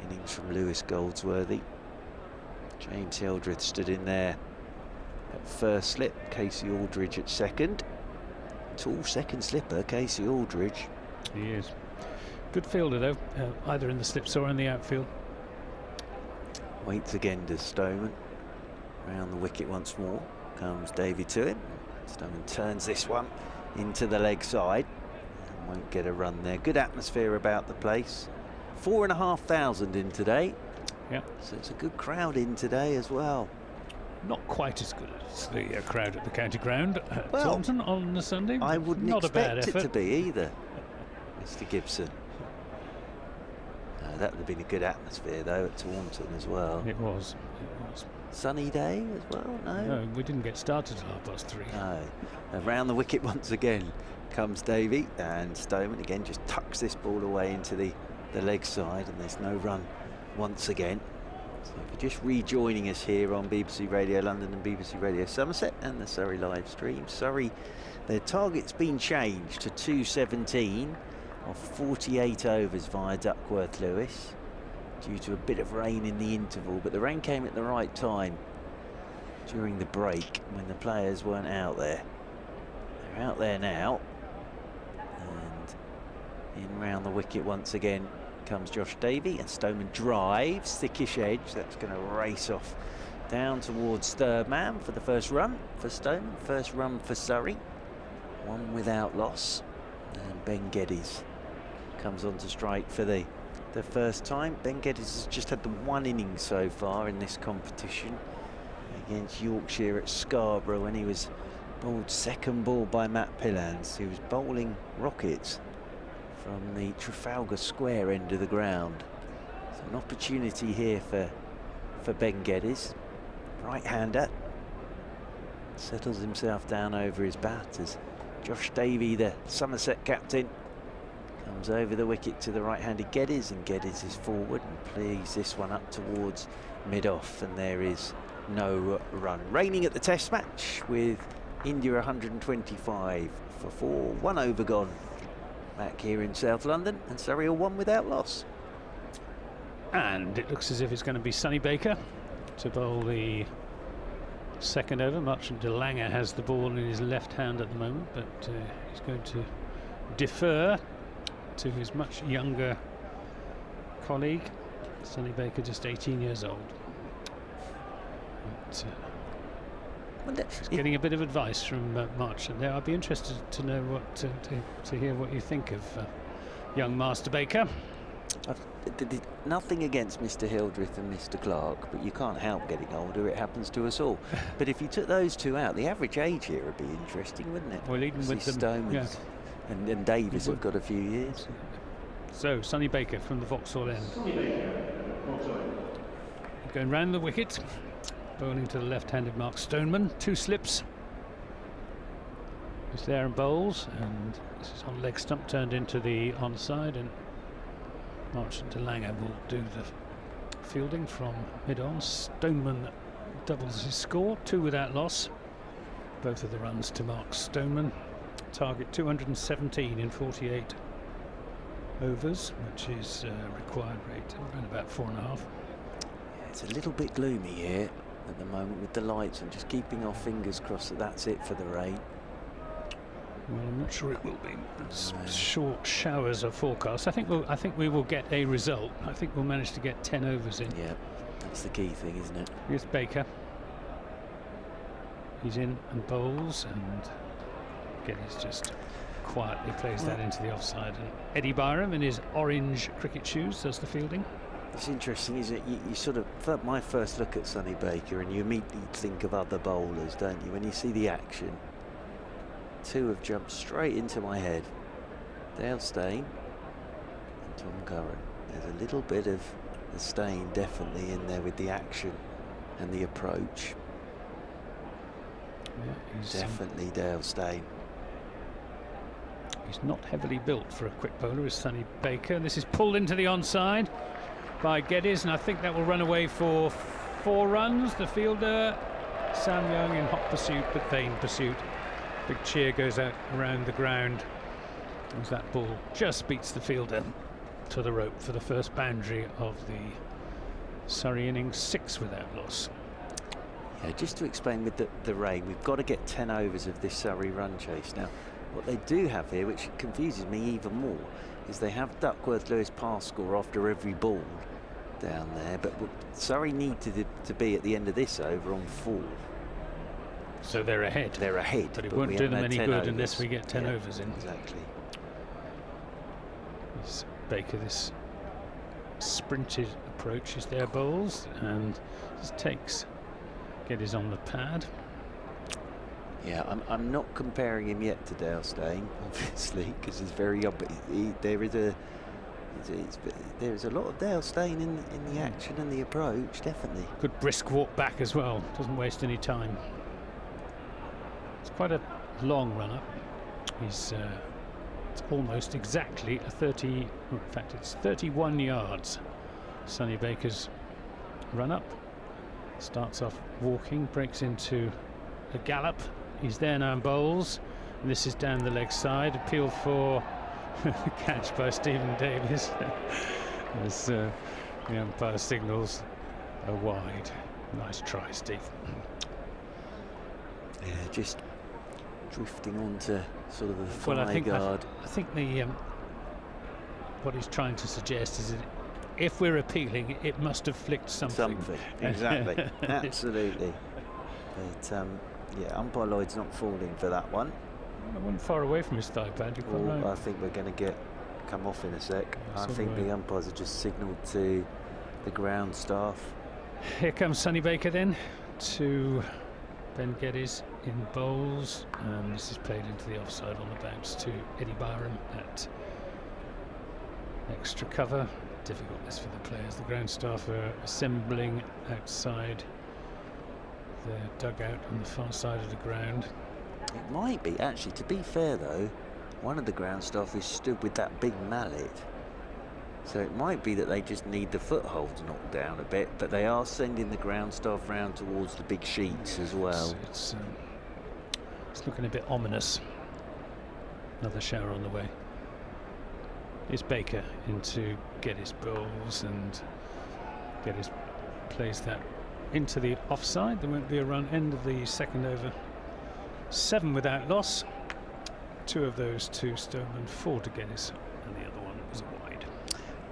innings from Lewis Goldsworthy. James Hildreth stood in there at first slip, Casey Aldridge at second. Tall second slipper, Casey Aldridge. He is. Good fielder though, either in the slips or in the outfield. Waits again to Stoneman. Round the wicket once more comes Davey to him. Stoneman turns this one into the leg side and won't get a run there. Good atmosphere about the place. 4,500 in today. Yeah. So it's a good crowd in today as well. Not quite as good as the crowd at the county ground at Well, Taunton on the Sunday. I wouldn't Not expect a bad it effort. to be either, Mr. Gibson. That would have been a good atmosphere though at Taunton as well. It was. Sunny day as well, no? No, we didn't get started till 3:30. No. Around the wicket once again comes Davey, and Stoneman again just tucks this ball away into the leg side, and there's no run once again. So if you're just rejoining us here on BBC Radio London and BBC Radio Somerset and the Surrey live stream, Surrey, their target's been changed to 217 of 48 overs via Duckworth Lewis due to a bit of rain in the interval, but the rain came at the right time during the break when the players weren't out there. They're out there now, and in round the wicket once again comes Josh Davey, and Stoneman drives, thickish edge, that's going to race off down towards third man for the first run for Stoneman, first run for Surrey, one without loss, and Ben Geddes comes on to strike for the first time. Ben Geddes has just had the one inning so far in this competition against Yorkshire at Scarborough when he was bowled second ball by Matt Pillans, who was bowling rockets from the Trafalgar Square end of the ground. So an opportunity here for Ben Geddes, right-hander, settles himself down over his bat as Josh Davey, the Somerset captain, comes over the wicket to the right-handed Geddes, and Geddes is forward and plays this one up towards mid-off, and there is no run. Raining at the Test match with India 125 for 4, 1 over gone back here in South London, and Surrey are 1 without loss. And it looks as if it's going to be Sonny Baker to bowl the second over. Marchant de Lange has the ball in his left hand at the moment, but he's going to defer to his much younger colleague. Sonny Baker, just 18 years old. But, he's getting a bit of advice from Marchant there. I'd be interested to know what to hear what you think of young Master Baker. Nothing against Mr. Hildreth and Mr. Clark, but you can't help getting older. It happens to us all. But if you took those two out, the average age here would be interesting, wouldn't it? Well, even with them, Stoneman, yeah. and Davis have got a few years. So Sonny Baker from the Vauxhall end. Going round the wicket, bowling to the left-handed Mark Stoneman. 2 slips. He's there and bowls, and this is on leg stump, turned into the onside, and Marchant de Lange will do the fielding from mid-on. Stoneman doubles his score, 2 without loss. Both of the runs to Mark Stoneman. Target 217 in 48 overs, which is required rate around about 4.5. It's a little bit gloomy here at the moment with the lights and just keeping our fingers crossed that that's it for the rain. Well, I'm not sure it will be. Short showers are forecast. I think we will get a result. I think we'll manage to get 10 overs in. Yeah, that's the key thing, isn't it? Here's Baker. He's in and bowls, and Geddes just quietly plays that into the offside. And Eddie Byram in his orange cricket shoes does the fielding. It's interesting, isn't it? You sort of, my first look at Sonny Baker, and you immediately think of other bowlers, don't you? When you see the action, two have jumped straight into my head. Dale Steyn and Tom Curran. There's a little bit of the Steyn definitely in there with the action and the approach. Yeah, he's definitely Dale Steyn. He's not heavily built for a quick bowler, is Sonny Baker. This is pulled into the onside by Geddes, and I think that will run away for 4 runs. The fielder, Sam Young, in hot pursuit, but vain pursuit. Big cheer goes out around the ground as that ball just beats the fielder to the rope for the first boundary of the Surrey innings, 6 without loss. Yeah, just to explain with the rain, we've got to get 10 overs of this Surrey run chase. Now, what they do have here, which confuses me even more, is they have Duckworth-Lewis pass score after every ball down there, but Surrey need to be at the end of this over on 4. So they're ahead. They're ahead. But it won't do them any good overs unless we get 10 overs in. Exactly. It's Baker, this sprinted approach is their bowls, and just takes Geddes on the pad. Yeah, I'm not comparing him yet to Dale Steyn, obviously, because he's very young, but there is a lot of Dale Steyn in the action and the approach, definitely. Good brisk walk back as well, doesn't waste any time. It's quite a long run up. It's almost exactly a 30, in fact it's 31 yards. Sonny Baker's run up, starts off walking, breaks into a gallop. He's there now and bowls, and this is down the leg side. Appeal for catch by Stephen Davis as the umpire signals a wide. Nice try, Steve. Yeah, just drifting onto sort of the thigh Well, guard. I think the what he's trying to suggest is that if we're appealing, it must have flicked something. Exactly. Absolutely. But yeah, umpire Lloyd's not falling for that one. I wasn't far away from his thigh pad. You're quite right. I think we're going to come off in a sec. Yeah, I think the umpires have just signalled to the ground staff. Here comes Sonny Baker then to Ben Geddes in bowls, and this is played into the offside on the bounce to Eddie Byram at extra cover. Difficult this for the players. The ground staff are assembling outside their dugout on the far side of the ground. It might be, actually, to be fair though, one of the ground staff is stood with that big mallet. So it might be that they just need the footholds knocked down a bit, but they are sending the ground staff round towards the big sheets as well. It's looking a bit ominous. Another shower on the way. Here's Baker into Geddes bowls, and Geddes plays that into the offside. There won't be a run. End of the second over. 7 without loss. 2 of those to Stoneman, 4 to Geddes, and the other one was a wide.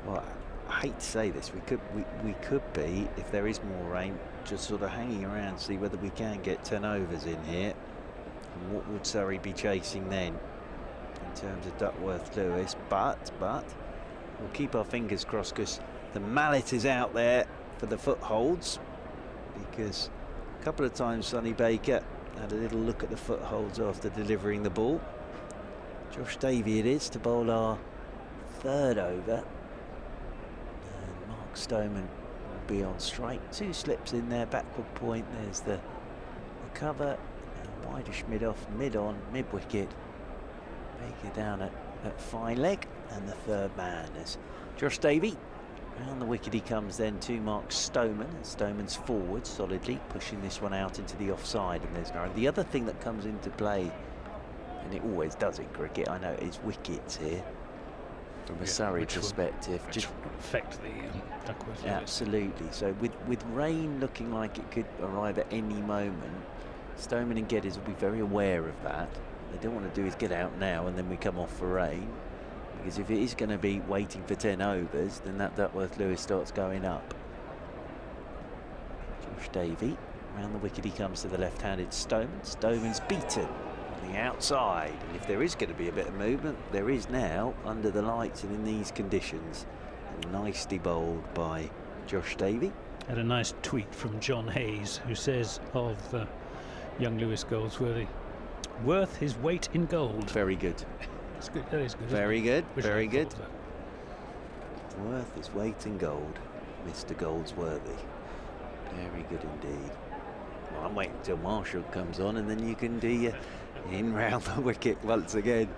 Well, I hate to say this, we could be, if there is more rain, just sort of hanging around to see whether we can get 10 overs in here. And what would Surrey be chasing then in terms of Duckworth-Lewis? But we'll keep our fingers crossed, because the mallet is out there for the footholds, because a couple of times Sonny Baker had a little look at the footholds after delivering the ball. Josh Davey it is to bowl our 3rd over. And Mark Stoneman will be on strike. 2 slips in there, backward point. There's the cover. And wideish mid-off, mid-on, mid-wicket. Baker down at fine leg. And the 3rd man is Josh Davey. Round the wicket he comes then to Mark Stoneman, and Stoneman's forward solidly, pushing this one out into the offside. And there's the other thing that comes into play, and it always does in cricket, I know, is wickets here. from a Surrey perspective. Which will affect the Duckworth. Absolutely. So with rain looking like it could arrive at any moment, Stoneman and Geddes will be very aware of that. What they don't want to do is get out now and then we come off for rain, because if it is going to be waiting for 10 overs, then that Duckworth Lewis starts going up. Josh Davey, round the wicket he comes to the left-handed Stoneman. Stoneman's beaten on the outside, and if there is going to be a bit of movement, there is now under the lights and in these conditions. And nicely bowled by Josh Davey. Had a nice tweet from John Hayes, who says of young Lewis Goldsworthy, worth his weight in gold. Very good. That's good. That is good. Very good. Very good. That. Worth his weight in gold, Mr. Goldsworthy. Very good indeed. Well, I'm waiting until Marshall comes on, and then you can do your in round the wicket once again.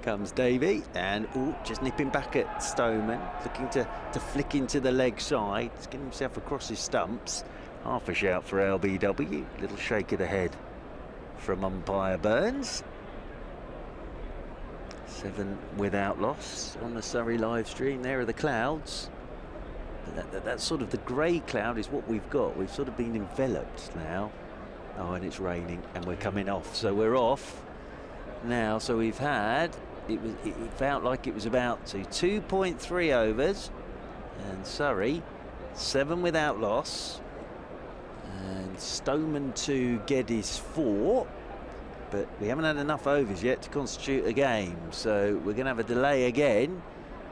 Comes Davey, and just nipping back at Stoneman, looking to flick into the leg side. He's getting himself across his stumps. Half a shout for LBW. Little shake of the head from umpire Burns. 7 without loss on the Surrey live stream. There are the clouds. That's sort of the grey cloud is what we've got. We've sort of been enveloped now. Oh, and it's raining, and we're coming off. So we're off now. So we've had, it felt like it was about to 2.3 overs, and Surrey 7 without loss, and Stoneman 2, Geddes 4. But we haven't had enough overs yet to constitute a game, so we're going to have a delay again,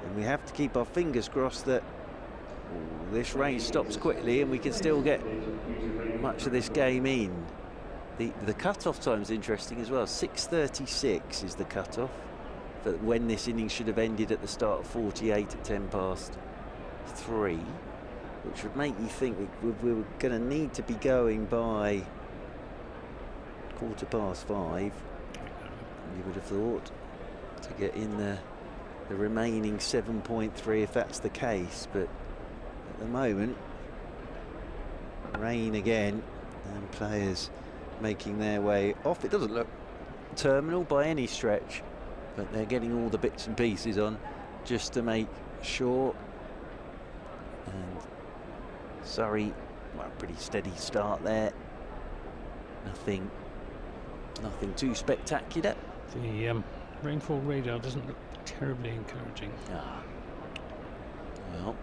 and we have to keep our fingers crossed that this rain stops quickly and we can still get much of this game in. The cut-off time is interesting as well. 6:36 is the cut-off for when this innings should have ended at the start of 48 at 3:10, which would make you think we were going to need to be going by 5:15. You would have thought, to get in the remaining 7.3 if that's the case, but at the moment rain again and players making their way off. It doesn't look terminal by any stretch, but they're getting all the bits and pieces on just to make sure. And Surrey, well, pretty steady start there. Nothing too spectacular. The rainfall radar doesn't look terribly encouraging. Well,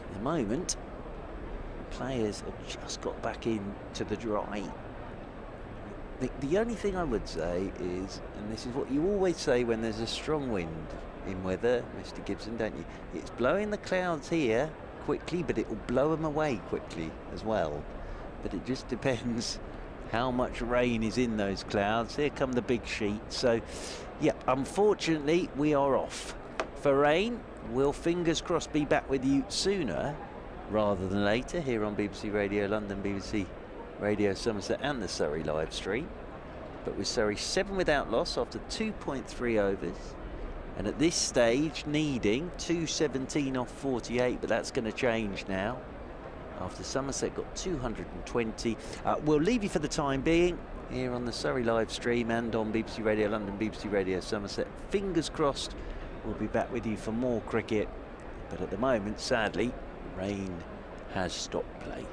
at the moment, players have just got back into the dry. The only thing I would say is, and this is what you always say when there's a strong wind in weather, Mr. Gibson, don't you? It's blowing the clouds here quickly, but it will blow them away quickly as well. But it just depends how much rain is in those clouds. Here come the big sheets. So, yeah, unfortunately, we are off for rain. We'll, fingers crossed, be back with you sooner rather than later here on BBC Radio London, BBC Radio Somerset and the Surrey live stream. But with Surrey 7 without loss after 2.3 overs, and at this stage needing 217 off 48, but that's going to change now after Somerset got 220. We'll leave you for the time being here on the Surrey live stream and on BBC Radio London, BBC Radio Somerset. Fingers crossed we'll be back with you for more cricket, but at the moment, sadly, rain has stopped play.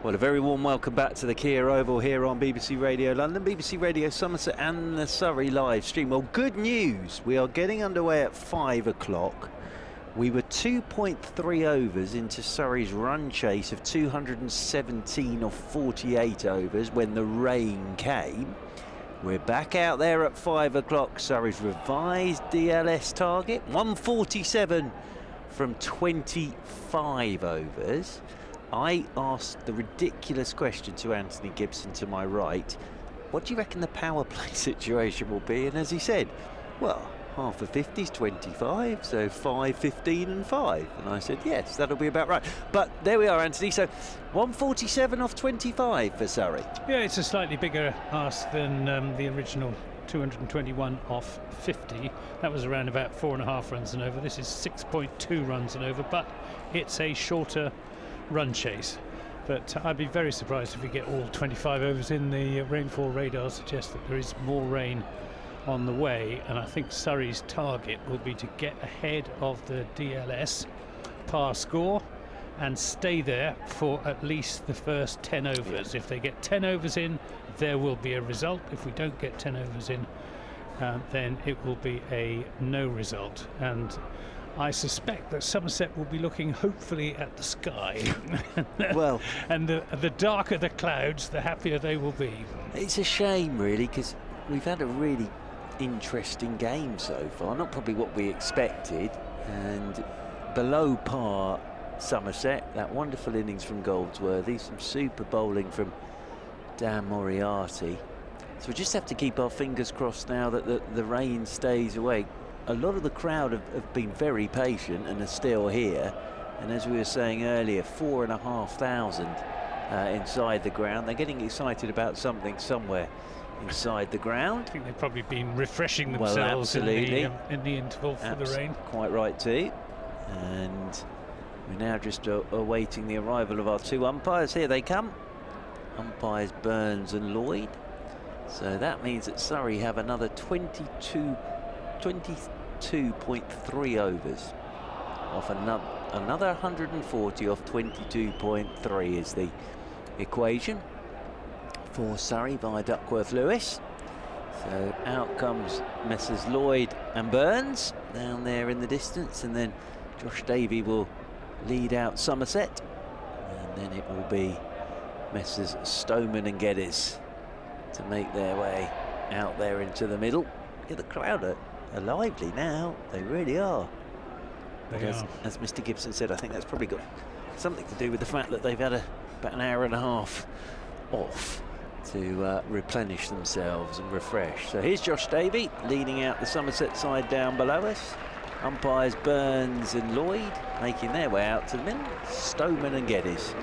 Well, a very warm welcome back to the Kia Oval here on BBC Radio London, BBC Radio Somerset and the Surrey live stream. Well, good news. We are getting underway at 5 o'clock. We were 2.3 overs into Surrey's run chase of 217 of 48 overs when the rain came. We're back out there at 5 o'clock. Surrey's revised DLS target, 147 from 25 overs. I asked the ridiculous question to Anthony Gibson to my right, what do you reckon the power play situation will be? And as he said, well, half of 50 is 25, so 5, 15 and 5. And I said, yes, that'll be about right. But there we are, Anthony. So 147 off 25 for Surrey. Yeah, it's a slightly bigger ask than the original 221 off 50. That was around about 4.5 runs and over. This is 6.2 runs and over, but it's a shorter run chase. But I'd be very surprised if we get all 25 overs in. The rainfall radar suggests that there is more rain on the way, and I think Surrey's target will be to get ahead of the DLS par score and stay there for at least the first 10 overs. If they get 10 overs in, there will be a result. If we don't get 10 overs in, then it will be a no result. And I suspect that Somerset will be looking hopefully at the sky. Well, and the darker the clouds, the happier they will be. it's a shame, really, because we've had a really interesting game so far. Not probably what we expected. And below par, Somerset, that wonderful innings from Goldsworthy, some super bowling from Dan Moriarty. So we just have to keep our fingers crossed now that the rain stays away. A lot of the crowd have been very patient and are still here. And as we were saying earlier, 4,500 inside the ground. They're getting excited about something somewhere inside the ground. I think they've probably been refreshing themselves in the interval for the rain. Quite right too. And we're now just awaiting the arrival of our two umpires. Here they come. Umpires Burns and Lloyd. So that means that Surrey have another 22.3 overs off another 140 off 22.3 is the equation for Surrey via Duckworth Lewis. So out comes Messrs Lloyd and Burns down there in the distance, and then Josh Davey will lead out Somerset, and then it will be Messrs Stoneman and Geddes to make their way out there into the middle. Yeah, the crowd are lively now, they really are. As Mr Gibson said, I think that's probably got something to do with the fact that they've had about an hour and a half off to replenish themselves and refresh. So here's Josh Davey leading out the Somerset side down below us. Umpires Burns and Lloyd making their way out to the middle. Stoneman and Geddes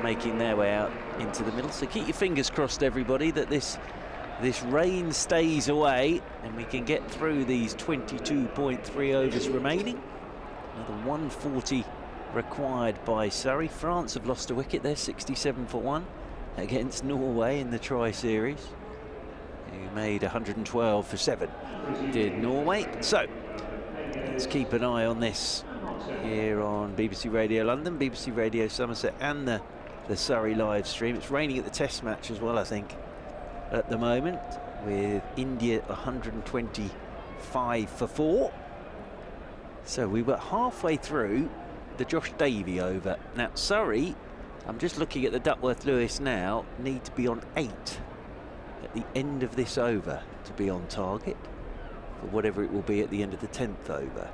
making their way out into the middle. So keep your fingers crossed, everybody, that this rain stays away and we can get through these 22.3 overs remaining. Another 140 required by Surrey. France have lost a wicket. They're 67 for 1 against Norway in the Tri-Series, who made 112 for 7. Did Norway. So let's keep an eye on this here on BBC Radio London, BBC Radio Somerset and the Surrey live stream. It's raining at the Test match as well, I think, at the moment, with India 125 for 4. So we were halfway through the Josh Davey over. Now Surrey, I'm just looking at the Duckworth Lewis now, need to be on 8 at the end of this over to be on target for whatever it will be at the end of the 10th over.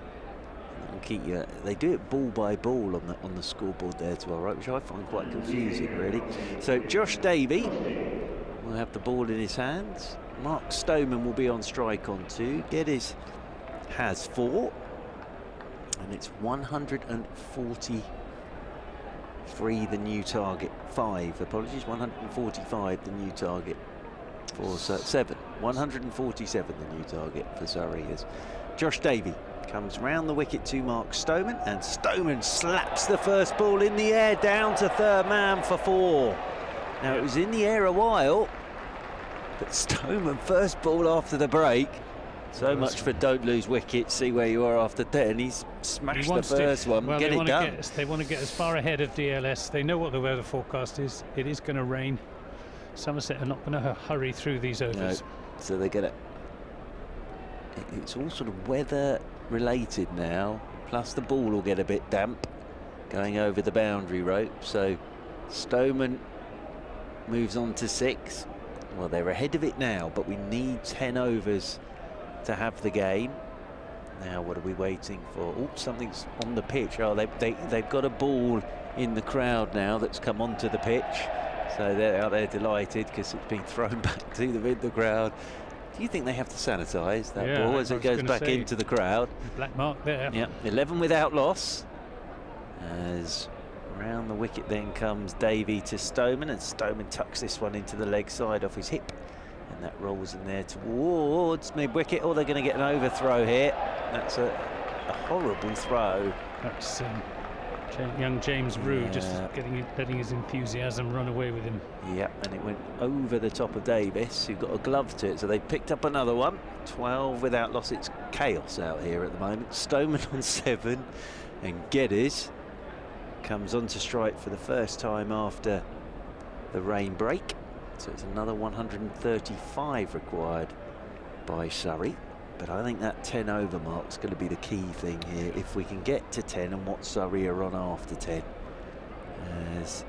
And keep you, they do it ball by ball on the scoreboard there to our right, which I find quite confusing, really. So Josh Davey will have the ball in his hands. Mark Stoneman will be on strike on 2. Geddes has 4. And it's 143 the new target. 5, apologies, 145 the new target for 7. 147 the new target for Surrey. As Josh Davey comes round the wicket to Mark Stoneman, and Stoneman slaps the first ball in the air down to third man for 4. Now it was in the air a while, but Stoneman first ball after the break So much for don't lose wickets, see where you are after 10. He's smashed the first one, well, get it done. They want to get as far ahead of DLS. They know what the weather forecast is. It is going to rain. Somerset are not going to hurry through these overs. No. So they're going to... It's all sort of weather related now, plus the ball will get a bit damp going over the boundary rope. So Stoneman moves on to 6. Well, they're ahead of it now, but we need 10 overs to have the game. Now what are we waiting for? Oh, something's on the pitch. Oh, they've got a ball in the crowd now that's come onto the pitch, so they're delighted because it's been thrown back to the crowd. Do you think they have to sanitise that ball as it goes back into the crowd? Black mark there. Yeah, 11 without loss. As round the wicket then comes Davey to Stoneman, and Stoneman tucks this one into the leg side off his hip. And that rolls in there towards mid-wicket. Oh, they're going to get an overthrow here. That's a horrible throw. That's young James Rue just letting his enthusiasm run away with him. Yeah, and it went over the top of Davis, who got a glove to it. So they picked up another one. 12 without loss. It's chaos out here at the moment. Stoneman on 7, and Geddes comes on to strike for the first time after the rain break. So it's another 135 required by Surrey. But I think that 10 over mark is going to be the key thing here. If we can get to 10 and what Surrey are on after 10. As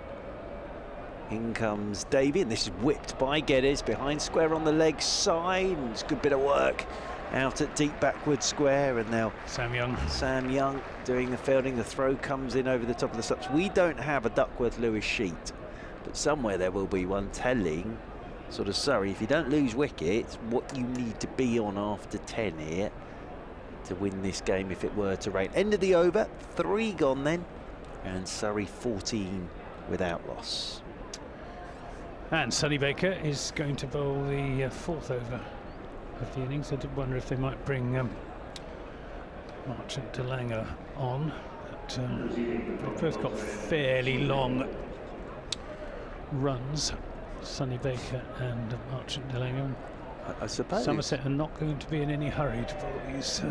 in comes Davey, and this is whipped by Geddes behind square on the leg side. And it's a good bit of work out at deep backward square. And now Sam Young doing the fielding. The throw comes in over the top of the stumps. We don't have a Duckworth-Lewis sheet, but somewhere there will be one telling sort of Surrey, if you don't lose wickets, what you need to be on after 10 here to win this game if it were to rain. End of the over, 3 gone then, and Surrey 14 without loss. And Sonny Baker is going to bowl the 4th over of the innings. I did wonder if they might bring Marchant de Lange on. But, they've both got fairly long runs, Sonny Baker and Marchant de Lange. I suppose Somerset are not going to be in any hurry to bowl these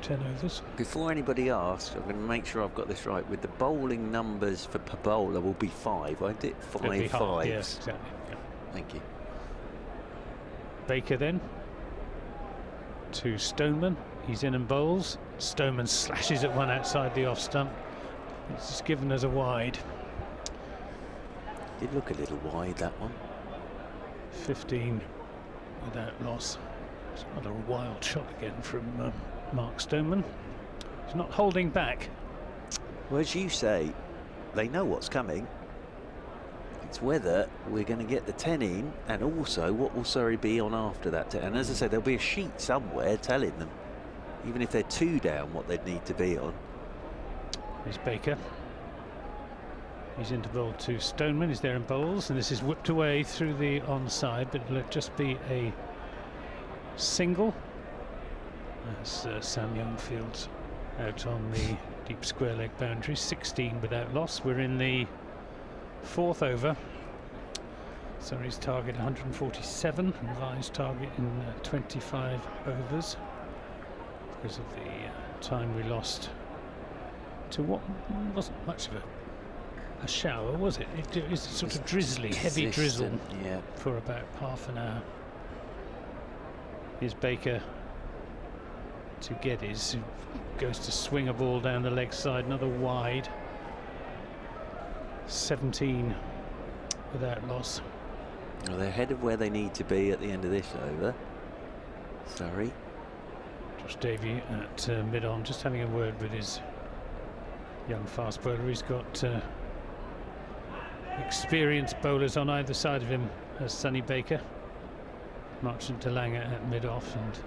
10 overs. Before anybody asks, I'm going to make sure I've got this right. With the bowling numbers for per bowler will be 5, won't it? 5 fives. Yes, exactly. Yeah. Thank you. Baker then to Stoneman. He's in and bowls. Stoneman slashes at one outside the off stump. It's just given as a wide. Did look a little wide, that one. 15 without loss. It's another wild shot again from Mark Stoneman. He's not holding back. Well, as you say, they know what's coming. It's whether we're going to get the 10 in, and also what will Surrey be on after that 10. And as I said, there'll be a sheet somewhere telling them, even if they're 2 down, what they'd need to be on. Here's Baker. He's into bowl to Stoneman. He's there in bowls, and this is whipped away through the onside, but it'll just be a single as Sam Young fields out on the deep square leg boundary. 16 without loss. We're in the 4th over. Surrey's target 147, revised target in 25 overs because of the time we lost to what wasn't much of a shower, was it? It was sort of drizzly, heavy drizzle for about half an hour. Here's Baker to Geddes, who goes to swing a ball down the leg side, another wide. 17 without loss. Well, they're ahead of where they need to be at the end of this over. Surrey. Josh Davey at mid-on, just having a word with his young fast bowler. He's got experienced bowlers on either side of him as Sonny Baker. Marchant de Lange at mid-off, and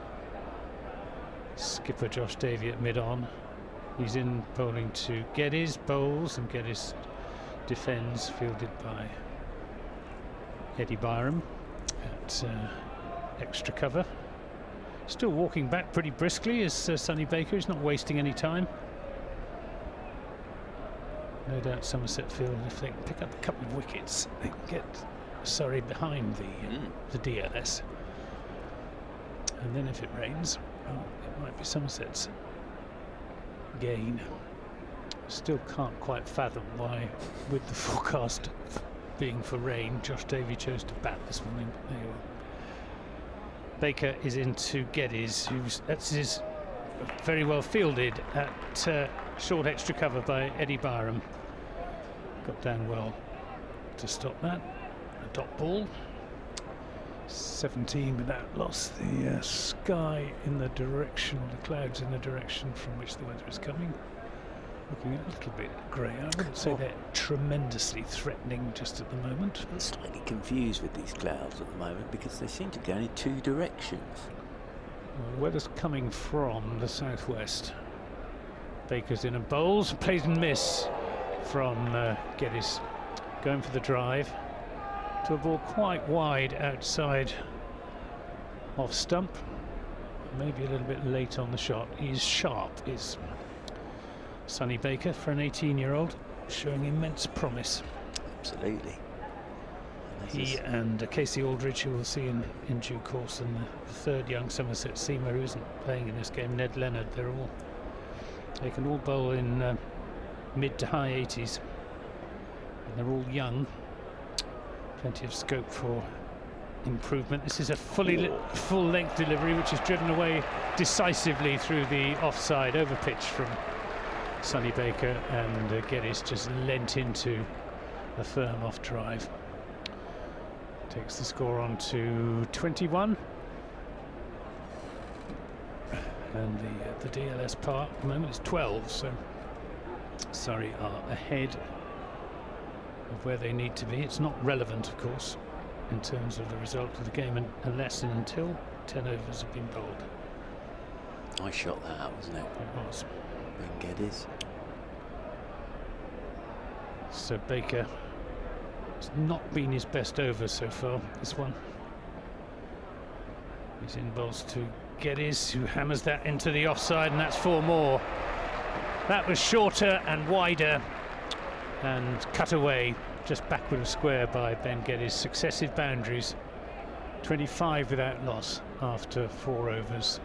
skipper Josh Davey at mid-on. He's in bowling to Geddes, bowls, and Geddes defends, fielded by Eddie Byram at extra cover. Still walking back pretty briskly is Sonny Baker. He's not wasting any time. No doubt Somerset feel if they can pick up a couple of wickets, they can get Surrey behind the DLS. And then if it rains, It might be Somerset's gain. Still can't quite fathom why, with the forecast being for rain, Josh Davey chose to bat this morning. But there you are. Baker is into Geddes, that's his very well fielded at short extra cover by Eddie Byram. Got down well to stop that. A dot ball. 17 without loss. The sky in the direction, the clouds in the direction from which the weather is coming. Looking a little bit grey. I wouldn't say they're tremendously threatening just at the moment. I'm slightly confused with these clouds at the moment because they seem to go in two directions. Well, the weather's coming from the southwest. Baker's in a bowls, plays and miss from Geddes. Going for the drive to a ball quite wide outside off stump. Maybe a little bit late on the shot. He's sharp, is Sonny Baker, for an 18-year-old, showing immense promise. Absolutely. He and Casey Aldridge, who we'll see in due course, and the third young Somerset seamer who isn't playing in this game, Ned Leonard, they can all bowl in mid to high 80s, and they're all young. Plenty of scope for improvement. This is a full-length delivery, which is driven away decisively through the offside over pitch from Sonny Baker, and Geddes just lent into a firm off drive. Takes the score on to 21, and the DLS par at the moment is 12, so Surrey are ahead of where they need to be. It's not relevant, of course, in terms of the result of the game, unless and until 10 overs have been bowled. I shot that out, wasn't it? It was. Ben Geddes. So Baker, it's not been his best over so far, this one. He's in bowls to Geddes, who hammers that into the offside, and that's 4 more. That was shorter and wider and cut away just backward of square by Ben Geddes. Successive boundaries, 25 without loss after 4 overs.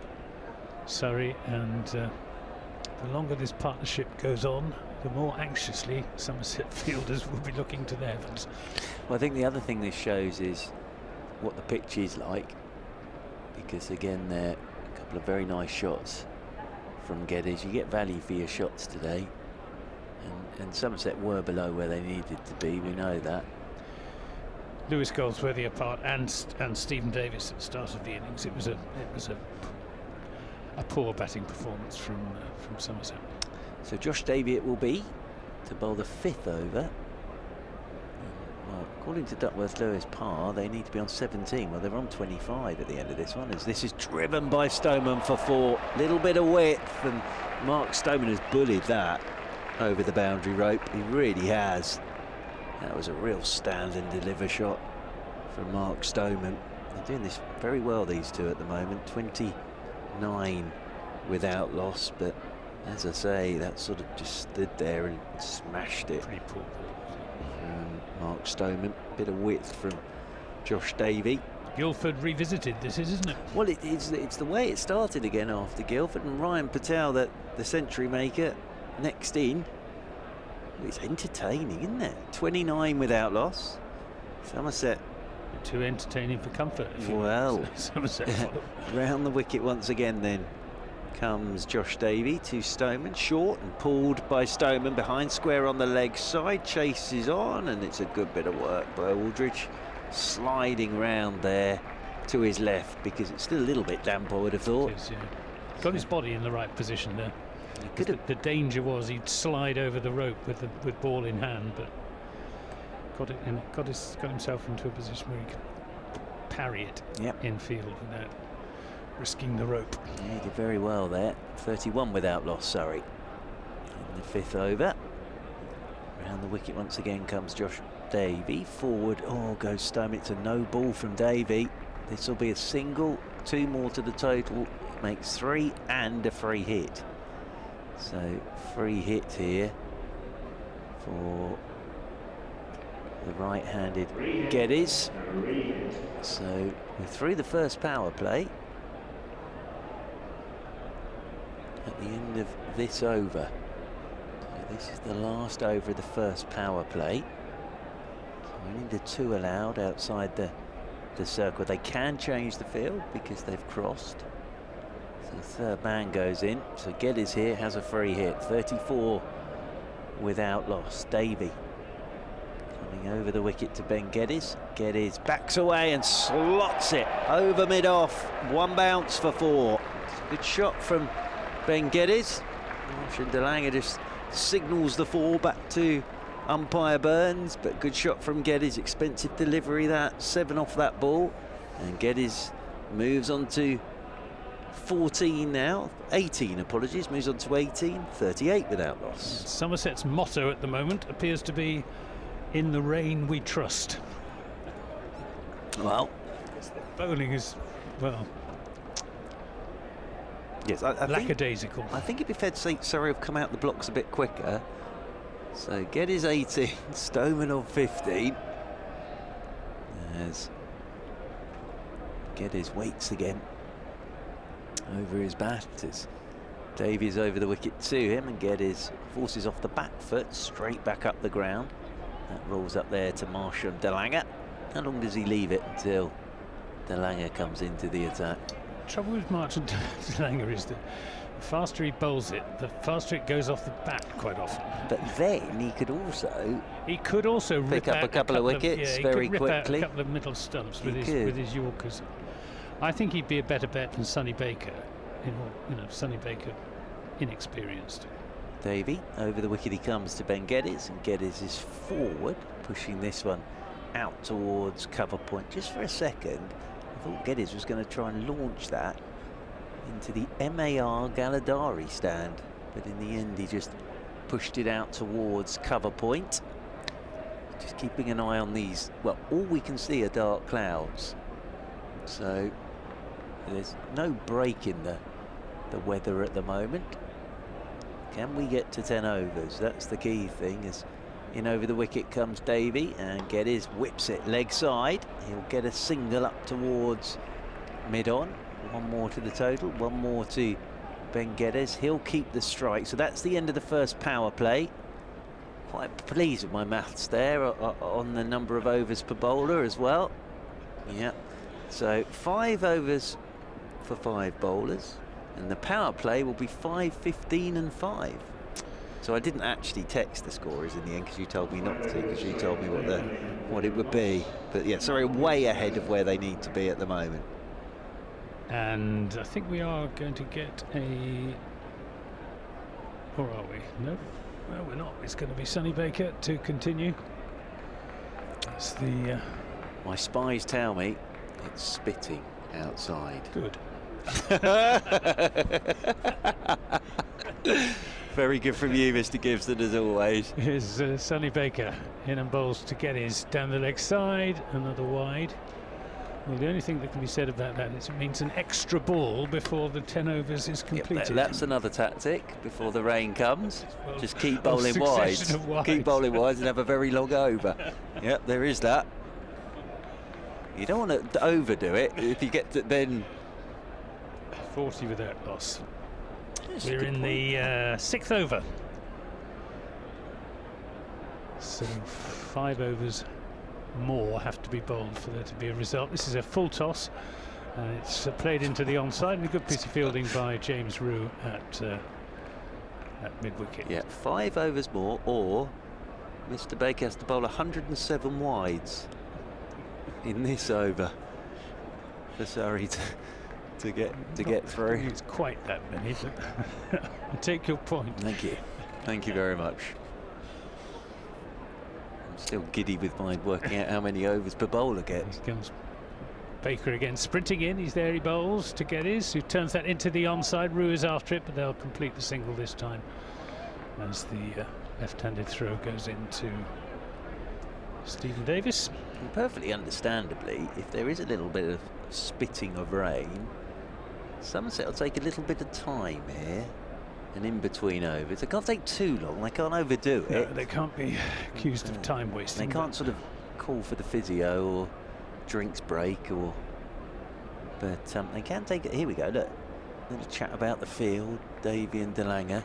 Surrey, and the longer this partnership goes on, the more anxiously Somerset fielders will be looking to the heavens. Well, I think the other thing this shows is what the pitch is like, because again, there are a couple of very nice shots from Geddes. You get value for your shots today, and Somerset were below where they needed to be. We know that. Lewis Goldsworthy apart, and Stephen Davis at the start of the innings. It was a poor batting performance from Somerset. So Josh Davey it will be to bowl the 5th over. Well, according to Duckworth Lewis par, they need to be on 17. Well, they're on 25 at the end of this one, as this is driven by Stoneman for 4. Little bit of width, and Mark Stoneman has bullied that over the boundary rope. He really has. That was a real stand and deliver shot from Mark Stoneman. They're doing this very well, these two, at the moment. 29 without loss, but as I say, that sort of just stood there and smashed it. Pretty poor ball. Mark Stoneman, bit of width from Josh Davey. Guildford revisited this, isn't it? Well, it's the way it started again after Guildford, and Ryan Patel, that the century maker, next in. It's entertaining, isn't it? 29 without loss. Somerset. Too entertaining for comfort. Well, Somerset round the wicket once again then comes Josh Davey to Stoneman, short and pulled by Stoneman behind square on the leg side, chases on, and it's a good bit of work by Aldridge, sliding round there to his left, because it's still a little bit damp, I would have thought. It is, yeah. Got his body in the right position there. The danger was he'd slide over the rope with ball in hand, but got himself into a position where he could parry it infield without risking the rope. Yeah, he did very well there. 31 without loss, Surrey. In the 5th over. Round the wicket once again comes Josh Davey. Forward, goes Stoneman. It's a no ball from Davey. This will be a single, 2 more to the total. Makes 3 and a free hit. So free hit here for the right-handed Geddes. So we're through the first power play. at the end of this over. So this is the last over of the first power play. So only the 2 allowed outside the circle. They can change the field because they've crossed. So the third man goes in. So Geddes here has a free hit. 34 without loss. Davey coming over the wicket to Ben Geddes. Geddes backs away and slots it over mid-off. 1 bounce for 4. Good shot from Ben Geddes. Marshall de Lange just signals the 4 back to umpire Burns, but good shot from Geddes. Expensive delivery, that 7 off that ball, and Geddes moves on to 14 now. 18, apologies, moves on to 18. 38 without loss. Somerset's motto at the moment appears to be "In the rain we trust." Well, bowling is, well, yes, lackadaisical. I think it'd be fair to say Surrey have come out the blocks a bit quicker. So Geddes 18, Stoneman 15. As Geddes waits again over his bat as Davies over the wicket to him, and Geddes forces off the back foot straight back up the ground. That rolls up there to Marshall de Lange. How long does he leave it until de Lange comes into the attack? Trouble with Marshall de Lange is that the faster he bowls it, the faster it goes off the bat quite often. But then he could also pick up a couple of wickets very quickly. Out a couple of middle stumps with his Yorkers. I think he'd be a better bet than Sonny Baker. Sonny Baker inexperienced. Davey over the wicket he comes to Ben Geddes, and Geddes is forward, pushing this one out towards cover point. Just for a second, I thought Geddes was going to try and launch that into the MAR Galadari stand, but in the end he just pushed it out towards cover point. Just keeping an eye on these. Well, all we can see are dark clouds, so there's no break in the weather at the moment. Can we get to 10 overs? That's the key thing. As in over the wicket comes Davey, and Geddes whips it leg side. He'll get a single up towards mid-on. 1 more to the total, 1 more to Ben Geddes. He'll keep the strike. So that's the end of the first power play. Quite pleased with my maths there on the number of overs per bowler as well. Yeah. So 5 overs for 5 bowlers, and the power play will be 5, 15 and 5. So I didn't actually text the scorers in the end because you told me not to, because you told me what it would be. But yeah, sorry, way ahead of where they need to be at the moment. And I think we are going to get a... Or are we? No, well, we're not. It's going to be Sonny Baker to continue. That's the... My spies tell me it's spitting outside. Good. Very good from you, Mr. Gibson, as always. Here's Sonny Baker in and bowls to get his down the leg side, another wide. Well, the only thing that can be said about that is it means an extra ball before the 10 overs is completed. Yep, that's another tactic before the rain comes. Well, just keep bowling wide. Keep bowling wide and have a very long over. Yep, there is that. You don't want to overdo it. If you get to then 40 without loss. We're in the 6th over. So 5 overs more have to be bowled for there to be a result. This is a full toss, and it's played into the onside, and a good piece of fielding by James Rue at mid-wicket. Yeah, 5 overs more, or Mr. Baker has to bowl 107 wides in this over for Surrey to get through. It's quite that many, but I take your point. Thank you very much. I'm still giddy with my working out how many overs per bowler gets. Here comes Baker again, sprinting in. He's there, he bowls to Geddes, who turns that into the onside. Rue is after it, but they'll complete the single this time as the left-handed throw goes into Stephen Davis. And perfectly understandably, if there is a little bit of spitting of rain, Somerset will take a little bit of time here, and in between overs. They can't take too long, they can't overdo it. No, they can't be accused of time wasting. They can't sort of call for the physio or drinks break, but they can take it. Here we go, look. little chat about the field, Davy and De Lange,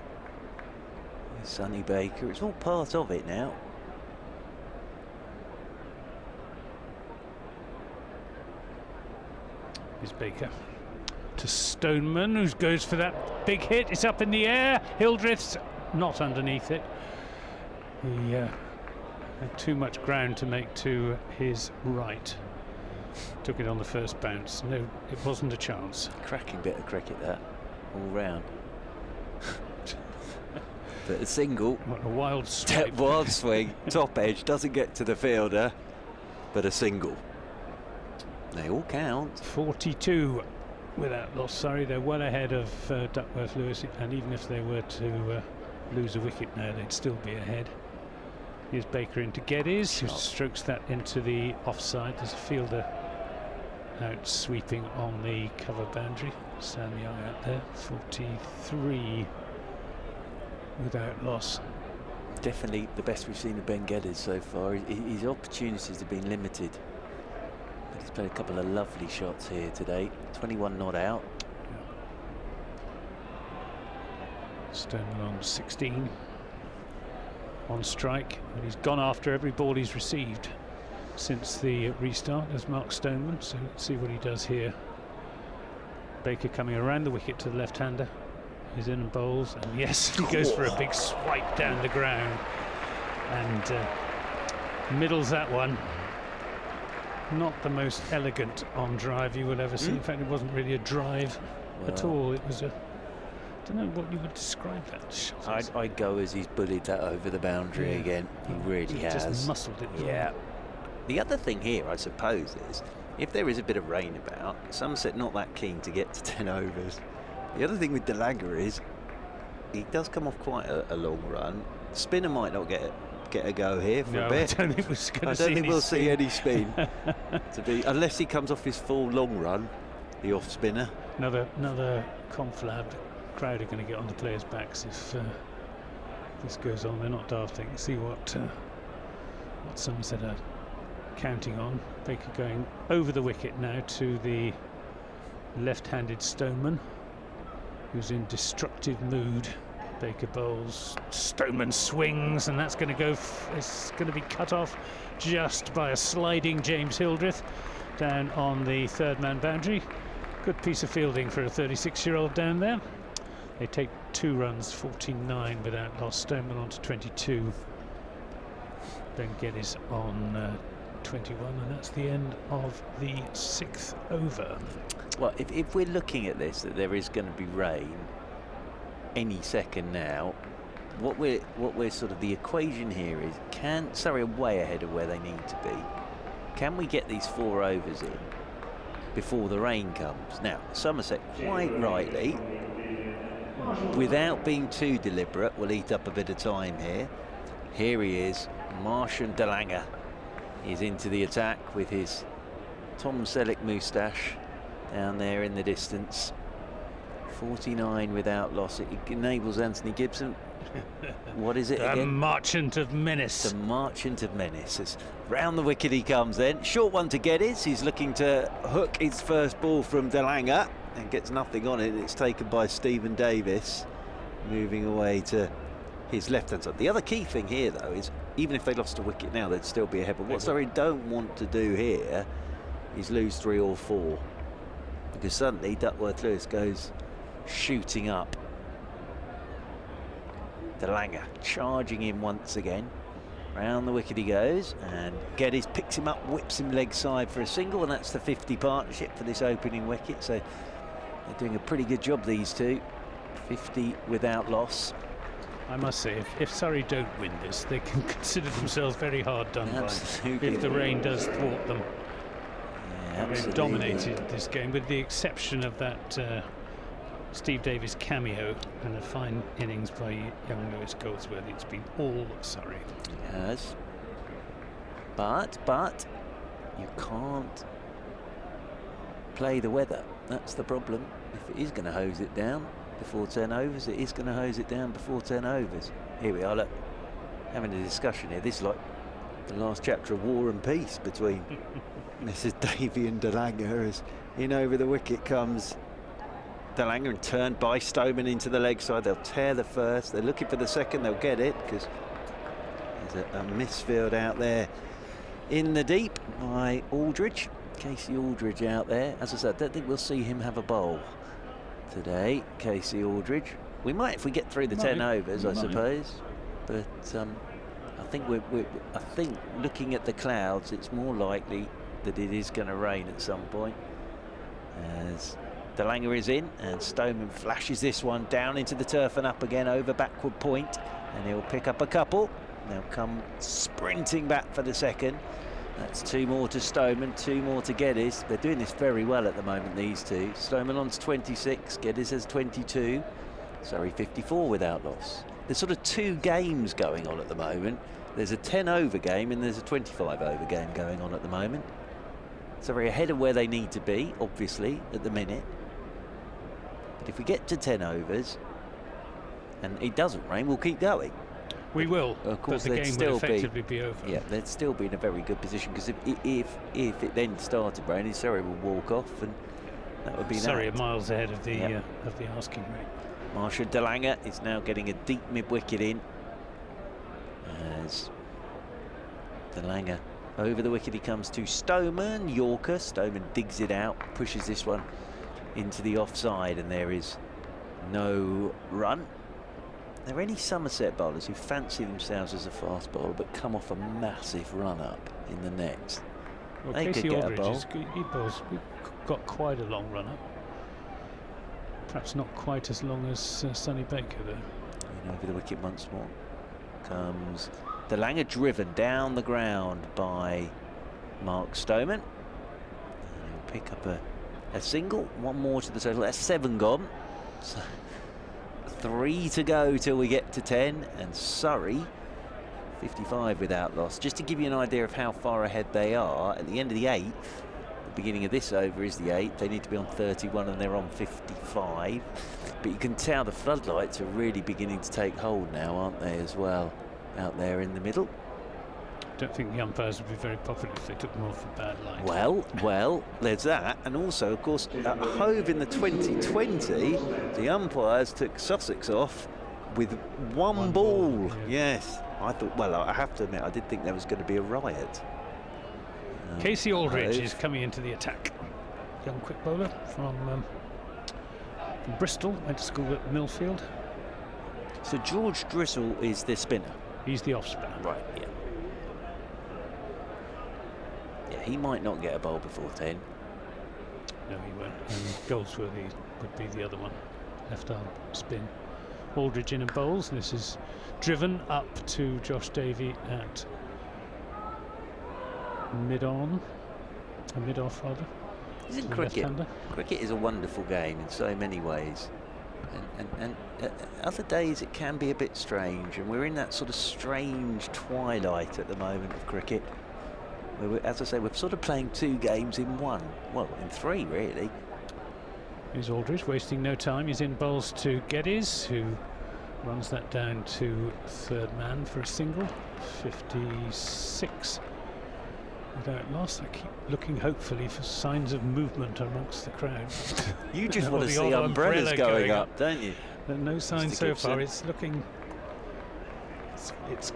Sonny Baker. It's all part of it now. Here's Baker to Stoneman, who goes for that big hit. It's up in the air. Hildreth's not underneath it. He had too much ground to make to his right. Took it on the first bounce. No, it wasn't a chance. Cracking bit of cricket that, all round. But a single. What a wild swipe. Wild swing, top edge, doesn't get to the fielder, but a single. They all count. 42 without loss. Sorry, they're well ahead of Duckworth Lewis, and even if they were to lose a wicket now, they'd still be ahead. Here's Baker into Geddes, who strokes that into the offside. There's a fielder out sweeping on the cover boundary. Sam Young out there. 43 without loss. Definitely the best we've seen of Ben Geddes so far. His opportunities have been limited. But he's played a couple of lovely shots here today. 21 not out. Stoneman on 16. On strike, and he's gone after every ball he's received since the restart as Mark Stoneman. So let's see what he does here. Baker coming around the wicket to the left-hander. He's in and bowls, and yes, he goes for a big swipe down the ground and middles that one. Not the most elegant on drive you will ever see. In fact, it wasn't really a drive at all. It was a, I don't know what you would describe that shot. I'd go as he's bullied that over the boundary again. He really has. Just muscled it. Yeah. The other thing here, I suppose, is if there is a bit of rain about, Somerset not that keen to get to 10 overs. The other thing with De Lange is he does come off quite a long run. Spinner might not get a go here for a bit. I don't think we'll see any spin. Unless he comes off his full long run, the off spinner. Another conflab. Crowd are going to get on the players' backs if this goes on. They're not daft. They can see what Somerset are counting on. Baker going over the wicket now to the left-handed Stoneman, who's in destructive mood. Baker bowls, Stoneman swings, and that's going to go. It's going to be cut off just by a sliding James Hildreth down on the third-man boundary. Good piece of fielding for a 36-year-old down there. They take 2 runs, 49 without loss. Stoneman on to 22. Ben Geddes on 21, and that's the end of the 6th over. Well, if we're looking at this, that there is going to be rain any second now, what we're sort of the equation here is, can Surrey are way ahead of where they need to be. Can we get these 4 overs in before the rain comes? Now, Somerset quite rightly, without being too deliberate, will eat up a bit of time here. Here he is, Martian De Lange. He's into the attack with his Tom Selleck moustache down there in the distance. 49 without loss. It enables Anthony Gibson. What is it again? The Merchant of Menace. The Merchant of Menace. It's round the wicket he comes then. Short one to Geddes. He's looking to hook his first ball from De Lange and gets nothing on it. It's taken by Stephen Davis, moving away to his left-hand side. The other key thing here, though, is even if they lost a wicket now, they'd still be ahead. But what Surrey don't want to do here is lose 3 or 4, because suddenly Duckworth Lewis goes shooting up. De Lange charging in once again. Round the wicket he goes, and Geddes picks him up, whips him leg side for a single, and that's the 50 partnership for this opening wicket. So they're doing a pretty good job, these two. 50 without loss. I must say, if Surrey don't win this, they can consider themselves very hard done by if the rain does thwart them. Yeah, they've dominated this game, with the exception of that Steve Davis cameo and a fine innings by young Lewis Goldsworthy. It's been all Surrey. It has. But you can't play the weather. That's the problem. If it is going to hose it down before 10 overs, it is going to hose it down before 10 overs. Here we are, look, having a discussion here. This is like the last chapter of War and Peace between Mrs. Davy and De Lange, as in over the wicket comes Langer and turned by Stoneman into the leg side. They'll tear the first. They're looking for the second. They'll get it because there's a misfield out there in the deep by Aldridge. Casey Aldridge out there. As I said, I don't think we'll see him have a bowl today, Casey Aldridge. We might if we get through the 10 overs, I suppose. But I think looking at the clouds, it's more likely that it is going to rain at some point. As De Langer is in, and Stoneman flashes this one down into the turf and up again over backward point, and he'll pick up a couple. They'll come sprinting back for the second. That's 2 more to Stoneman, 2 more to Geddes. They're doing this very well at the moment, these two. Stoneman on 26, Geddes has 22. Surrey 54 without loss. There's sort of 2 games going on at the moment. There's a 10 over game and there's a 25 over game going on at the moment. Surrey ahead of where they need to be, obviously, at the minute. But if we get to 10 overs and it doesn't rain, we'll keep going. We will, of course, but the game will effectively be over. Yeah, they'd still be in a very good position, because if it then started raining, Surrey will walk off, and that would be Surrey that. are miles ahead of the asking rate. Marsha De Langer is now getting a deep mid-wicket in. As De Langer over the wicket, he comes to Stoneman, Yorker. Stoneman digs it out, pushes this one into the offside, and there is no run. Are there any Somerset bowlers who fancy themselves as a fast bowler but come off a massive run-up in the nets? Well, They Casey could get a Aldridge bowl. we've got quite a long run-up. Perhaps not quite as long as Sonny Baker, though. And over the wicket once more comes De Langer, driven down the ground by Mark Stoneman. And he'll pick up a single, 1 more to the total. That's 7 gone. So 3 to go till we get to 10, and Surrey 55 without loss. Just to give you an idea of how far ahead they are, at the end of the 8th, the beginning of this over is the 8th, they need to be on 31 and they're on 55. But you can tell the floodlights are really beginning to take hold now, aren't they, as well, out there in the middle. Don't think the umpires would be very popular if they took them off for bad light. Well, there's that. And also, of course, at Hove in the 2020, the umpires took Sussex off with one ball. Yes. I thought, well, I have to admit, I did think there was going to be a riot. Casey Aldridge is coming into the attack. Young quick bowler from Bristol, went to school at Millfield. So George Drissel is the spinner. He's the off spinner. Right, yeah. Yeah, he might not get a bowl before 10. No, he won't. And Goldsworthy would be the other one. Left arm spin. Aldridge in and bowls. This is driven up to Josh Davey at mid-on. Mid-off, rather. Isn't cricket? Cricket is a wonderful game in so many ways. And other days it can be a bit strange. And we're in that sort of strange twilight at the moment of cricket. As I say, we're sort of playing 2 games in 1. Well, in 3, really. Here's Aldridge, wasting no time. He's in bowls to Geddes, who runs that down to 3rd man for a single. 56 without loss. I keep looking hopefully for signs of movement amongst the crowd. You just want to see umbrellas going up, don't you? No signs so far. It's looking... It's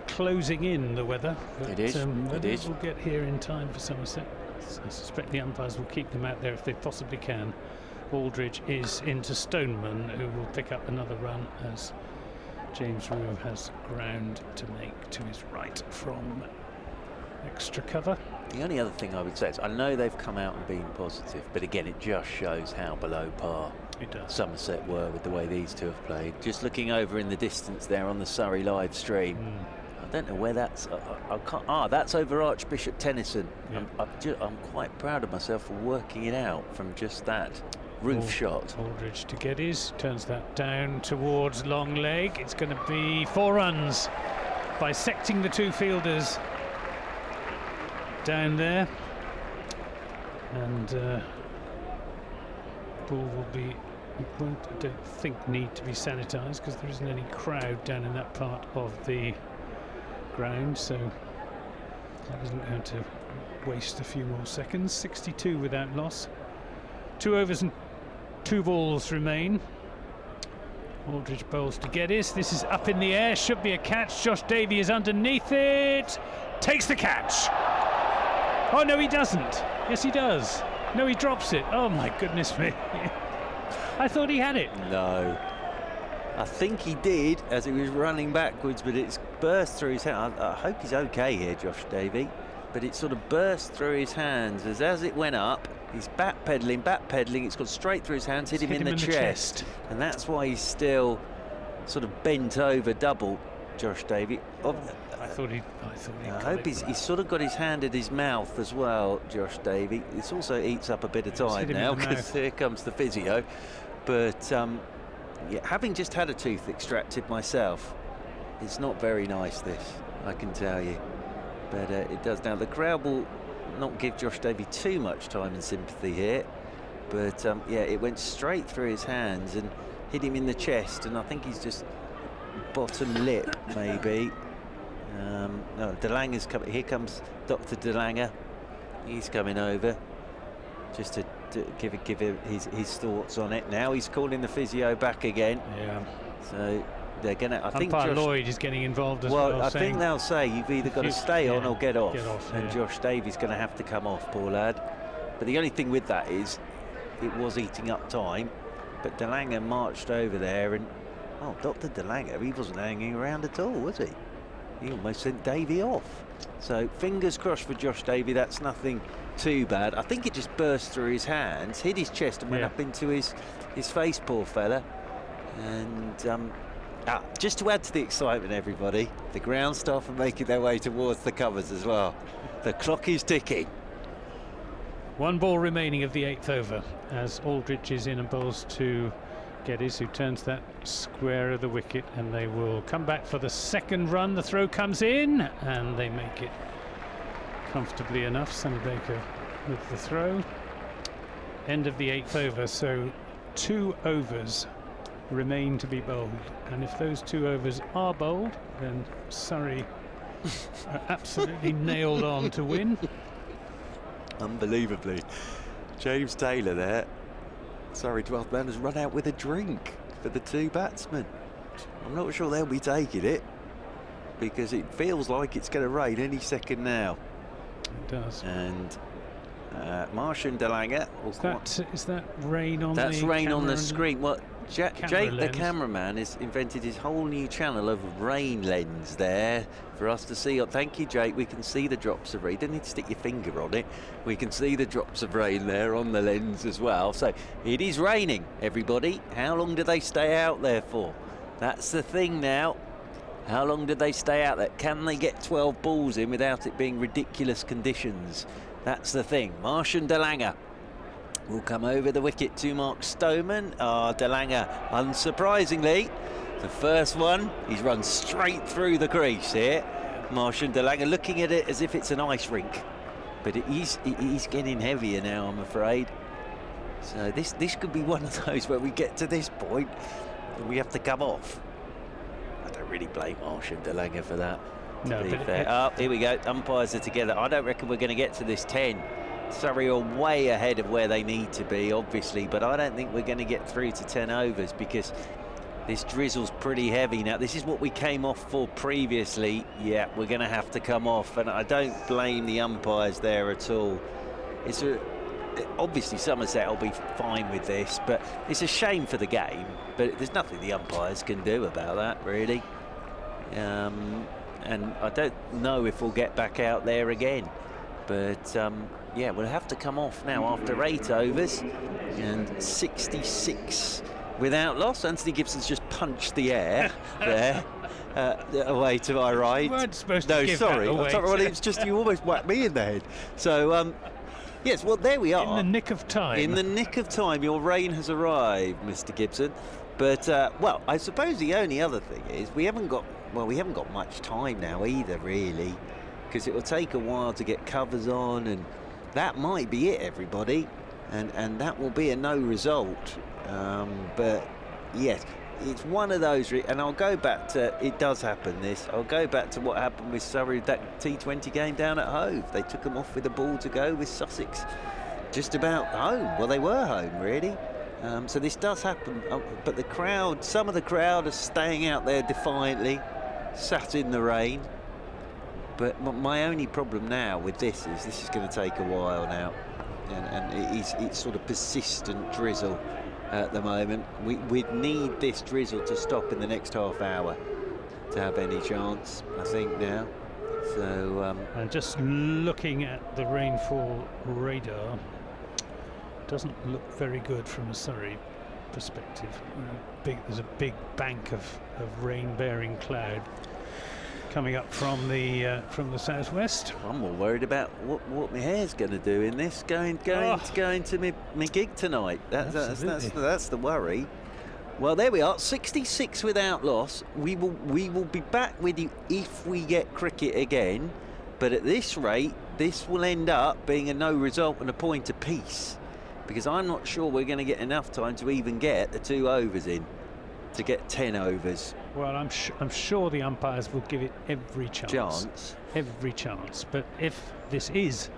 closing in, the weather. But, it is. It is. We'll get here in time for Somerset. I suspect the umpires will keep them out there if they possibly can. Aldridge is into Stoneman, who will pick up another run as James Rue has ground to make to his right from extra cover. The only other thing I would say is, I know they've come out and been positive, but again, it just shows how below par Somerset were with the way these two have played. Just looking over in the distance there on the Surrey live stream. I don't know where that's. I can't. That's over Archbishop Tennyson. Yeah. I'm quite proud of myself for working it out from just that roof shot. Aldridge to Geddes, turns that down towards long leg. It's going to be 4 runs, bisecting the 2 fielders down there, and ball will be. I don't think need to be sanitised because there isn't any crowd down in that part of the ground, so that isn't going to waste a few more seconds. 62 without loss. 2 overs and 2 balls remain. Aldridge bowls to Geddes. This is up in the air, should be a catch. Josh Davey is underneath it. Takes the catch. Oh, no, he doesn't. Yes, he does. No, he drops it. Oh, my goodness me. I thought he had it. No. I think he did as he was running backwards, but it's burst through his hand. I hope he's okay here, Josh Davey. But it sort of burst through his hands as it went up. He's backpedaling. It's gone straight through his hands, hit him in the chest. And that's why he's still sort of bent over double, Josh Davey. I thought he I hope he's sort of got his hand at his mouth as well, Josh Davey. This also eats up a bit of time now because here comes the physio. But yeah, having just had a tooth extracted myself, it's not very nice, this, I can tell you. But it does. Now, the crowd will not give Josh Davey too much time and sympathy here. But yeah, it went straight through his hands and hit him in the chest. And I think he's just bottom lip, maybe. No, DeLanger's coming. Here comes Dr. DeLanger. He's coming over just to give his thoughts on it. Now he's calling the physio back again. Yeah. So they're gonna. I think Umpire Lloyd is getting involved as well. I think they'll say you've either got to stay on or get off. And yeah. Josh Davies going to have to come off, poor lad. But the only thing with that is it was eating up time. But DeLanger marched over there, and oh, Dr. DeLanger, he wasn't hanging around at all, was he? He almost sent Davey off. So fingers crossed for Josh Davey. That's nothing too bad. I think it just burst through his hands, hit his chest, and went up into his face, poor fella. And just to add to the excitement, everybody, the ground staff are making their way towards the covers as well. The clock is ticking. 1 ball remaining of the 8th over as Aldridge is in and bowls to Geddes, who turns that square of the wicket, and they will come back for the 2nd run. The throw comes in and they make it comfortably enough. Sonny Baker with the throw. End of the 8th over, so 2 overs remain to be bowled, and if those 2 overs are bowled, then Surrey are absolutely nailed on to win. Unbelievably, James Taylor there, Surrey 12th man, has run out with a drink for the 2 batsmen. I'm not sure they'll be taking it because it feels like it's going to rain any second now. It does. And Marsh and DeLanger. Is that rain on That's the rain camera on the screen. Well, Jake, lens. the cameraman, has invented his whole new channel of rain lens there for us to see. Thank you, Jake. We can see the drops of rain. You don't need to stick your finger on it. We can see the drops of rain there on the lens as well. So it is raining, everybody. How long do they stay out there for? That's the thing now. How long do they stay out there? Can they get 12 balls in without it being ridiculous conditions? That's the thing. Marsh and DeLanger will come over the wicket to Mark Stoneman. DeLanger, unsurprisingly, the first one, he's run straight through the crease here. Marsh and DeLanger looking at it as if it's an ice rink. But he's getting heavier now, I'm afraid. So this could be one of those where we get to this point and we have to come off. I don't really blame Marsh and DeLanger for that. No, to be fair. Here we go. Umpires are together. I don't reckon we're going to get to this 10. Surrey are way ahead of where they need to be, obviously, but I don't think we're going to get through to 10 overs because this drizzle's pretty heavy. Now, this is what we came off for previously. Yeah, we're going to have to come off, and I don't blame the umpires there at all. Obviously, Somerset will be fine with this, but it's a shame for the game, but there's nothing the umpires can do about that, really. And I don't know if we'll get back out there again, but yeah, we'll have to come off now after 8 overs and 66 without loss. Anthony Gibson's just punched the air there away to my right. You weren't supposed to give sorry, that away. well, it's just you almost whacked me in the head. So yes, well, there we are. In the nick of time. In the nick of time, your rain has arrived, Mr. Gibson. But well, I suppose the only other thing is we haven't got much time now either, really, because it will take a while to get covers on, and that might be it, everybody, and that will be a no result. But yes, it's one of those, and I'll go back to, it does happen this, I'll go back to what happened with Surrey, that T20 game down at Hove. They took them off with a ball to go with Sussex just about home. Well, they were home, really. So this does happen, but the crowd, some of the crowd are staying out there defiantly, sat in the rain. But my only problem now with this is going to take a while now, and it's sort of persistent drizzle at the moment. We'd need this drizzle to stop in the next half hour to have any chance, I think, now. So and just looking at the rainfall radar, doesn't look very good from a Surrey perspective. There's a big bank of rain-bearing cloud coming up from the southwest. I'm more worried about what my hair's going to do in this. Going to my gig tonight. That's the worry. Well, there we are. 66 without loss. We will be back with you if we get cricket again. But at this rate, this will end up being a no result and a point apiece, because I'm not sure we're going to get enough time to even get the 2 overs in to get 10 overs. Well, I'm sure the umpires will give it every chance. Every chance. But if this is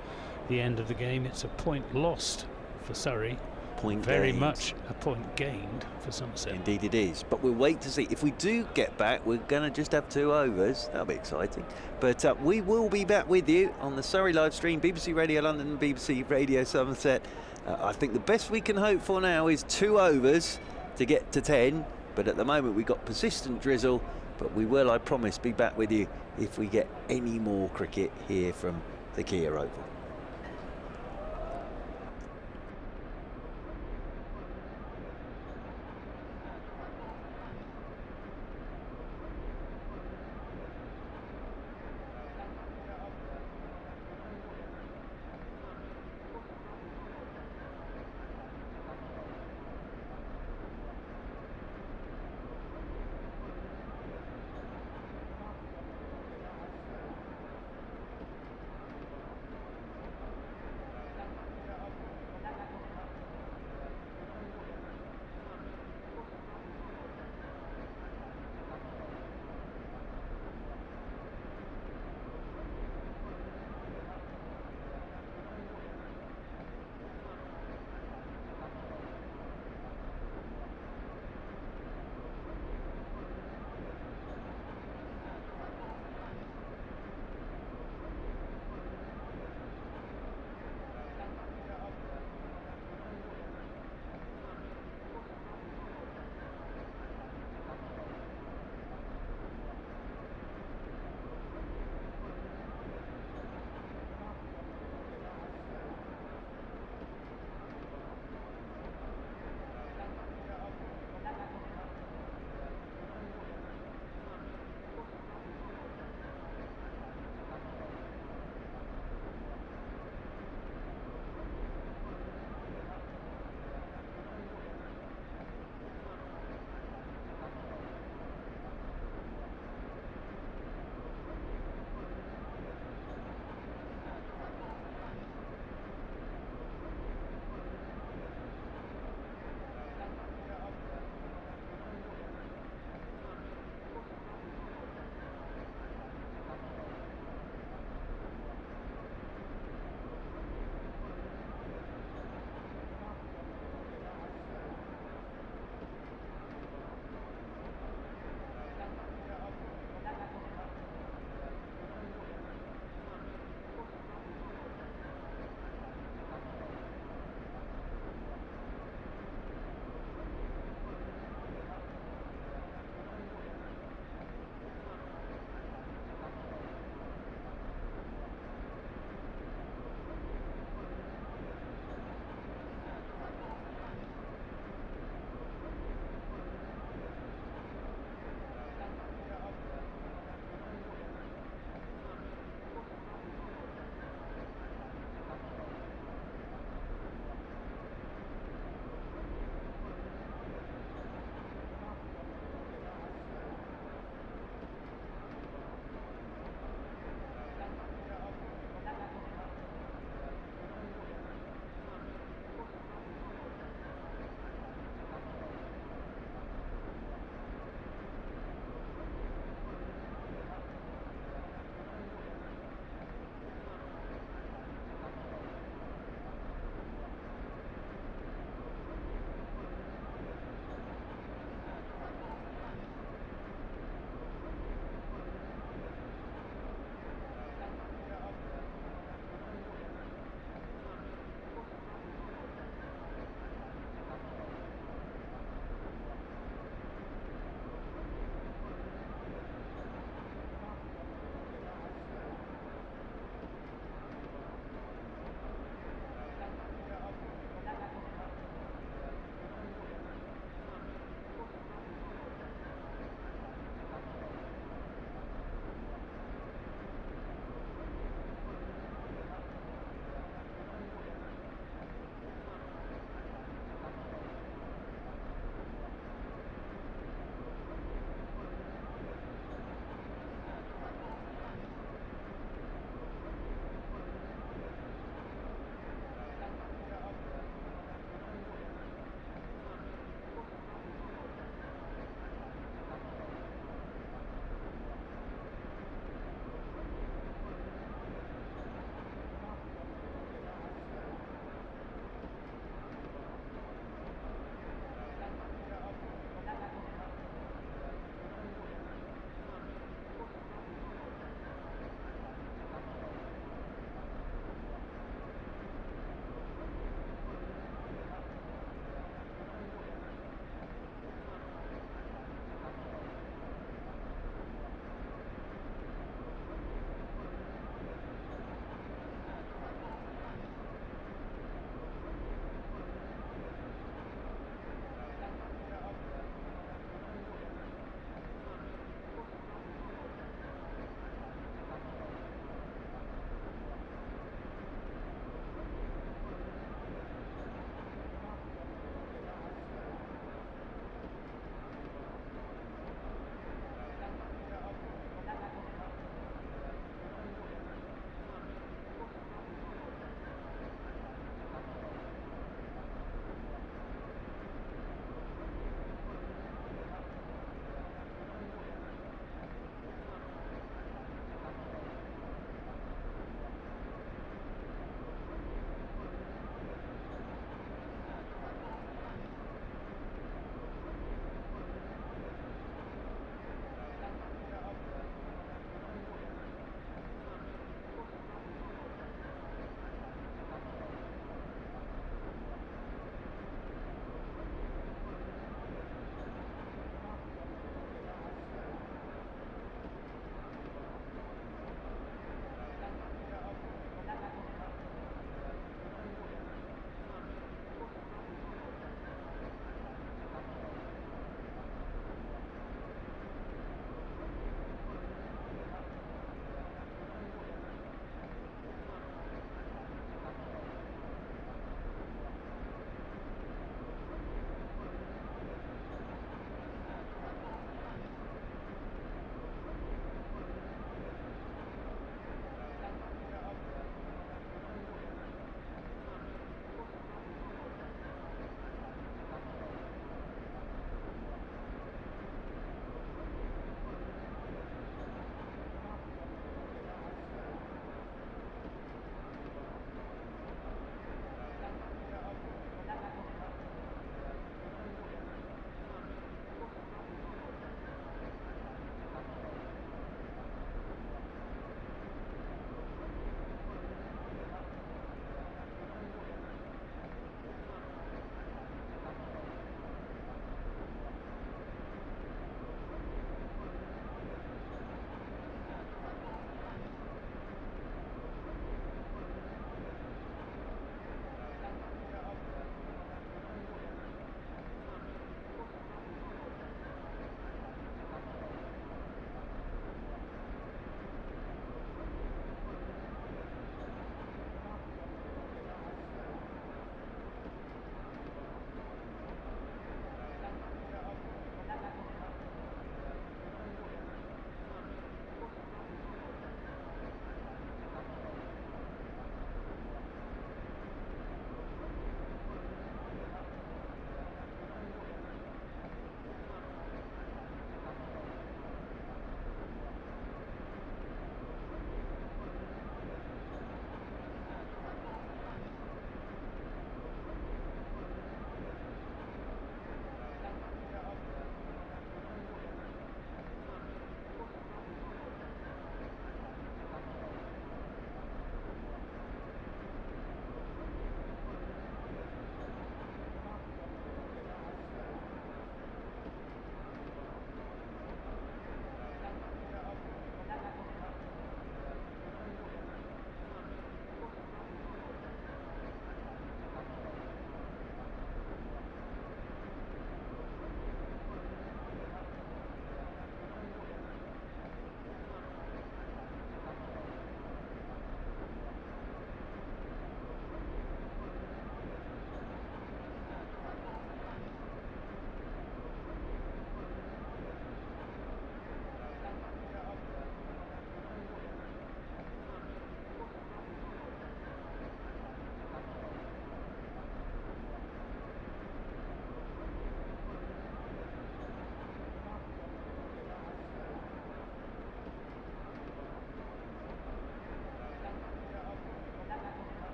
the end of the game, it's a point lost for Surrey. Very much a point gained for Somerset. Indeed it is. But we'll wait to see. If we do get back, we're going to just have 2 overs. That'll be exciting. But we will be back with you on the Surrey live stream, BBC Radio London and BBC Radio Somerset. I think the best we can hope for now is 2 overs to get to 10. But at the moment we've got persistent drizzle. But we will, I promise, be back with you if we get any more cricket here from the Kia Oval.